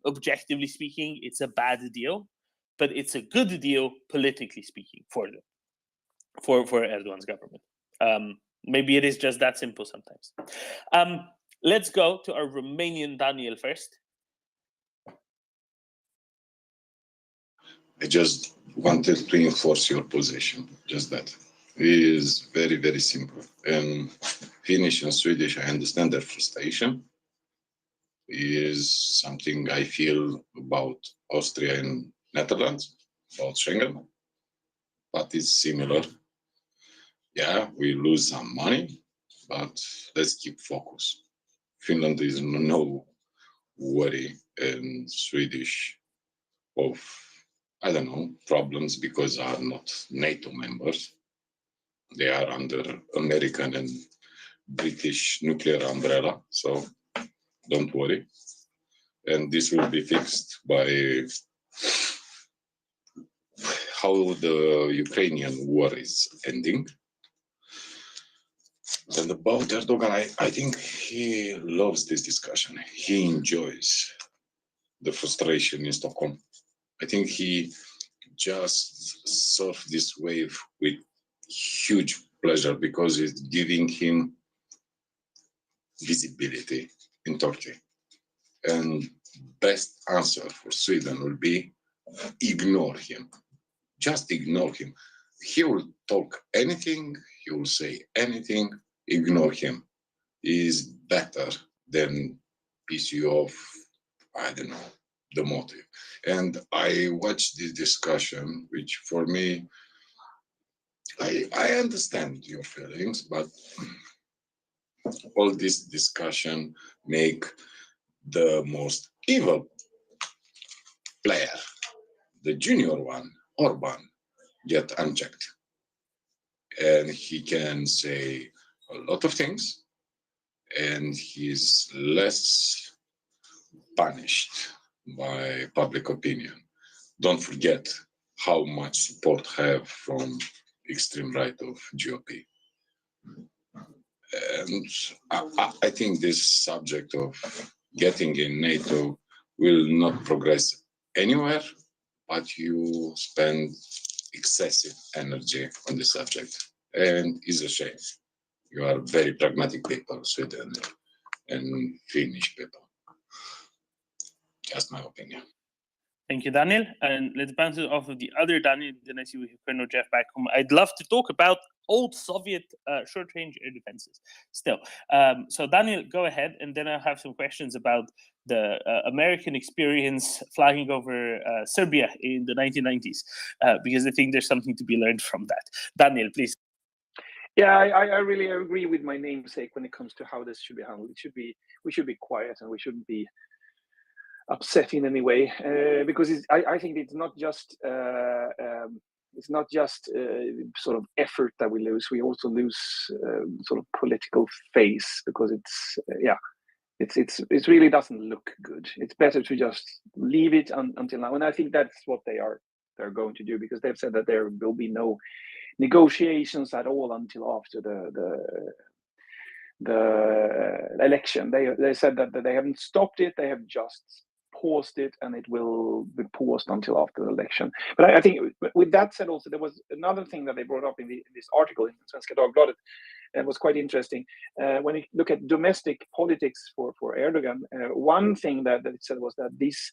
objectively speaking, it's a bad deal, but it's a good deal politically speaking for Erdogan's government. Maybe it is just that simple sometimes. Let's go to our Romanian Daniel first. I just wanted to enforce your position, just that. It is very, very simple. In Finnish and Swedish, I understand their frustration. is something I feel about Austria and Netherlands, about Schengen, but it's similar. Yeah, we lose some money, but let's keep focus. Finland is no worry, and Swedish of, I don't know, problems because are not NATO members. They are under American and British nuclear umbrella, so don't worry. And this will be fixed by how the Ukrainian war is ending. And about Erdogan, I think he loves this discussion. He enjoys the frustration in Stockholm. I think he just surfed this wave with huge pleasure because it's giving him visibility in Turkey. And best answer for Sweden will be ignore him. Just ignore him. He will talk anything, he will say anything, ignore him. He is better than piss you off, I don't know, the motive. And I watched this discussion, which for me, I understand your feelings, but all this discussion make the most evil player, the junior one, Orban, get unchecked. And he can say a lot of things, and he's less punished by public opinion. Don't forget how much support have from extreme right of GOP. And I think this subject of getting in NATO will not progress anywhere, but you spend excessive energy on this subject. And it's a shame. You are very pragmatic people, Sweden and Finnish people. Just my opinion. Thank you, Daniel. And let's bounce it off of the other Daniel. Then I see we have Colonel Jeff back home. I'd love to talk about old Soviet short-range air defenses still. So Daniel, go ahead, and then I'll have some questions about the American experience flying over Serbia in the 1990s, because I think there's something to be learned from that. Daniel, please. Yeah, I really agree with my namesake when it comes to how this should be handled. We should be quiet, and we shouldn't be upset in any way, because I think it's not just sort of effort that we lose. We also lose sort of political face, because it really doesn't look good. It's better to just leave it until now, and I think that's what they're going to do, because they've said that there will be no negotiations at all until after the election. They said that they haven't stopped it, they have just paused it, and it will be paused until after the election. But I think with that said, also there was another thing that they brought up in this article in Svenska Dagbladet, and was quite interesting. When you look at domestic politics for Erdogan, one thing that it said was that this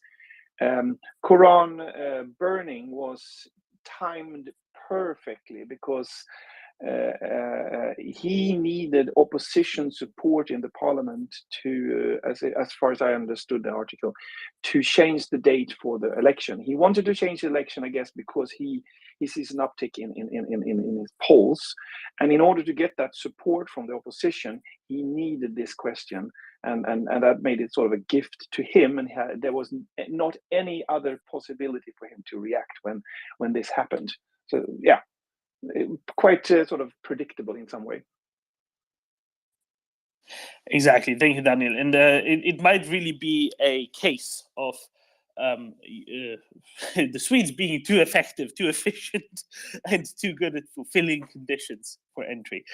Quran burning was timed perfectly, because he needed opposition support in the parliament to, as far as I understood the article, to change the date for the election. He wanted to change the election, I guess, because he sees an uptick in his polls, and in order to get that support from the opposition, he needed this question, and that made it sort of a gift to him, and there was not any other possibility for him to react when this happened. So yeah, quite sort of predictable in some way. Exactly. Thank you, Daniel. And it might really be a case of the Swedes being too effective, too efficient, and too good at fulfilling conditions for entry,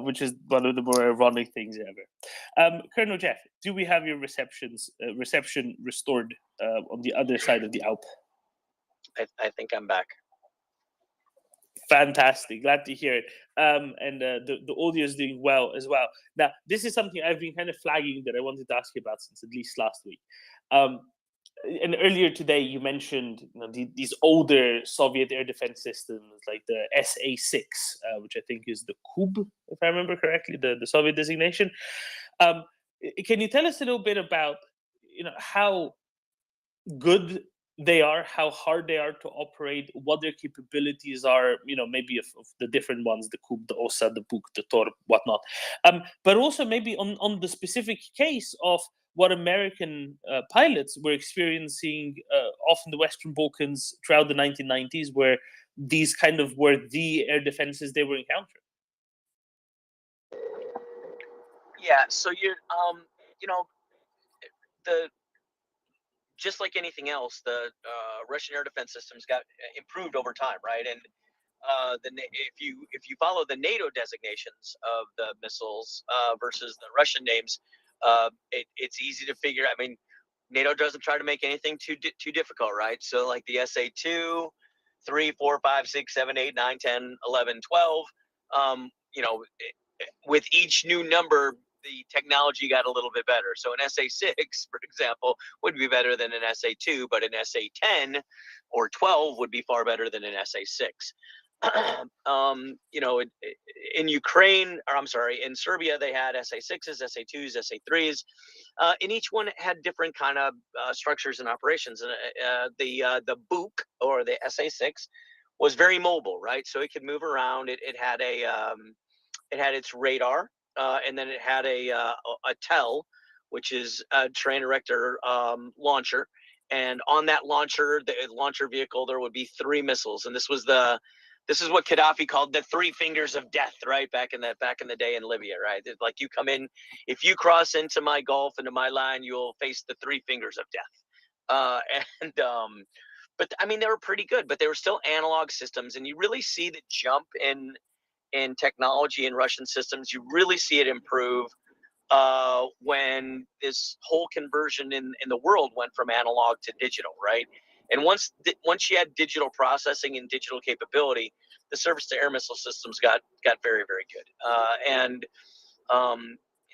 which is one of the more ironic things ever. Colonel Jeff, do we have your reception restored on the other side of the Alp? I think I'm back. Fantastic, glad to hear it. And the audio is doing well as well. Now, this is something I've been kind of flagging that I wanted to ask you about since at least last week. And earlier today, you mentioned these older Soviet air defense systems like the SA-6, which I think is the Kub, if I remember correctly, the Soviet designation. Can you tell us a little bit about how good they are, how hard they are to operate, what their capabilities are, maybe of the different ones, the Kub, the Osa, the Buk, the Tor, whatnot. But also maybe on the specific case of what American pilots were experiencing off in the Western Balkans throughout the 1990s, where these kind of were the air defenses they were encountering. Yeah, so the just like anything else, the Russian air defense systems got improved over time, right? And if you follow the NATO designations of the missiles versus the Russian names, it's easy to figure. I mean, NATO doesn't try to make anything too difficult, right? So like the SA-2, 3, 4, 5, 6, 7, 8, 9, 10, 11, 12. With each new number, the technology got a little bit better. So an SA-6, for example, would be better than an SA-2, but an SA-10 or 12 would be far better than an SA-6. In Ukraine, or I'm sorry, in Serbia, they had SA-6s, SA-2s, SA-3s, and each one had different kind of structures and operations. The Buk, or the SA-6, was very mobile, right? So it could move around. It had its radar, and then it had a TEL, which is a train erector launcher. And on that launcher, the launcher vehicle, there would be 3 missiles, and this is what Gaddafi called the 3 fingers of death, right? Back in the day in Libya, right? It's like, you come in, if you cross into my Gulf, into my line, you'll face the 3 fingers of death. But I mean, they were pretty good, but they were still analog systems, and you really see the jump in technology in Russian systems. You really see it improve when this whole conversion in the world went from analog to digital, right? And once you had digital processing and digital capability, the surface-to-air missile systems got very, very good. And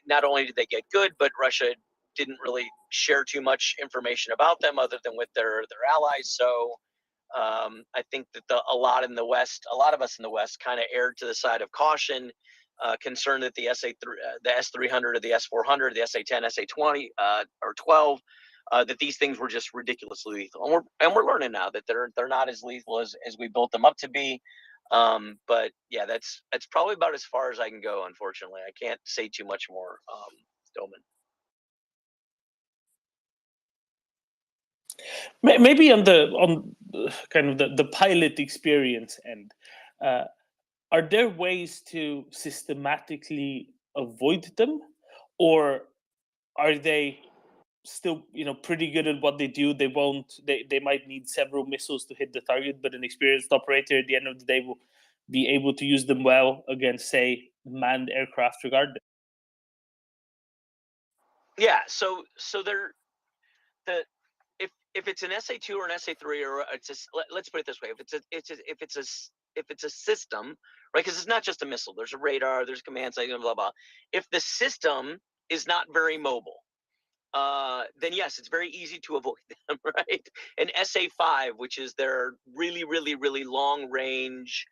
not only did they get good, but Russia didn't really share too much information about them other than with their allies. So I think that a lot of us in the West kind of erred to the side of caution, concerned that the S300 or the S400, the SA-10, SA-20 or 12, that these things were just ridiculously lethal. And we're learning now that they're not as lethal as we built them up to be. But yeah, that's probably about as far as I can go. Unfortunately, I can't say too much more, Doman. Maybe on kind of the pilot experience end, are there ways to systematically avoid them, or are they still pretty good at what they do? They might need several missiles to hit the target, but an experienced operator at the end of the day will be able to use them well against, say, manned aircraft regardless. Yeah, so if it's an SA-2 or an SA-3, or let's put it this way: if it's a system, right? Because it's not just a missile. There's a radar, there's a command center, blah blah. If the system is not very mobile, then yes, it's very easy to avoid them, right? An SA-5, which is their really, really, really long range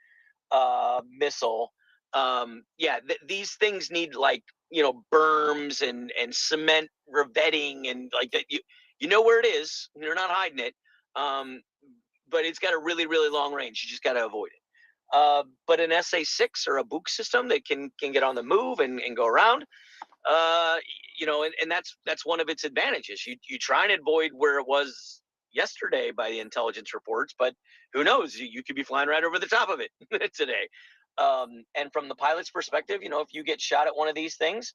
missile. These things need berms and cement revetting, and like that. You know where it is. You're not hiding it. But it's got a really, really long range. You just got to avoid it. But an SA-6 or a Buk system that can get on the move and go around, and that's one of its advantages. You try and avoid where it was yesterday by the intelligence reports, but who knows? You could be flying right over the top of it today. And from the pilot's perspective, if you get shot at one of these things,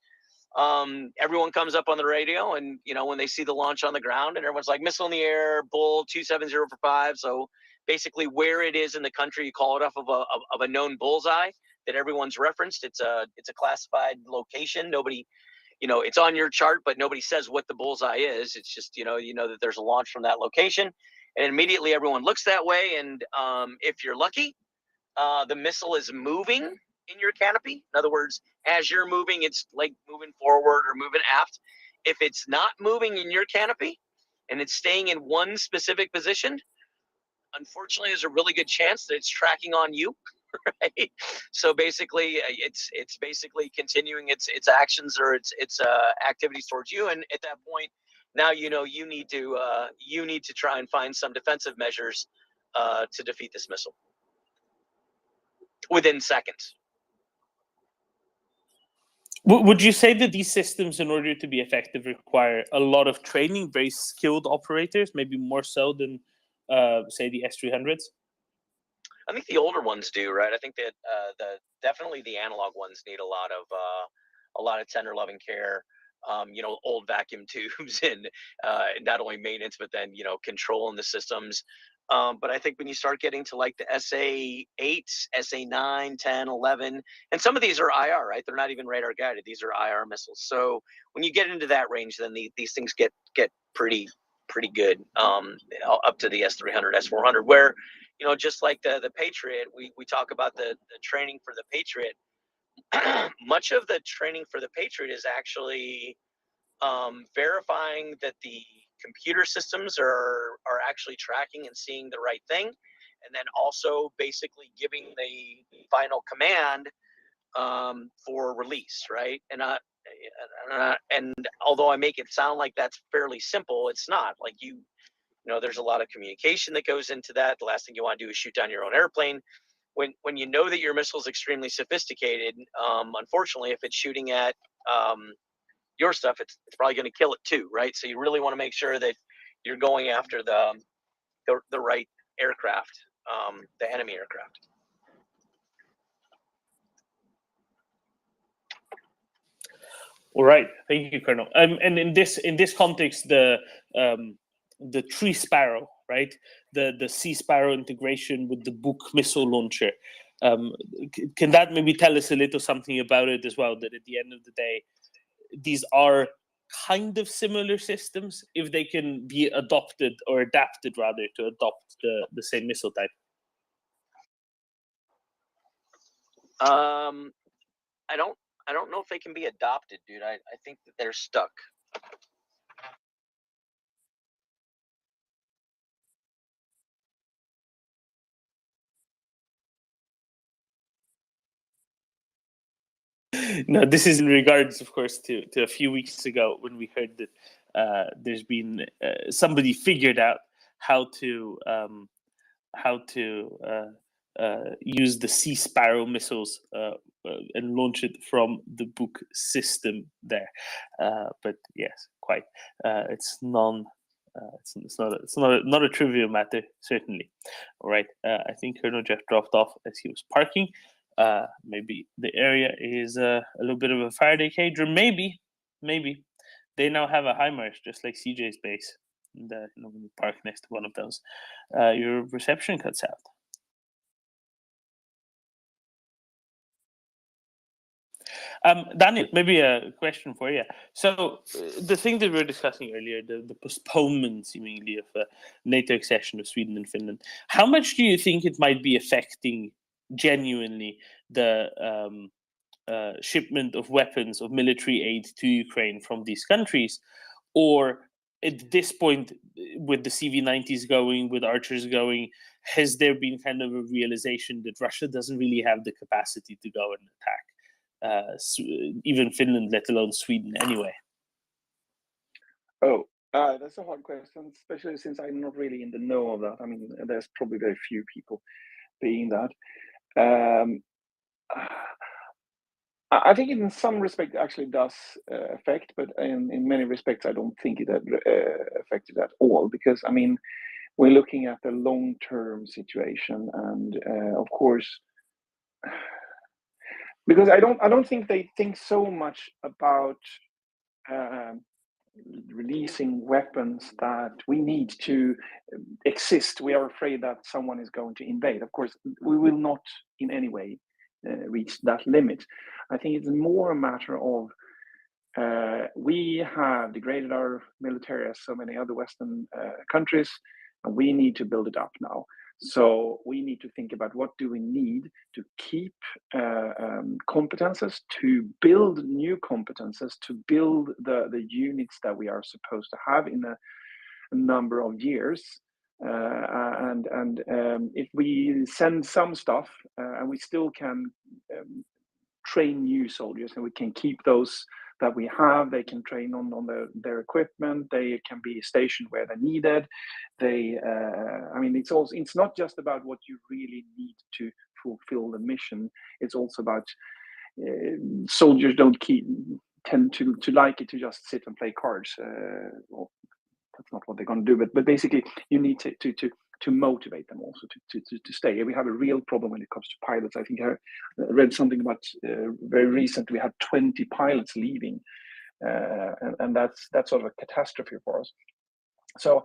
everyone comes up on the radio, and when they see the launch on the ground, and everyone's like, missile in the air, bull 270 for 5. So basically, where it is in the country, you call it off of a known bullseye that everyone's referenced. It's a classified location. Nobody, it's on your chart, but nobody says what the bullseye is. It's just you know that there's a launch from that location, and immediately everyone looks that way. And if you're lucky, the missile is moving in your canopy. In other words, as you're moving, it's like moving forward or moving aft. If it's not moving in your canopy and it's staying in one specific position, unfortunately, there's a really good chance that it's tracking on you, right? So basically, it's basically continuing its actions or its activities towards you. And at that point, now you know you need to try and find some defensive measures to defeat this missile within seconds. Would you say that these systems, in order to be effective, require a lot of training, very skilled operators, maybe more so than, say, the S-300s? I think the older ones do, right? I think that definitely the analog ones need a lot of tender loving care. Old vacuum tubes and not only maintenance, but then controlling the systems. But I think when you start getting to like the SA-8, SA-9, 10, 11, and some of these are IR, right? They're not even radar guided. These are IR missiles. So when you get into that range, then these things get pretty good, up to the S-300, S-400, where, just like the Patriot, we talk about the training for the Patriot. Much of the training for the Patriot is actually verifying that the computer systems are actually tracking and seeing the right thing, and then also basically giving the final command for release, right? And although I make it sound like that's fairly simple, it's not. Like there's a lot of communication that goes into that. The last thing you want to do is shoot down your own airplane. When you know that your missile is extremely sophisticated, unfortunately, if it's shooting at your stuff, it's probably going to kill it too, right? So you really want to make sure that you're going after the right aircraft, the enemy aircraft. All right, thank you, Colonel. And in this context, the Tree Sparrow, right? The Sea Sparrow integration with the Buk missile launcher. Can that maybe tell us a little something about it as well? That at the end of the day, these are kind of similar systems if they can be adopted or adapted rather to adopt the same missile type. I don't know if they can be adopted, dude. I think that they're stuck. No, this is in regards, of course, to a few weeks ago when we heard that there's been somebody figured out how to use the Sea Sparrow missiles and launch it from the Buk system there. But yes, quite. It's not a trivial matter, certainly. All right. I think Colonel Jeff dropped off as he was parking. Maybe the area is a little bit of a Faraday cage, or maybe they now have a HIMARS, just like CJ's base. And when you park next to one of those, your reception cuts out. Daniel, maybe a question for you. So the thing that we were discussing earlier, the postponement seemingly of NATO accession of Sweden and Finland, how much do you think it might be affecting genuinely the shipment of weapons, of military aid to Ukraine from these countries? Or at this point, with the CV-90s going, with Archers going, has there been kind of a realization that Russia doesn't really have the capacity to go and attack even Finland, let alone Sweden, anyway? Oh, that's a hard question, especially since I'm not really in the know of that. I mean, there's probably very few people being that. I think in some respect it actually does affect, but in many respects I don't think it affected at all, because I mean we're looking at the long-term situation, and of course, because I don't think they think so much about releasing weapons that we need to exist. We are afraid that someone is going to invade. Of course, we will not in any way reach that limit. I think it's more a matter of we have degraded our military as so many other Western countries, and we need to build it up now. So we need to think about what do we need to keep competences, to build new competences, to build the units that we are supposed to have in a number of years. And if we send some stuff and we still can train new soldiers, and we can keep those that we have. They can train on their equipment. They can be stationed where they're needed. They, I mean, it's not just about what you really need to fulfill the mission. It's also about soldiers tend to like it to just sit and play cards. Well, that's not what they're going to do, but basically you need to motivate them also to stay. We have a real problem when it comes to pilots. I think I read something about very recently we had 20 pilots leaving, and that's sort of a catastrophe for us. So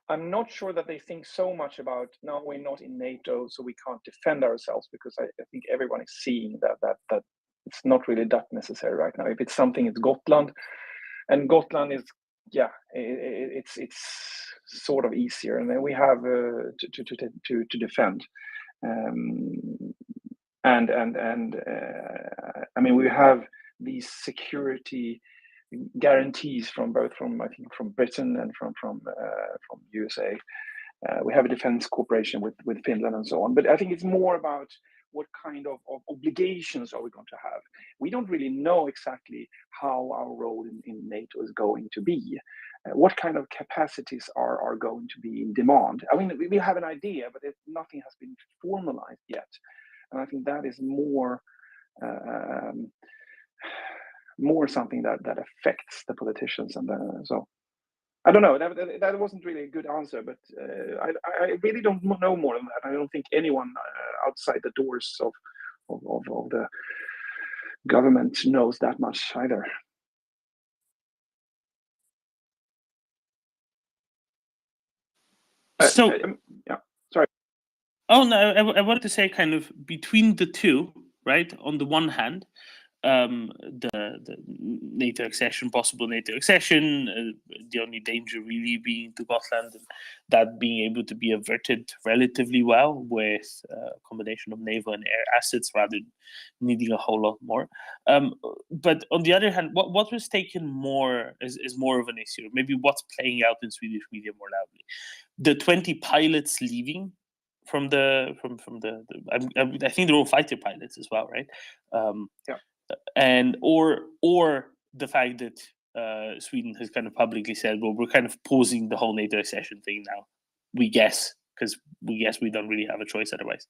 I'm not sure that they think so much about, no, we're not in NATO, so we can't defend ourselves, because I think everyone is seeing that it's not really that necessary right now. If it's something, it's Gotland, and Gotland is, yeah, it's sort of easier, and then we have to defend, and I mean, we have these security guarantees from I think from Britain and from USA. We have a defense cooperation with Finland and so on, but I think it's more about what kind of obligations are we going to have. We don't really know exactly how our role in NATO is going to be. What kind of capacities are going to be in demand? I mean, we have an idea, but nothing has been formalized yet. And I think that is more something that affects the politicians. And so I don't know. That wasn't really a good answer, but I really don't know more than that. I don't think anyone outside the doors of the government knows that much either. So, yeah, sorry. Oh no, I wanted to say kind of between the two, right? On the one hand, the NATO accession, possible NATO accession, the only danger really being to Gotland, and that being able to be averted relatively well with a combination of naval and air assets rather than needing a whole lot more. But on the other hand, what was taken more is more of an issue. Maybe what's playing out in Swedish media more loudly. The 20 pilots leaving from the I think they're all fighter pilots as well, right? Yeah. And or the fact that Sweden has kind of publicly said, well, we're kind of pausing the whole NATO accession thing now. We guess because we don't really have a choice otherwise.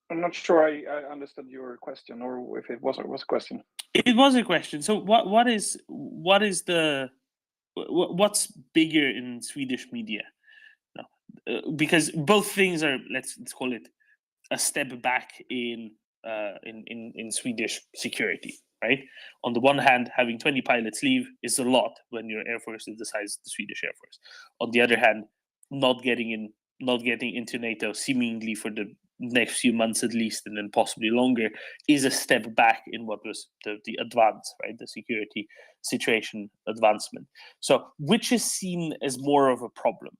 I'm not sure I understood your question, or if it was a question. It was a question. So what's bigger in Swedish media? No, because both things are let's call it a step back in Swedish security, right? On the one hand, having 20 pilots leave is a lot when your air force is the size of the Swedish air force. On the other hand, not getting into NATO seemingly for the next few months at least, and then possibly longer, is a step back in what was the advance, right? The security situation advancement. So which is seen as more of a problem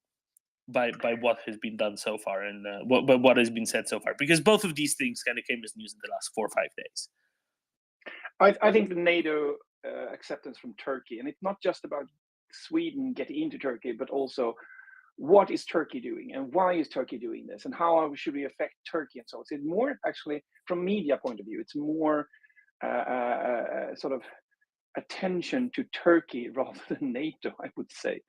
by what has been done so far and what has been said so far? Because both of these things kind of came as news in the last 4 or 5 days. I think the NATO acceptance from Turkey, and it's not just about Sweden getting into Turkey, but also what is Turkey doing and why is Turkey doing this and how should we affect Turkey and so on. It's more actually from media point of view. It's more sort of attention to Turkey rather than NATO, I would say.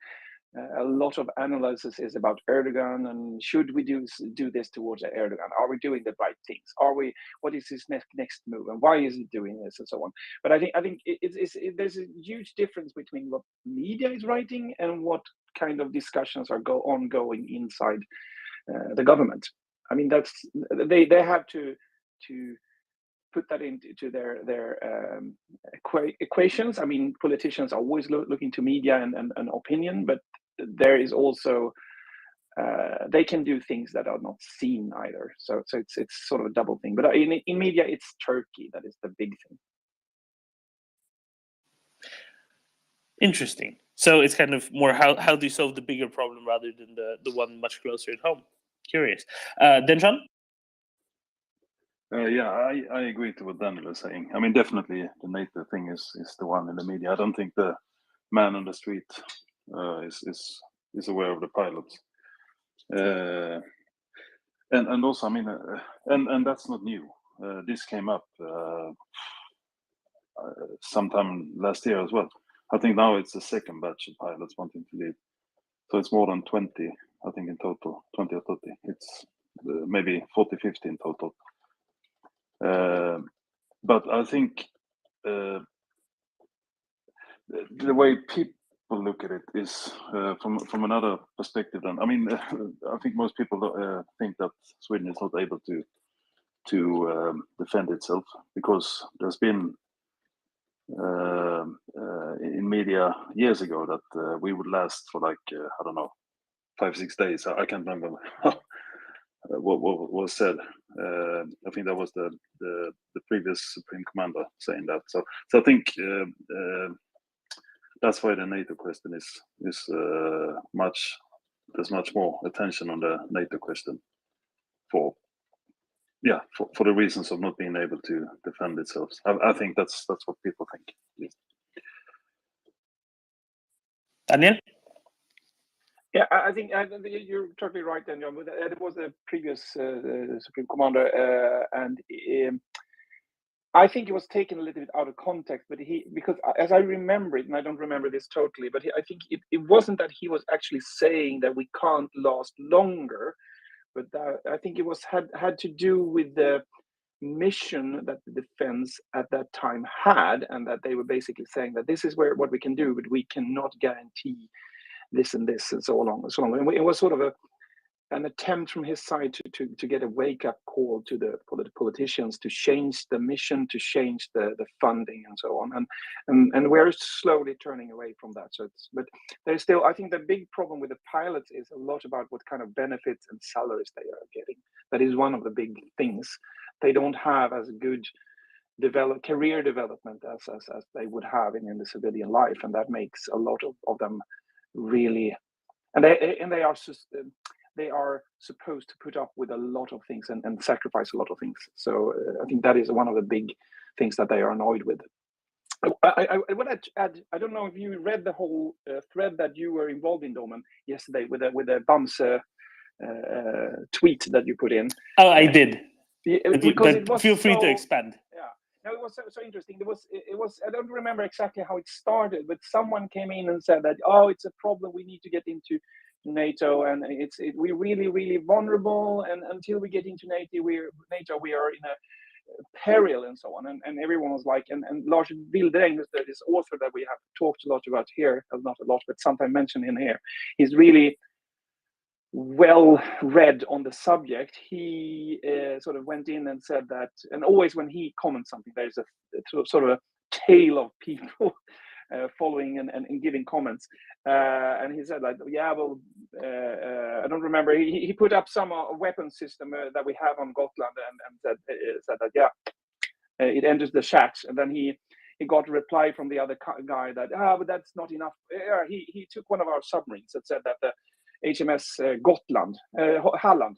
A lot of analysis is about Erdogan and should we do this towards Erdogan? Are we doing the right things? What is his next move and why is he doing this and so on? But I think there's a huge difference between what media is writing and what kind of discussions are ongoing inside the government. I mean, that's they have to put that into their equations. I mean, politicians are always looking to media and opinion, but there is also they can do things that are not seen either. So it's sort of a double thing. But in media, it's Turkey that is the big thing. Interesting. So it's kind of more how do you solve the bigger problem rather than the one much closer at home. Curious. Denjan? Yeah, I agree to what Daniel is saying. I mean, definitely the NATO thing is the one in the media. I don't think the man on the street is aware of the pilots. And also, I mean, and that's not new. this came up sometime last year as well. I think now it's the second batch of pilots wanting to leave. So it's more than 20, I think, in total, 20 or 30. It's maybe 40, 50 in total. But I think the way people look at it is from another perspective. And I mean, I think most people think that Sweden is not able to defend itself, because there's been in media years ago that we would last for like I don't know, 5-6 days. I can't remember what was said. I think that was the previous Supreme Commander saying that. So I think that's why the NATO question is there's much more attention on the NATO question for the reasons of not being able to defend itself. I think that's what people think. Daniel? Yeah, I think you're totally right, Daniel. It was a previous Supreme Commander, and I think it was taken a little bit out of context. But because as I remember it, and I don't remember this totally, but I think it wasn't that he was actually saying that we can't last longer, but I think it was had to do with the mission that the defense at that time had, and that they were basically saying that this is what we can do, but we cannot guarantee this and this and so on and so on. And it was sort of an attempt from his side to get a wake-up call to the politicians to change the mission, to change the funding and so on. And we're slowly turning away from that. But there's still, I think the big problem with the pilots is a lot about what kind of benefits and salaries they are getting. That is one of the big things. They don't have as good career development as they would have in the civilian life, and that makes a lot of them really, and they are supposed to put up with a lot of things and sacrifice a lot of things. So I think that is one of the big things that they are annoyed with. I want to add, I don't know if you read the whole thread that you were involved in, Domen, yesterday with the Bamse tweet that you put in. Oh, I did. Because it was feel free to expand. Yeah. No, it was so interesting. It was I don't remember exactly how it started, but someone came in and said that, oh, it's a problem, we need to get into NATO, and we're really vulnerable, and until we get into NATO we are in a peril and so on, and everyone was like, and Lars Wildereng, this author that we have talked a lot about here, not a lot but sometimes mentioned in here, he's really well read on the subject. He sort of went in and said that, and always when he comments something, there's a sort of a tail of people following and giving comments, and he said like, yeah, well, I don't remember, he put up some weapon system that we have on Gotland, and said that, yeah, it enters the chat, and then he got a reply from the other guy that, but that's not enough. He took one of our submarines that said that the HMS Halland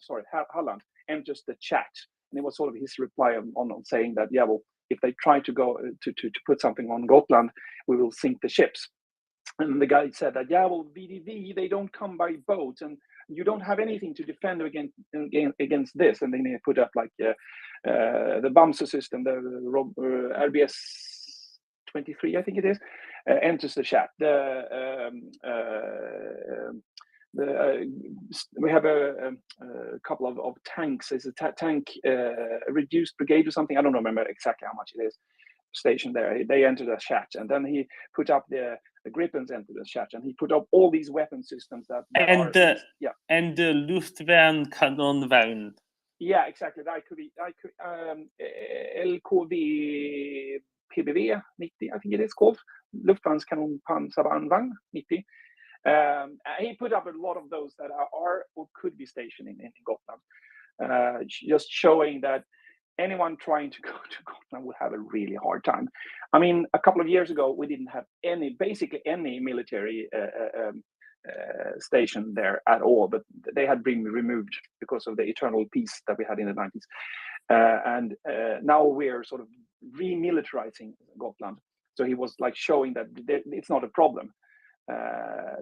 enters the chat, and it was sort of his reply on saying that, yeah, well, if they try to go to put something on Gotland, we will sink the ships. And the guy said that, yeah, well, VDV, they don't come by boat, and you don't have anything to defend against this. And then they put up like the Bamse system, the RBS 23, I think it is, enters the chat. We have a couple of tanks. It's a tank reduced brigade or something. I don't remember exactly how much it is stationed there. They entered the chat, and then he put up the Gripens entered the chat, and he put up all these weapon systems that and the Luftvärn Kanonvagn. Yeah, exactly. That could be LKV PBV 90, I think it is called, Luftvärns Kanonpansarvagn 90. He put up a lot of those that are or could be stationed in Gotland, just showing that anyone trying to go to Gotland would have a really hard time. I mean, a couple of years ago, we didn't have basically any military station there at all, but they had been removed because of the eternal peace that we had in the 90s. And now we're sort of remilitarizing Gotland. So he was like showing that it's not a problem.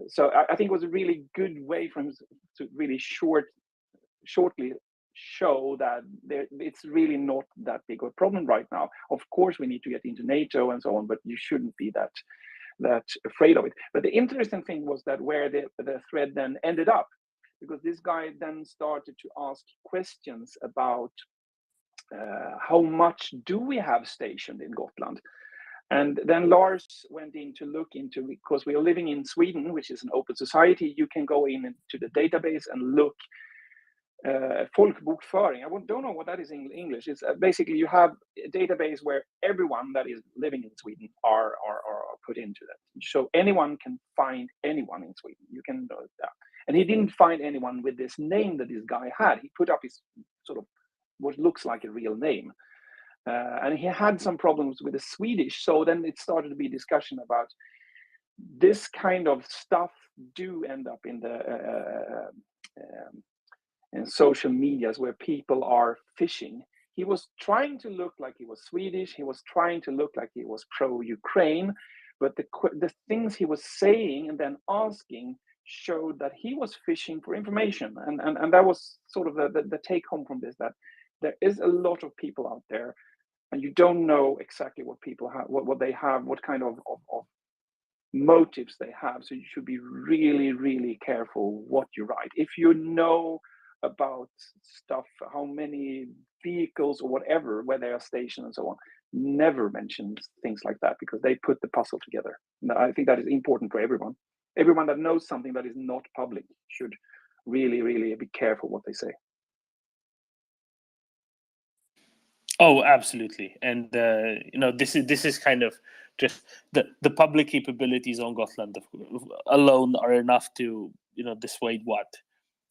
So I think it was a really good way for him to really shortly show that it's really not that big of a problem right now. Of course, we need to get into NATO and so on, but you shouldn't be that afraid of it. But the interesting thing was that where the thread then ended up, because this guy then started to ask questions about how much do we have stationed in Gotland. And then Lars went in to look into, because we are living in Sweden, which is an open society, you can go in into the database and look folkbokföring. I don't know what that is in English. It's basically you have a database where everyone that is living in Sweden are put into that. So anyone can find anyone in Sweden. You can know that. And he didn't find anyone with this name that this guy had. He put up his sort of what looks like a real name. And he had some problems with the Swedish. So then it started to be discussion about this kind of stuff do end up in the in social medias where people are phishing. He was trying to look like he was Swedish. He was trying to look like he was pro-Ukraine, but the things he was saying and then asking showed that he was fishing for information. And that was sort of the take home from this, that there is a lot of people out there and you don't know exactly what people have, what they have, what kind of motives they have. So you should be really, really careful what you write. If you know about stuff, how many vehicles or whatever, where they are stationed and so on, never mention things like that, because they put the puzzle together. And I think that is important for everyone. Everyone that knows something that is not public should really, really be careful what they say. Oh, absolutely. And this is kind of just the public capabilities on Gotland alone are enough to dissuade what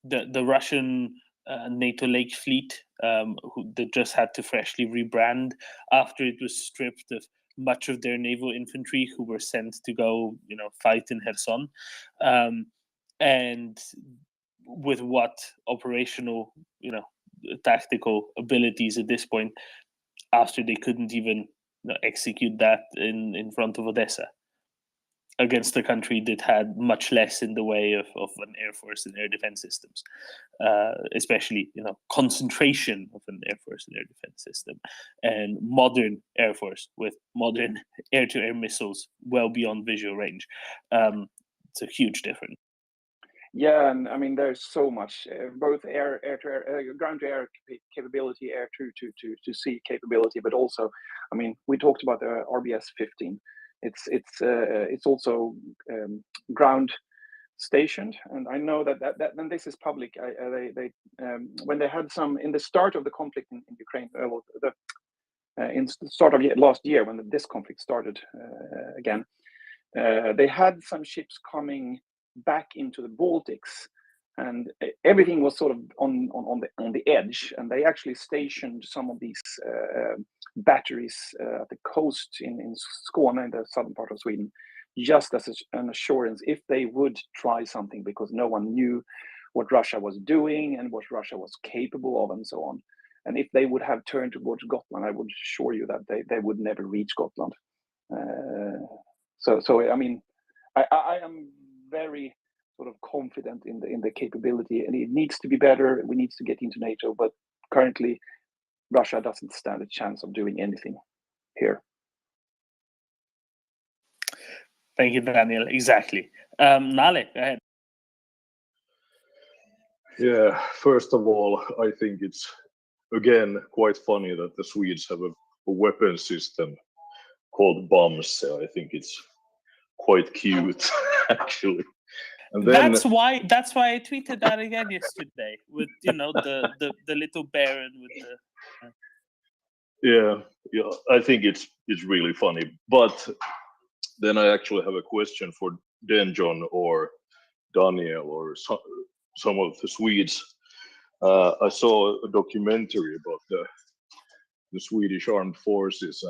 the Russian NATO Lake Fleet, that just had to freshly rebrand after it was stripped of much of their naval infantry, who were sent to go fight in Kherson, and with what operational tactical abilities at this point, after they couldn't even execute that in front of Odessa against a country that had much less in the way of an air force and air defense systems, especially concentration of an air force and air defense system, and modern air force with modern air-to-air missiles well beyond visual range. It's a huge difference. Yeah, and I mean, there's so much, both air-to-air, ground-to-air capability, air-to sea capability, but also, I mean, we talked about the RBS-15. It's also ground stationed, and I know that and this is public. They when they had some in the start of the conflict in Ukraine, in the start of last year when this conflict started again, they had some ships coming back into the Baltics, and everything was sort of on the edge, and they actually stationed some of these batteries at the coast in Skåne, in the southern part of Sweden, just as an assurance if they would try something, because no one knew what Russia was doing and what Russia was capable of and so on. And if they would have turned towards Gotland, I would assure you that they would never reach Gotland. So I mean, I am very sort of confident in the capability, and it needs to be better. We need to get into NATO, but currently Russia doesn't stand a chance of doing anything here. Thank you, Daniel. Exactly. Nale, go ahead. Yeah, first of all, I think it's again quite funny that the Swedes have a weapon system called bombs. I think it's quite cute, actually. And then That's why I tweeted that again yesterday with the little baron with the. Yeah, I think it's really funny. But then I actually have a question for Denjon or Daniel or some of the Swedes. I saw a documentary about the Swedish armed forces,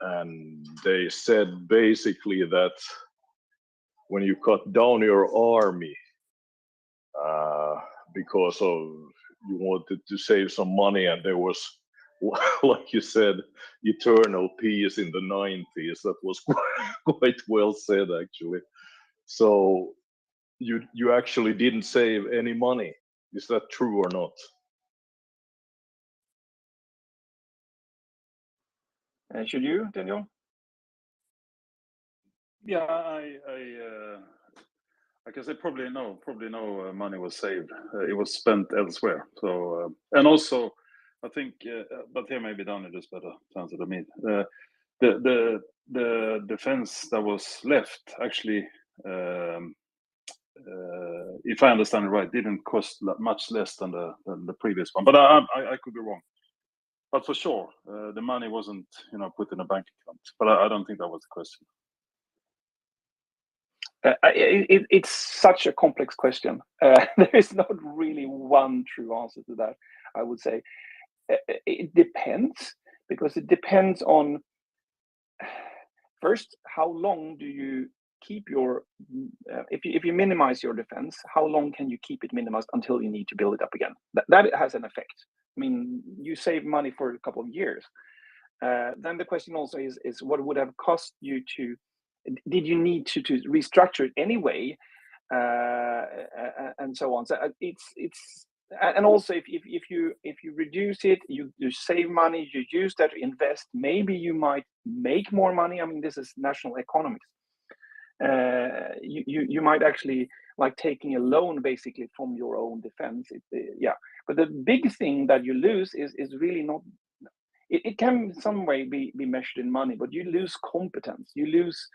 and they said basically that when you cut down your army because of you wanted to save some money, and there was, like you said, eternal peace in the 90s. That was quite well said, actually. So you actually didn't save any money Is that true or not? Should you, Daniel? Yeah, I guess probably no money was saved. It was spent elsewhere. So and also, I think, but here maybe Daniel is better to answer than me. The defense that was left actually, if I understand it right, didn't cost much less than the previous one. But I could be wrong. But for sure, the money wasn't put in a bank account. But I don't think that was the question. It's such a complex question. There is not really one true answer to that. I would say it depends, because it depends on, first, how long do you keep your if you minimize your defense, how long can you keep it minimized until you need to build it up again? That has an effect. I mean, you save money for a couple of years. Then the question also is what would have cost you to, did you need to restructure it anyway, and so on. So it's and also if you reduce it, you save money, you use that to invest, maybe you might make more money. I mean, this is national economics. You might actually, like, taking a loan basically from your own defense. Yeah, but the big thing that you lose is really not. It can in some way be measured in money, but you lose competence. You lose.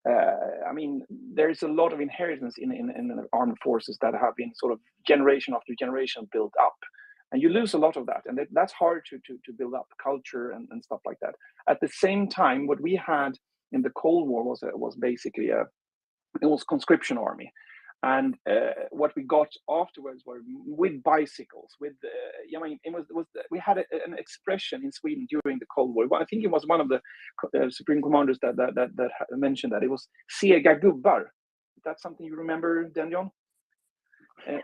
I mean, there's a lot of inheritance in the armed forces that have been sort of generation after generation built up, and you lose a lot of that, and that's hard to build up culture and stuff like that. At the same time, what we had in the Cold War was basically it was conscription army, and what we got afterwards were with bicycles, with I mean, we had an expression in Sweden during the Cold War. I think it was one of the supreme commanders that mentioned that. It was "sega gubbar." Is that something you remember, Daniel?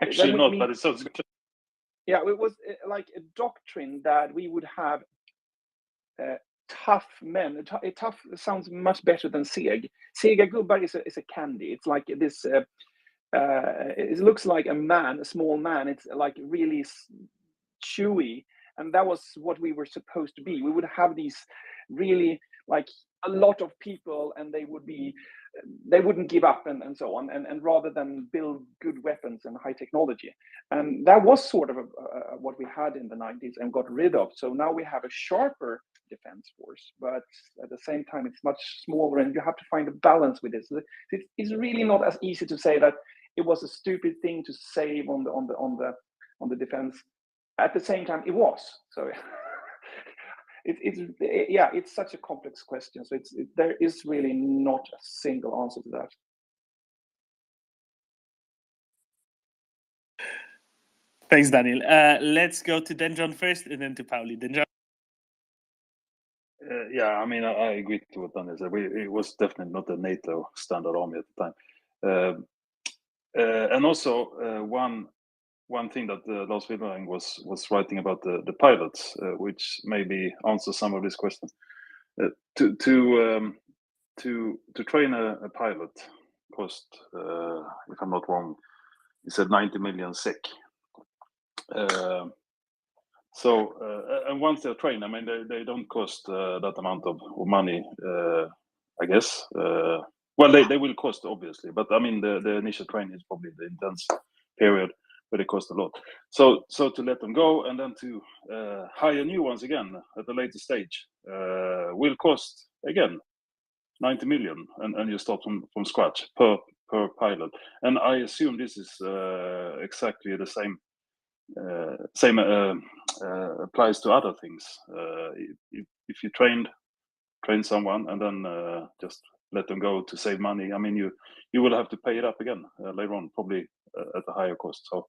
Actually not, but it sounds good. Yeah, it was like a doctrine that we would have tough men. Tough sounds much better than seg. Sega gubbar is a candy. It's like this. It looks like a small man. It's like really chewy, and that was what we were supposed to be. We would have these really, like, a lot of people, and they wouldn't give up and so on, and rather than build good weapons and high technology. And that was sort of what we had in the 90s and got rid of. So now we have a sharper defense force, but at the same time it's much smaller, and you have to find a balance with this. It's really not as easy to say that it was a stupid thing to save on the defense. At the same time, it was. So it's such a complex question. So there is really not a single answer to that. Thanks, Daniel. Let's go to Denjon first, and then to Pauli. Denjon. Yeah, I mean, I agree to what Daniel said. It was definitely not a NATO standard army at the time. And also one thing that Lars Wilmering was writing about the pilots, which maybe answers some of this question. To train a pilot cost, if I'm not wrong, he said 90 million SEK. So and once they're trained, I mean, they don't cost that amount of money, I guess. Well, they will cost, obviously, but I mean, the initial training is probably the intense period where they cost a lot. So to let them go and then to hire new ones again at a later stage will cost again 90 million, and you start from scratch per pilot. And I assume this is exactly the same applies to other things. If you train someone and then just let them go to save money, I mean, you will have to pay it up again later on, probably at a higher cost. So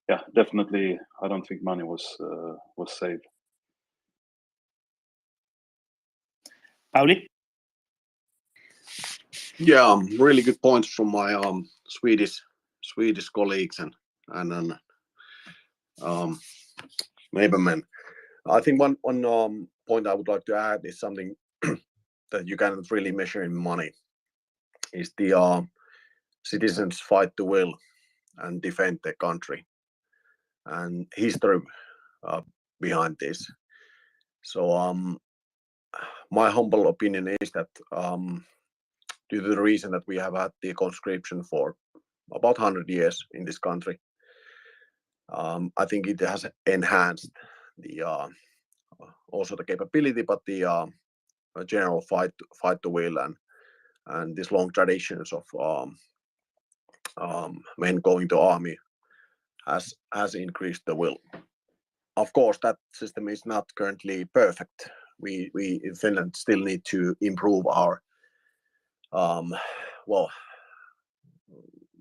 yeah, definitely, I don't think money was saved. Pauli? Yeah, really good points from my Swedish colleagues and neighbormen. I think one point I would like to add is something that you cannot really measure in money. Is the citizens fight to will and defend their country. and history behind this. So my humble opinion is that due to the reason that we have had the conscription for about 100 years in this country, I think it has enhanced the also the capability, but the general fight to will and these long traditions of men going to army has increased the will. Of course, that system is not currently perfect. We in Finland still need to improve our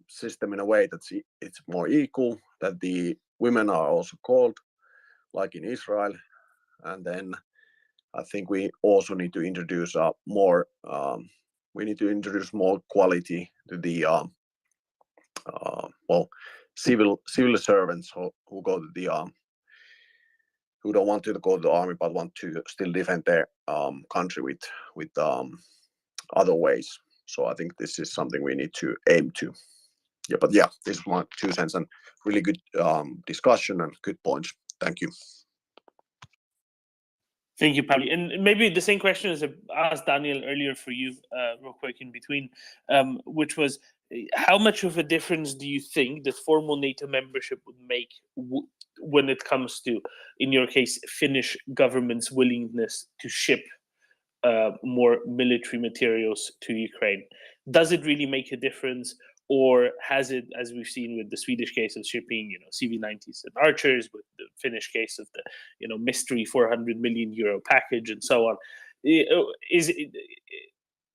system in a way that it's more equal, that the women are also called, like in Israel. And then I think we also need to introduce more quality to the civil servants who go to the who don't want to go to the army but want to still defend their country with other ways. So I think this is something we need to aim to. Yeah, but yeah, this is my 2 cents and really good discussion and good points. Thank you. Thank you, Pauli. And maybe the same question as I asked Daniel earlier for you, real quick in between, which was, how much of a difference do you think that formal NATO membership would make when it comes to, in your case, Finnish government's willingness to ship more military materials to Ukraine? Does it really make a difference? Or has it, as we've seen with the Swedish case of shipping, CV90s and Archers, with the Finnish case of the, mystery 400 million euro package and so on,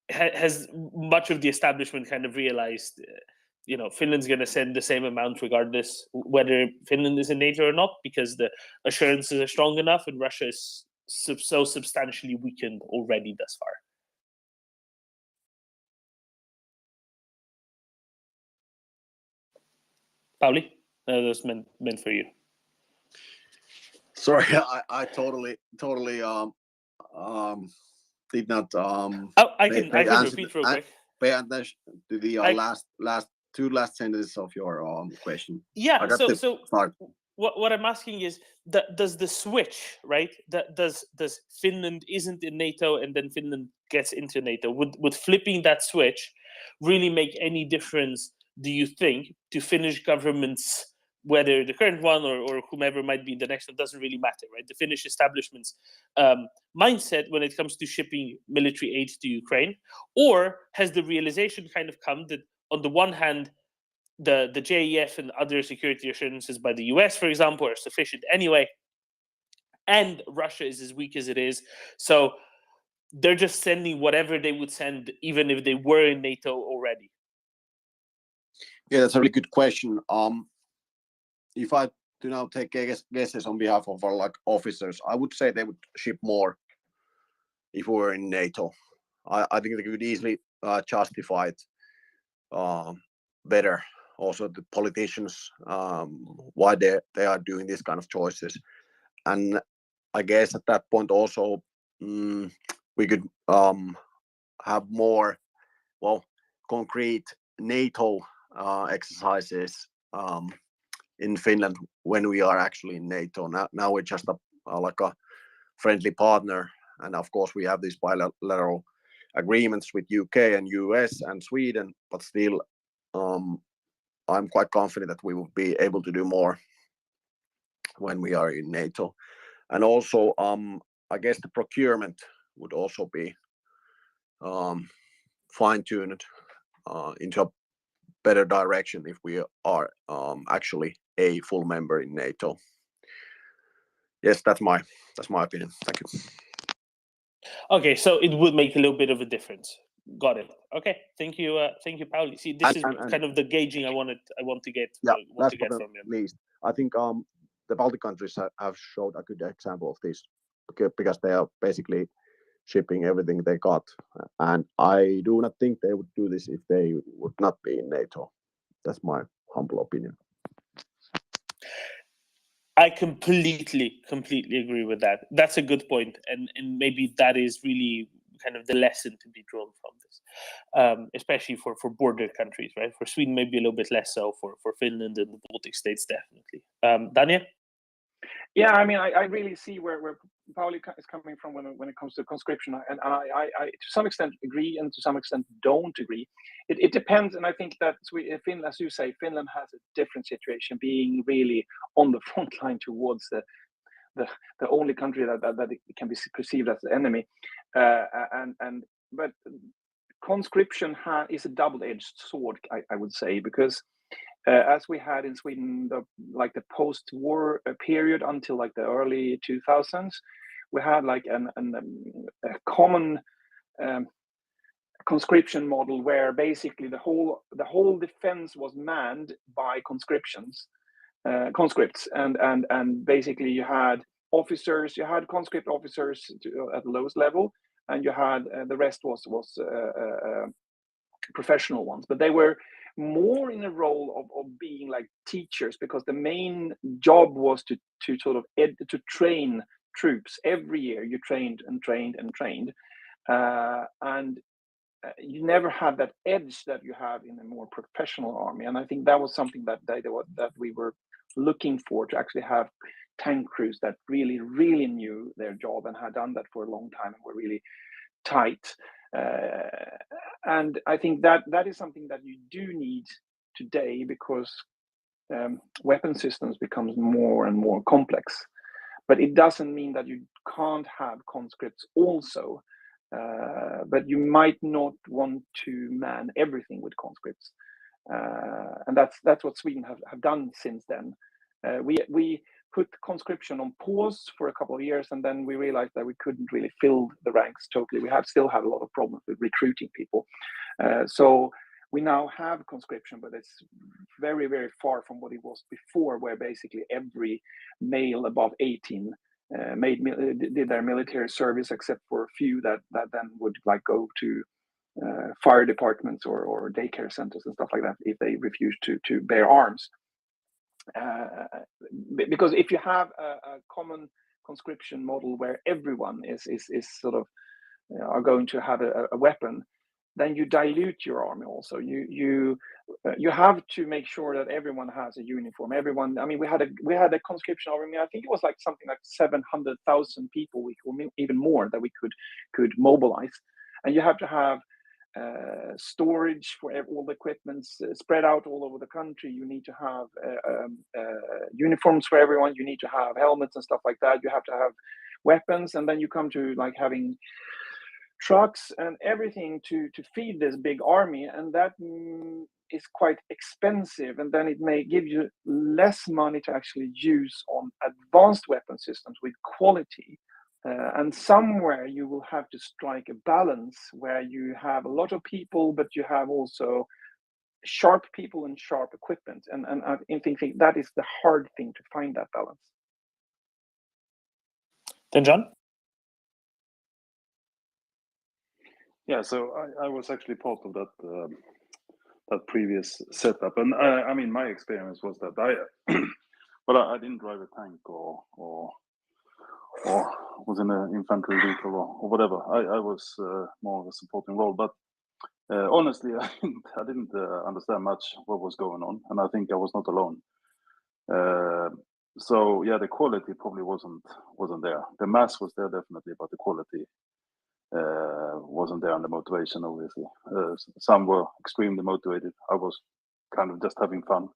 has much of the establishment kind of realized, Finland's going to send the same amount regardless whether Finland is in NATO or not, because the assurances are strong enough and Russia is so substantially weakened already thus far? Pauli, that's meant for you. Sorry, I totally did not. I can repeat real quick. Pay attention to the last sentences of your question. Yeah. So what I'm asking is, does the switch, right? Does Finland isn't in NATO and then Finland gets into NATO? Would flipping that switch really make any difference, do you think, to Finnish governments, whether the current one or whomever might be the next one? Doesn't really matter, right? The Finnish establishment's mindset when it comes to shipping military aid to Ukraine? Or has the realization kind of come that, on the one hand, the JEF and other security assurances by the US, for example, are sufficient anyway, and Russia is as weak as it is, so they're just sending whatever they would send even if they were in NATO already? Yeah, that's a really good question. If I do now take guesses on behalf of our officers, I would say they would ship more if we were in NATO. I think they could easily justify it better. Also, the politicians, why they are doing this kind of choices. And I guess at that point also we could have more concrete NATO exercises in Finland when we are actually in NATO. Now we're just like a friendly partner, and of course we have these bilateral agreements with UK and US and Sweden, but still I'm quite confident that we will be able to do more when we are in NATO. And also I guess the procurement would also be fine-tuned into a better direction if we are actually a full member in NATO. Yes, that's my opinion. Thank you. Okay, so it would make a little bit of a difference. Got it. Okay, thank you, Pauli. See, this is kind of the gauging I want to get. Yeah, want to get from you. Least I think the Baltic countries have showed a good example of this, because they are basically shipping everything they got, and I do not think they would do this if they would not be in NATO. That's my humble opinion. I completely agree with that. That's a good point, and maybe that is really kind of the lesson to be drawn from this, especially for border countries, right? For Sweden, maybe a little bit less so. For Finland and the Baltic states, definitely. Daniel? Yeah, I mean, I really see where Pauli is coming from when it comes to conscription, and I to some extent agree and to some extent don't agree. It depends, and I think that Finland, as you say, Finland has a different situation, being really on the front line towards the only country that it can be perceived as the enemy, but conscription is a double-edged sword, I would say, because as we had in Sweden, the post-war period until like the early 2000s, we had like a common conscription model where basically the whole defense was manned by conscripts, and basically you had officers, you had conscript officers at the lowest level, and you had the rest was professional ones, but they were more in a role of being like teachers, because the main job was to sort of to train troops. Every year you trained and trained and trained, and you never had that edge that you have in a more professional army. And I think that was something that we were looking for, to actually have tank crews that really knew their job and had done that for a long time and were really tight. And I think that is something that you do need today, because weapon systems becomes more and more complex. But it doesn't mean that you can't have conscripts also. But you might not want to man everything with conscripts, and that's what Sweden have done since then. We put conscription on pause for a couple of years, and then we realized that we couldn't really fill the ranks totally. We still have a lot of problems with recruiting people. So we now have conscription, but it's very, very far from what it was before, where basically every male above 18 did their military service, except for a few that then would like go to fire departments or daycare centers and stuff like that if they refuse to bear arms. Because if you have a common conscription model where everyone is sort of are going to have a weapon, then you dilute your army also. You have to make sure that everyone has a uniform. Everyone, I mean, we had a conscription army. I think it was like something like 700,000 people, or even more, that we could mobilize. And you have to have storage for all the equipment spread out all over the country. You need to have uniforms for everyone. You need to have helmets and stuff like that. You have to have weapons, and then you come to like having trucks and everything to feed this big army, and that is quite expensive, and then it may give you less money to actually use on advanced weapon systems with quality. And somewhere you will have to strike a balance where you have a lot of people, but you have also sharp people and sharp equipment. And I think that is the hard thing, to find that balance. Then John? Yeah, so I was actually part of that previous setup, and I mean, my experience was that I didn't drive a tank or was in an infantry vehicle or whatever. I was more of a supporting role, but honestly, I didn't understand much what was going on, and I think I was not alone. So yeah, the quality probably wasn't there. The mass was there definitely, but the quality wasn't there, and the motivation obviously. Some were extremely motivated. I was kind of just having fun.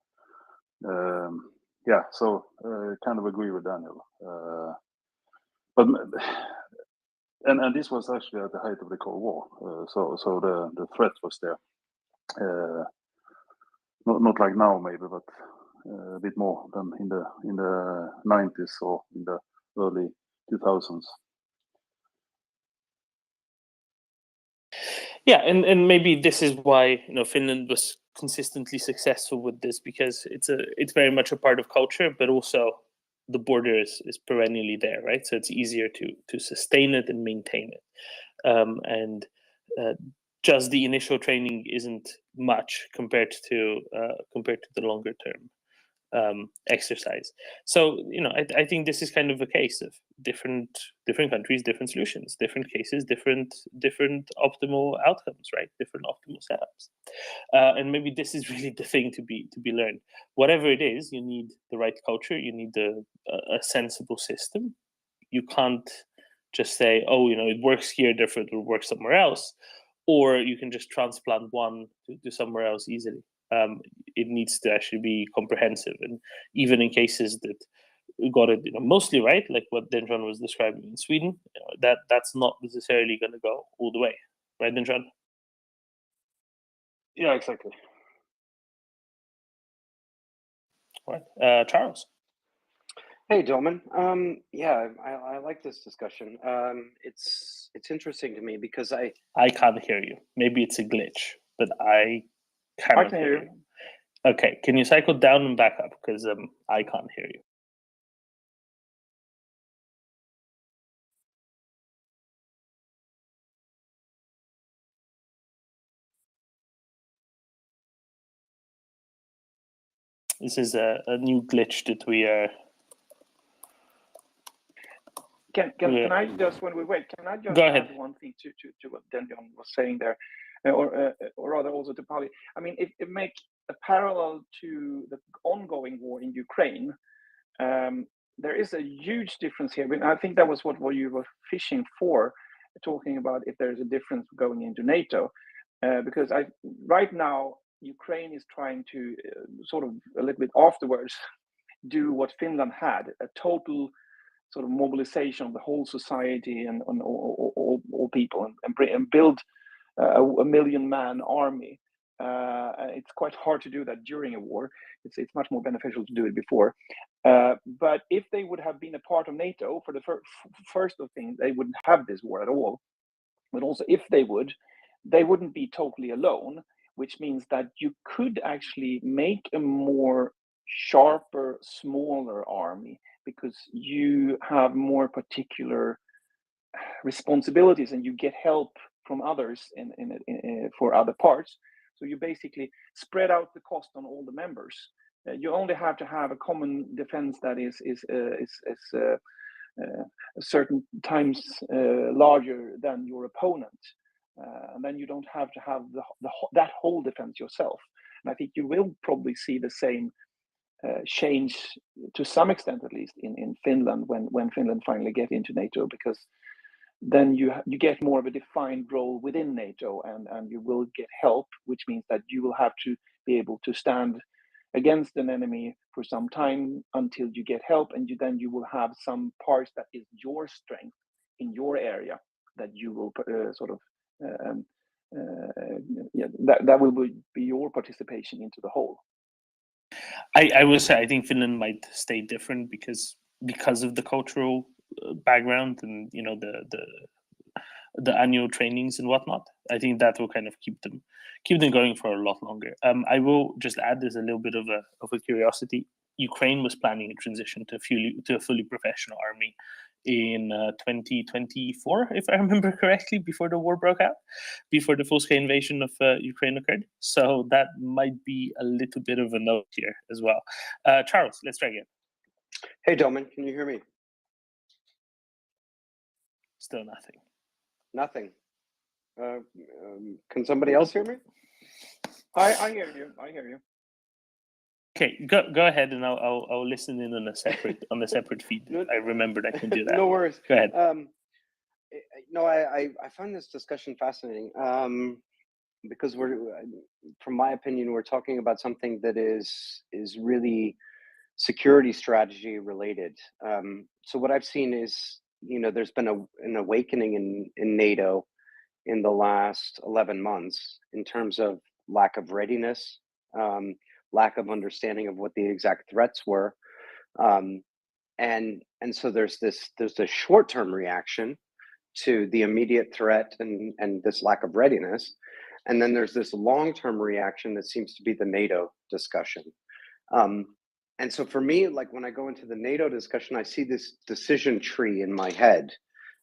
Yeah, so kind of agree with Daniel. But and this was actually at the height of the Cold War, so the threat was there. Not like now maybe, but a bit more than in the 90s or in the early 2000s. Yeah, and maybe this is why Finland was consistently successful with this, because it's very much a part of culture, but also the border is perennially there, right? So it's easier to sustain it and maintain it, and just the initial training isn't much compared to the longer term exercise. So I think this is kind of a case of different countries, different solutions, different cases, different optimal outcomes, right? Different optimal setups. And maybe this is really the thing to be learned. Whatever it is, you need the right culture. You need a sensible system. You can't just say, oh, it works here, therefore it will work somewhere else, or you can just transplant one to somewhere else easily. It needs to actually be comprehensive, and even in cases that got it mostly right, like what Denjan was describing in Sweden, that's not necessarily going to go all the way, right, Denjan? Yeah, exactly. All right, Charles. Hey, Doman. Yeah, I like this discussion. It's interesting to me because I can't hear you. Maybe it's a glitch, but I cannot can hear hear you. Okay, can you cycle down and back up, because I can't hear you. This is a new glitch that we are. Can I just, when we wait, can I just Go add ahead. one thing to what Denjon was saying there, or rather also to Polly? I mean, if make a parallel to the ongoing war in Ukraine, there is a huge difference here. I mean, I think that was what you were fishing for, talking about if there is a difference going into NATO, because right now Ukraine is trying to sort of a little bit afterwards do what Finland had, a total sort of mobilization of the whole society and all people, and build a 1 million man army. It's quite hard to do that during a war. It's much more beneficial to do it before. But if they would have been a part of NATO, for the first of things, they wouldn't have this war at all. But also, if they would, they wouldn't be totally alone, which means that you could actually make a more sharper, smaller army, because you have more particular responsibilities and you get help from others for other parts. So you basically spread out the cost on all the members. You only have to have a common defense that is certain times larger than your opponent, and then you don't have to have that whole defense yourself. And I think you will probably see the same change to some extent, at least in Finland, when Finland finally get into NATO, because then you get more of a defined role within NATO, and you will get help, which means that you will have to be able to stand against an enemy for some time until you get help, and then you will have some parts that is your strength in your area that you will that will be your participation into the whole. I will say I think Finland might stay different because of the cultural background and the annual trainings and whatnot. I think that will kind of keep them going for a lot longer. I will just add, there's a little bit of a curiosity. Ukraine was planning a transition to a fully professional army in 2024, if I remember correctly, before the war broke out, before the full-scale invasion of Ukraine occurred. So that might be a little bit of a note here as well. Charles, let's try again. Hey, Doman, can you hear me? Still nothing. Nothing. Can somebody else hear me? I hear you. I hear you. Okay, go ahead, and I'll listen in on a separate feed. I remembered I can do that. No worries. Go ahead. No, I find this discussion fascinating because from my opinion, we're talking about something that is really security strategy related. So what I've seen is, there's been an awakening in NATO in the last 11 months in terms of lack of readiness, lack of understanding of what the exact threats were, and so there's this short-term reaction to the immediate threat and this lack of readiness, and then there's this long-term reaction that seems to be the NATO discussion. And so for me, like when I go into the NATO discussion, I see this decision tree in my head.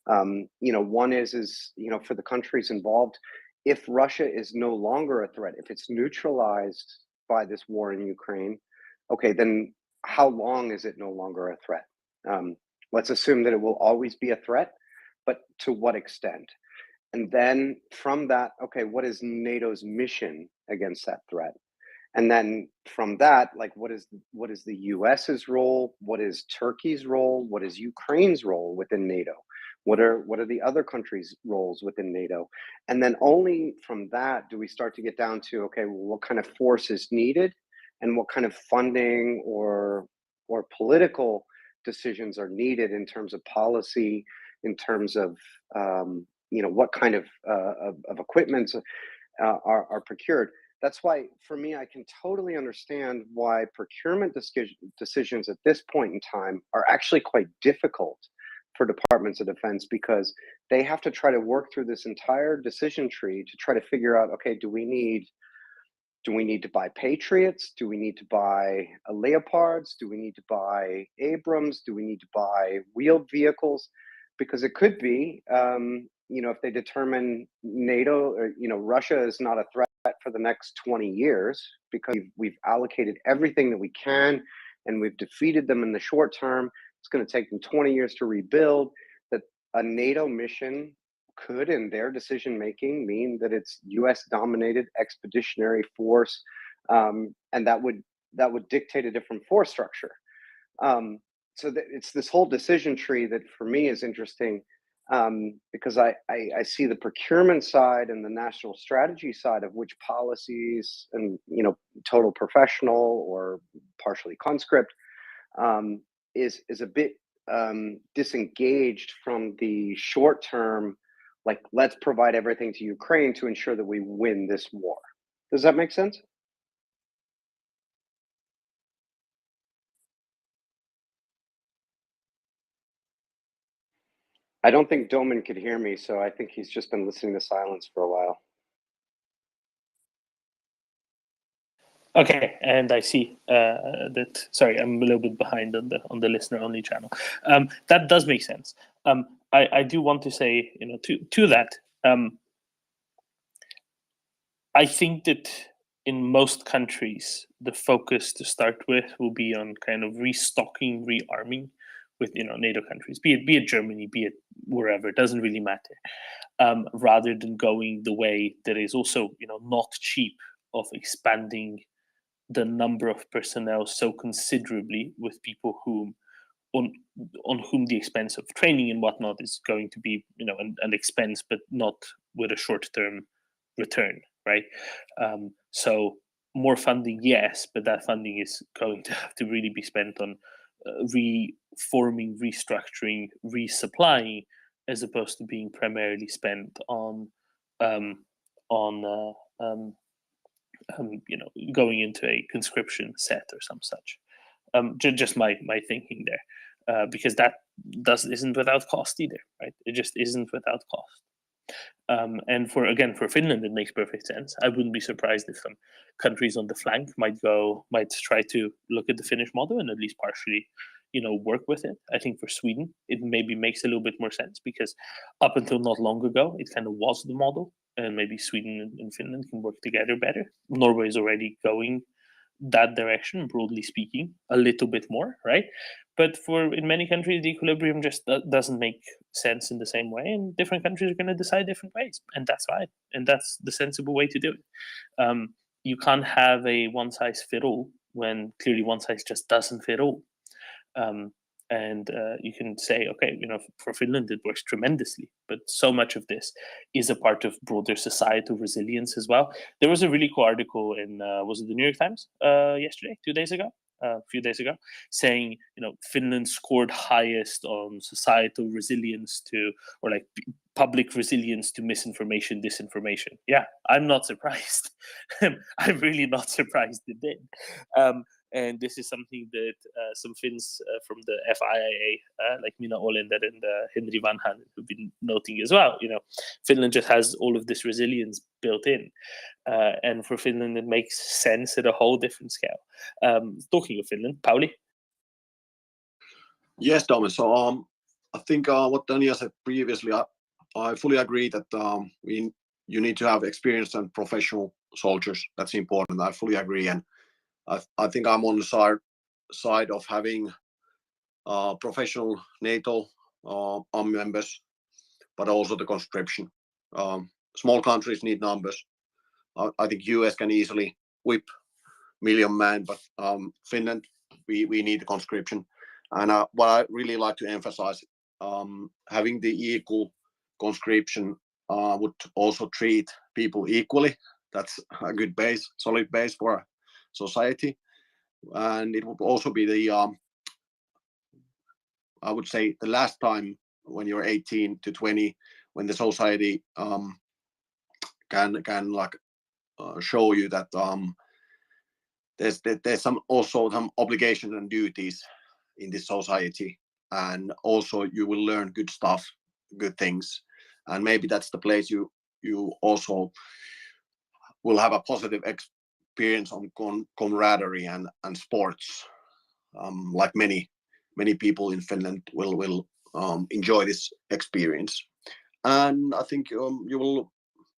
One is for the countries involved, if Russia is no longer a threat, if it's neutralized by this war in Ukraine, okay, then how long is it no longer a threat? Let's assume that it will always be a threat, but to what extent? And then from that, okay, what is NATO's mission against that threat? And then from that, like what is the US's role? What is Turkey's role? What is Ukraine's role within NATO? What are the other countries' roles within NATO? And then only from that do we start to get down to, okay, well, what kind of force is needed and what kind of funding or political decisions are needed in terms of policy, in terms of what kind of equipment are procured. That's why, for me, I can totally understand why procurement decisions at this point in time are actually quite difficult for departments of defense, because they have to try to work through this entire decision tree to try to figure out, okay, do we need to buy Patriots? Do we need to buy Leopards? Do we need to buy Abrams? Do we need to buy wheeled vehicles? Because it could be, if they determine NATO or, Russia is not a threat for the next 20 years because we've allocated everything that we can and we've defeated them in the short term. It's going to take them 20 years to rebuild. That a NATO mission could, in their decision making, mean that it's U.S. dominated expeditionary force, and that would dictate a different force structure. So that it's this whole decision tree that for me is interesting, because I see the procurement side and the national strategy side of which policies and total professional or partially conscript is a bit disengaged from the short term, like let's provide everything to Ukraine to ensure that we win this war. Does that make sense? I don't think Doman could hear me, so I think he's just been listening to silence for a while. Okay, and I see that. Sorry, I'm a little bit behind on the listener only channel. That does make sense. I do want to say, to that. I think that in most countries, the focus to start with will be on kind of restocking, rearming with NATO countries, be it Germany, be it wherever. It doesn't really matter. Rather than going the way that is also not cheap of expanding the number of personnel so considerably with people on whom the expense of training and whatnot is going to be an expense, but not with a short-term return, right? So more funding, yes, but that funding is going to have to really be spent on reforming, restructuring, resupplying, as opposed to being primarily spent on going into a conscription set or some such. Just my thinking there, because that isn't without cost either, right? It just isn't without cost. And for Finland, it makes perfect sense. I wouldn't be surprised if some countries on the flank might try to look at the Finnish model and at least partially, work with it. I think for Sweden, it maybe makes a little bit more sense because up until not long ago, it kind of was the model, and maybe Sweden and Finland can work together better. Norway is already going that direction, broadly speaking, a little bit more, right? But in many countries, the equilibrium just doesn't make sense in the same way, and different countries are going to decide different ways, and that's fine, and that's the sensible way to do it. You can't have a one-size-fit-all when clearly one size just doesn't fit all. And you can say, okay, for Finland it works tremendously, but so much of this is a part of broader societal resilience as well. There was a really cool article in was it the New York Times yesterday, 2 days ago, a few days ago, saying Finland scored highest on societal resilience or like public resilience to misinformation, disinformation. Yeah, I'm not surprised. I'm really not surprised it did. And this is something that some Finns from the FIA, like Minna Olander and Henri Vanhanen, have been noting as well. Finland just has all of this resilience built in. And for Finland, it makes sense at a whole different scale. Talking of Finland, Pauli? Yes, Thomas. So I think what Daniel said previously, I fully agree that you need to have experienced and professional soldiers. That's important. I fully agree. And I think I'm on the side of having professional NATO army members, but also the conscription. Small countries need numbers. I think US can easily whip million man, but Finland, we need the conscription. And what I really like to emphasize, having the equal conscription would also treat people equally. That's a good base, solid base for society. And it would also be the, I would say, the last time when you're 18 to 20, when the society can like show you that there's some also some obligations and duties in this society, and also you will learn good stuff, good things, and maybe that's the place you also will have a positive experience on camaraderie and sports. Like many people in Finland will enjoy this experience, and I think you will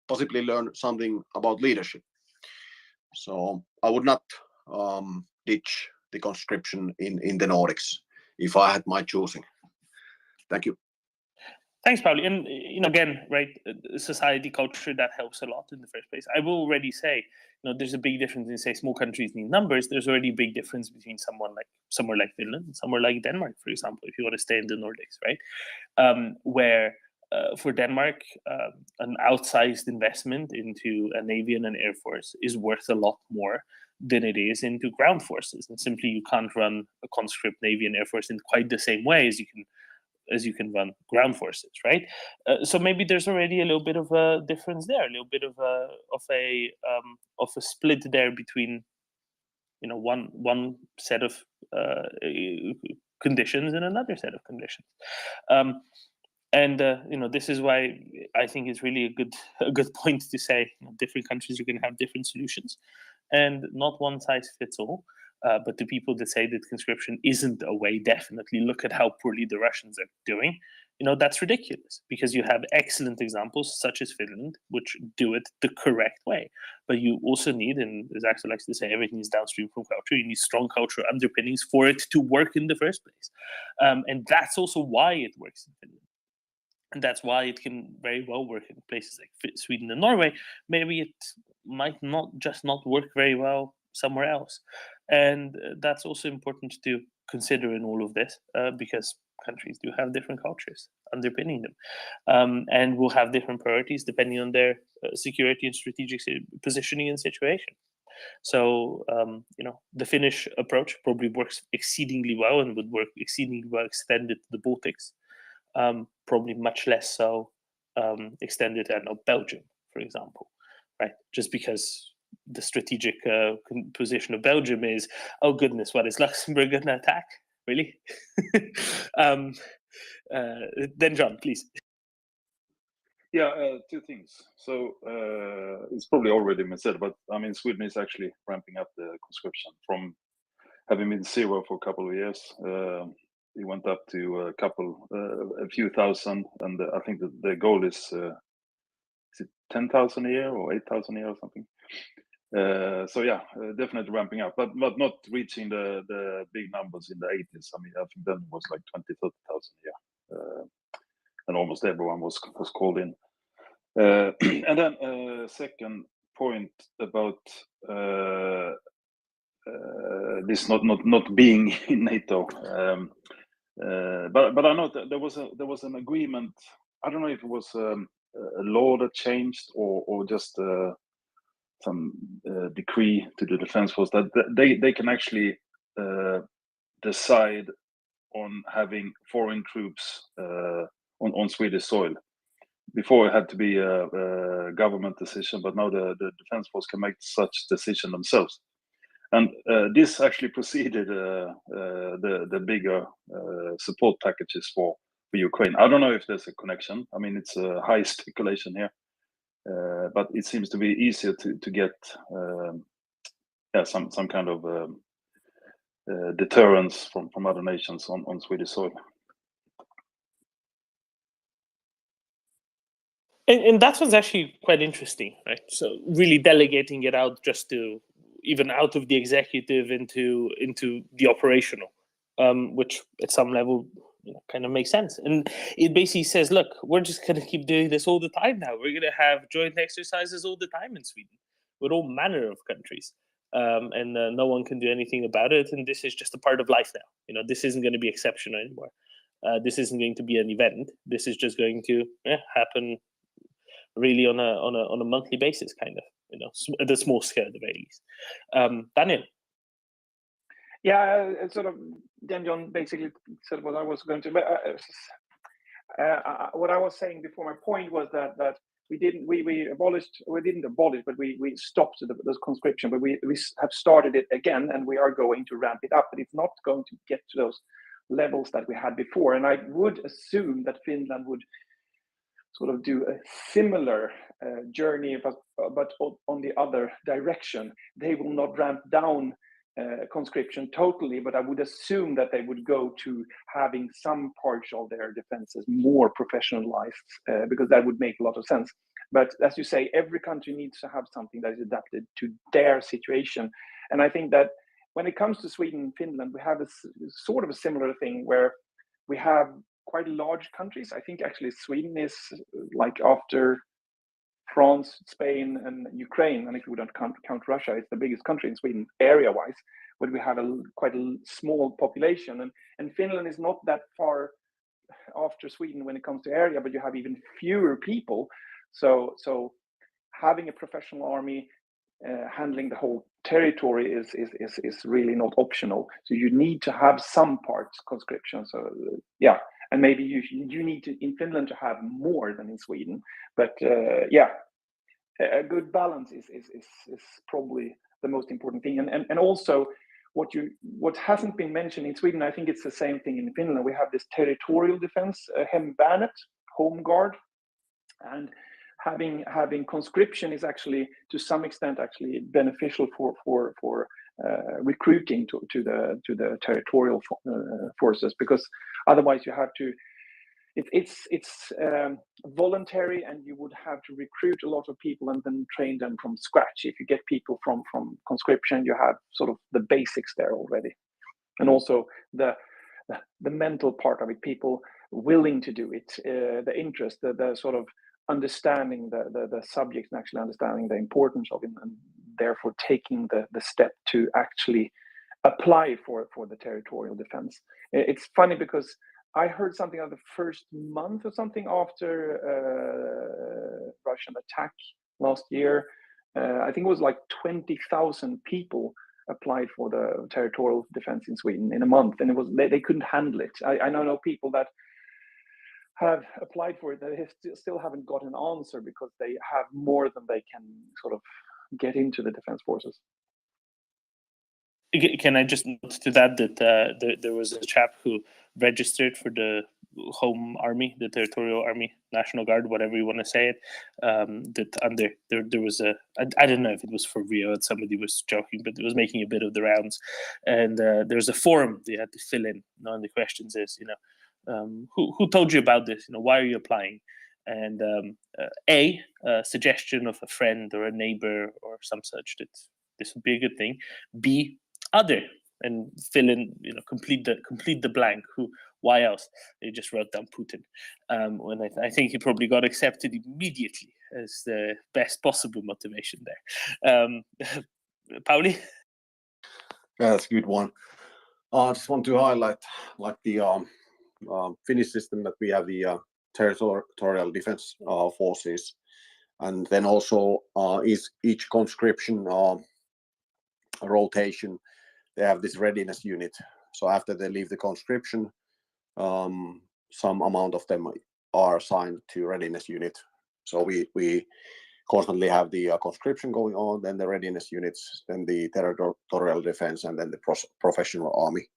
possibly learn something about leadership. So I would not ditch the conscription in the Nordics if I had my choosing. Thank you. Thanks, Pauli. And again, right, society, culture, that helps a lot in the first place. I will already say, there's a big difference in, say, small countries need numbers. There's already a big difference between somewhere like Finland and somewhere like Denmark, for example, if you want to stay in the Nordics, right? Where for Denmark, an outsized investment into a navy and an air force is worth a lot more than it is into ground forces. And simply, you can't run a conscript navy and air force in quite the same way as you can run ground forces, right? So maybe there's already a little bit of a difference there, a little bit of a split there between one set of conditions and another set of conditions. And this is why I think it's really a good point to say different countries are going to have different solutions, and not one size fits all. But the people that say that conscription isn't a way, definitely look at how poorly the Russians are doing. That's ridiculous, because you have excellent examples such as Finland, which do it the correct way. But you also need, and as Axel likes to say, everything is downstream from culture. You need strong cultural underpinnings for it to work in the first place. And that's also why it works in Finland. And that's why it can very well work in places like Sweden and Norway. Maybe it might not work very well somewhere else. And that's also important to consider in all of this, because countries do have different cultures underpinning them, and will have different priorities depending on their security and strategic positioning and situation. So, the Finnish approach probably works exceedingly well and would work exceedingly well extended to the Baltics. Probably much less so extended to Belgium, for example, right? Just because the strategic position of Belgium is, oh goodness, what is Luxembourg going to attack? Really? Then John, please. Yeah, two things. So it's probably already been said, but I mean, Sweden is actually ramping up the conscription from having been zero for a couple of years. It went up to a few thousand, and I think that the goal is it 10,000 a year or 8,000 a year or something. So yeah, definitely ramping up, but not reaching the big numbers in the 80s. I mean, I think then it was like 20,000, 30,000 a year, and almost everyone was called in. And then second point about this not being in NATO. But I know that there was an agreement. I don't know if it was a law that changed or just some decree to the defense force that they can actually decide on having foreign troops on Swedish soil. Before it had to be a government decision, but now the defense force can make such decision themselves. And this actually preceded the bigger support packages for Ukraine. I don't know if there's a connection. I mean, it's a high speculation here, but it seems to be easier to get some kind of deterrence from other nations on Swedish soil. And that was actually quite interesting, right? So really delegating it out just to even out of the executive into the operational, which at some level kind of makes sense. And it basically says, look, we're just going to keep doing this all the time now. We're going to have joint exercises all the time in Sweden with all manner of countries. And no one can do anything about it. And this is just a part of life now. This isn't going to be exceptional anymore. This isn't going to be an event. This is just going to happen really on a monthly basis, kind of, at a small scale at the very least. Daniel. Yeah, sort of. Then John basically said what I was going to. But what I was saying before, my point was that we didn't abolish, but we stopped the conscription. But we have started it again, and we are going to ramp it up. But it's not going to get to those levels that we had before. And I would assume that Finland would sort of do a similar journey, but on the other direction. They will not ramp down conscription totally, but I would assume that they would go to having some parts of their defenses more professionalized, because that would make a lot of sense. But as you say, every country needs to have something that is adapted to their situation. And I think that when it comes to Sweden and Finland, we have a sort of a similar thing where we have quite large countries. I think actually Sweden is like after France, Spain, and Ukraine, and if we don't count Russia, it's the biggest country in Sweden area-wise, but we have quite a small population. And Finland is not that far after Sweden when it comes to area, but you have even fewer people. So having a professional army handling the whole territory is really not optional. So you need to have some parts conscription. So yeah. And maybe you need to in Finland to have more than in Sweden, but a good balance is probably the most important thing. And also what hasn't been mentioned in Sweden, I think it's the same thing in Finland. We have this territorial defense, hemvärnet, home guard, and having conscription is actually to some extent actually beneficial for recruiting to the territorial forces, because otherwise you have to it's voluntary, and you would have to recruit a lot of people and then train them from scratch. If you get people from conscription, you have sort of the basics there already, and also the mental part of it, people willing to do it, the interest, the sort of understanding the subject and actually understanding the importance of it, and therefore taking the step to actually apply for the territorial defense. It's funny because I heard something of the first month or something after Russian attack last year. I think it was like 20,000 people applied for the territorial defense in Sweden in a month, and it was they couldn't handle it. I know people that have applied for it that still haven't got an answer because they have more than they can sort of get into the defense forces. Can I just note to that there was a chap who registered for the home army, the territorial army, National Guard, whatever you want to say it. That under there was I don't know if it was for real and somebody was joking, but it was making a bit of the rounds. And there's a form they had to fill in. And the questions is, who told you about this? Why are you applying? And a suggestion of a friend or a neighbor or some such that this would be a good thing. B, other, and fill in, complete the blank. Why else? They just wrote down Putin. When I think he probably got accepted immediately as the best possible motivation there. Pauli? Yeah, that's a good one. I just want to highlight like the Finnish system, that we have the territorial defense forces, and then also each conscription rotation, they have this readiness unit. So after they leave the conscription, some amount of them are assigned to readiness unit. So we constantly have the conscription going on, then the readiness units, then the territorial defense, and then the professional army.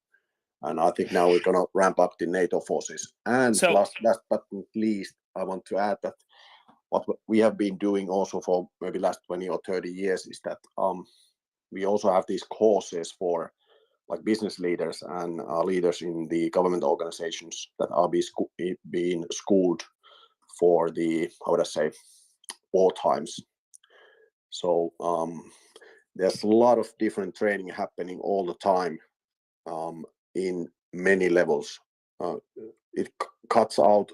And I think now we're going to ramp up the NATO forces. And last but not least, I want to add that what we have been doing also for maybe last 20 or 30 years is that we also have these courses for like business leaders and leaders in the government organizations that are being schooled for the, how would I say, war times. So there's a lot of different training happening all the time in many levels. It cuts out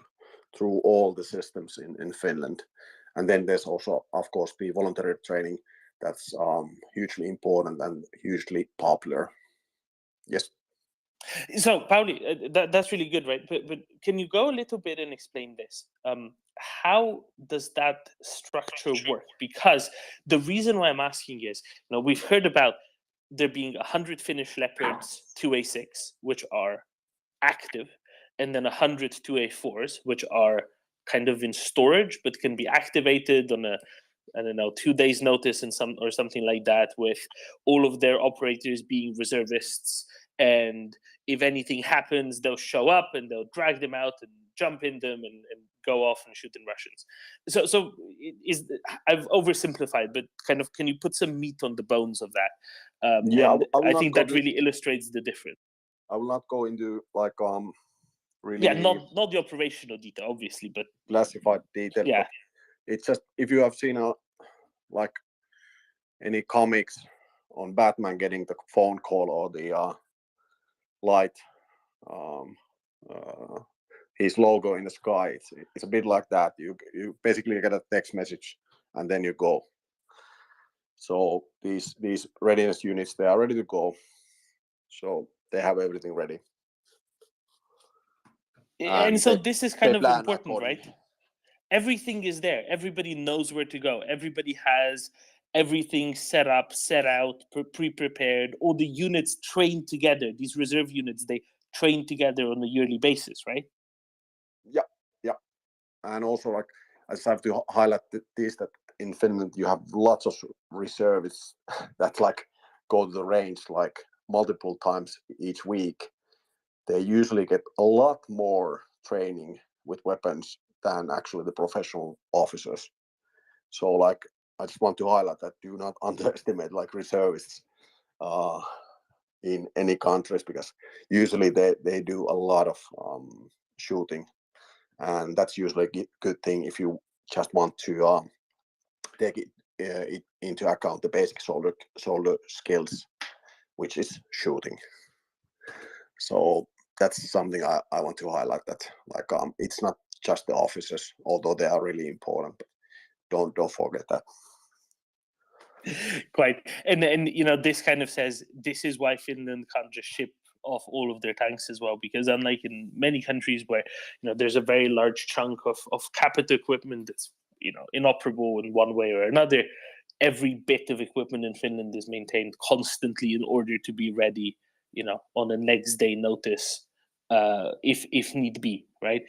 through all the systems in Finland. And then there's also, of course, the voluntary training that's hugely important and hugely popular. Yes. So, Pauli, that's really good, right? But can you go a little bit and explain this? How does that structure work? Because the reason why I'm asking is, we've heard about there being 100 Finnish Leopards 2A6, which are active, and then 100 2A4s, which are kind of in storage, but can be activated on a, I don't know, 2 days notice and something like that, with all of their operators being reservists. And if anything happens, they'll show up and they'll drag them out and jump in them and go off and shoot in Russians. So I've oversimplified, but kind of, can you put some meat on the bones of that? Yeah, I think that really illustrates the difference. I will not go into like really. Yeah, not the operational detail, obviously, but classified detail. Yeah, it's just if you have seen like any comics on Batman getting the phone call or the light, his logo in the sky. It's a bit like that. You basically get a text message and then you go. So these readiness units, they are ready to go. So they have everything ready. and so this is kind of important, right? Everything is there. Everybody knows where to go. Everybody has everything set up, set out, pre-prepared. All the units train together. These reserve units, they train together on a yearly basis, right? Yeah. And also, like, I just have to highlight this, that in Finland you have lots of reservists that like go to the range like multiple times each week. They usually get a lot more training with weapons than actually the professional officers. So like, I just want to highlight that do not underestimate like reservists in any countries, because usually they do a lot of shooting, and that's usually a good thing if you just want to take it into account the basic soldier skills, which is shooting. So that's something I want to highlight, that like it's not just the officers, although they are really important. But don't forget that. Quite. And this kind of says this is why Finland can't just ship off all of their tanks as well, because unlike in many countries where there's a very large chunk of capital equipment that's inoperable in one way or another, every bit of equipment in Finland is maintained constantly in order to be ready on a next day notice, if need be, right?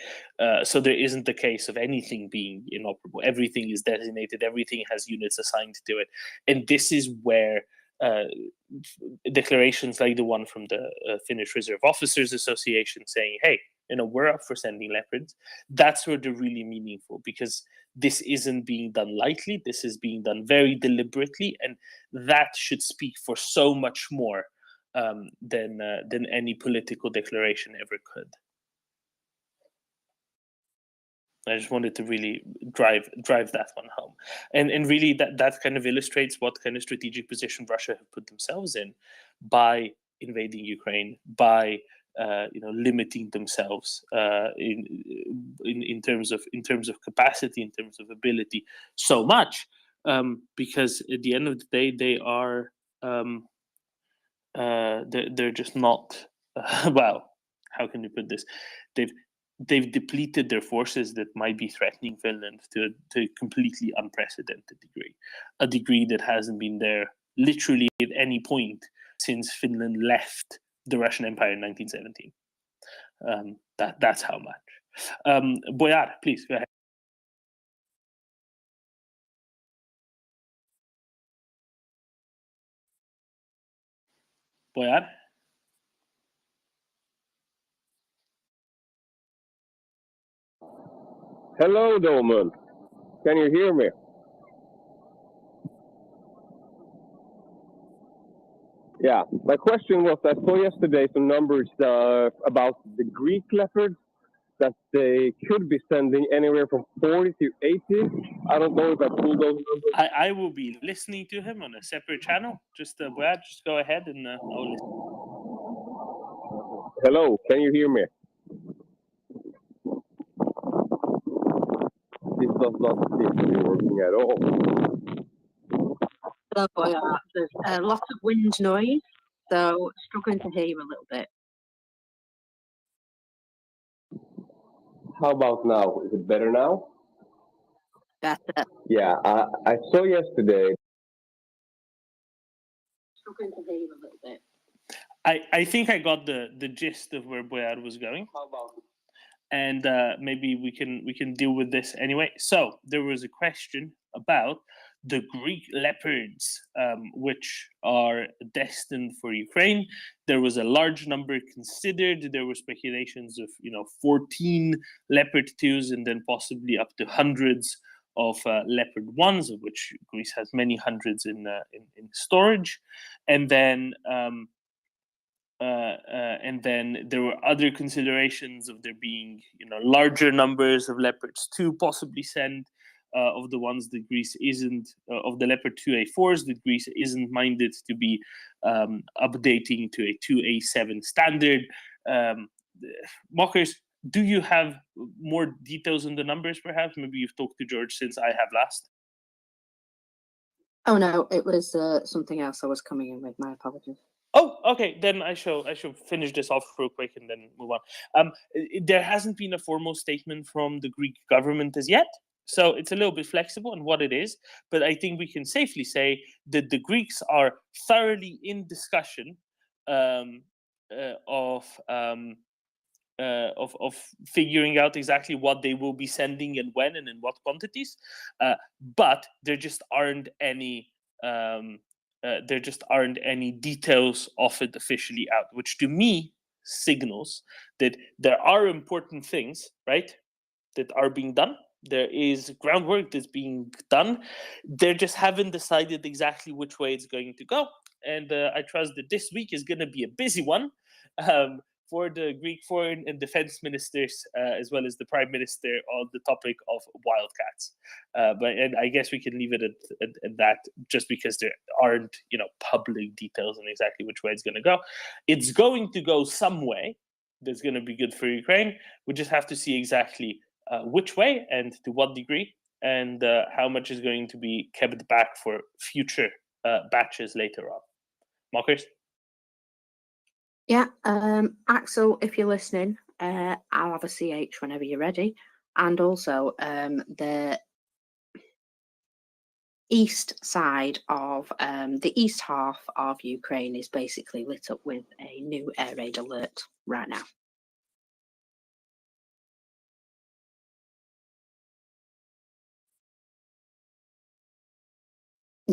So there isn't the case of anything being inoperable. Everything is designated, everything has units assigned to it. And this is where declarations like the one from the Finnish Reserve Officers Association saying, hey, we're up for sending Leopards, that's where they're really meaningful, because this isn't being done lightly, this is being done very deliberately, and that should speak for so much more than any political declaration ever could. I just wanted to really drive that one home, and really that kind of illustrates what kind of strategic position Russia have put themselves in by invading Ukraine, by limiting themselves in terms of capacity, in terms of ability, so much, because at the end of the day they are they're just not well, how can you put this, they've depleted their forces that might be threatening Finland to a completely unprecedented degree, a degree that hasn't been there literally at any point since Finland left the Russian Empire in 1917. That's how much. Boyar, please go ahead. Boyar? Hello, Dolman. Can you hear me? Yeah, my question was, I saw yesterday some numbers about the Greek leopards, that they could be sending anywhere from 40 to 80. I don't know if I pulled those numbers. I will be listening to him on a separate channel. Just Brad, just go ahead and I'll listen. Hello, can you hear me? This does not seem to be working at all. Hello, there's a lot of wind noise, so struggling to hear you a little bit. How about now? Is it better now? Better. Yeah, I saw yesterday. Struggling to hear you a little bit. I think I got the gist of where Boyar was going. How about and maybe we can deal with this anyway. So there was a question about the Greek leopards, which are destined for Ukraine. There was a large number considered. There were speculations of 14 leopard 2s and then possibly up to hundreds of leopard 1s, of which Greece has many hundreds in storage, and then. And then there were other considerations of there being, larger numbers of leopards to possibly send of the ones that Greece isn't of the leopard 2A4s that Greece isn't minded to be updating to a 2A7 standard. Mockers, do you have more details on the numbers? Perhaps maybe you've talked to George since I have last. Oh no, it was something else I was coming in with. My apologies. Oh, okay. Then I shall finish this off real quick and then move on. There hasn't been a formal statement from the Greek government as yet, so it's a little bit flexible in what it is. But I think we can safely say that the Greeks are thoroughly in discussion of figuring out exactly what they will be sending and when and in what quantities. But there just aren't any. There just aren't any details of it officially out, which to me signals that there are important things, right, that are being done. There is groundwork that's being done. They just haven't decided exactly which way it's going to go. And I trust that this week is going to be a busy one for the Greek foreign and defense ministers, as well as the prime minister, on the topic of wildcats. And I guess we can leave it at that, just because there aren't, public details on exactly which way it's going to go. It's going to go some way that's going to be good for Ukraine. We just have to see exactly which way and to what degree, and how much is going to be kept back for future batches later on. Mockers? Yeah, Axel, if you're listening, I'll have a CH whenever you're ready. And also, the east side of the east half of Ukraine is basically lit up with a new air raid alert right now.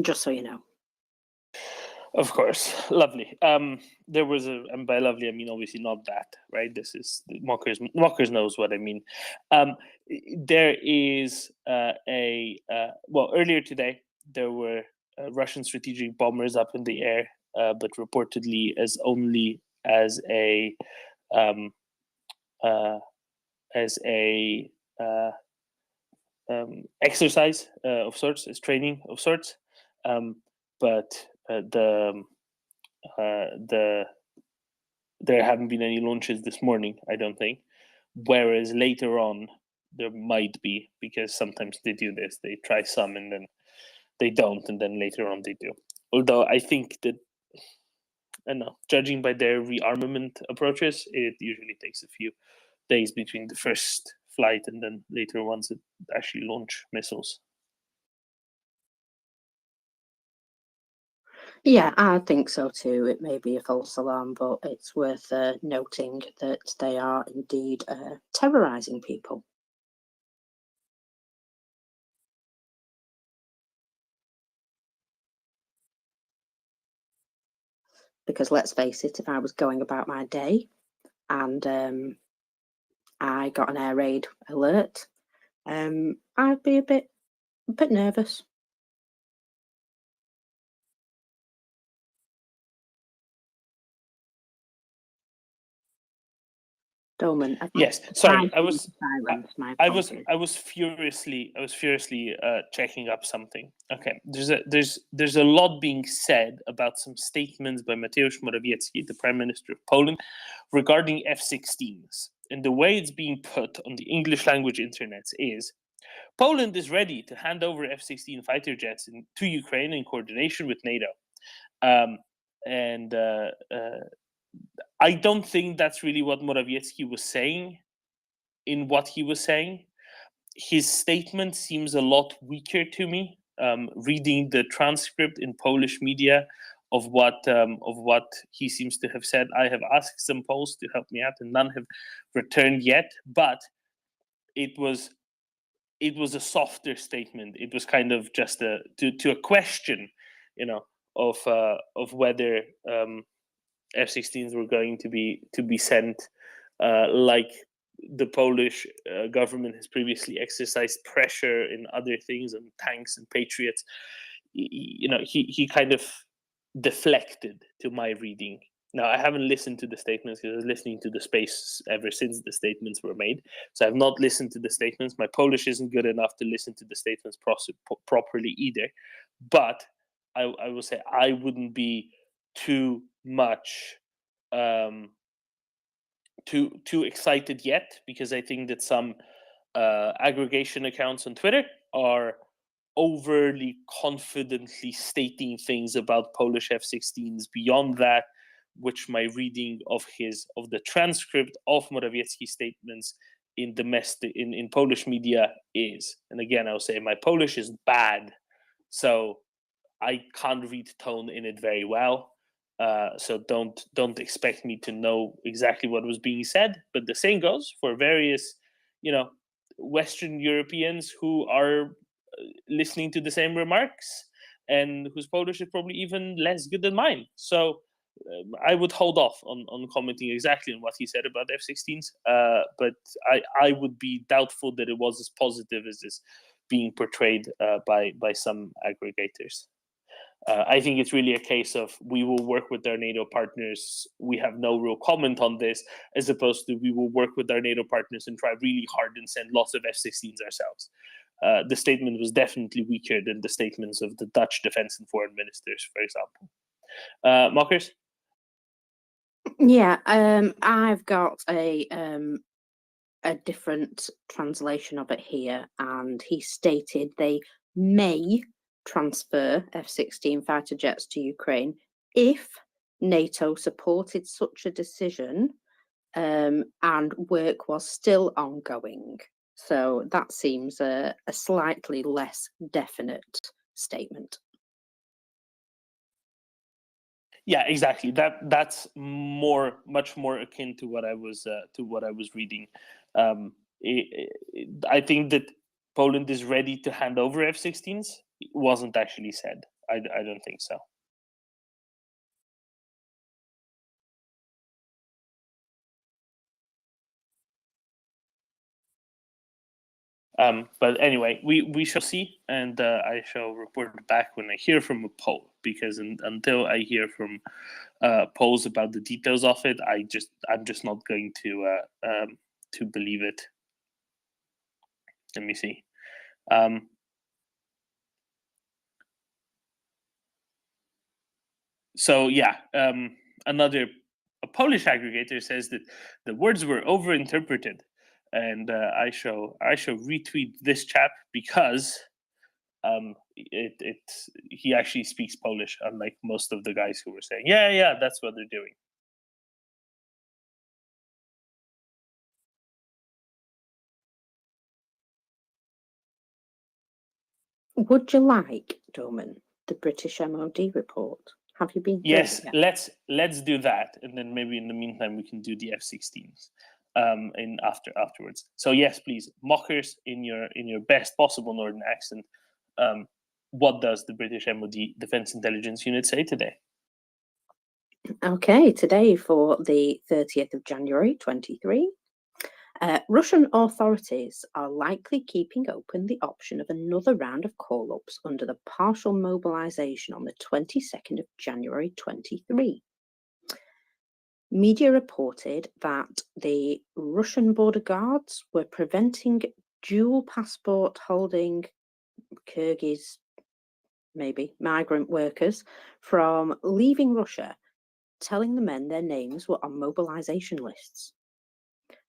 Just so you know. Of course, lovely. There was and by lovely I mean obviously not that, right? This is Mockers knows what I mean. There is well, earlier today there were Russian strategic bombers up in the air, but reportedly as a exercise of sorts, as training of sorts. But there haven't been any launches this morning, I don't think. Whereas later on there might be, because sometimes they do this. They try some and then they don't, and then later on they do. Although I think that, I don't know, judging by their rearmament approaches, it usually takes a few days between the first flight and then later ones that actually launch missiles. Yeah, I think so too. It may be a false alarm, but it's worth noting that they are indeed terrorizing people. Because let's face it, if I was going about my day and I got an air raid alert, I'd be a bit nervous. Doman. Yes, sorry, I was furiously checking up something. Okay, there's a lot being said about some statements by Mateusz Morawiecki, the Prime Minister of Poland, regarding F-16s. And the way it's being put on the English language internet is, Poland is ready to hand over F-16 fighter jets to Ukraine in coordination with NATO. I don't think that's really what Morawiecki was saying in what he was saying. His statement seems a lot weaker to me. Reading the transcript in Polish media of what he seems to have said, I have asked some Poles to help me out, and none have returned yet. But it was a softer statement. It was kind of just to a question, of whether F-16s were going to be sent, like the Polish government has previously exercised pressure in other things on tanks and Patriots. He kind of deflected to my reading. Now, I haven't listened to the statements because I was listening to the space ever since the statements were made. So I've not listened to the statements. My Polish isn't good enough to listen to the statements properly either. But I will say I wouldn't be too much too excited yet, because I think that some aggregation accounts on Twitter are overly confidently stating things about Polish F-16s beyond that, which my reading of the transcript of Morawiecki's statements in Polish media is. And again, I'll say my Polish is bad, so I can't read tone in it very well. So don't expect me to know exactly what was being said. But the same goes for various, Western Europeans who are listening to the same remarks and whose Polish is probably even less good than mine. So I would hold off on commenting exactly on what he said about F-16s. But I would be doubtful that it was as positive as is being portrayed by some aggregators. I think it's really a case of we will work with our NATO partners. We have no real comment on this, as opposed to we will work with our NATO partners and try really hard and send lots of F-16s ourselves. The statement was definitely weaker than the statements of the Dutch defense and foreign ministers, for example. Mockers? Yeah, I've got a different translation of it here, and he stated they may transfer F-16 fighter jets to Ukraine if NATO supported such a decision, and work was still ongoing. So that seems a slightly less definite statement. Yeah, exactly. That's much more akin to what I was reading. I think that Poland is ready to hand over F-16s. It wasn't actually said. I don't think so. But anyway, we shall see, and I shall report back when I hear from a Pole, because until I hear from Poles about the details of it, I'm just not going to believe it. Let me see. So yeah, a Polish aggregator says that the words were overinterpreted, and I shall retweet this chap because he actually speaks Polish, unlike most of the guys who were saying yeah that's what they're doing. Would you like, Doman, the British MOD report? Have you been? Yes, let's do that, and then maybe in the meantime we can do the F-16s afterwards. So yes, please, Mockers, in your best possible Northern accent. What does the British MOD Defence Intelligence Unit say today? Okay, today for the 30th of January 23. Russian authorities are likely keeping open the option of another round of call-ups under the partial mobilisation on the 22nd of January 23. Media reported that the Russian border guards were preventing dual passport holding Kyrgyz, maybe, migrant workers from leaving Russia, telling the men their names were on mobilization lists.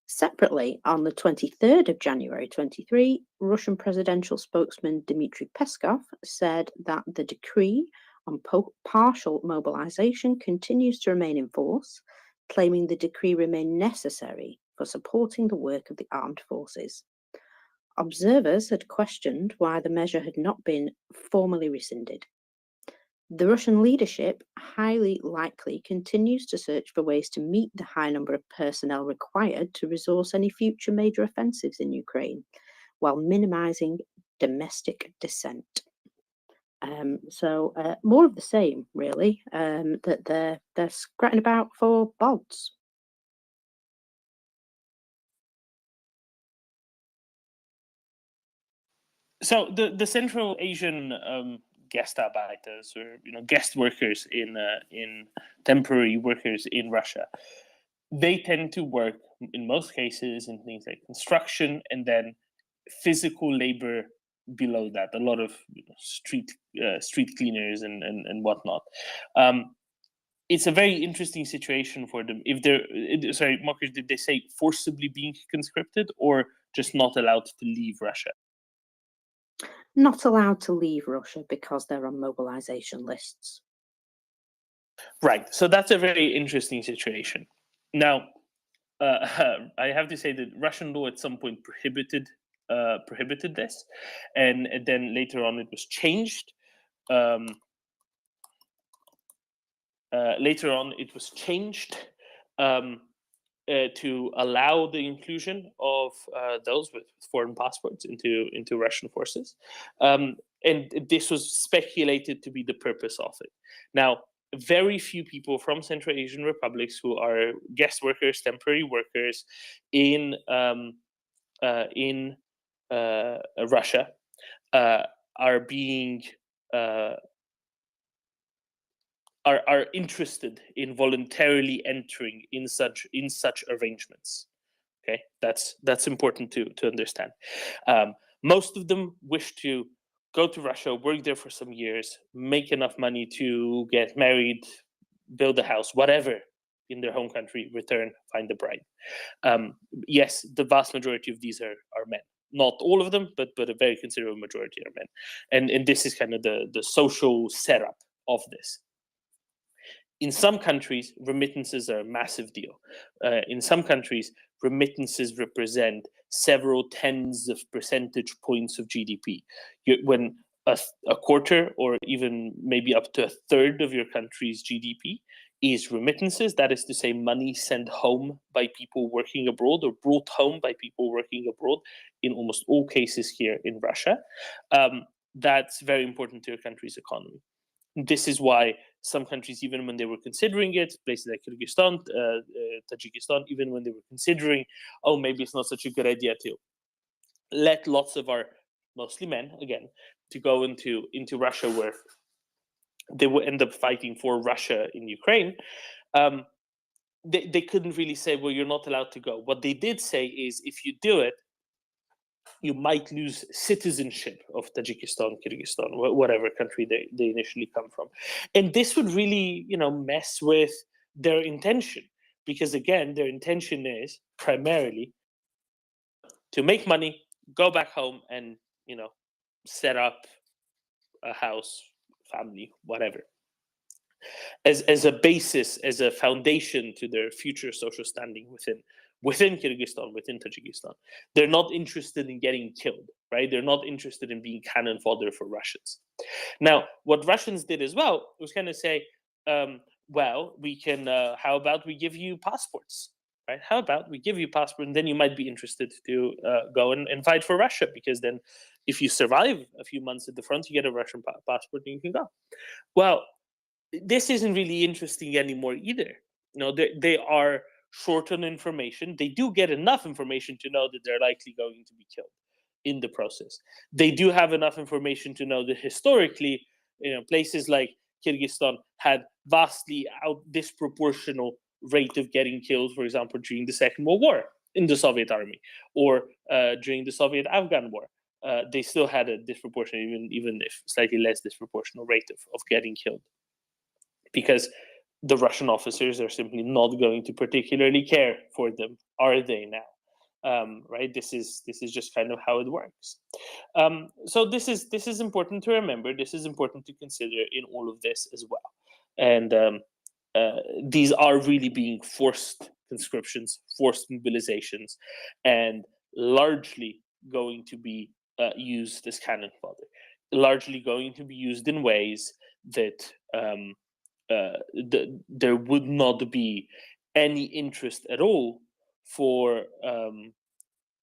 Separately, on the 23rd of January 23, Russian presidential spokesman Dmitry Peskov said that the decree on partial mobilization continues to remain in force, claiming the decree remained necessary for supporting the work of the armed forces. Observers had questioned why the measure had not been formally rescinded. The Russian leadership highly likely continues to search for ways to meet the high number of personnel required to resource any future major offensives in Ukraine, while minimizing domestic dissent. So more of the same, really, that they're scratching about for bods. So the Central Asian Gastarbeiters, or guest workers in temporary workers in Russia, they tend to work in most cases in things like construction and then physical labor below that. A lot of street cleaners and whatnot. It's a very interesting situation for them. If they're sorry, Marcus, did they say forcibly being conscripted or just not allowed to leave Russia? Not allowed to leave Russia because they're on mobilization lists. Right. So that's a very interesting situation. Now, I have to say that Russian law at some point prohibited this, and then later on it was changed. Later on it was changed to allow the inclusion of those with foreign passports into Russian forces, and this was speculated to be the purpose of it. Now, very few people from Central Asian republics who are guest workers, temporary workers in Russia are being are interested in voluntarily entering in such arrangements. Okay, that's important to understand. Most of them wish to go to Russia, work there for some years, make enough money to get married, build a house, whatever in their home country, return, find a bride. Yes, the vast majority of these are men. Not all of them, but a very considerable majority are men. And this is kind of the social setup of this. In some countries, remittances are a massive deal. In some countries, remittances represent several tens of percentage points of GDP. When a quarter or even maybe up to a third of your country's GDP is remittances, that is to say money sent home by people working abroad or brought home by people working abroad, in almost all cases here in Russia, that's very important to your country's economy. This is why some countries, even when they were considering it, places like Kyrgyzstan, Tajikistan, even when they were considering, oh, maybe it's not such a good idea to let lots of our, mostly men, again, to go into Russia, where they will end up fighting for Russia in Ukraine, they couldn't really say, well, you're not allowed to go. What they did say is, if you do it, you might lose citizenship of Tajikistan, Kyrgyzstan, whatever country they initially come from. And this would really, mess with their intention. Because again, their intention is primarily to make money, go back home and, set up a house, family, whatever. As a basis, as a foundation to their future social standing within Kyrgyzstan, within Tajikistan. They're not interested in getting killed, right? They're not interested in being cannon fodder for Russians. Now, what Russians did as well was kind of say, well, we can, how about we give you passports, right? How about we give you passport, and then you might be interested to go and fight for Russia, because then if you survive a few months at the front, you get a Russian passport and you can go. Well, this isn't really interesting anymore either. They are short on information. They do get enough information to know that they're likely going to be killed in the process. They do have enough information to know that historically, places like Kyrgyzstan had vastly disproportional rate of getting killed, for example, during the Second World War in the Soviet army, or during the Soviet-Afghan war. They still had a disproportionate, even if slightly less disproportional rate of getting killed, because the Russian officers are simply not going to particularly care for them, are they now? Right? This is just kind of how it works. So this is important to remember. This is important to consider in all of this as well. And these are really being forced conscriptions, forced mobilizations, and largely going to be used as cannon fodder. Largely going to be used in ways that there would not be any interest at all for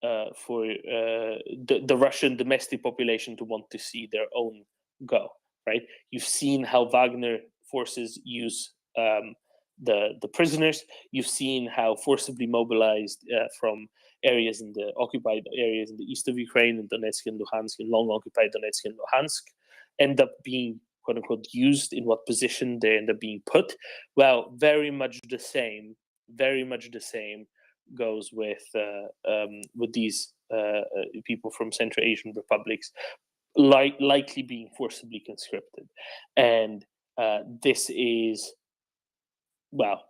the Russian domestic population to want to see their own go. Right? You've seen how Wagner forces use the prisoners. You've seen how forcibly mobilized from areas in the occupied areas in the east of Ukraine, in Donetsk and Luhansk, in long occupied Donetsk and Luhansk, end up being quote unquote used, in what position they end up being put. Well, very much the same goes with these people from Central Asian republics, likely being forcibly conscripted. And this is not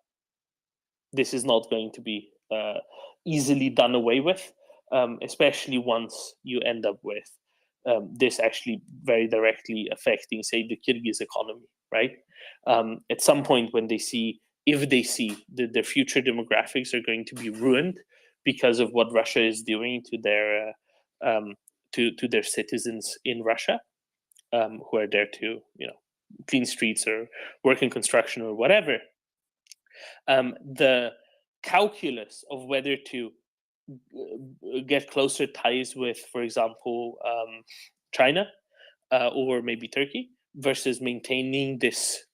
going to be easily done away with, especially once you end up with this actually very directly affecting, say, the Kyrgyz economy, right? At some point when if they see that their future demographics are going to be ruined because of what Russia is doing to their citizens in Russia, who are there to clean streets or work in construction or whatever, the calculus of whether to get closer ties with, for example, China or maybe Turkey, versus maintaining this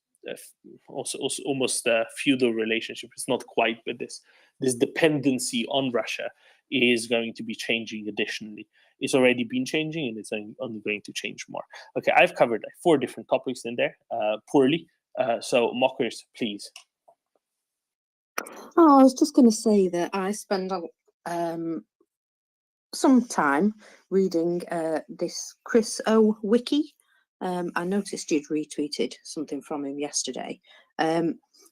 also almost feudal relationship. It's not quite, but this dependency on Russia is going to be changing additionally. It's already been changing, and it's only going to change more. Okay, I've covered 4 different topics in there poorly. So mockers, please. Oh, I was just going to say that I spend some time reading this Chris O wiki. I noticed you'd retweeted something from him yesterday,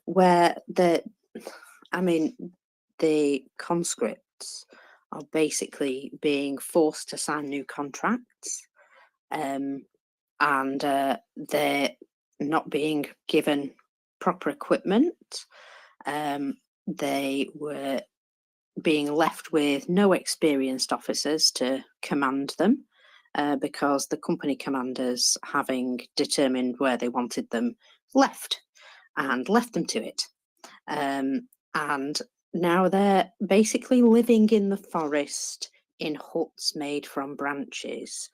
where the conscripts are basically being forced to sign new contracts, and they're not being given proper equipment. They were being left with no experienced officers to command them, because the company commanders, having determined where they wanted them, left them to it. And now they're basically living in the forest in huts made from branches,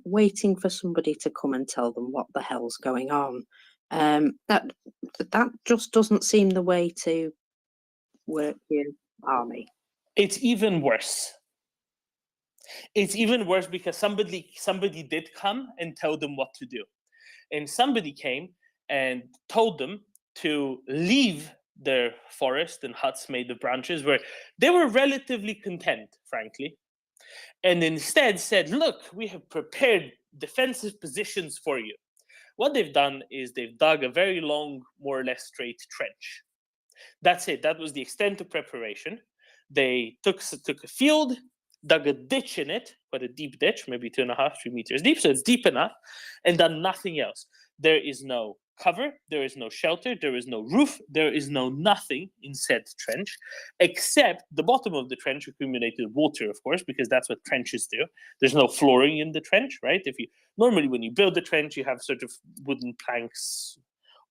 waiting for somebody to come and tell them what the hell's going on. That just doesn't seem the way to work your army. It's even worse. It's even worse because somebody did come and tell them what to do. And somebody came and told them to leave their forest and huts made of branches, where they were relatively content, frankly, and instead said, look, we have prepared defensive positions for you. What they've done is they've dug a very long, more or less straight trench. That's it. That was the extent of preparation. They took a field, dug a ditch in it, quite a deep ditch, maybe 2.5, 3 meters deep, so it's deep enough, and done nothing else. There is no cover, there is no shelter, there is no roof, there is no nothing in said trench, except the bottom of the trench accumulated water, of course, because that's what trenches do. There's no flooring in the trench, right? Normally when you build a trench, you have sort of wooden planks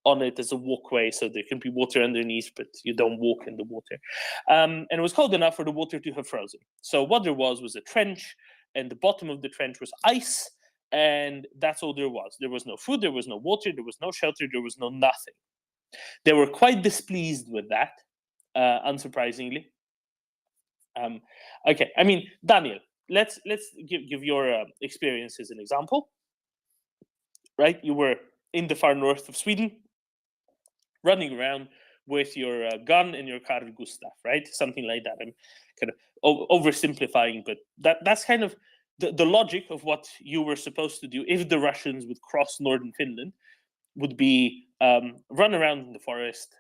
on it as a walkway, so there can be water underneath, but you don't walk in the water. And it was cold enough for the water to have frozen. So what there was a trench, and the bottom of the trench was ice, and that's all there was. There was no food, there was no water, there was no shelter, there was no nothing. They were quite displeased with that, unsurprisingly. Okay, I mean, Daniel, let's give your experience as an example. Right, you were in the far north of Sweden, running around with your gun and your Carl Gustav, right? Something like that. I'm kind of oversimplifying, but that's kind of the logic of what you were supposed to do if the Russians would cross northern Finland. Would be run around in the forest,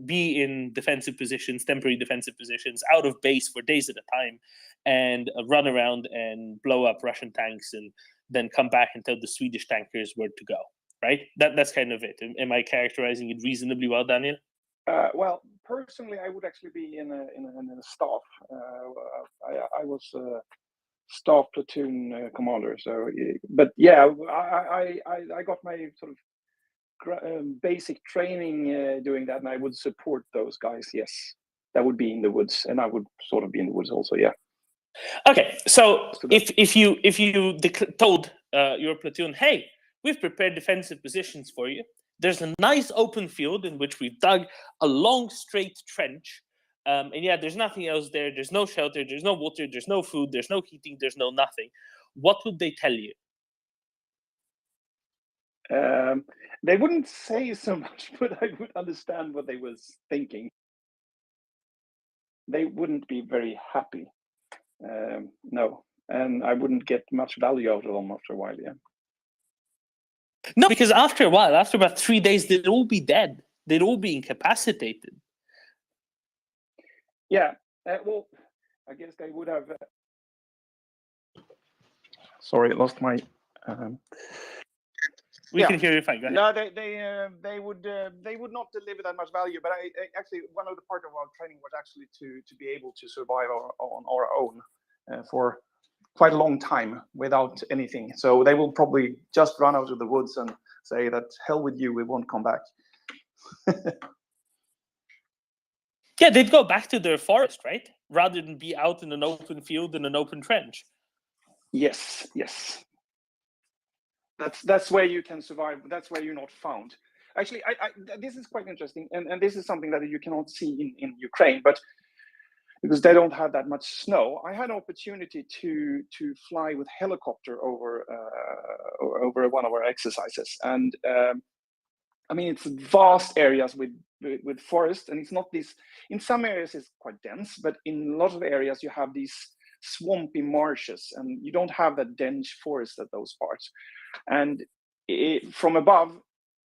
be in defensive positions, temporary defensive positions, out of base for days at a time, and run around and blow up Russian tanks, and then come back and tell the Swedish tankers where to go. Right? That's kind of it. Am I characterizing it reasonably well, Daniel? Well, personally, I would actually be in a staff. I was staff platoon commander. So, but yeah, I got my sort of basic training doing that, and I would support those guys. Yes, that would be in the woods, and I would sort of be in the woods also. Yeah. Okay, so if you told your platoon, hey, we've prepared defensive positions for you. There's a nice open field in which we've dug a long straight trench, and yeah, there's nothing else there. There's no shelter. There's no water. There's no food. There's no heating. There's no nothing. What would they tell you? They wouldn't say so much, but I would understand what they was thinking. They wouldn't be very happy. No, and I wouldn't get much value out of them after a while. Yeah. No, because after a while, after about 3 days, they'd all be dead. They'd all be incapacitated. Yeah. Well, I guess they would have. Sorry, I lost my. We can hear you fine. Go ahead. No, they would not deliver that much value. But I actually, one of the part of our training was actually to be able to survive on our own for quite a long time without anything. So they will probably just run out of the woods and say that hell with you, we won't come back. Yeah, they'd go back to their forest, right? Rather than be out in an open field in an open trench. Yes, yes. That's where you can survive. That's where you're not found. Actually, this is quite interesting, and this is something that you cannot see in Ukraine, but because they don't have that much snow, I had an opportunity to fly with helicopter over one of our exercises, and I mean it's vast areas with forest, and it's not this. In some areas it's quite dense, but in a lot of areas you have these swampy marshes, and you don't have that dense forest at those parts. And from above,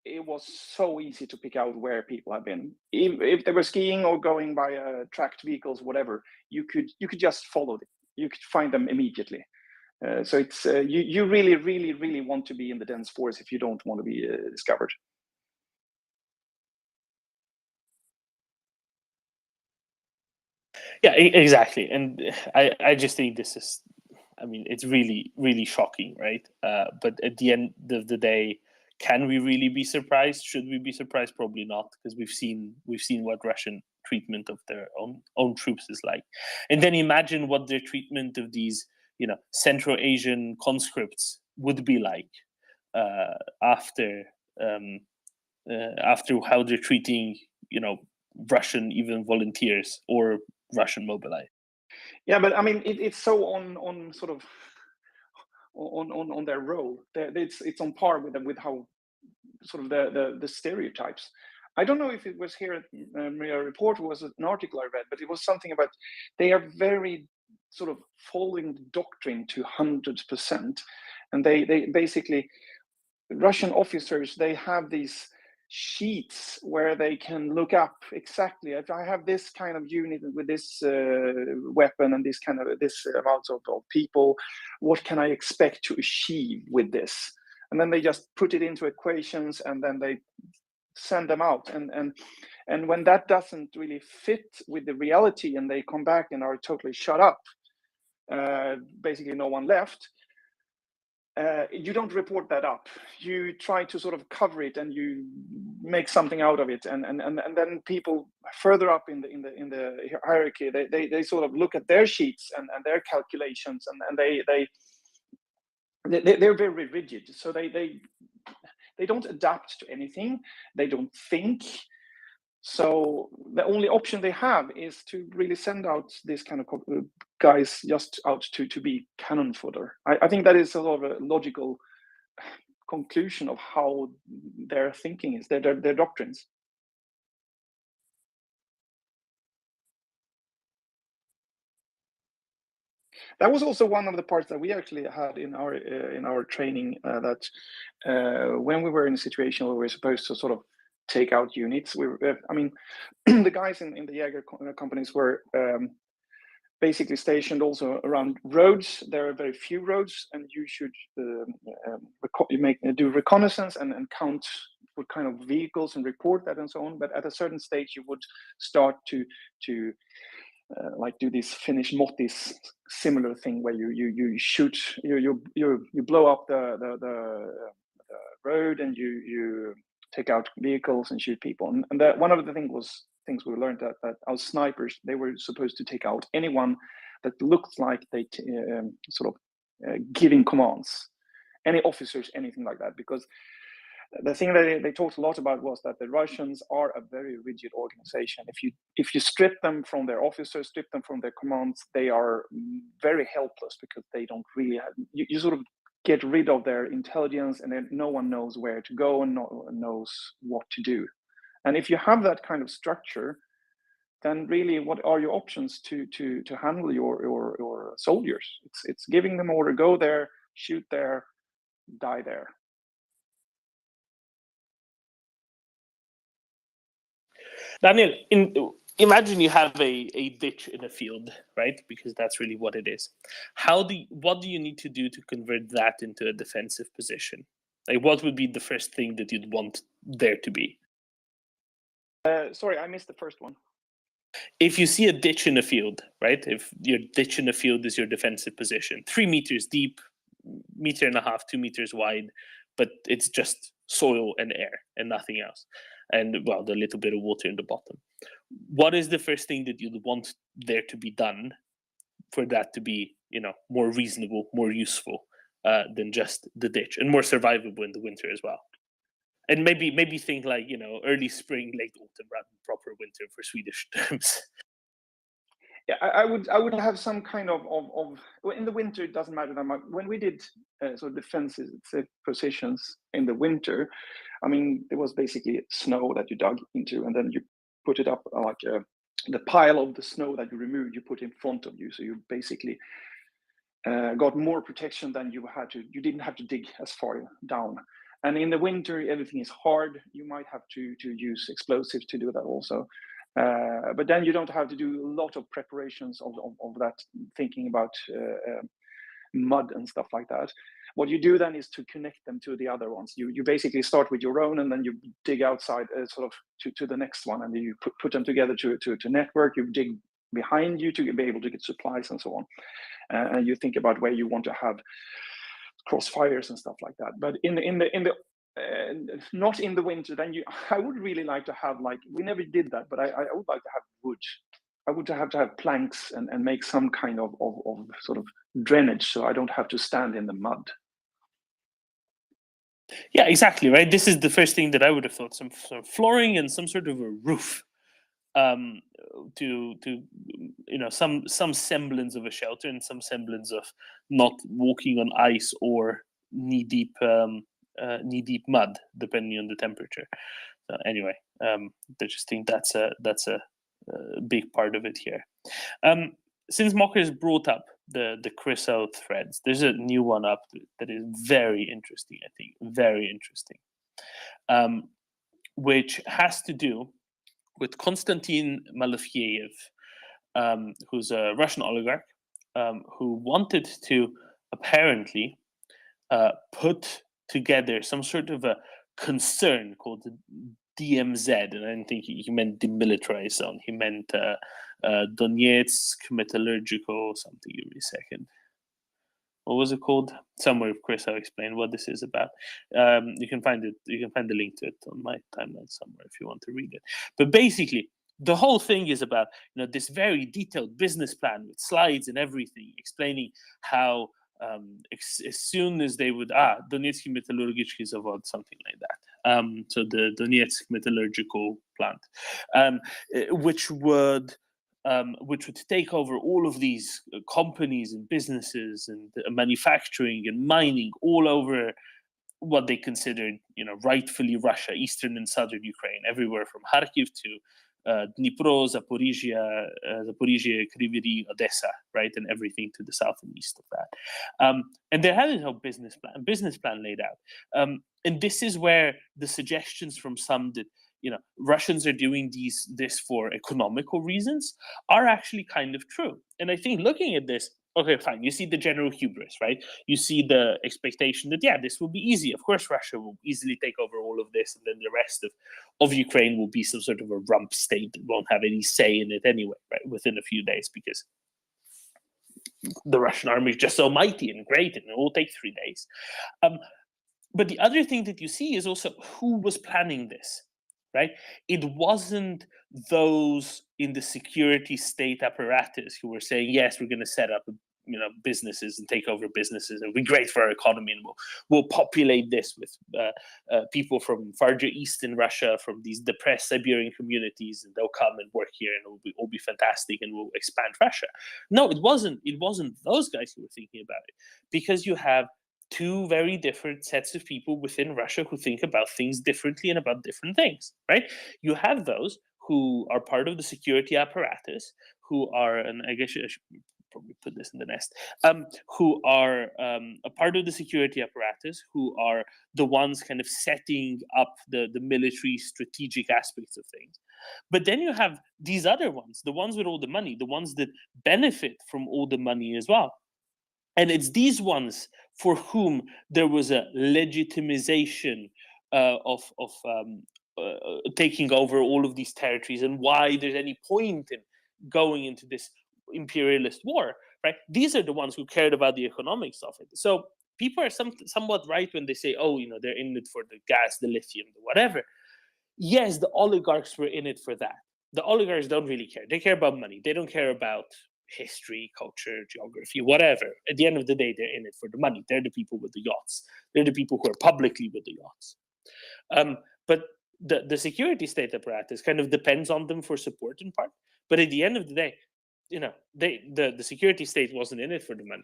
it was so easy to pick out where people have been. If they were skiing or going by tracked vehicles, whatever, you could just follow them. You could find them immediately. So it's you really, really, really want to be in the dense forest if you don't want to be discovered. Yeah, exactly. And I just think this is, I mean, it's really, really shocking, right? But at the end of the day, can we really be surprised? Should we be surprised? Probably not, because we've seen what Russian treatment of their own troops is like. And then imagine what their treatment of these, Central Asian conscripts would be like after how they're treating, Russian even volunteers or Russian mobilized. Yeah, but I mean, it's so on sort of on their role. It's on par with how sort of the stereotypes. I don't know if it was here at MriyaReport or was it an article I read, but it was something about they are very sort of following the doctrine to 100%, and they basically Russian officers, they have these sheets where they can look up exactly if I have this kind of unit with this weapon and this amount of people, what can I expect to achieve with this? And then they just put it into equations and then they send them out. And when that doesn't really fit with the reality and they come back and are totally shut up, basically no one left, you don't report that up. You try to sort of cover it and you make something out of it, and then people further up in the hierarchy, they sort of look at their sheets and their calculations, and they're very rigid. So they don't adapt to anything. They don't think. So the only option they have is to really send out this kind of guys just out to be cannon fodder. I think that is sort of a logical conclusion of how their thinking is, their doctrines. that was also one of the parts that we actually had in our training, that when we were in a situation where we were supposed to sort of take out units, I mean, the guys in the Jaeger companies were basically stationed also around roads. There are very few roads, and you should do reconnaissance and count what kind of vehicles and report that and so on. But at a certain stage, you would start to like do this Finnish mottis similar thing where you shoot, you blow up the road, and you take out vehicles and shoot people. And that one of the things we learned that our snipers, they were supposed to take out anyone that looked like they sort of giving commands, any officers, anything like that, because the thing that they talked a lot about was that the Russians are a very rigid organization. If you strip them from their officers, strip them from their commands, they are very helpless, because they don't really have, you sort of get rid of their intelligence, and then no one knows where to go and no one knows what to do. And if you have that kind of structure, then really what are your options to handle your soldiers? It's giving them order, go there, shoot there, die there. Daniel, imagine you have a ditch in a field, right? Because that's really what it is. What do you need to do to convert that into a defensive position? Like, what would be the first thing that you'd want there to be? Sorry, I missed the first one. If you see a ditch in a field, right? If your ditch in a field is your defensive position, 3 meters deep, 1.5 meters, 2 meters wide, but it's just soil and air and nothing else. And, well, the little bit of water in the bottom. What is the first thing that you'd want there to be done for that to be, more reasonable, more useful than just the ditch, and more survivable in the winter as well? And maybe think like, early spring, late autumn, rather than proper winter for Swedish terms. Yeah, I would have some kind of well, in the winter it doesn't matter that much. When we did sort of defensive positions in the winter, I mean, it was basically snow that you dug into, and then you put it up like the pile of the snow that you removed, you put in front of you, so you basically got more protection than you had to. You didn't have to dig as far down. And in the winter, everything is hard. You might have to use explosives to do that also. But then you don't have to do a lot of preparations of that, thinking about mud and stuff like that. What you do then is to connect them to the other ones. You basically start with your own, and then you dig outside sort of to the next one, and then you put them together to network. You dig behind you to be able to get supplies and so on. And you think about where you want to have crossfires and stuff like that. But in the not in the winter, then I would really like to have, like, we never did that, but I would like to have wood. I would have to have planks and make some kind of sort of drainage, so I don't have to stand in the mud. Yeah, exactly, right? This is the first thing that I would have thought, some sort of flooring and some sort of a roof, to some semblance of a shelter, and some semblance of not walking on ice or knee-deep mud, depending on the temperature. So anyway, I just think that's a big part of it here. Since Mocker has brought up the Chryso threads, there's a new one up that is very interesting, I think, very interesting, which has to do with Konstantin Malafyev, who's a Russian oligarch, who wanted to apparently put together some sort of a concern called the DMZ, and I don't think he meant demilitarized zone. He meant Donetsk Metallurgical something. Give me a second. What was it called? Somewhere, of course, I'll explain what this is about. You can find it. You can find the link to it on my timeline somewhere if you want to read it. But basically, the whole thing is about this very detailed business plan with slides and everything, explaining how as soon as they would Donetsk Metallurgical Zavod, something like that. So the Donetsk metallurgical plant, which would take over all of these companies and businesses and manufacturing and mining all over what they considered, rightfully Russia, eastern and southern Ukraine, everywhere from Kharkiv to Dnipro, Zaporizhia, Kryvyi Rih, Odessa, right, and everything to the south and east of that. And they had a business plan laid out. And this is where the suggestions from some that Russians are doing this for economical reasons are actually kind of true. And I think looking at this, okay, fine, you see the general hubris, right? You see the expectation that, yeah, this will be easy. Of course, Russia will easily take over all of this, and then the rest of Ukraine will be some sort of a rump state that won't have any say in it anyway, right, within a few days, because the Russian army is just so mighty and great, and it will take 3 days. But the other thing that you see is also who was planning this, right? It wasn't those in the security state apparatus who were saying, yes, we're going to set up businesses and take over businesses, and it'll be great for our economy, and we'll populate this with people from farther east in Russia, from these depressed Siberian communities, and they'll come and work here, and it will be fantastic, and we'll expand Russia. No, it wasn't those guys who were thinking about it, because you have two very different sets of people within Russia who think about things differently and about different things, right? You have those who are part of the security apparatus, who are, and I guess I should probably put this in the nest, who are a part of the security apparatus, who are the ones kind of setting up the military strategic aspects of things. But then you have these other ones, the ones with all the money, the ones that benefit from all the money as well. And it's these ones for whom there was a legitimization of taking over all of these territories, and why there's any point in going into this imperialist war, right? These are the ones who cared about the economics of it. So people are somewhat right when they say, oh, they're in it for the gas, the lithium, the whatever. Yes, the oligarchs were in it for that. The oligarchs don't really care. They care about money. They don't care about history, culture, geography, whatever. At the end of the day, they're in it for the money. They're the people with the yachts. They're the people who are publicly with the yachts. But the security state apparatus kind of depends on them for support in part. But at the end of the day, the security state wasn't in it for the money.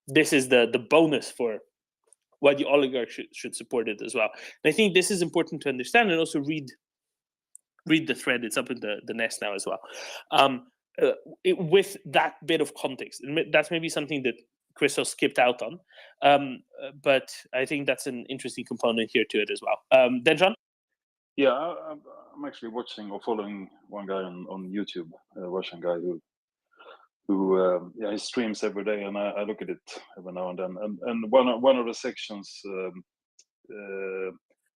This is the bonus for why the oligarchs should support it as well. And I think this is important to understand, and also read the thread. It's up in the nest now as well. With that bit of context, and that's maybe something that Christos skipped out on, but I think that's an interesting component here to it as well. Then John? Yeah, I'm actually watching or following one guy on YouTube, a Russian guy who he streams every day, and I look at it every now and then. And one of the sections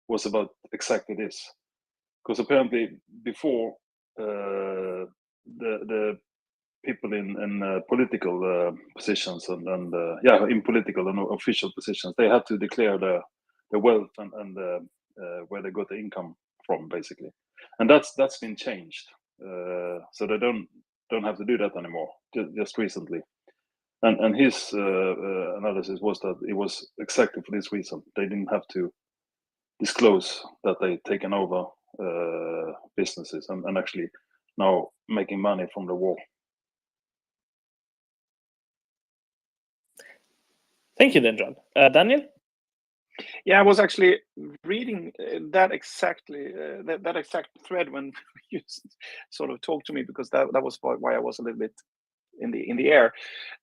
was about exactly this, because apparently before the people in political positions and in political and official positions, they had to declare the wealth and where they got the income from, basically, and that's been changed, so they don't have to do that anymore. Just recently, and his analysis was that it was exactly for this reason. They didn't have to disclose that they'd taken over businesses and actually now making money from the war. Thank you, then, John. Daniel? Yeah, I was actually reading that exactly that exact thread when you sort of talked to me, because that was why I was a little bit in the air.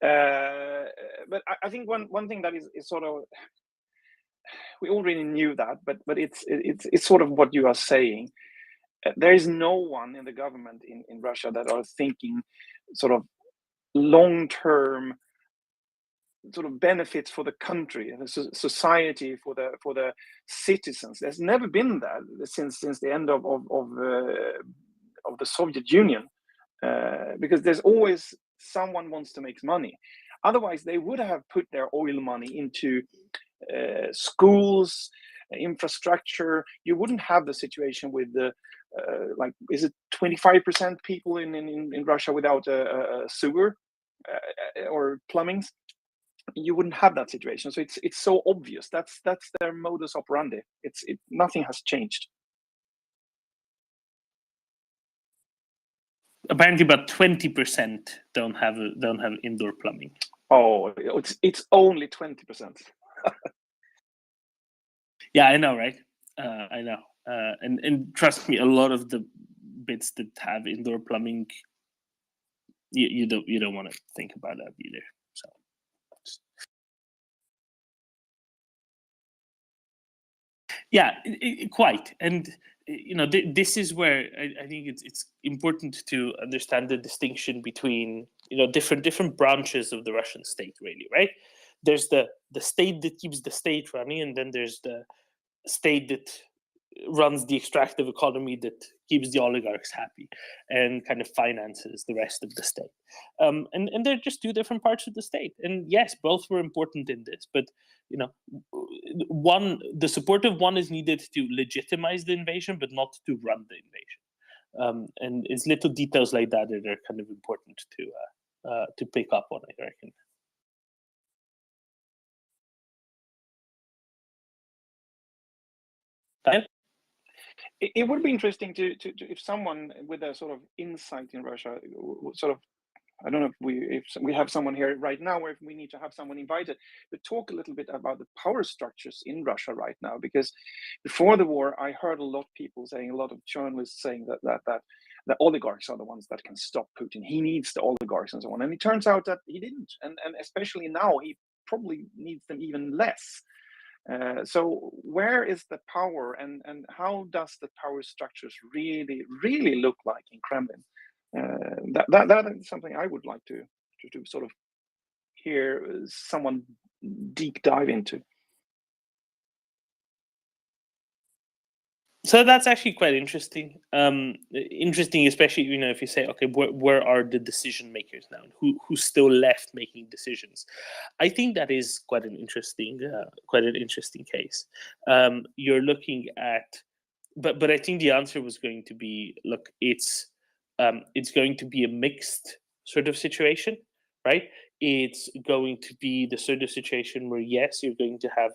But I think one thing that is sort of, we already knew that, but it's sort of what you are saying. There is no one in the government in Russia that are thinking sort of long-term sort of benefits for the country and the society, for the citizens. There's never been that since the end of the Soviet Union, because there's always someone wants to make money. Otherwise, they would have put their oil money into schools, infrastructure. You wouldn't have the situation with the is it 25% people in Russia without a sewer or plumbing? You wouldn't have that situation. So it's so obvious. That's their modus operandi. Nothing has changed. Apparently, about 20% don't have indoor plumbing. Oh, it's only 20%. Yeah, I know, right? I know. And trust me, a lot of the bits that have indoor plumbing, you don't want to think about that either. So. Yeah, quite. And this is where I think it's important to understand the distinction between different branches of the Russian state, really, right? There's the state that keeps the state running, and then there's the state that runs the extractive economy that keeps the oligarchs happy and kind of finances the rest of the state. And they're just two different parts of the state. And yes, both were important in this, but the support of one is needed to legitimize the invasion, but not to run the invasion. And it's little details like that that are kind of important to pick up on, I reckon. It would be interesting to if someone with a sort of insight in Russia, sort of, I don't know if we have someone here right now, or if we need to have someone invited, but talk a little bit about the power structures in Russia right now. Because before the war, I heard a lot of people saying, a lot of journalists saying that the oligarchs are the ones that can stop Putin. He needs the oligarchs and so on. And it turns out that he didn't, and especially now, he probably needs them even less. So where is the power, and how does the power structures really look like in Kremlin? That is something I would like to sort of hear someone deep dive into. So that's actually quite interesting. Interesting, especially if you say, okay, where are the decision makers now? Who's still left making decisions? I think that is quite an interesting case. You're looking at, but I think the answer was going to be, look, it's going to be a mixed sort of situation, right? It's going to be the sort of situation where yes, you're going to have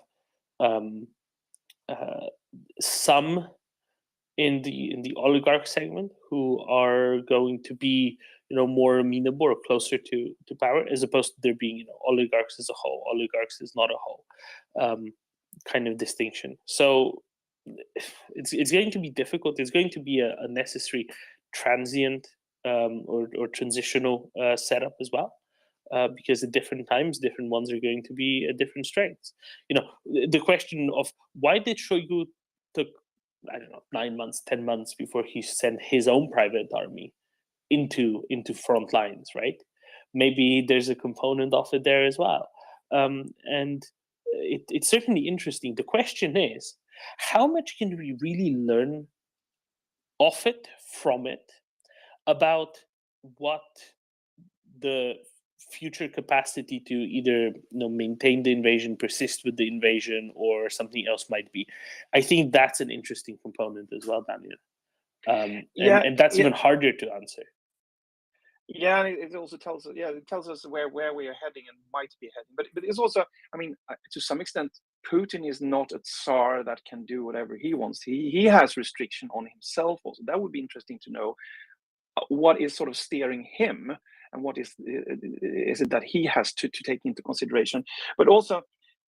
some in the oligarch segment who are going to be more amenable or closer to power, as opposed to there being oligarchs as a whole. Oligarchs is not a whole kind of distinction. So it's going to be difficult. It's going to be a necessary transient or transitional setup as well. Because at different times, different ones are going to be at different strengths. The question of why did Shoigu took, I don't know, 9 months, 10 months before he sent his own private army into front lines, right? Maybe there's a component of it there as well. And it's certainly interesting. The question is, how much can we really learn of it, from it, about what the future capacity to either maintain the invasion, persist with the invasion, or something else might be? I think that's an interesting component as well, Daniel. And that's even harder to answer. Yeah, it also tells us. Yeah, it tells us where we are heading and might be heading. But it's also, I mean, to some extent, Putin is not a tsar that can do whatever he wants. He has restriction on himself also. That would be interesting to know what is sort of steering him, and what is it that he has to take into consideration. But also,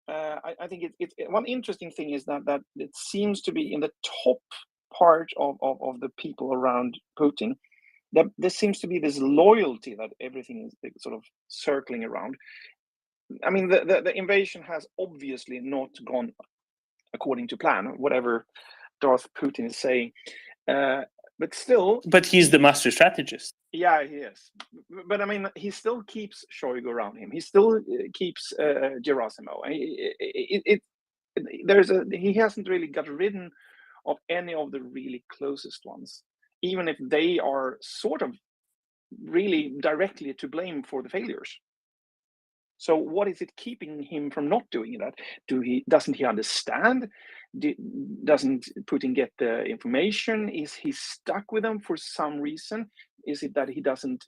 I think one interesting thing is that it seems to be in the top part of the people around Putin, that there seems to be this loyalty that everything is sort of circling around. I mean, the invasion has obviously not gone according to plan, whatever Darth Putin is saying. But still... But he's the master strategist. Yeah, he is. But I mean, he still keeps Shoigu around him. He still keeps Gerasimov. He hasn't really got rid of any of the really closest ones, even if they are sort of really directly to blame for the failures. So what is it keeping him from not doing that? Doesn't he understand? Doesn't Putin get the information? Is he stuck with them for some reason? Is it that he doesn't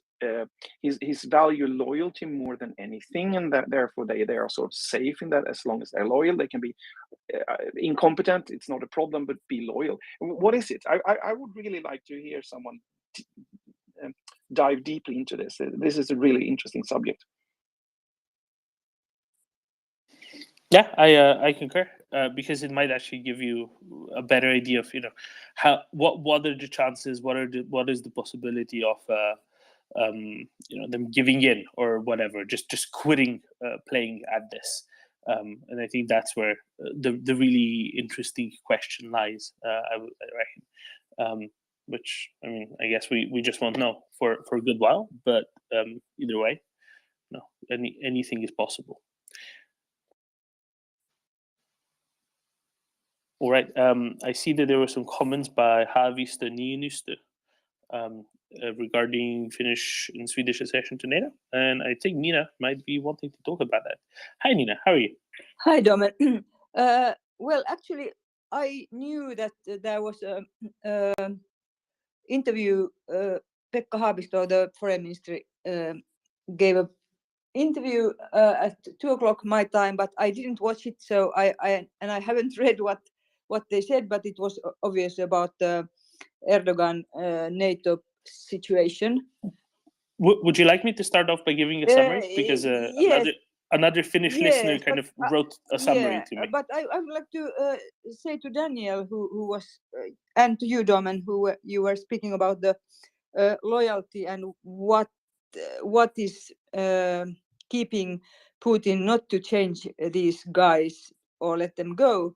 his value loyalty more than anything, and that therefore they are sort of safe in that? As long as they're loyal, they can be incompetent. It's not a problem, but be loyal. What is it? I would really like to hear someone dive deeply into this. This is a really interesting subject. Yeah, I concur. because it might actually give you a better idea of what are the chances, what is the possibility of them giving in or whatever, just quitting playing at this. And I think that's where the really interesting question lies. I reckon. Which, I mean, I guess we just won't know for a good while. But either way, no, anything is possible. All right. I see that there were some comments by Haavisto Niinistöö regarding Finnish and Swedish accession to NATO, and I think Nina might be wanting to talk about that. Hi, Nina. How are you? Hi, Domen. Well, actually, I knew that there was a interview. Pekka Haavisto, the foreign minister, gave an interview at 2:00 my time, but I didn't watch it, so I haven't read what they said, but it was obvious about the Erdogan NATO situation. Would you like me to start off by giving a summary? Because Yes. another Finnish listener kind of wrote a summary to me. But I would like to say to Daniel, who was, and to you, Domen, you were speaking about the loyalty and what is keeping Putin not to change these guys or let them go.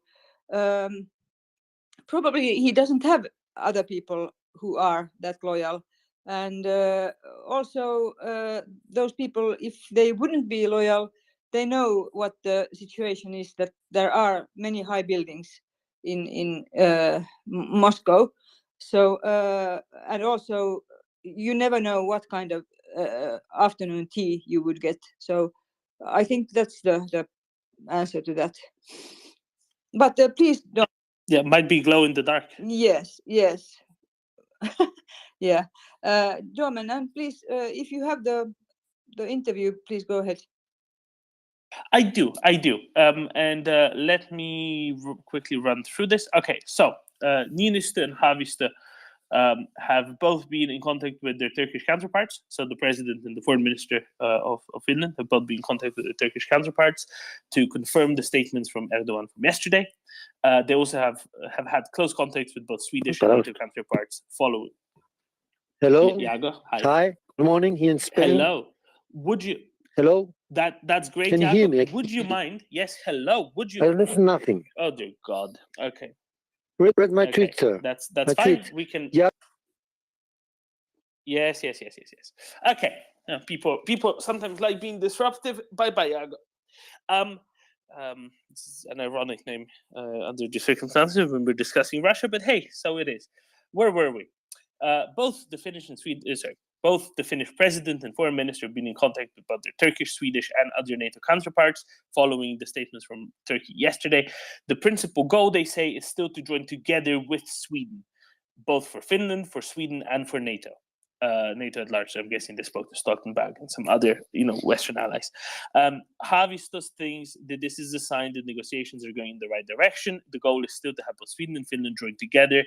Probably he doesn't have other people who are that loyal. And also those people, if they wouldn't be loyal, they know what the situation is, that there are many high buildings in Moscow. So, and also you never know what kind of afternoon tea you would get. So I think that's the answer to that. But please don't. Yeah, might be glow in the dark. Yes. Yeah. Domen, and please, if you have the interview, please go ahead. I do. And let me quickly run through this. Okay, so Niinistö and Haavisto have both been in contact with their Turkish counterparts. So the president and the foreign minister of Finland have both been in contact with their Turkish counterparts to confirm the statements from Erdogan from yesterday. They also have had close contacts with both Swedish and NATO counterparts following. Hello. Iago, hi. Hi. Good morning here in Spain. Hello. Would you? Hello. That's great. Can you Iago. hear me? Would you mind? Yes. Hello. Would you? I listen nothing. Oh dear God. Okay. Read my Okay. Twitter. That's My fine. tweet. We can. Yeah. Yes. Okay. People sometimes like being disruptive. Bye, Iago. This is an ironic name under the circumstances when we're discussing Russia, but hey, so it is. Where were we? Both the Finnish and both the Finnish president and foreign minister have been in contact with both their Turkish, Swedish, and other NATO counterparts following the statements from Turkey yesterday. The principal goal, they say, is still to join together with Sweden, both for Finland, for Sweden, and for NATO. NATO at large. So I'm guessing they spoke to Stoltenberg and some other, Western allies. Haavisto thinks that this is a sign that negotiations are going in the right direction. The goal is still to have both Sweden and Finland join together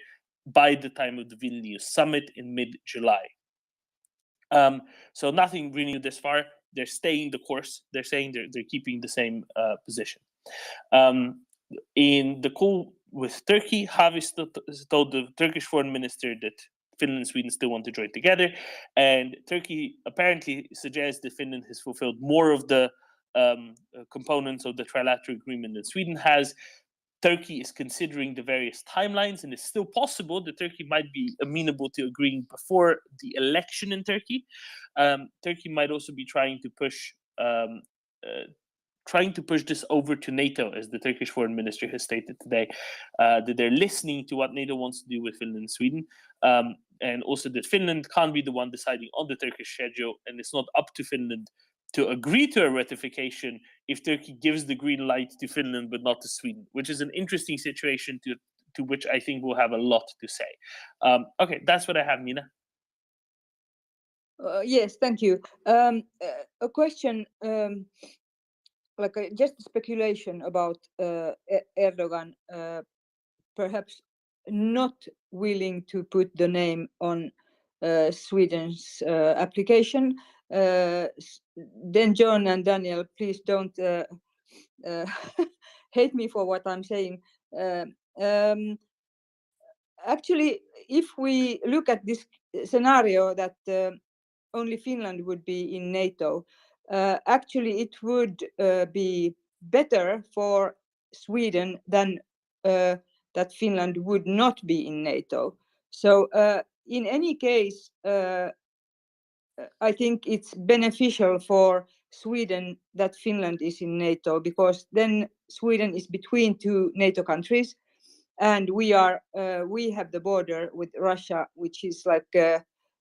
by the time of the Vilnius summit in mid-July. So nothing really new this far. They're staying the course. They're saying they're keeping the same position. In the call with Turkey, Haavisto told the Turkish foreign minister that Finland and Sweden still want to join together, and Turkey apparently suggests that Finland has fulfilled more of the components of the trilateral agreement than Sweden has. Turkey is considering the various timelines, and it's still possible that Turkey might be amenable to agreeing before the election in Turkey. Turkey might also be trying to push this over to NATO, as the Turkish foreign minister has stated today, that they're listening to what NATO wants to do with Finland and Sweden, and also that Finland can't be the one deciding on the Turkish schedule, and it's not up to Finland to agree to a ratification if Turkey gives the green light to Finland but not to Sweden, which is an interesting situation to which I think we'll have a lot to say. Okay, that's what I have, Nina. Yes, thank you. A question, just speculation about Erdogan perhaps not willing to put the name on Sweden's application. Then John and Daniel, please don't hate me for what I'm saying. Actually, if we look at this scenario that only Finland would be in NATO, actually it would be better for Sweden than that Finland would not be in NATO. So in any case, I think it's beneficial for Sweden that Finland is in NATO, because then Sweden is between two NATO countries, and we have the border with Russia, which is like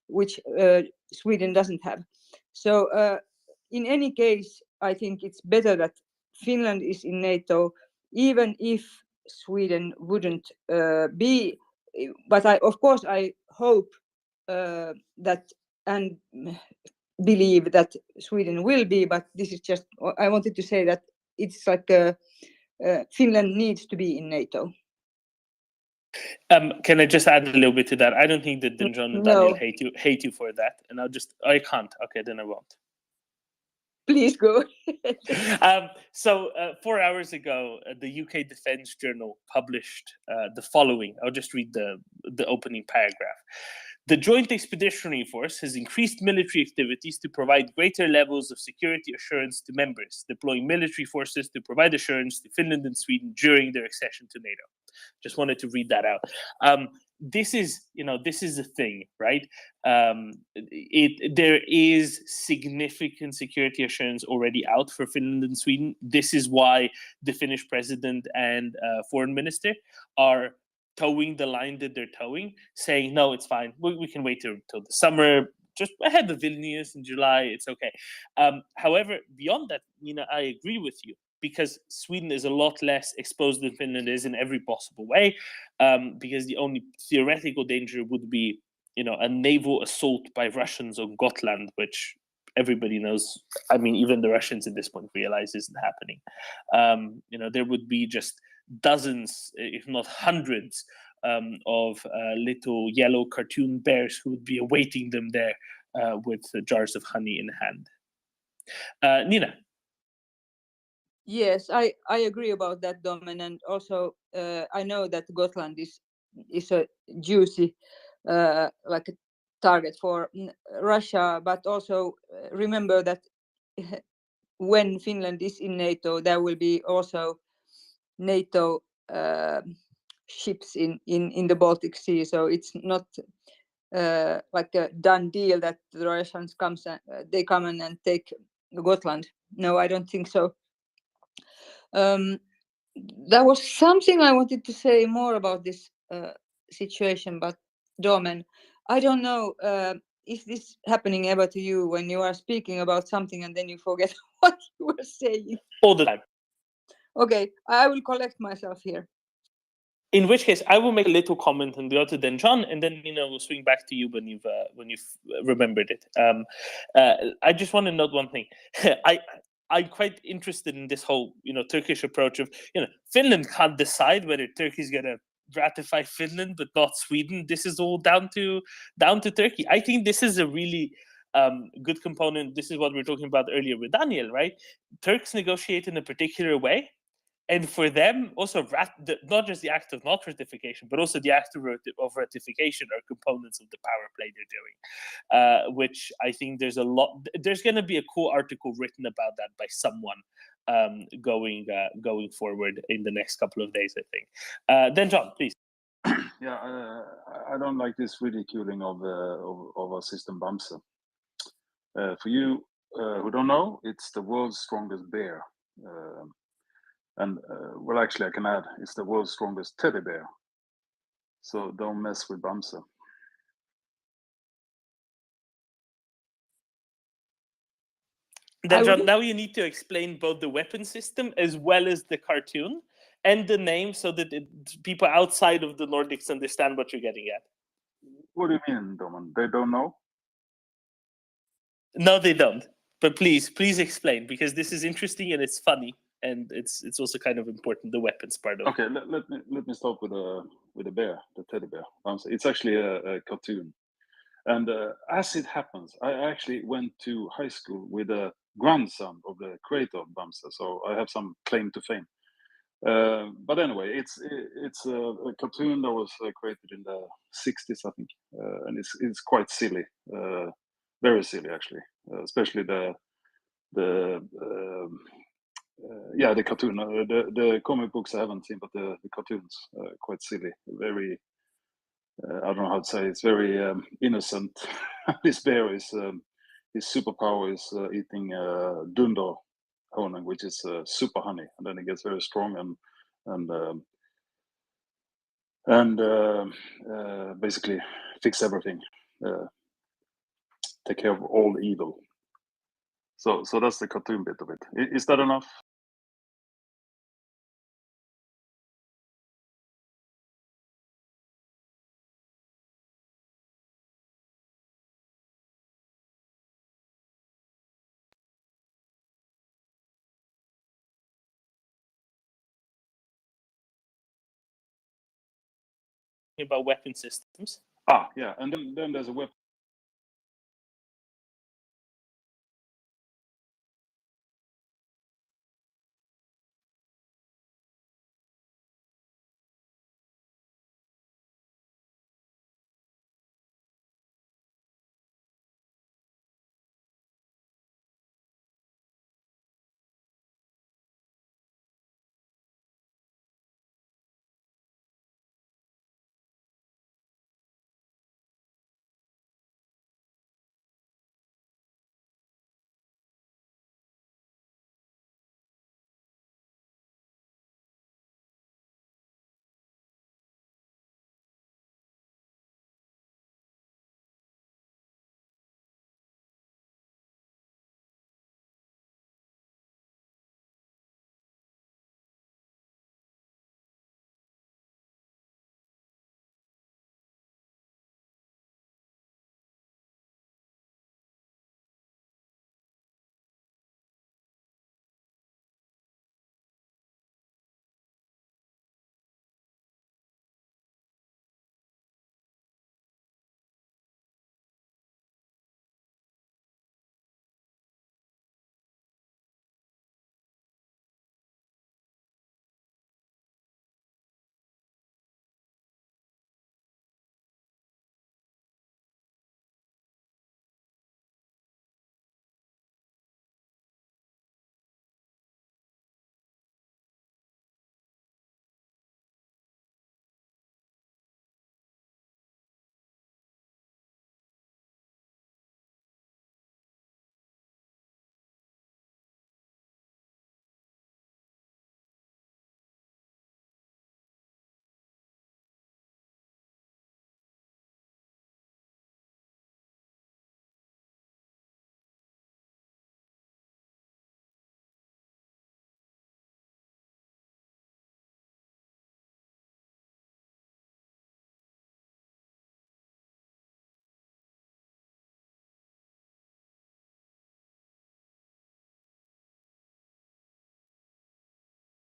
which Sweden doesn't have. So in any case, I think it's better that Finland is in NATO, even if Sweden wouldn't be. But of course, I hope that and believe that Sweden will be. But this is just, I wanted to say that it's like Finland needs to be in NATO. Can I just add a little bit to that? I don't think that John and Daniel hate you for that, and I can't. Okay, then I won't. Please go. So 4 hours ago, the UK Defence Journal published the following. I'll just read the opening paragraph. The Joint Expeditionary Force has increased military activities to provide greater levels of security assurance to members, deploying military forces to provide assurance to Finland and Sweden during their accession to NATO. Just wanted to read that out. This is a thing, right? There is significant security assurance already out for Finland and Sweden. This is why the Finnish president and foreign minister are towing the line that they're towing, saying, no, it's fine. We can wait till the summer, just ahead of Vilnius in July. It's okay. However, beyond that, Nina, I agree with you, because Sweden is a lot less exposed than Finland is in every possible way, because the only theoretical danger would be, a naval assault by Russians on Gotland, which everybody knows. I mean, even the Russians at this point realize isn't happening. There would be just dozens, if not hundreds, of little yellow cartoon bears who would be awaiting them there with jars of honey in hand. Nina. Yes, I agree about that, Domen, and also I know that Gotland is a juicy like a target for Russia, but also remember that when Finland is in NATO, there will be also NATO ships in the Baltic Sea. So it's not like a done deal that the Russians come and take Gotland. No, I don't think so. There was something I wanted to say more about this situation, but Domen, I don't know, is this happening ever to you when you are speaking about something and then you forget what you were saying? All the time. Okay, I will collect myself here. In which case, I will make a little comment on the other than John, and then we'll swing back to you when you've remembered it. I just want to note one thing. I'm quite interested in this whole Turkish approach of Finland can't decide whether Turkey's going to ratify Finland but not Sweden. This is all down to Turkey. I think this is a really good component. This is what we were talking about earlier with Daniel, right? Turks negotiate in a particular way. And for them, also, not just the act of not ratification, but also the act of ratification are components of the power play they're doing, which I think there's going to be a cool article written about that by someone going forward in the next couple of days, I think. Then John, please. Yeah, I don't like this ridiculing of our system Bamse. For you who don't know, it's the world's strongest bear. And well, actually, I can add, it's the world's strongest teddy bear. So don't mess with Bamse. Then, John, now you need to explain both the weapon system as well as the cartoon and the name, so that people outside of the Nordics understand what you're getting at. What do you mean, Doman? They don't know? No, they don't. But please explain, because this is interesting and it's funny. And it's also kind of important, the weapons part of it. Okay, let me start with the bear, the teddy bear. It's actually a cartoon, and as it happens, I actually went to high school with a grandson of the creator of Bamse, so I have some claim to fame. But anyway, it's a cartoon that was created in the 60s, I think, and it's quite silly, very silly actually, especially the cartoon. The comic books I haven't seen, but the cartoons quite silly, very I don't know how to say. It's very innocent. This bear is his superpower is eating dunder honung, which is super honey, and then it gets very strong and basically fix everything, take care of all evil. So that's the cartoon bit of it. Is that enough? About weapon systems. Yeah, and then there's a weapon.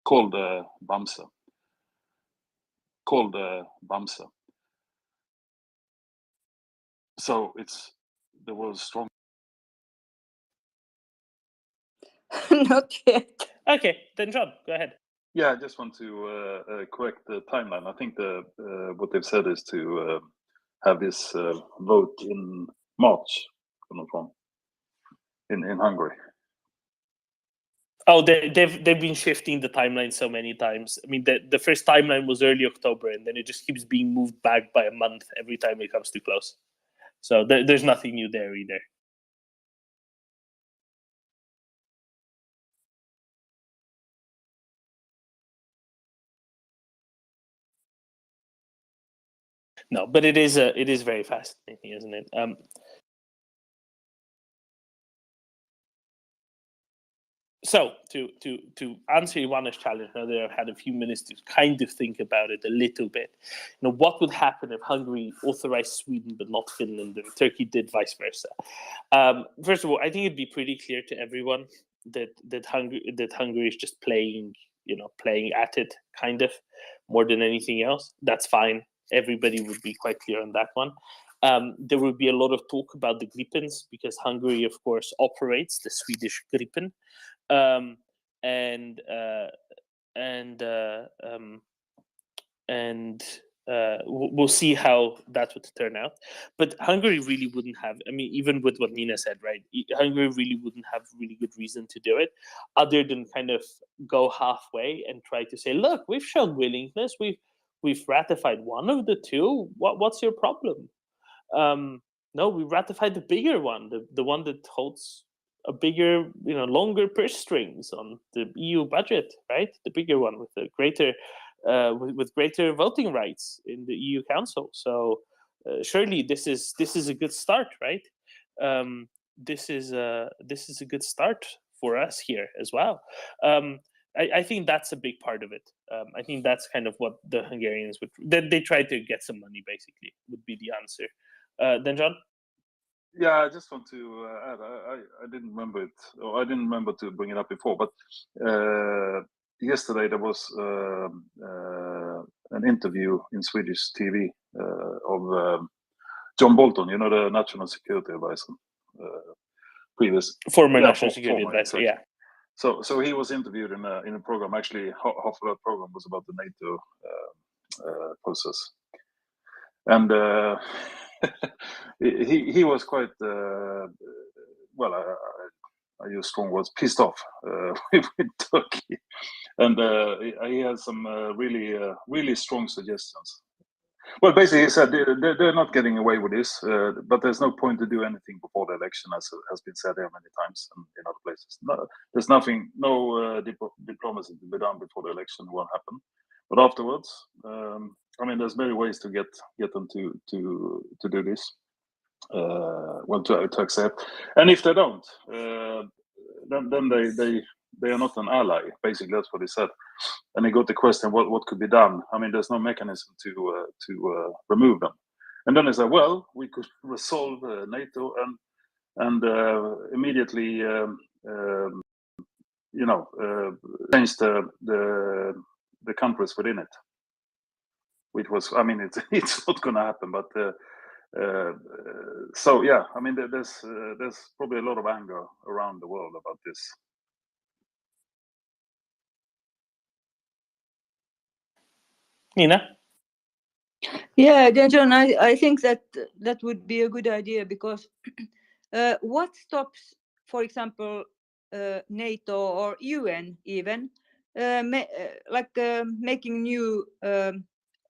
Called Bamse. Bamse. So there was strong. Not yet. Okay, then John, go ahead. Yeah, I just want to correct the timeline. I think what they've said is to have this vote in March, in Hungary. Oh, they've been shifting the timeline so many times. I mean, the first timeline was early October, and then it just keeps being moved back by a month every time it comes too close. So there's nothing new there either. No, but it is very fascinating, isn't it? So to answer Ivana's challenge, now that I've had a few minutes to kind of think about it a little bit, what would happen if Hungary authorized Sweden but not Finland, and Turkey did vice versa? First of all, I think it'd be pretty clear to everyone that Hungary is just playing at it, kind of, more than anything else. That's fine. Everybody would be quite clear on that one. There would be a lot of talk about the Gripens, because Hungary, of course, operates the Swedish Gripen. And and we'll see how that would turn out. But Hungary really wouldn't have, I mean, even with what Nina said, right? Hungary really wouldn't have really good reason to do it, other than kind of go halfway and try to say, look, we've shown willingness, we've ratified one of the two. What's your problem? No, we ratified the bigger one, the one that holds a bigger, longer purse strings on the EU budget, right? The bigger one with the greater, with greater voting rights in the EU Council. So surely this is a good start, right? This is a good start for us here as well. I think that's a big part of it. I think that's kind of what the Hungarians would. They try to get some money, basically, would be the answer. Then John. Yeah, I just want to add. I didn't remember it, or I didn't remember to bring it up before. But yesterday there was an interview in Swedish TV of John Bolton, the National Security Advisor, previous former National Security former, Advisor. exactly. Yeah. So he was interviewed in a program. Actually, half of that program was about the NATO process, and he was quite well. I use strong words. Pissed off with Turkey, and he had some really strong suggestions. Well, basically, he said they're not getting away with this, but there's no point to do anything before the election, as has been said here many times and in other places. No, there's nothing, no diplomacy to be done before the election won't happen. But afterwards, I mean, there's many ways to get them to do this. To accept, and if they don't, then they are not an ally. Basically, that's what he said. And he got the question, what could be done? I mean, there's no mechanism to remove them. And then he said, well, we could resolve NATO and immediately change the countries within it. Which was, I mean, it's not going to happen, but. So yeah, I mean, there's probably a lot of anger around the world about this. Nina? Yeah, then John, I think that would be a good idea, because what stops, for example, NATO or UN even, making new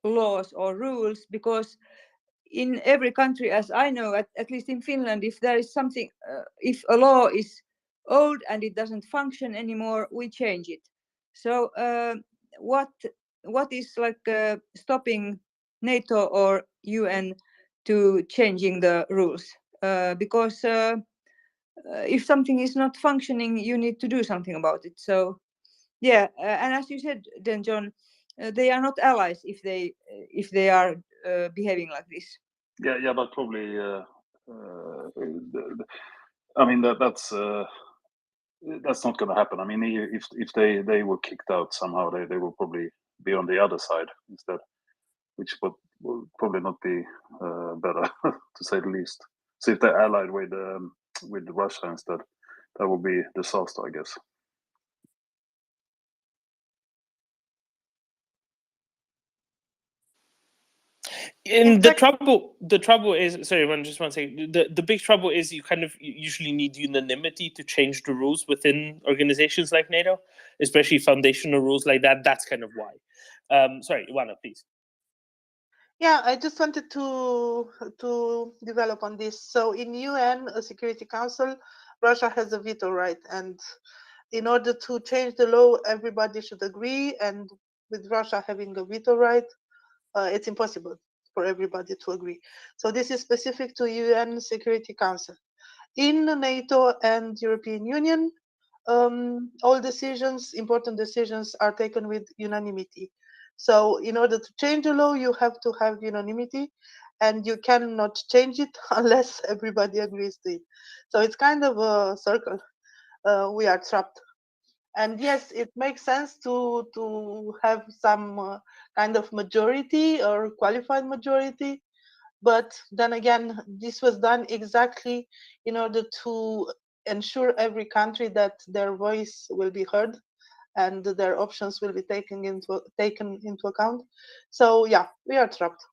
laws or rules? Because in every country, as I know, at least in Finland, if there is something, if a law is old and it doesn't function anymore, we change it. So what is stopping NATO or UN to changing the rules? Because if something is not functioning, you need to do something about it. So yeah, and as you said, then John, they are not allies if they are behaving like this. Yeah, but probably. I mean, that's not going to happen. I mean, if they were kicked out somehow, they will probably be on the other side instead, which will probably not be better, to say the least. So if they're allied with Russia instead, that will be a disaster, I guess. And the trouble is, sorry, just one second. The big trouble is you usually need unanimity to change the rules within organizations like NATO, especially foundational rules like that. That's kind of why. Sorry, Ivana, please. Yeah, I just wanted to develop on this. So in UN Security Council, Russia has a veto right, and in order to change the law, everybody should agree. And with Russia having a veto right, it's impossible for everybody to agree. So this is specific to UN Security Council. In NATO and European Union, all decisions, important decisions, are taken with unanimity. So in order to change the law, you have to have unanimity, and you cannot change it unless everybody agrees to it. So it's kind of a circle. We are trapped. And yes, it makes sense to have some kind of majority or qualified majority. But then again, this was done exactly in order to ensure every country that their voice will be heard and their options will be taken into account. So yeah, we are trapped.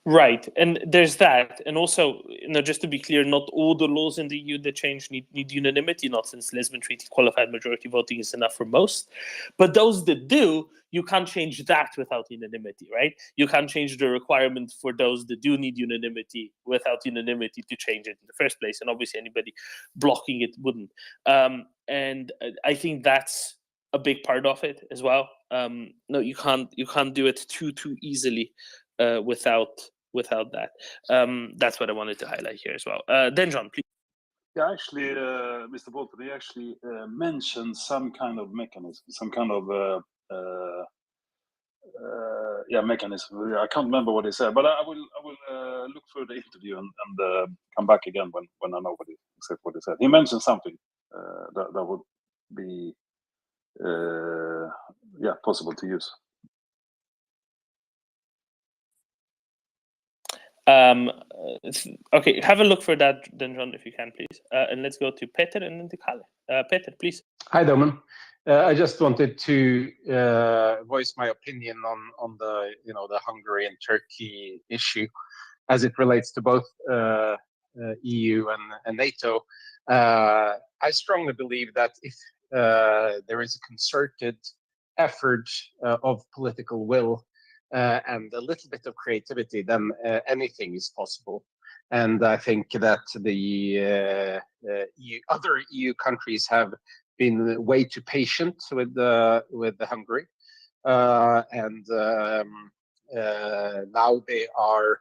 Right, and there's that, and also, just to be clear, not all the laws in the EU that change need unanimity. Not since Lisbon Treaty, qualified majority voting is enough for most, but those that do, you can't change that without unanimity, right? You can't change the requirement for those that do need unanimity without unanimity to change it in the first place, and obviously anybody blocking it wouldn't. And I think that's a big part of it as well. No, you can't do it too easily without that. That's what I wanted to highlight here as well. Then John, please. Yeah, actually, Mr. Bolton, he actually mentioned some kind of mechanism, some kind of mechanism. I can't remember what he said, but I will look through the interview and come back again when I know exactly what he said. He mentioned something that would be possible to use. Okay, have a look for that then, John, if you can, please. And let's go to Peter and then to Kalle. Peter, please. Hi, Domen. I just wanted to voice my opinion on the the Hungary and Turkey issue as it relates to both EU and NATO. I strongly believe that if there is a concerted effort of political will and a little bit of creativity, then anything is possible. And I think that the other EU countries have been way too patient with Hungary, and now they are,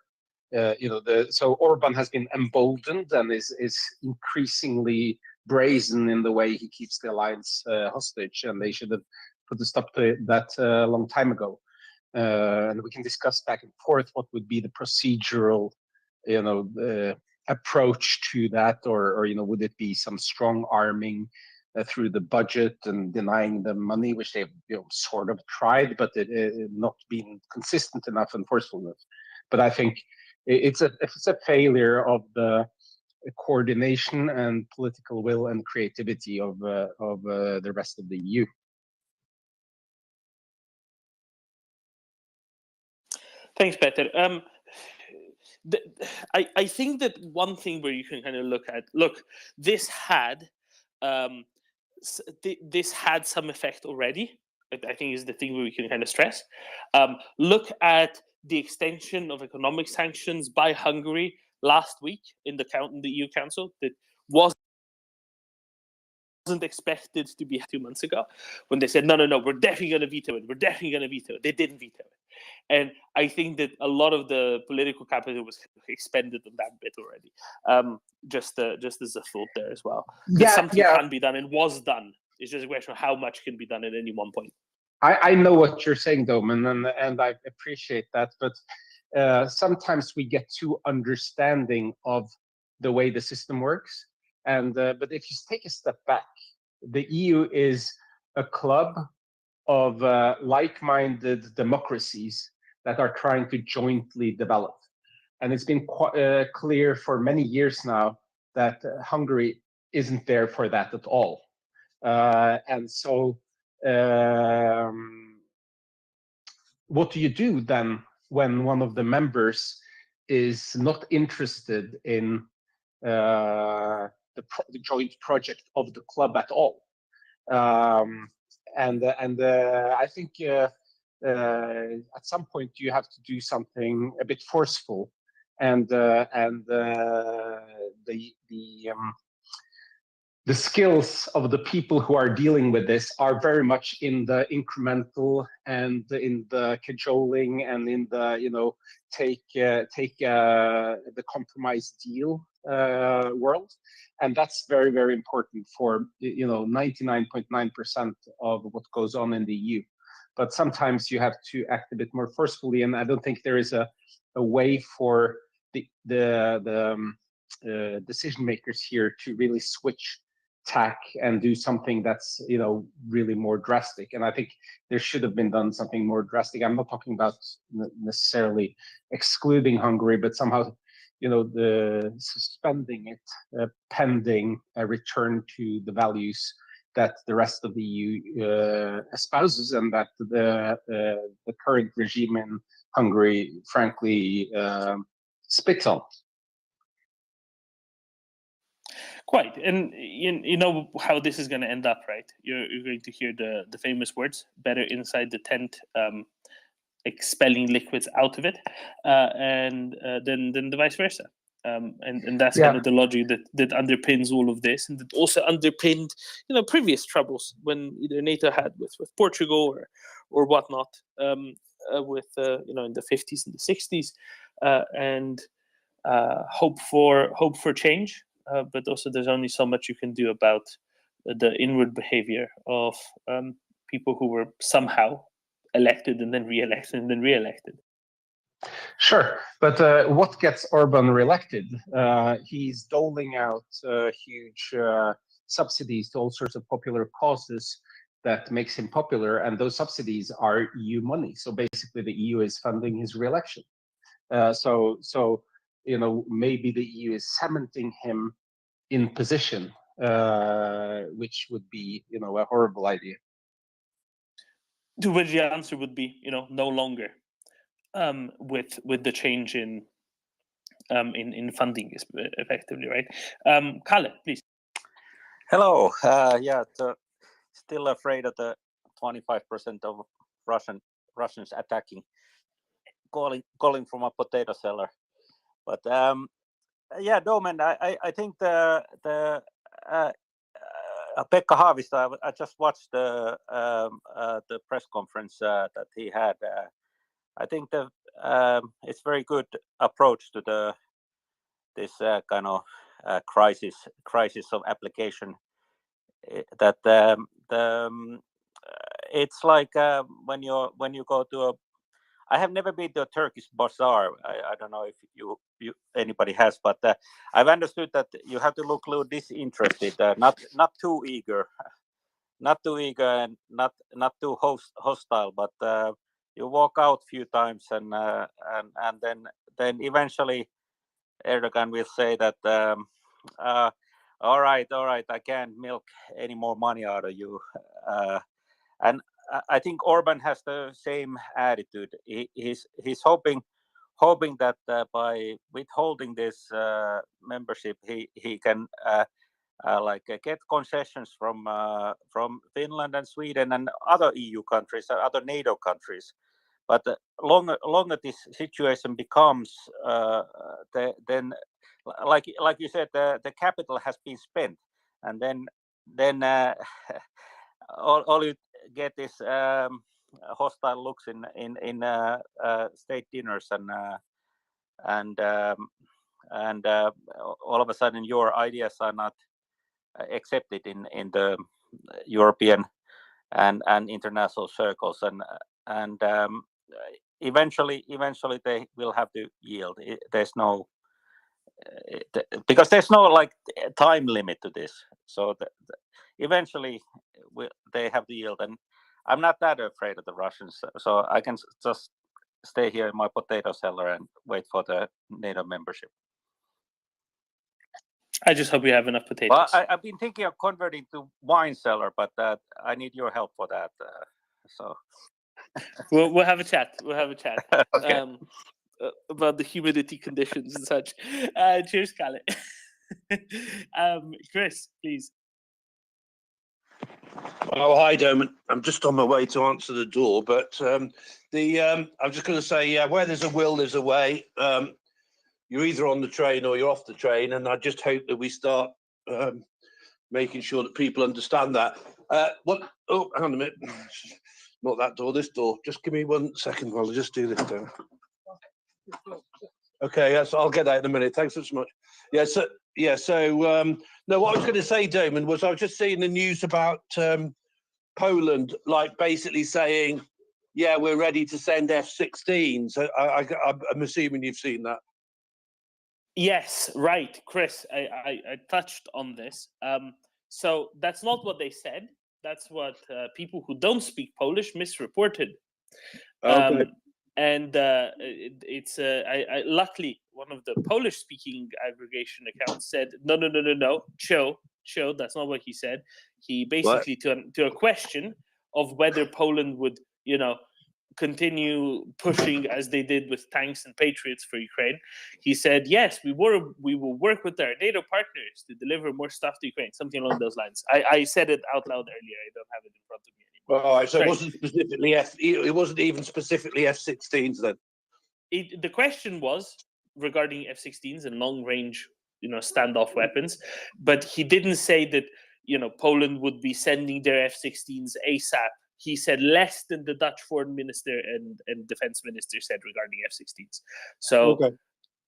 so Orban has been emboldened and is increasingly brazen in the way he keeps the alliance hostage, and they should have put a stop to that a long time ago. And we can discuss back and forth what would be the procedural, approach to that, or would it be some strong arming through the budget and denying them money, which they've sort of tried, but it not been consistent enough and forceful enough. But I think it's a failure of the coordination and political will and creativity of the rest of the EU. Thanks, Peter. I think that one thing where you can kind of look, this had some effect already. I think is the thing where we can kind of stress. Look at the extension of economic sanctions by Hungary last week in the EU Council that wasn't expected to be 2 months ago, when they said, no, we're definitely going to veto it. They didn't veto it. And I think that a lot of the political capital was expended on that bit already. Just as a thought there as well. Something can be done and was done. It's just a question of how much can be done at any one point. I know what you're saying, Domen, and I appreciate that. But sometimes we get too understanding of the way the system works. And but if you take a step back, the EU is a club of like-minded democracies that are trying to jointly develop. And it's been clear for many years now that Hungary isn't there for that at all. And so what do you do then when one of the members is not interested in the joint project of the club at all? And I think at some point you have to do something a bit forceful, and the skills of the people who are dealing with this are very much in the incremental and in the cajoling and in the take the compromise deal world. And that's very, very important for 99.9% of what goes on in the EU. But sometimes you have to act a bit more forcefully, and I don't think there is a way for the decision makers here to really switch tack and do something that's really more drastic. And I think there should have been done something more drastic. I'm not talking about necessarily excluding Hungary, but somehow the suspending it pending a return to the values that the rest of the EU espouses, and that the current regime in Hungary, frankly, spits on. Quite, and you know how this is going to end up, right? You're going to hear the famous words: "Better inside the tent." Expelling liquids out of it, and then the vice versa, and that's kind of the logic that underpins all of this, and that also underpinned previous troubles when either NATO had with Portugal or whatnot, with in the 50s and the 60s, and hope for change, but also there's only so much you can do about the inward behavior of people who were somehow elected and then re-elected and then re-elected. Sure, but what gets Orban re-elected? He's doling out huge subsidies to all sorts of popular causes that makes him popular, and those subsidies are EU money. So basically, the EU is funding his re-election. So maybe the EU is cementing him in position, which would be a horrible idea. To which the answer would be, no longer, with the change in funding, effectively, right? Kalle, please. Hello. Still afraid of the 25% of Russians attacking. Calling from a potato seller, but Domen, I think the Pekka Haavisto, I just watched the press conference that he had. I think it's very good approach to this kind of crisis of application. That it's like when you go to I have never been to a Turkish bazaar. I don't know if anybody has, but I've understood that you have to look a little disinterested, not too eager, and not too hostile. But you walk out a few times, and then eventually Erdogan will say that, all right, I can't milk any more money out of you, and I think Orban has the same attitude. He's hoping that by withholding this membership, he can get concessions from Finland and Sweden and other EU countries, other NATO countries. But the longer this situation becomes, then like you said, the capital has been spent, and then all you get is hostile looks in state dinners, and all of a sudden your ideas are not accepted in the European and international circles, and eventually they will have to yield. There's no because there's no time limit to this, so eventually they have to yield, and I'm not that afraid of the Russians, so I can just stay here in my potato cellar and wait for the NATO membership. I just hope we have enough potatoes. Well, I've been thinking of converting to wine cellar, but I need your help for that. So we'll have a chat. We'll have a chat. Okay. About the humidity conditions and such. Cheers, Kalle. Chris, please. Oh, hi, Doman. I'm just on my way to answer the door, but I'm just going to say, where there's a will, there's a way. You're either on the train or you're off the train, and I just hope that we start making sure that people understand that. What? Oh, hang on a minute. Not that door, this door. Just give me 1 second while I just do this door. Okay, yes, I'll get that in a minute. Thanks so much. No, what I was going to say, Damon, was I was just seeing the news about Poland, basically saying, yeah, we're ready to send F-16s. So I'm assuming you've seen that. Yes, right, Chris. I touched on this. So that's not what they said. That's what people who don't speak Polish misreported. Okay. and it's luckily one of the Polish-speaking aggregation accounts said no, chill, that's not what he said. He basically to a question of whether Poland would continue pushing as they did with tanks and Patriots for Ukraine, he said yes, we will work with our NATO partners to deliver more stuff to Ukraine, something along those lines. I said it out loud earlier. I don't have it in front of me anymore. All right, so it wasn't even specifically F-16s then. The question was regarding F-16s and long-range, standoff weapons, but he didn't say that Poland would be sending their F-16s ASAP. He said less than the Dutch foreign minister and defense minister said regarding F-16s. So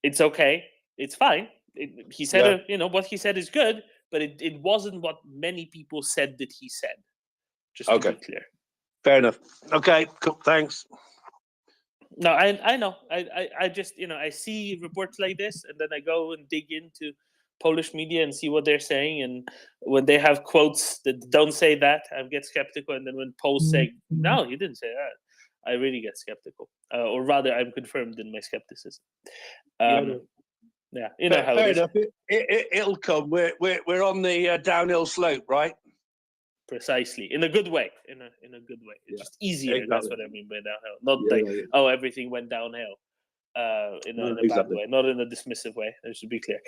it's okay, it's fine. He said, what he said is good, but it wasn't what many people said that he said. Just to be clear. Fair enough. Okay, cool. Thanks. No, I know. I just I see reports like this, and then I go and dig into Polish media and see what they're saying. And when they have quotes that don't say that, I get skeptical. And then when Poles say, "No, you didn't say that," I really get skeptical, or rather, I'm confirmed in my skepticism. Yeah, you know how fair it is. enough. It'll come. We're on the downhill slope, right? Precisely, in a good way. In a good way. It's just easier. Exactly. That's what I mean by downhill. Not oh, everything went downhill. In a bad way, not in a dismissive way. It should be clear.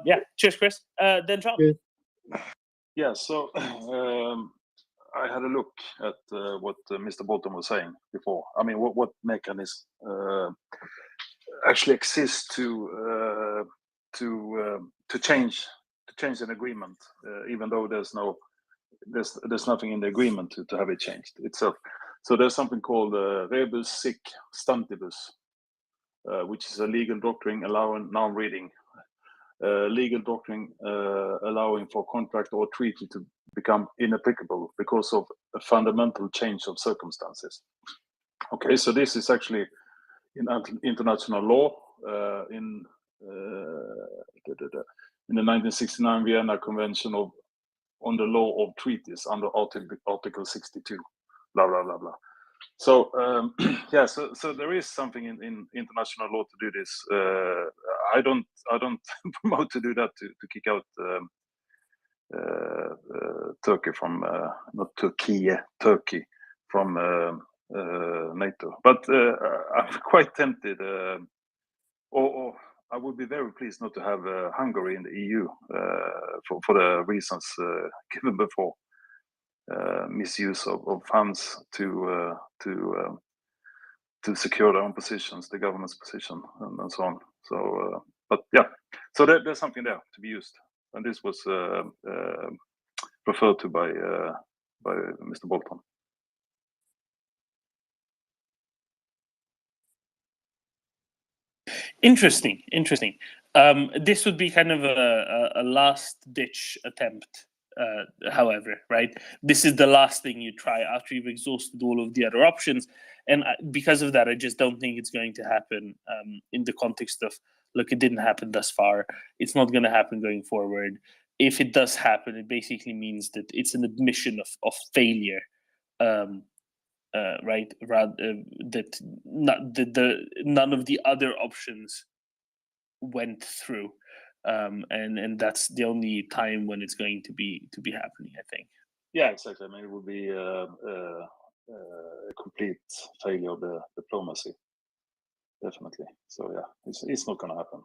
Yeah. Cheers, Chris. Then John. Yeah. So I had a look at what Mr. Bolton was saying before. I mean, what mechanism actually exists to change an agreement, even though there's nothing in the agreement to have it changed itself. So there's something called rebus sic stantibus, which is a legal doctrine allowing, now I'm reading, legal doctrine allowing for contract or treaty to become inapplicable because of a fundamental change of circumstances. Okay, so this is actually in international law in the 1969 Vienna Convention on the law of treaties under Article 62, blah blah blah blah. So yeah, so there is something in international law to do this. I don't promote to do that to kick out Turkey from not Turkey from NATO. But I'm quite tempted, or I would be very pleased not to have Hungary in the EU for the reasons given before. Misuse of funds to secure their own positions, the government's position, and so on. So, but yeah, so there's something there to be used, and this was referred to by Mr. Bolton. Interesting. This would be kind of a last-ditch attempt. However, right, this is the last thing you try after you've exhausted all of the other options, and because of that, I just don't think it's going to happen in the context of, look, it didn't happen thus far. It's not going to happen going forward. If it does happen, it basically means that it's an admission of failure. Right, rather that none of the other options went through, and that's the only time when it's going to be happening, I think. Yeah, exactly. I mean, it would be a complete failure of the diplomacy, definitely. So yeah, it's not going to happen.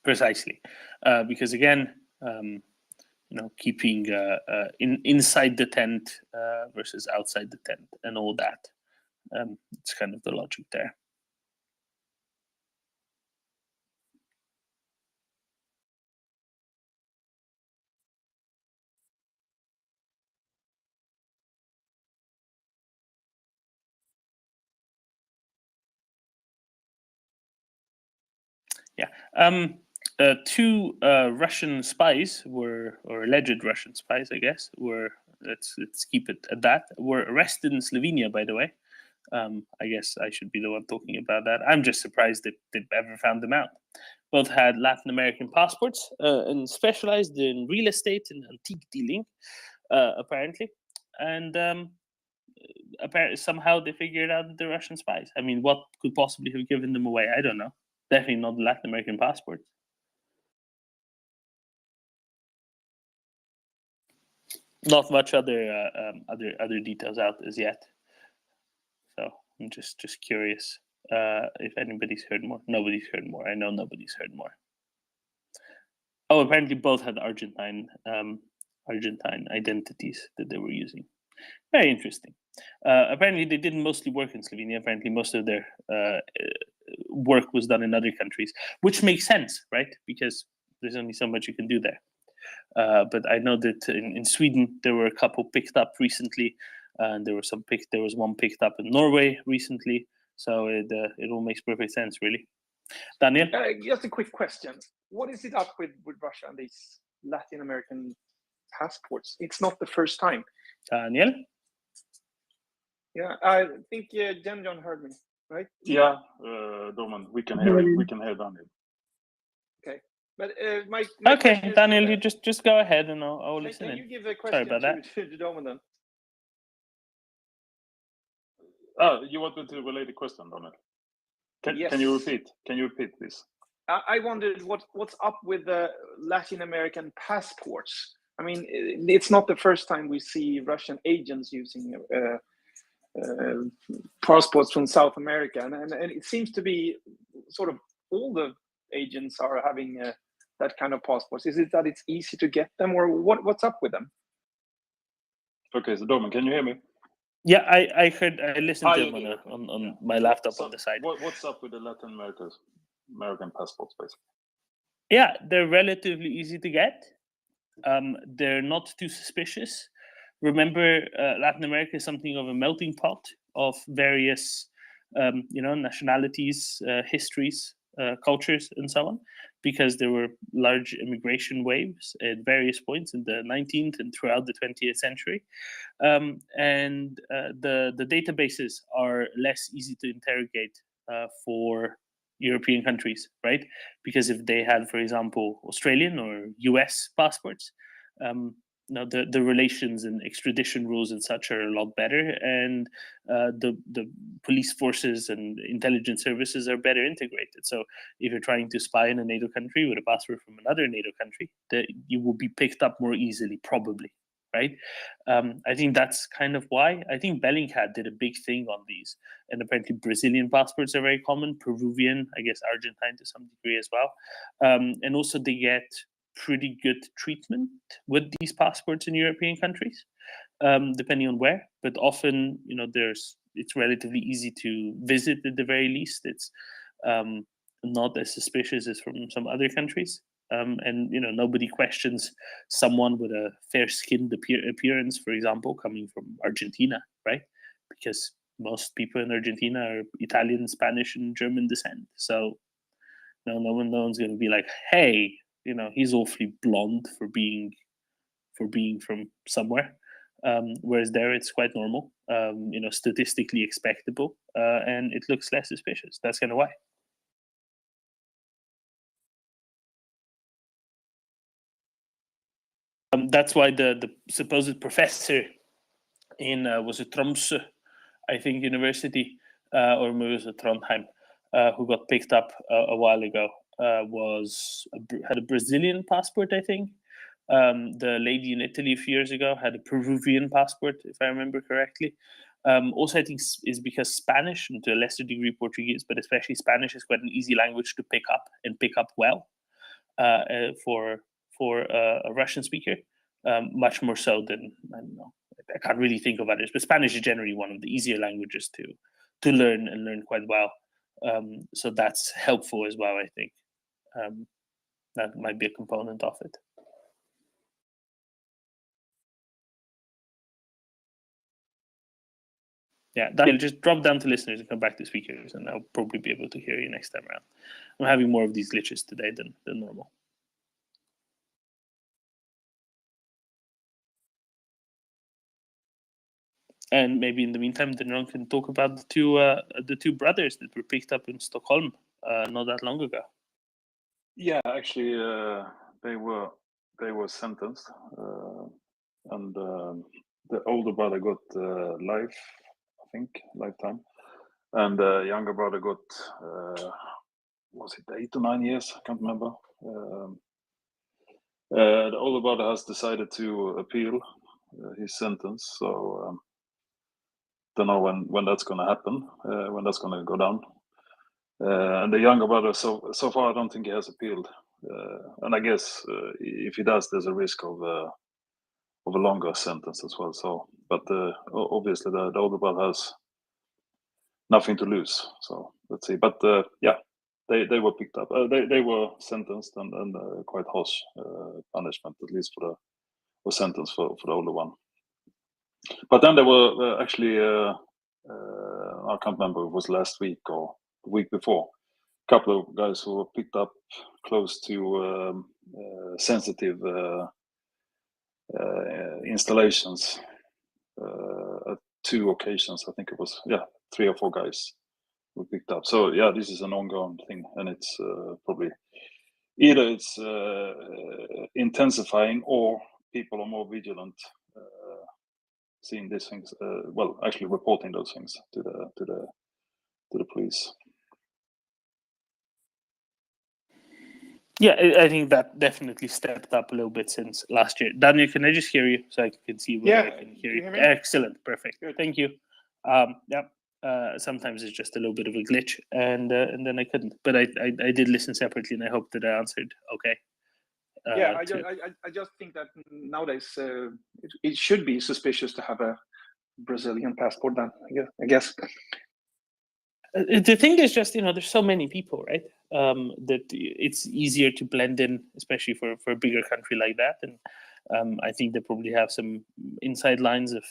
Precisely, because again, keeping inside the tent versus outside the tent and all that. It's kind of the logic there. Yeah. Two Russian spies or alleged Russian spies, I guess, let's keep it at that, were arrested in Slovenia, by the way. I guess I should be the one talking about that. I'm just surprised that they've ever found them out. Both had Latin American passports and specialized in real estate and antique dealing, apparently. and apparently somehow they figured out that they're Russian spies. I mean, what could possibly have given them away? I don't know. Definitely not the Latin American passports. Not much other details out as yet. So I'm just curious if anybody's heard more. Nobody's heard more. I know nobody's heard more. Oh, apparently both had Argentine identities that they were using. Very interesting. Apparently they didn't mostly work in Slovenia. Apparently most of their work was done in other countries, which makes sense, right? Because there's only so much you can do there. But I know that in Sweden there were a couple picked up recently, and there was one picked up in Norway recently. So it all makes perfect sense, really. Daniel? Just a quick question. What is it up with Russia and these Latin American passports? It's not the first time. Daniel? Yeah, I think John heard me, right? Yeah, Doman, we can hear you. We can hear Daniel. Okay, but my Okay, Daniel, you just go ahead and I'll listen can in. you give a Sorry question about that. to Doman then? Oh, you wanted to relate the question, Daniel? Can you repeat? Can you repeat, please? I wondered what's up with the Latin American passports. I mean, it's not the first time we see Russian agents using passports from South America, and it seems to be sort of all the agents are having that kind of passports. Is it that it's easy to get them, or what's up with them? Okay, so Doman, can you hear me? Yeah, I heard. I listened to him on my laptop So on the side. what's up with the Latin American passports, basically? Yeah, they're relatively easy to get. They're not too suspicious. Remember, Latin America is something of a melting pot of various, nationalities, histories, cultures, and so on, because there were large immigration waves at various points in the 19th and throughout the 20th century. And the databases are less easy to interrogate for European countries, right? Because if they had, for example, Australian or US passports, the relations and extradition rules and such are a lot better, and the police forces and intelligence services are better integrated. So if you're trying to spy in a NATO country with a passport from another NATO country, that you will be picked up more easily, probably. Right? I think that's kind of why. I think Bellingcat did a big thing on these, and apparently Brazilian passports are very common, Peruvian, I guess Argentine to some degree as well, and also they get pretty good treatment with these passports in European countries, depending on where. But often, it's relatively easy to visit at the very least. It's not as suspicious as from some other countries. And nobody questions someone with a fair-skinned appearance, for example, coming from Argentina, right? Because most people in Argentina are Italian, Spanish, and German descent. So no one's going to be like, hey, he's awfully blonde for being from somewhere. Whereas there, it's quite normal, statistically expectable, and it looks less suspicious. That's kind of why. That's why the supposed professor in was it Tromsø, I think, university, or maybe it was Trondheim, who got picked up a while ago, had a Brazilian passport, I think. The lady in Italy a few years ago had a Peruvian passport, if I remember correctly. Also, I think is because Spanish, and to a lesser degree Portuguese, but especially Spanish, is quite an easy language to pick up and pick up well for a Russian speaker, much more so than, I don't know, I can't really think of others, but Spanish is generally one of the easier languages to learn and learn quite well. So that's helpful as well, I think. That might be a component of it. Yeah, Daniel, just drop down to listeners and come back to speakers, and I'll probably be able to hear you next time around. I'm having more of these glitches today than normal. And maybe in the meantime, Daniel can talk about the two brothers that were picked up in Stockholm not that long ago. Yeah, actually, they were sentenced, and the older brother got life, I think, lifetime, and the younger brother got was it 8 to 9 years? I can't remember. The older brother has decided to appeal his sentence, so don't know when that's going to happen, when that's going to go down. And the younger brother, so far, I don't think he has appealed. And I guess if he does, there's a risk of a longer sentence as well. So, but obviously, the older brother has nothing to lose. So let's see. But yeah, they were picked up. They were sentenced and quite harsh punishment, at least for the sentence for the older one. But then there were actually I can't remember if it was last week or the week before. A couple of guys who were picked up close to sensitive installations at 2 occasions. I think it was 3 or 4 guys were picked up. So yeah, this is an ongoing thing, and it's probably either it's intensifying or people are more vigilant, seeing these things. Well, actually reporting those things to the police. Yeah, I think that definitely stepped up a little bit since last year. Daniel, can I just hear you so I can see whether I can hear you? hear me? Excellent, perfect. Thank you. Sometimes it's just a little bit of a glitch, and then I couldn't. But I did listen separately, and I hope that I answered okay. I just think that nowadays it should be suspicious to have a Brazilian passport. Then I guess. The thing is just, there's so many people, right? That it's easier to blend in, especially for a bigger country like that. And I think they probably have some inside lines of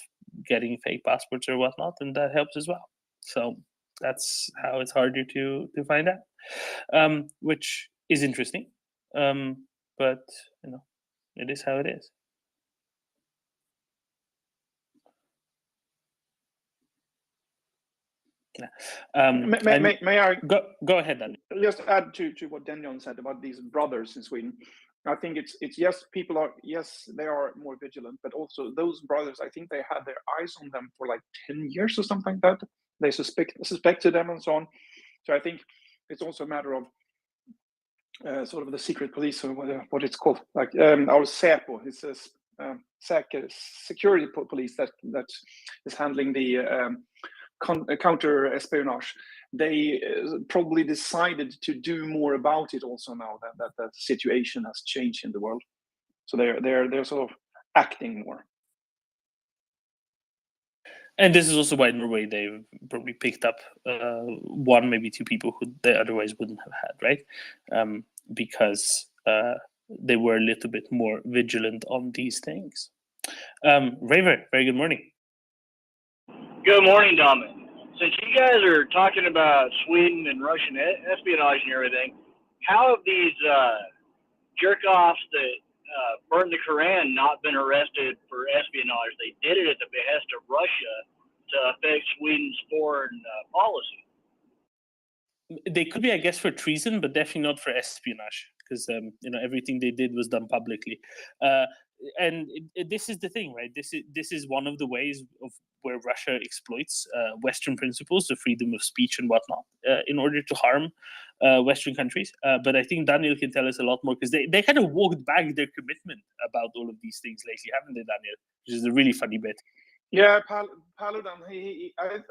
getting fake passports or whatnot, and that helps as well. So that's how it's harder to find out, which is interesting. But it is how it is. Yeah. May I go ahead, Daniel? Just add to what Daniel said about these brothers in Sweden. I think it's yes, people are they are more vigilant, but also those brothers, I think they had their eyes on them for like 10 years or something like that. They suspected them and so on. So I think it's also a matter of sort of the secret police, or what it's called, like our SÄPO. It's a security police that is handling the counter espionage. They probably decided to do more about it also now that the situation has changed in the world. So they're sort of acting more. And this is also why in Norway they've probably picked up 1, maybe 2 people who they otherwise wouldn't have had, right? Because they were a little bit more vigilant on these things. Raver, very good morning. Good morning, Dominic. Since you guys are talking about Sweden and Russian espionage and everything, how have these jerk-offs that burned the Quran not been arrested for espionage? They did it at the behest of Russia to affect Sweden's foreign policy. They could be, I guess, for treason, but definitely not for espionage, because everything they did was done publicly. And this is the thing, right? This is one of the ways of where Russia exploits Western principles, the freedom of speech and whatnot, in order to harm Western countries. But I think Daniel can tell us a lot more, because they kind of walked back their commitment about all of these things lately, haven't they, Daniel? Which is a really funny bit. Yeah, Paludan,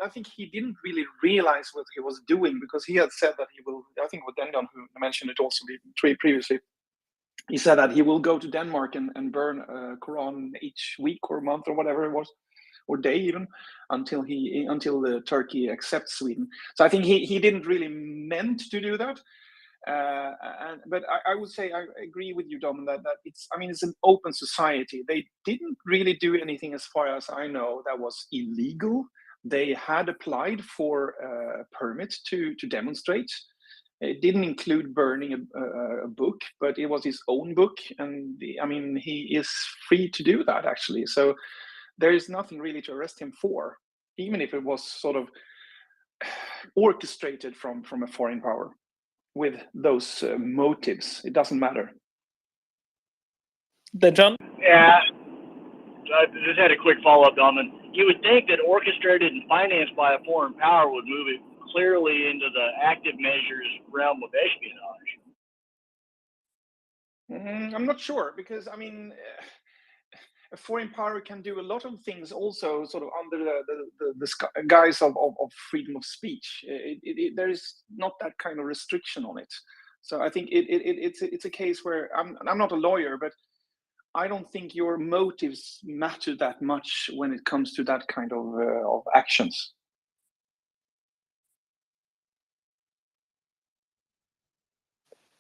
I think he didn't really realize what he was doing, because he had said that he will, I think with Daniel, who mentioned it also previously, he said that he will go to Denmark and burn a Quran each week or month or whatever it was, or day even, until Turkey accepts Sweden. So I think he didn't really meant to do that. But I would say I agree with you, Dom, that it's an open society. They didn't really do anything, as far as I know, that was illegal. They had applied for a permit to demonstrate. It didn't include burning a book, but it was his own book, and he is free to do that, actually. So there is nothing really to arrest him for, even if it was sort of orchestrated from a foreign power with those motives. It doesn't matter. John? Yeah, I just had a quick follow-up, Domin. You would think that orchestrated and financed by a foreign power would move it clearly into the active measures realm of espionage. I'm not sure, because I mean, a foreign power can do a lot of things also sort of under the guise of freedom of speech. There is not that kind of restriction on it. So I think it's a case where I'm not a lawyer, but I don't think your motives matter that much when it comes to that kind of actions.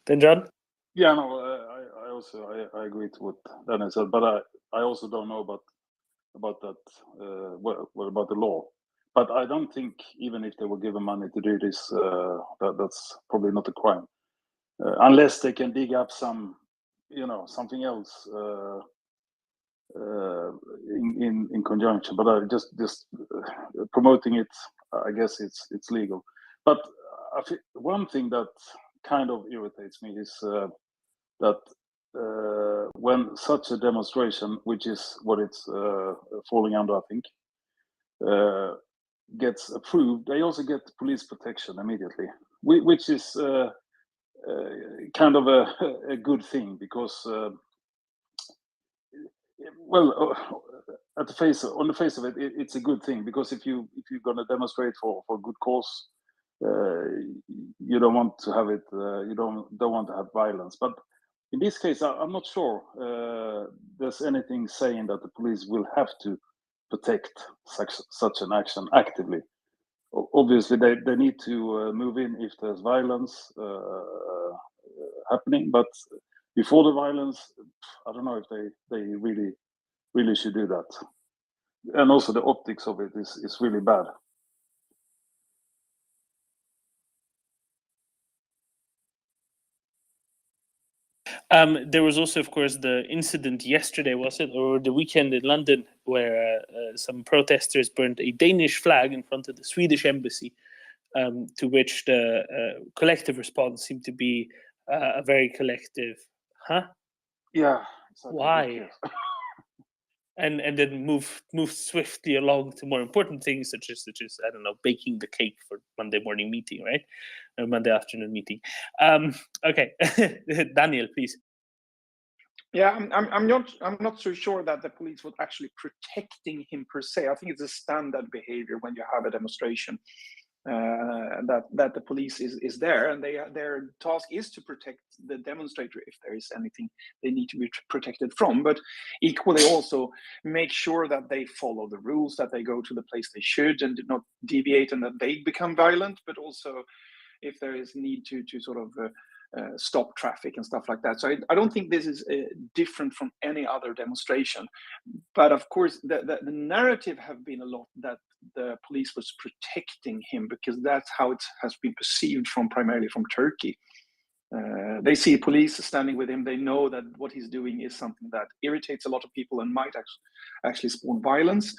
Then John? Yeah, no, I also I agree to what Daniel said, but I also don't know about that what about the law. But I don't think even if they were given money to do this, that's probably not a crime, unless they can dig up some, something else in conjunction. But just promoting it, I guess it's legal. But one thing that kind of irritates me is that when such a demonstration, which is what it's falling under, I think, gets approved, they also get police protection immediately, which is kind of a good thing, because on the face of it, it's a good thing, because if you're going to demonstrate for a good cause, you don't want to have it. You don't want to have violence. But in this case, I'm not sure there's anything saying that the police will have to protect such an action actively. Obviously, they need to move in if there's violence happening. But before the violence, I don't know if they really should do that. And also the optics of it is really bad. There was also, of course, the incident yesterday, was it, or the weekend in London, where some protesters burned a Danish flag in front of the Swedish embassy, to which the collective response seemed to be a very collective, huh? Yeah. Why? and then move swiftly along to more important things, such as I don't know, baking the cake for Monday morning meeting, right? Or Monday afternoon meeting. Okay, Daniel, please. Yeah, I'm not so sure that the police was actually protecting him per se. I think it's a standard behavior when you have a demonstration, that the police is there, and their task is to protect the demonstrator if there is anything they need to be protected from, but equally also make sure that they follow the rules, that they go to the place they should and do not deviate, and that they become violent, but also if there is need to sort of stop traffic and stuff like that. So I don't think this is different from any other demonstration. But of course, the narrative have been a lot that the police was protecting him, because that's how it has been perceived primarily from Turkey. They see police standing with him. They know that what he's doing is something that irritates a lot of people and might actually spawn violence.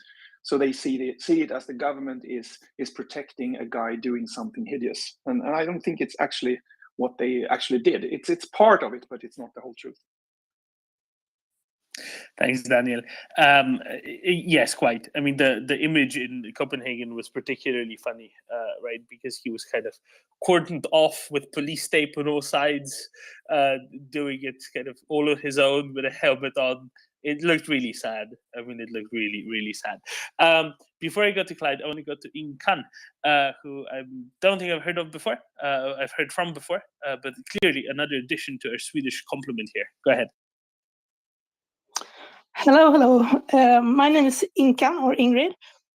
So they see it as the government is protecting a guy doing something hideous. And I don't think it's actually what they actually did. It's part of it, but it's not the whole truth. Thanks, Daniel. Yes, quite. I mean, the image in Copenhagen was particularly funny, right? Because he was kind of cordoned off with police tape on all sides, doing it kind of all on his own with a helmet on. It looked really sad. I mean, it looked really, really sad. Before I go to Clyde, I want to go to Inkan, who I don't think I've heard of before. I've heard from before, but clearly another addition to our Swedish complement here. Go ahead. Hello. My name is Inkan, or Ingrid,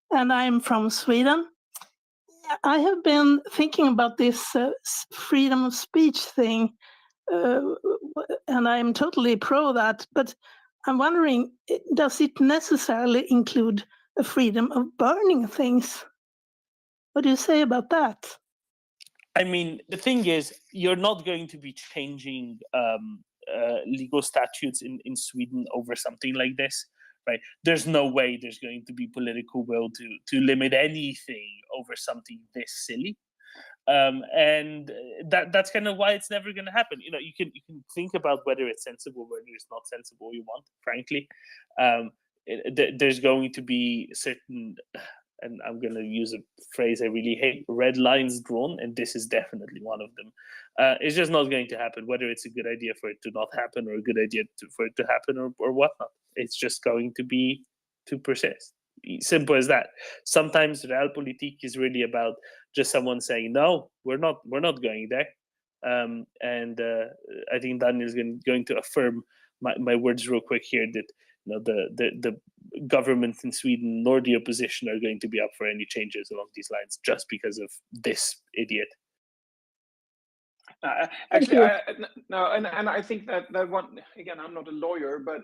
and I'm from Sweden. I have been thinking about this freedom of speech thing, and I'm totally pro that, but I'm wondering, does it necessarily include a freedom of burning things? What do you say about that? I mean, the thing is, you're not going to be changing legal statutes in Sweden over something like this, right? There's no way there's going to be political will to limit anything over something this silly. And that's kind of why it's never going to happen. You know, you can think about whether it's sensible, whether it's not sensible. You want, frankly, there's going to be certain, and I'm going to use a phrase I really hate, red lines drawn, and this is definitely one of them. It's just not going to happen, whether it's a good idea for it to not happen or a good idea for it to happen or whatnot. It's just going to be to persist. Simple as that. Sometimes realpolitik is really about just someone saying, no, we're not going there. And I think Daniel is going to affirm my words real quick here, that the government in Sweden nor the opposition are going to be up for any changes along these lines just because of this idiot. Actually, no, and I think that one, again, I'm not a lawyer, but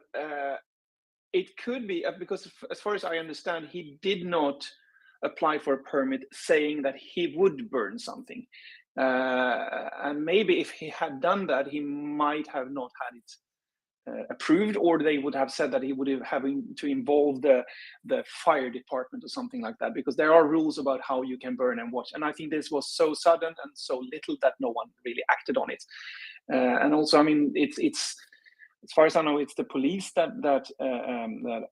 it could be because as far as I understand, he did not apply for a permit saying that he would burn something. And maybe if he had done that, he might have not had it approved, or they would have said that he would have having to involve the fire department or something like that, because there are rules about how you can burn and watch. And I think this was so sudden and so little that no one really acted on it. And also, I mean, it's as far as I know, it's the police that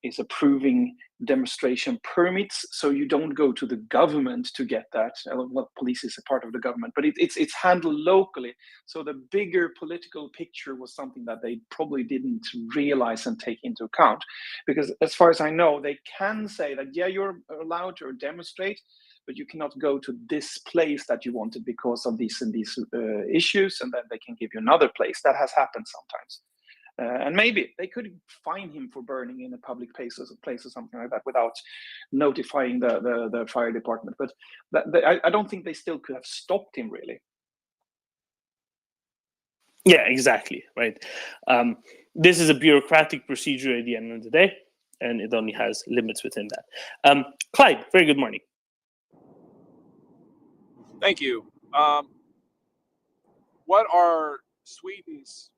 is approving demonstration permits. So you don't go to the government to get that. Well, police is a part of the government, but it's handled locally. So the bigger political picture was something that they probably didn't realize and take into account. Because as far as I know, they can say that, yeah, you're allowed to demonstrate, but you cannot go to this place that you wanted because of these issues, and then they can give you another place. That has happened sometimes. And maybe they could fine him for burning in a public place or something like that without notifying the fire department. But I don't think they still could have stopped him, really. Yeah, exactly, right. This is a bureaucratic procedure at the end of the day, and it only has limits within that. Clyde, very good morning. Thank you. What are Sweden's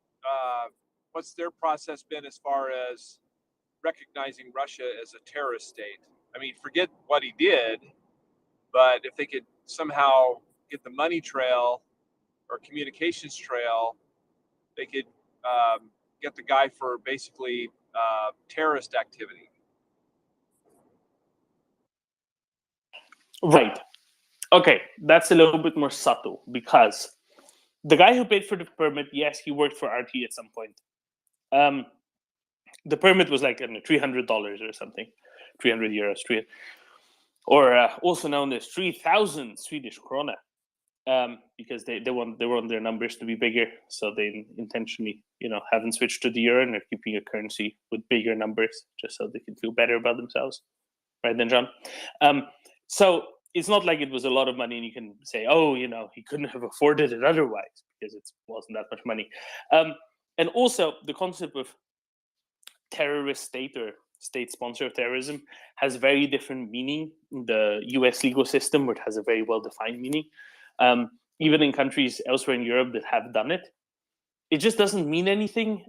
what's their process been as far as recognizing Russia as a terrorist state? I mean, forget what he did, but if they could somehow get the money trail or communications trail, they could get the guy for basically terrorist activity. Right. Okay, that's a little bit more subtle, because the guy who paid for the permit, yes, he worked for RT at some point. The permit was like $300 or something, 300 euros, or also known as 3,000 Swedish krona, because they want their numbers to be bigger, so they intentionally, haven't switched to the euro and are keeping a currency with bigger numbers just so they can feel better about themselves, right then, John? So it's not like it was a lot of money, and you can say, oh, he couldn't have afforded it otherwise, because it wasn't that much money. And also, the concept of terrorist state or state sponsor of terrorism has very different meaning in the US legal system, where it has a very well-defined meaning. Even in countries elsewhere in Europe that have done it, it just doesn't mean anything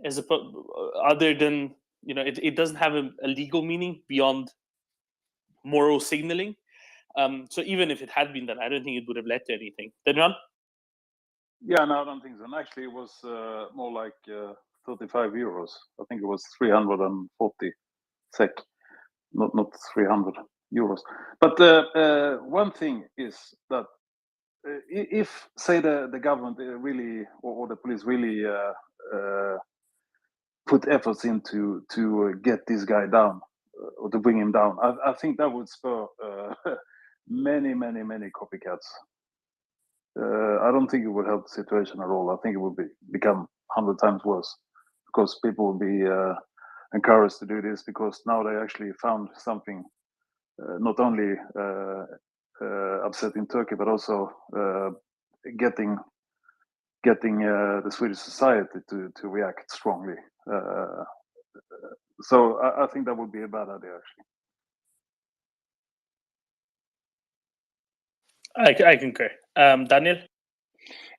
other than, it doesn't have a legal meaning beyond moral signaling. So even if it had been done, I don't think it would have led to anything. Then, Yeah, no, I don't think so. And actually, it was more like 35 euros. I think it was 340 SEK, not 300 euros. But one thing is that if, say, the government really or the police really put efforts into to get this guy down or to bring him down, I think that would spur many copycats. I don't think it would help the situation at all. I think it would become 100 times worse, because people would be encouraged to do this, because now they actually found something not only upsetting Turkey, but also getting the Swedish society to react strongly. So I think that would be a bad idea, actually. I concur. Daniel?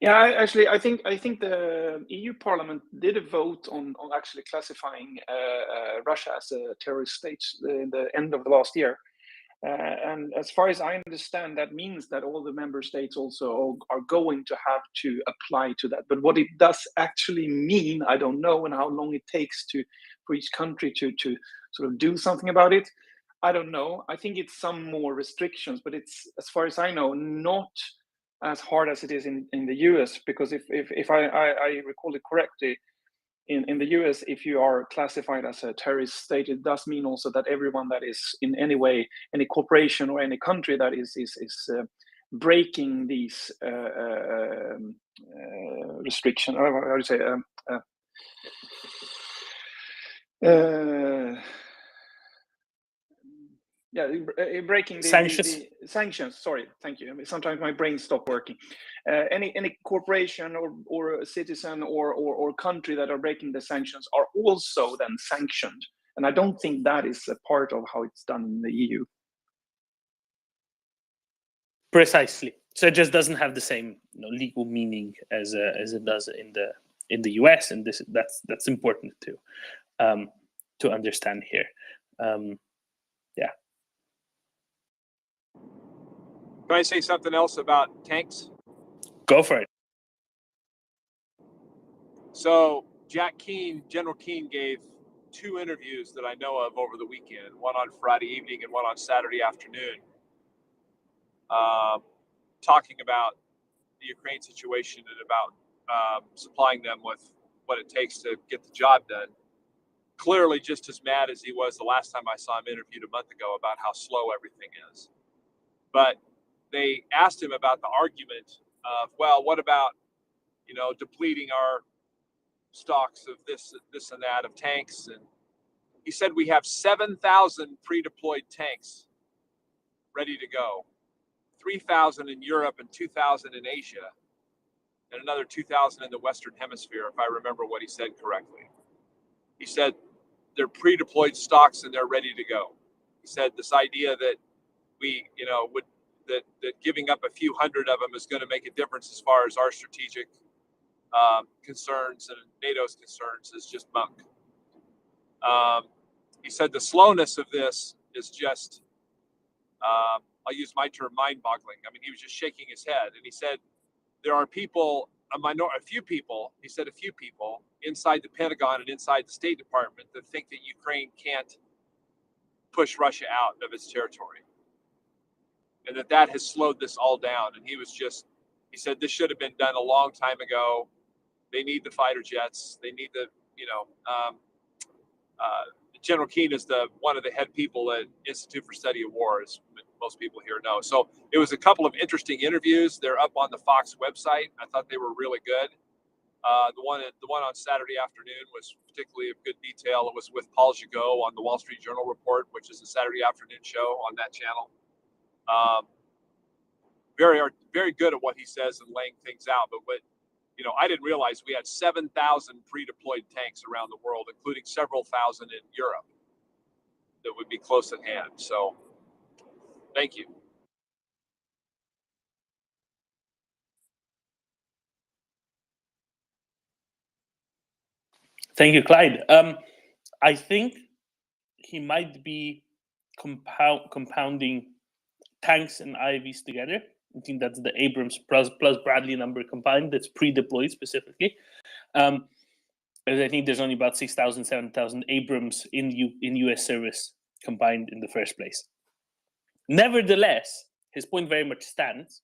Yeah, I think the EU Parliament did a vote on actually classifying Russia as a terrorist state in the end of the last year. And as far as I understand, that means that all the member states also are going to have to apply to that. But what it does actually mean, I don't know, and how long it takes for each country to sort of do something about it. I don't know. I think it's some more restrictions, but it's, as far as I know, not as hard as it is in the US, because if I recall it correctly, in the US, if you are classified as a terrorist state, it does mean also that everyone that is in any way, any corporation or any country that is breaking these restrictions, or how do you say, breaking the sanctions. Sorry, thank you. I mean, sometimes my brain stops working. Any corporation or a citizen or country that are breaking the sanctions are also then sanctioned, and I don't think that is a part of how it's done in the EU. Precisely. So it just doesn't have the same legal meaning as it does in the US, and that's important to understand here. Yeah. Can I say something else about tanks? Go for it. So General Keane gave 2 interviews that I know of over the weekend, one on Friday evening and one on Saturday afternoon, talking about the Ukraine situation and about supplying them with what it takes to get the job done. Clearly just as mad as he was the last time I saw him interviewed a month ago about how slow everything is. But they asked him about the argument of, well, what about, depleting our stocks of this and that of tanks? And he said, we have 7,000 pre-deployed tanks ready to go, 3,000 in Europe and 2,000 in Asia, and another 2,000 in the Western Hemisphere, if I remember what he said correctly. He said they're pre-deployed stocks and they're ready to go. He said this idea that we, that giving up a few hundred of them is going to make a difference as far as our strategic concerns and NATO's concerns is just bunk. He said the slowness of this is just, I'll use my term, mind-boggling. I mean, he was just shaking his head, and he said there are people, a few people inside the Pentagon and inside the State Department that think that Ukraine can't push Russia out of its territory, and that has slowed this all down. And he said this should have been done a long time ago. They need the fighter jets. They need the, General Keane is one of the head people at Institute for Study of War, as most people here know. So it was a couple of interesting interviews. They're up on the Fox website. I thought they were really good. The one on Saturday afternoon was particularly of good detail. It was with Paul Gigot on the Wall Street Journal Report, which is a Saturday afternoon show on that channel. Very, very good at what he says and laying things out. But I didn't realize we had 7,000 pre-deployed tanks around the world, including several thousand in Europe that would be close at hand. So, thank you. Thank you, Clyde. I think he might be compounding tanks and IVs together. I think that's the Abrams plus Bradley number combined. That's pre-deployed specifically. And I think there's only about 6,000, 7,000 Abrams in U.S. service combined in the first place. Nevertheless, his point very much stands.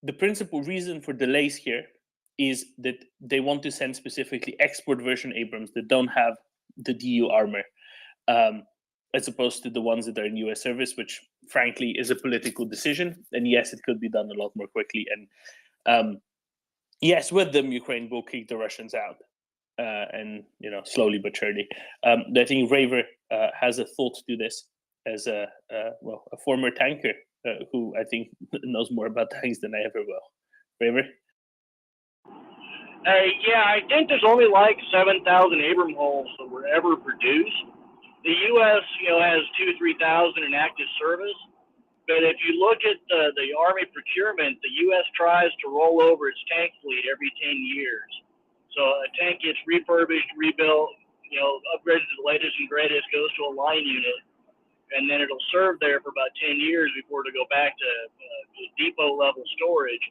The principal reason for delays here is that they want to send specifically export version Abrams that don't have the DU armor, as opposed to the ones that are in U.S. service, which frankly is a political decision. And yes, it could be done a lot more quickly. And yes, with them, Ukraine will kick the Russians out, and slowly but surely. I think Raver has a thought to this as a former tanker who I think knows more about tanks than I ever will. Raver? Yeah, I think there's only like 7,000 Abram hulls that were ever produced. The U.S., has 2,000-3,000 in active service. But if you look at the Army procurement, the U.S. tries to roll over its tank fleet every 10 years. So a tank gets refurbished, rebuilt, upgraded to the latest and greatest, goes to a line unit, and then it'll serve there for about 10 years before it'll go back to depot level storage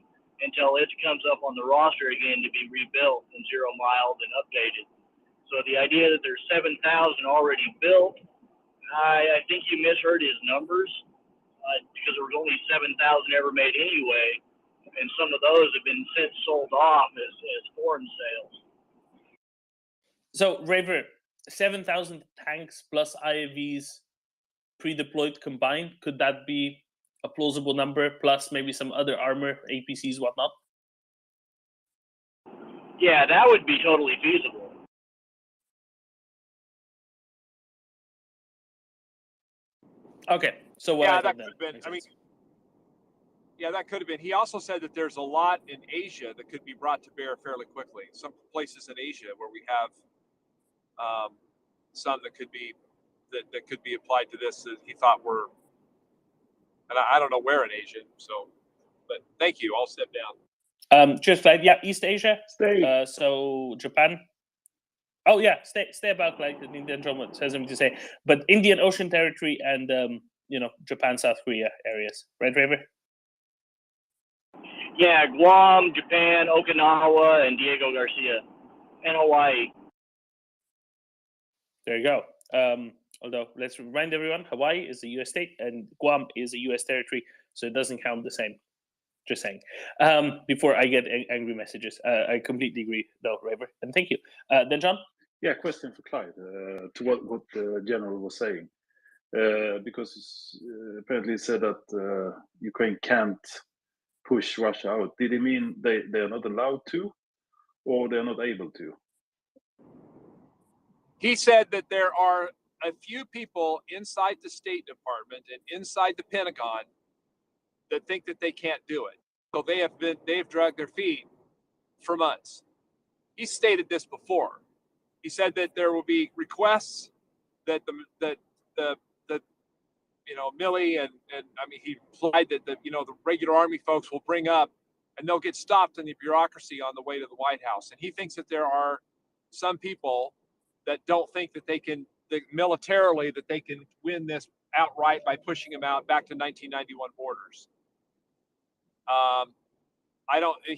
until it comes up on the roster again to be rebuilt and 0-miled and updated. So the idea that there's 7,000 already built I think you misheard his numbers because there was only 7,000 ever made anyway, and some of those have been since sold off as foreign sales. So, Raver, 7,000 tanks plus IAVs pre-deployed combined, could that be a plausible number, plus maybe some other armor, APCs, whatnot? Yeah, that would be totally feasible. Okay, so what Yeah, I that thought could then. have been. I mean, yeah, that could have been. He also said that there's a lot in Asia that could be brought to bear fairly quickly. Some places in Asia where we have some that could be that could be applied to this that he thought were, and I don't know where in Asia. So, but thank you. I'll step down. Just like, yeah, East Asia. Stay. So Japan. Oh yeah, stay about like the Indian drama has something to say. But Indian Ocean Territory and Japan, South Korea areas, right, Raver? Yeah, Guam, Japan, Okinawa, and Diego Garcia, and Hawaii. There you go. Although let's remind everyone, Hawaii is a U.S. state and Guam is a U.S. territory, so it doesn't count the same. Just saying. Before I get angry messages, I completely agree, though, Raver, and thank you. Then John. Yeah, question for Clyde to what the general was saying, because apparently he said that Ukraine can't push Russia out. Did he mean they are not allowed to, or they're not able to? He said that there are a few people inside the State Department and inside the Pentagon that think that they can't do it. So they've dragged their feet for months. He stated this before. He said that there will be requests that the Milley and I mean he implied that the regular Army folks will bring up, and they'll get stopped in the bureaucracy on the way to the White House. And he thinks that there are some people that don't think that they can militarily that they can win this outright by pushing them out back to 1991 borders.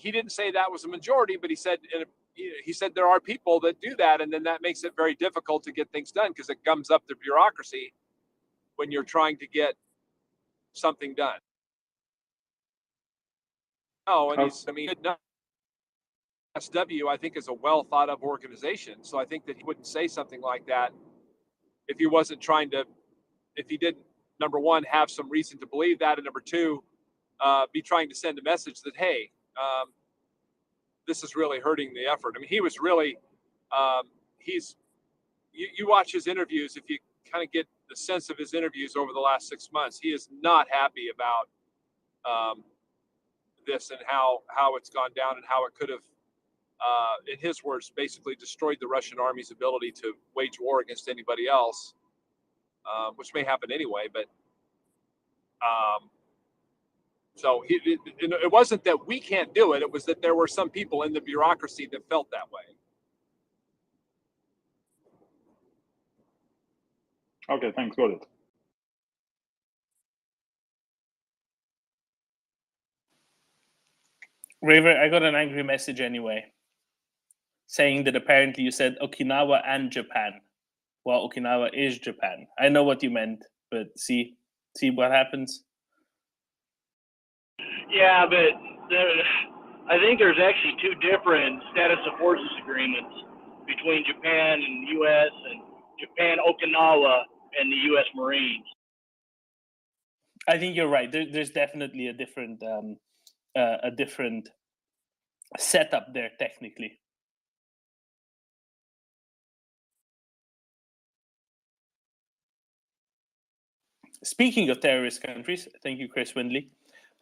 He didn't say that was a majority, but he said there are people that do that, and then that makes it very difficult to get things done because it gums up the bureaucracy when you're trying to get something done. Oh, and SW I think is a well thought of organization, so I think that he wouldn't say something like that if he wasn't if he didn't, number one, have some reason to believe that, and number two, be trying to send a message that, hey, this is really hurting the effort. I mean, he was really, you watch his interviews, if you kind of get the sense of his interviews over the last 6 months, he is not happy about this and how it's gone down and how it could have, in his words, basically destroyed the Russian army's ability to wage war against anybody else, which may happen anyway, but so it wasn't that we can't do it. It was that there were some people in the bureaucracy that felt that way. Okay, thanks. Got it. Raver, I got an angry message anyway, saying that apparently you said Okinawa and Japan. Well, Okinawa is Japan. I know what you meant, but see what happens. Yeah, but I think there's actually two different status of forces agreements between Japan and U.S. and Japan, Okinawa, and the U.S. Marines. I think you're right. There's definitely a different setup there technically. Speaking of terrorist countries, thank you, Chris Windley.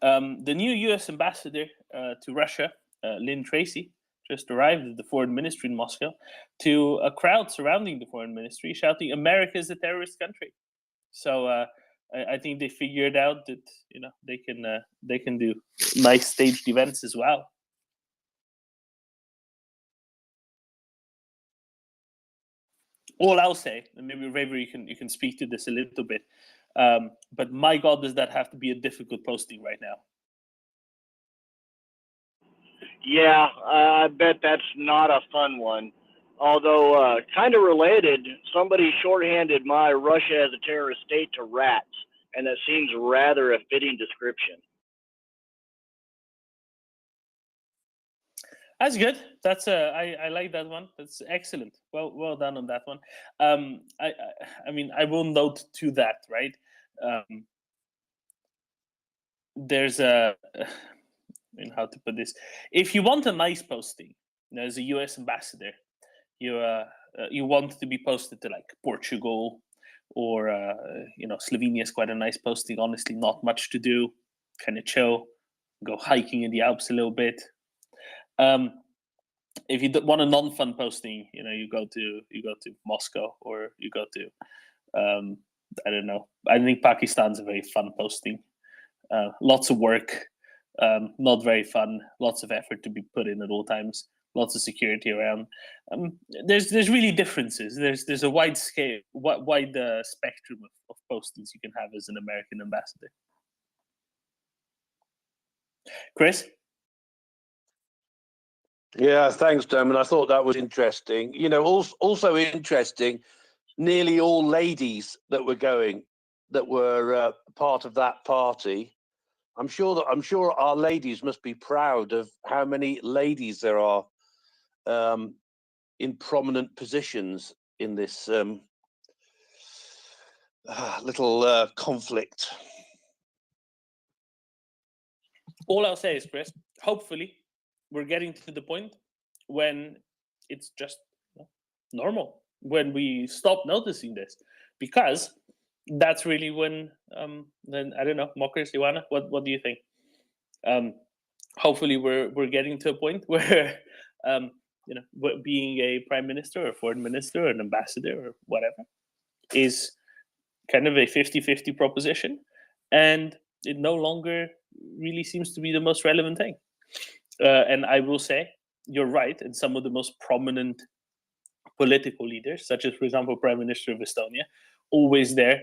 The new U.S. ambassador to Russia, Lynn Tracy, just arrived at the foreign ministry in Moscow to a crowd surrounding the foreign ministry, shouting, "America is a terrorist country." So I think they figured out that they can do nice staged events as well. All I'll say, and maybe Raver, you can speak to this a little bit. But my God, does that have to be a difficult posting right now? Yeah, I bet that's not a fun one. Although kind of related, somebody shorthanded my Russia as a terrorist state to rats, and that seems rather a fitting description. That's good. That's I like that one. That's excellent. Well done on that one. I mean, I will note to that, right? There's a, I mean, how to put this? If you want a nice posting, as a U.S. ambassador, you want to be posted to like Portugal or Slovenia is quite a nice posting. Honestly, not much to do, kind of chill, go hiking in the Alps a little bit. If you want a non-fun posting, you go to Moscow or you go to I don't know. I think Pakistan's a very fun posting. Lots of work, not very fun. Lots of effort to be put in at all times. Lots of security around. There's really differences. There's a wide scale, wide spectrum of postings you can have as an American ambassador. Chris? Yeah, thanks, Dermot. I thought that was interesting. Also interesting, nearly all ladies that were going, that were part of that party. I'm sure our ladies must be proud of how many ladies there are in prominent positions in this little conflict. All I'll say is, Chris, hopefully we're getting to the point when it's just normal, when we stop noticing this, because that's really when then I don't know, Mockers, Ioana, what do you think? Hopefully we're getting to a point where being a prime minister or foreign minister or an ambassador or whatever is kind of a 50-50 proposition, and it no longer really seems to be the most relevant thing. And I will say, you're right, and some of the most prominent political leaders, such as, for example, Prime Minister of Estonia, always there,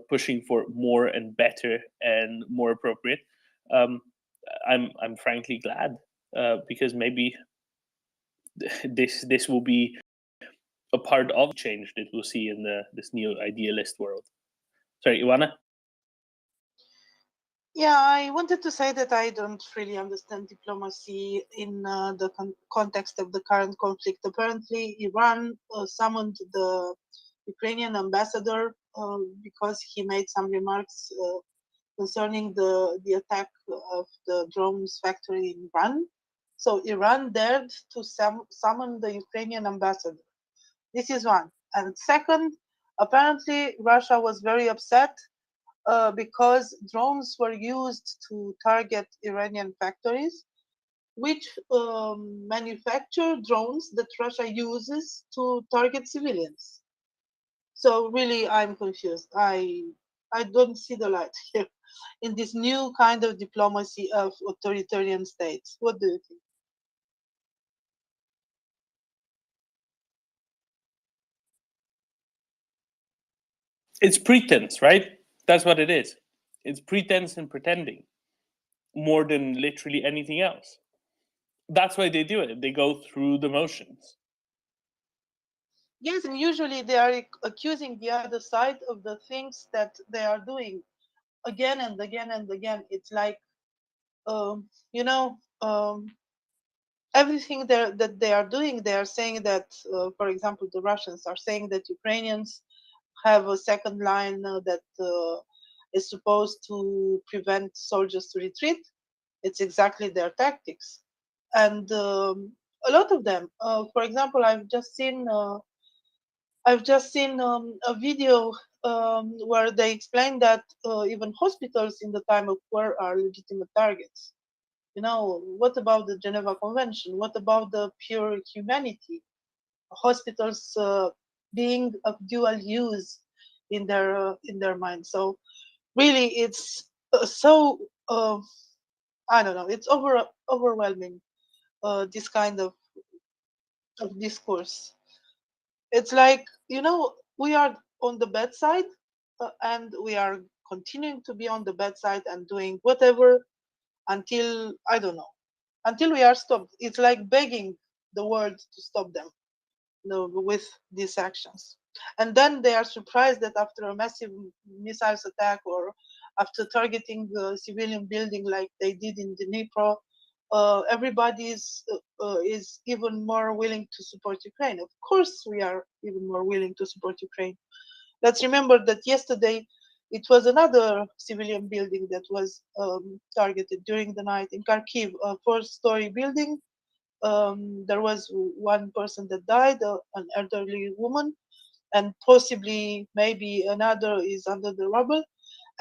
pushing for more and better and more appropriate. I'm frankly glad, because maybe this will be a part of change that we'll see in this new idealist world. Sorry, Ioana? Yeah, I wanted to say that I don't really understand diplomacy in the context of the current conflict. Apparently, Iran summoned the Ukrainian ambassador because he made some remarks concerning the attack of the drones factory in Iran. So Iran dared to summon the Ukrainian ambassador. This is one. And second, apparently Russia was very upset because drones were used to target Iranian factories, which manufacture drones that Russia uses to target civilians. So really, I'm confused. I don't see the light here in this new kind of diplomacy of authoritarian states. What do you think? It's pretense, right? That's what it is. It's pretense and pretending more than literally anything else. That's why they do it. They go through the motions. Yes, and usually they are accusing the other side of the things that they are doing again and again and again. It's like, everything that they are doing, they are saying that, for example, the Russians are saying that Ukrainians have a second line that is supposed to prevent soldiers to retreat. It's exactly their tactics. And a lot of them, for example, I've just seen a video where they explain that even hospitals in the time of war are legitimate targets. What about the Geneva Convention? What about the pure humanity? Hospitals being of dual use in their mind. So really, it's so I don't know. It's overwhelming. This kind of discourse. It's like, we are on the bad side, and we are continuing to be on the bad side and doing whatever until, I don't know, until we are stopped. It's like begging the world to stop them. with these actions. And then they are surprised that after a massive missiles attack or after targeting a civilian building like they did in Dnipro, everybody is even more willing to support Ukraine. Of course, we are even more willing to support Ukraine. Let's remember that yesterday it was another civilian building that was targeted during the night in Kharkiv, a 4-story building. There was one person that died, an elderly woman, and possibly maybe another is under the rubble.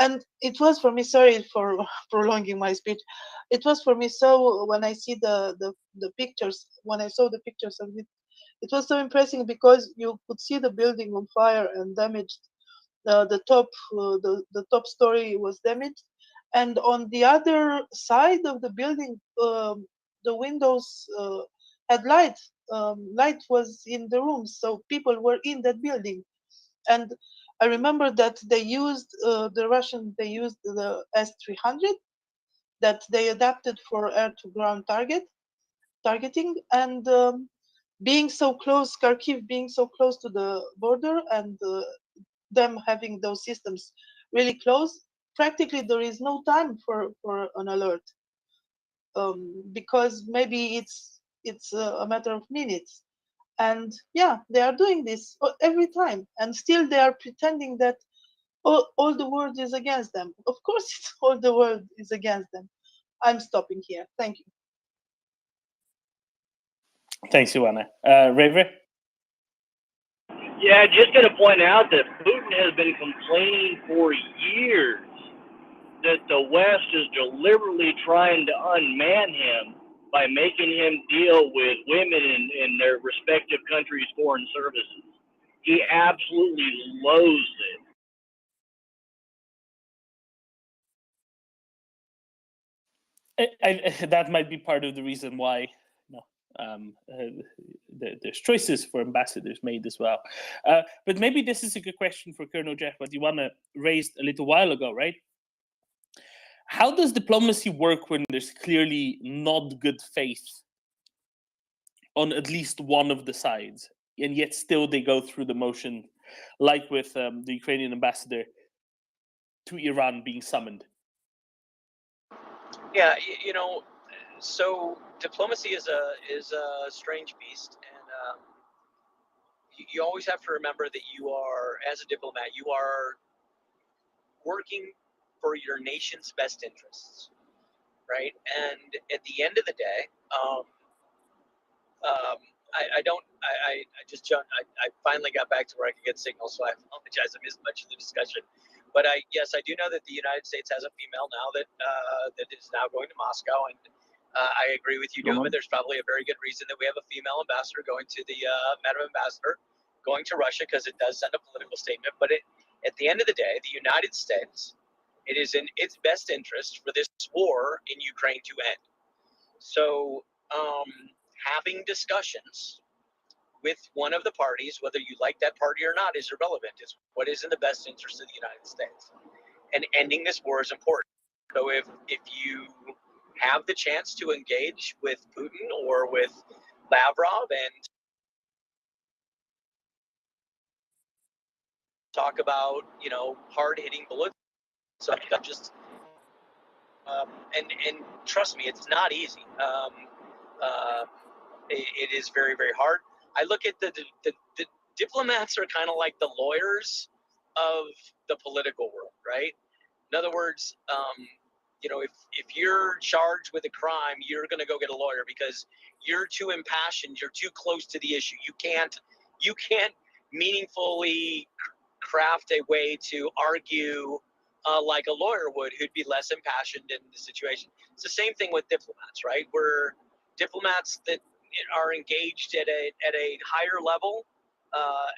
And it was for me, sorry for prolonging my speech, it was for me so, when I see the pictures, when I saw the pictures of it, it was so impressive because you could see the building on fire and damaged. The top story was damaged, and on the other side of the building, the windows had light. Light was in the rooms, so people were in that building. And I remember that they used they used the S-300 that they adapted for air-to-ground targeting, and being so close, Kharkiv being so close to the border, and them having those systems really close, practically there is no time for an alert, because maybe it's a matter of minutes. And yeah, they are doing this every time, and still they are pretending that all the world is against them. Of course, all the world is against them. I'm stopping here. Thank you. Thanks, Ioana. Ray? Yeah, just going to point out that Putin has been complaining for years that the West is deliberately trying to unman him by making him deal with women in their respective countries' foreign services. He absolutely loathes it. That might be part of the reason why there's choices for ambassadors made as well. But maybe this is a good question for Colonel Jeff, what Ioana raised a little while ago, right? How does diplomacy work when there's clearly not good faith on at least one of the sides, and yet still they go through the motion, like with the Ukrainian ambassador to Iran being summoned? Yeah, so diplomacy is a strange beast, and you always have to remember that you are, as a diplomat, you are working for your nation's best interests, right? And at the end of the day, I finally got back to where I could get signal, so I apologize. I missed much of the discussion. But I do know that the United States has a female now that is now going to Moscow, and I agree with you, Duma. There's probably a very good reason that we have a female ambassador going to the Madam Ambassador going to Russia, because it does send a political statement. But at the end of the day, the United States, it is in its best interest for this war in Ukraine to end. So having discussions with one of the parties, whether you like that party or not, is irrelevant. It's what is in the best interest of the United States. And ending this war is important. So if you have the chance to engage with Putin or with Lavrov and talk about, hard-hitting bullets, so just and trust me, it's not easy. It is very, very hard. I look at the diplomats are kind of like the lawyers of the political world, right? In other words, if you're charged with a crime, you're going to go get a lawyer because you're too impassioned, you're too close to the issue. You can't meaningfully craft a way to argue like a lawyer would, who'd be less impassioned in the situation. It's the same thing with diplomats, right? We're diplomats that are engaged at a higher level.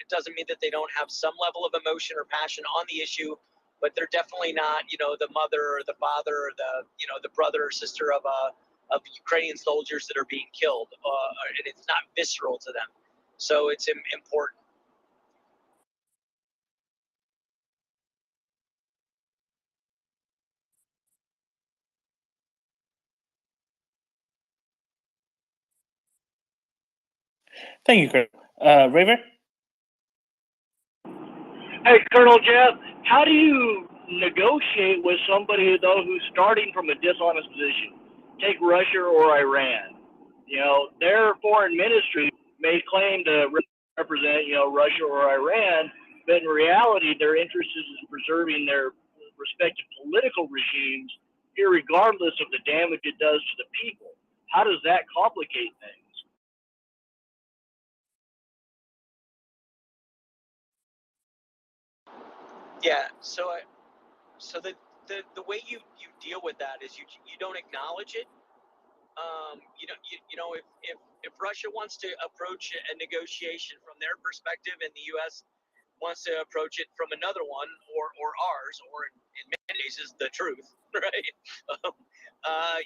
It doesn't mean that they don't have some level of emotion or passion on the issue, but they're definitely not, the mother or the father or the brother or sister of Ukrainian soldiers that are being killed, and it's not visceral to them. So it's important. Thank you, Kurt. Raver? Hey, Colonel Jeff, how do you negotiate with somebody though who's starting from a dishonest position? Take Russia or Iran. You know, their foreign ministry may claim to represent, you know, Russia or Iran, but in reality, their interest is in preserving their respective political regimes, irregardless of the damage it does to the people. How does that complicate things? Yeah. So the way you deal with that is you don't acknowledge it. You know, if Russia wants to approach a negotiation from their perspective and the U.S. wants to approach it from another one or ours, or in many cases the truth, right?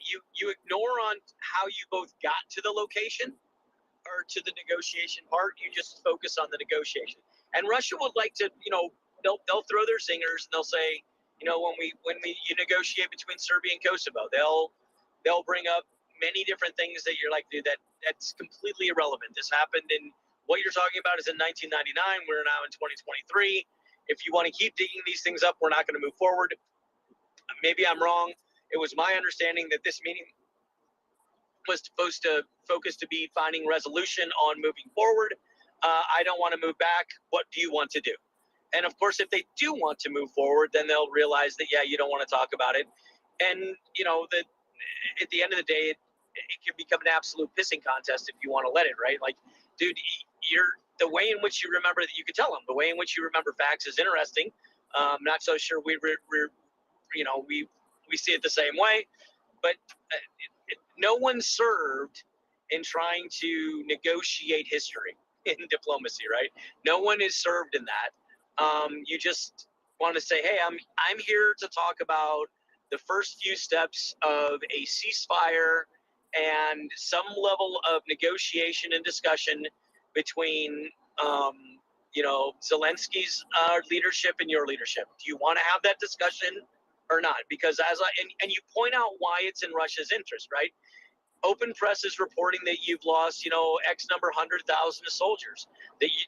You ignore on how you both got to the location or to the negotiation part. You just focus on the negotiation. And Russia would like to, you know, they'll throw their zingers and they'll say, you know, when you negotiate between Serbia and Kosovo, they'll bring up many different things that you're like, dude, that's completely irrelevant. This happened in, what you're talking about is in 1999. We're now in 2023. If you want to keep digging these things up, we're not going to move forward. Maybe I'm wrong. It was my understanding that this meeting was supposed to focus to be finding resolution on moving forward. I don't want to move back. What do you want to do? And of course, if they do want to move forward, then they'll realize that, yeah, you don't want to talk about it. And, you know, that at the end of the day, it can become an absolute pissing contest if you want to let it, right? Like, dude, the way in which you remember that, you could tell them the way in which you remember facts is interesting. Not so sure we see it the same way, but no one served in trying to negotiate history in diplomacy, right? No one is served in that. You just want to say, hey, I'm here to talk about the first few steps of a ceasefire and some level of negotiation and discussion between, you know, Zelensky's leadership and your leadership. Do you want to have that discussion or not? Because and you point out why it's in Russia's interest, right? Open press is reporting that you've lost, you know, X number 100,000 soldiers.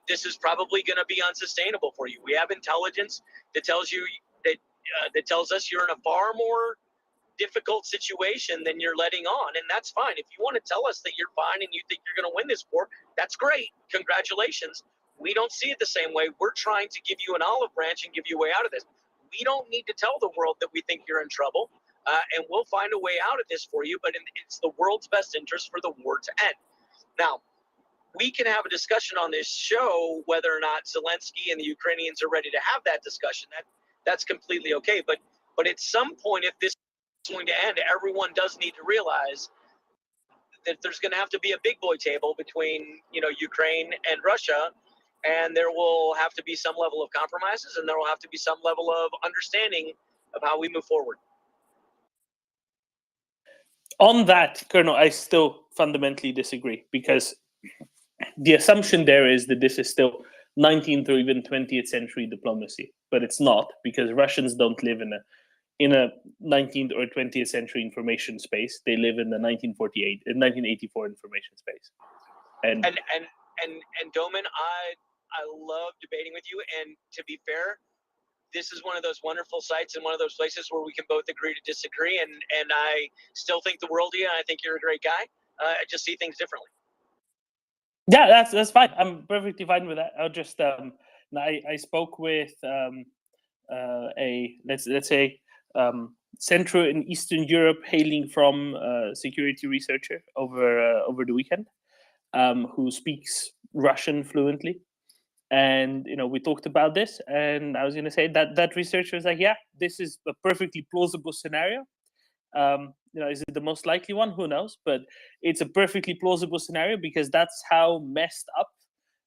This is probably going to be unsustainable for you. We have intelligence that tells you that tells us you're in a far more difficult situation than you're letting on, and that's fine. If you want to tell us that you're fine and you think you're going to win this war, that's great. Congratulations. We don't see it the same way. We're trying to give you an olive branch and give you a way out of this. We don't need to tell the world that we think you're in trouble. And we'll find a way out of this for you, but it's the world's best interest for the war to end. Now, we can have a discussion on this show whether or not Zelensky and the Ukrainians are ready to have that discussion. That's completely okay. But at some point, if this is going to end, everyone does need to realize that there's going to have to be a big boy table between, you know, Ukraine and Russia, and there will have to be some level of compromises, and there will have to be some level of understanding of how we move forward. On that, Colonel, I still fundamentally disagree, because the assumption there is that this is still 19th or even 20th century diplomacy, but it's not, because Russians don't live in a 19th or 20th century information space. They live in the 1984 information space. And Doman, I love debating with you. And to be fair, this is one of those wonderful sites and one of those places where we can both agree to disagree. And I still think the world of you, and I think you're a great guy. I just see things differently. Yeah, that's fine. I'm perfectly fine with that. I'll just I spoke with a let's say Central and Eastern Europe hailing from security researcher over the weekend, who speaks Russian fluently. And, you know, we talked about this, and I was going to say that researcher was like, yeah, this is a perfectly plausible scenario. You know, is it the most likely one? Who knows? But it's a perfectly plausible scenario, because that's how messed up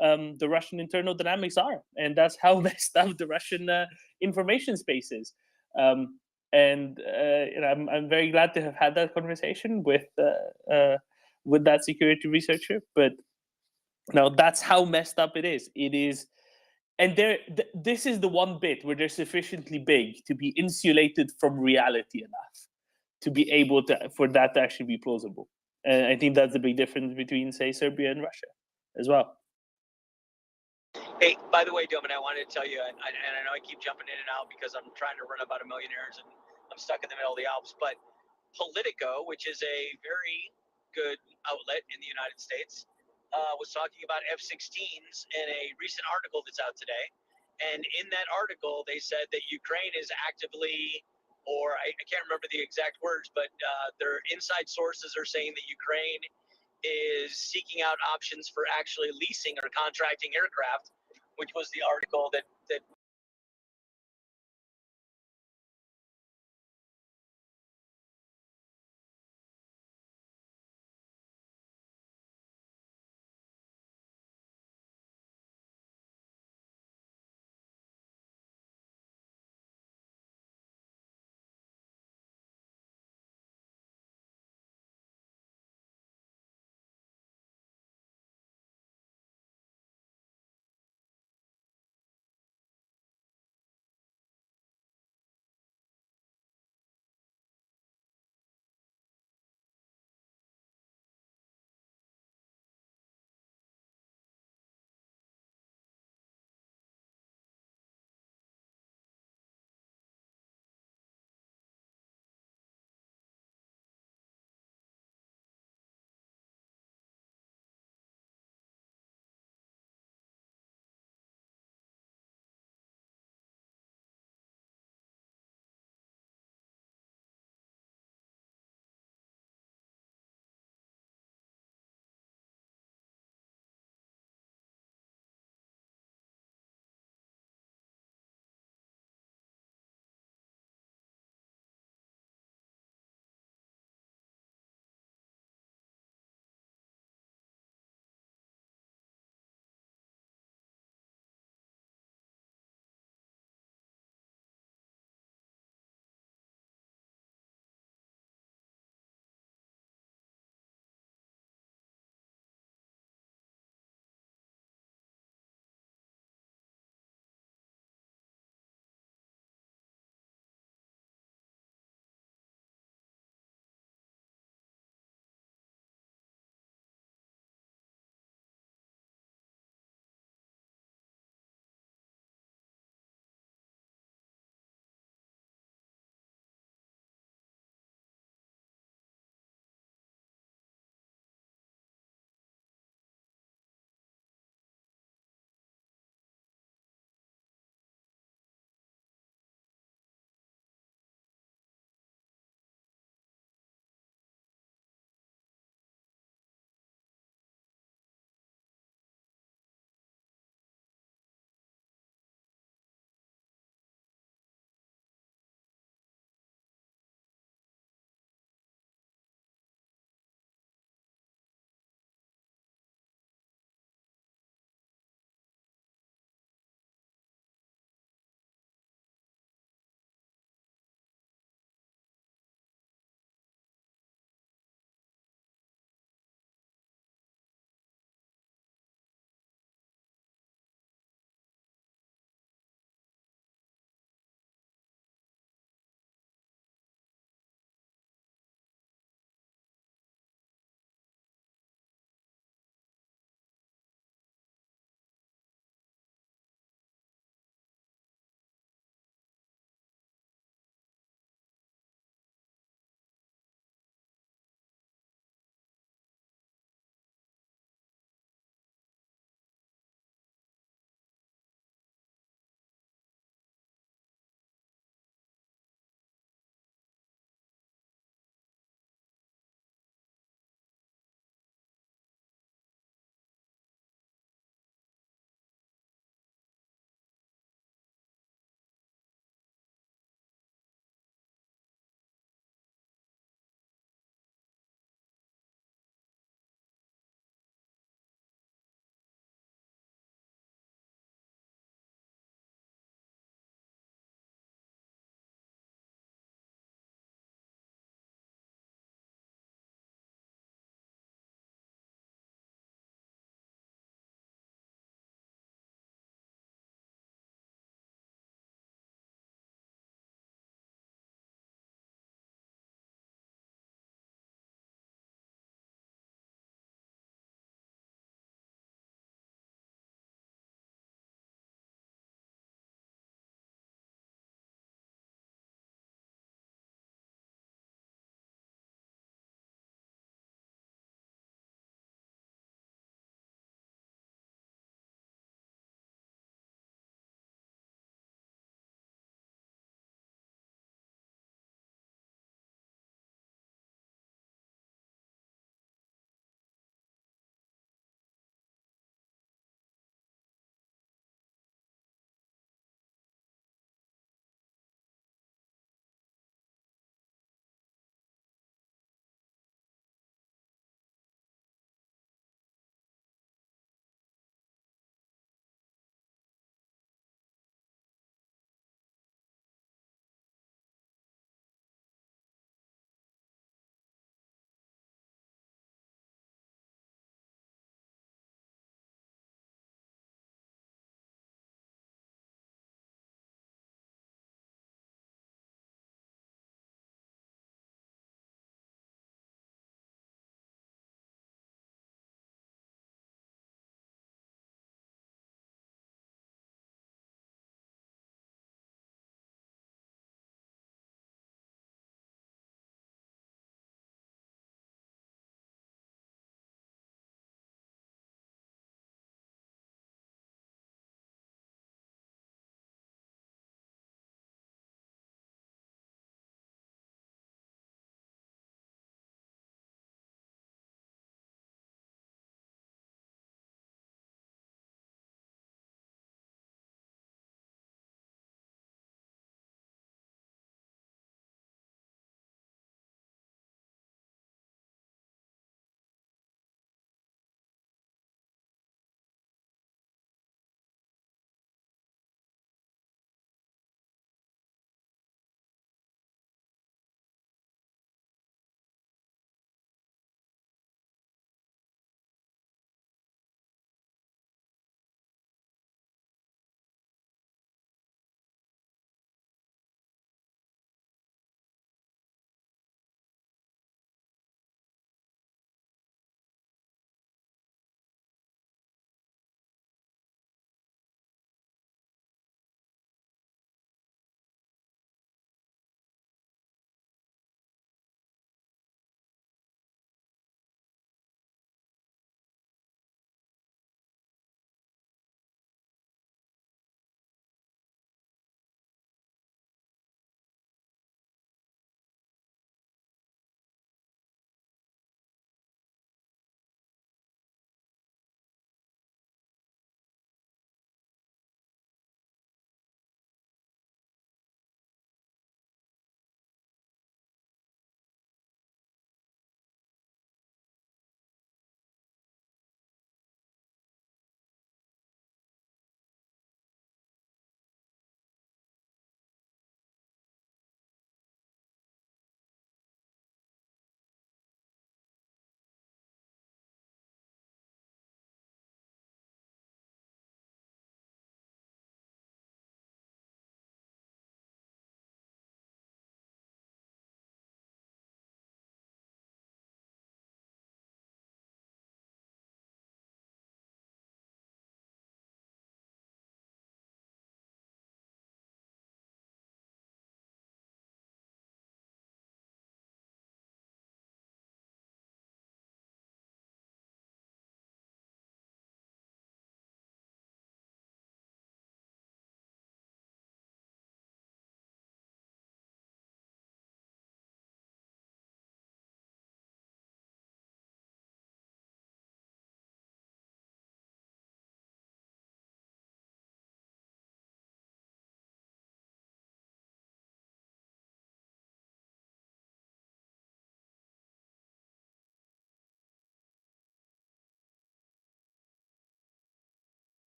the Russian internal dynamics are, and that's how messed up the Russian information space is. And you know, I'm very glad to have had that conversation with that security researcher. But no, that's how messed up it is. It is, and this is the one bit where they're sufficiently big to be insulated from reality enough to be able for that to actually be plausible. And I think that's the big difference between, say, Serbia and Russia as well. Hey, by the way, Domin, I wanted to tell you, and I know I keep jumping in and out because I'm trying to run about a millionaires and I'm stuck in the middle of the Alps, but Politico, which is a very good outlet in the United States, was talking about F-16s in a recent article that's out today. And in that article, they said that Ukraine is actively, or I can't remember the exact words, but their inside sources are saying that Ukraine is seeking out options for actually leasing or contracting aircraft, which was the article that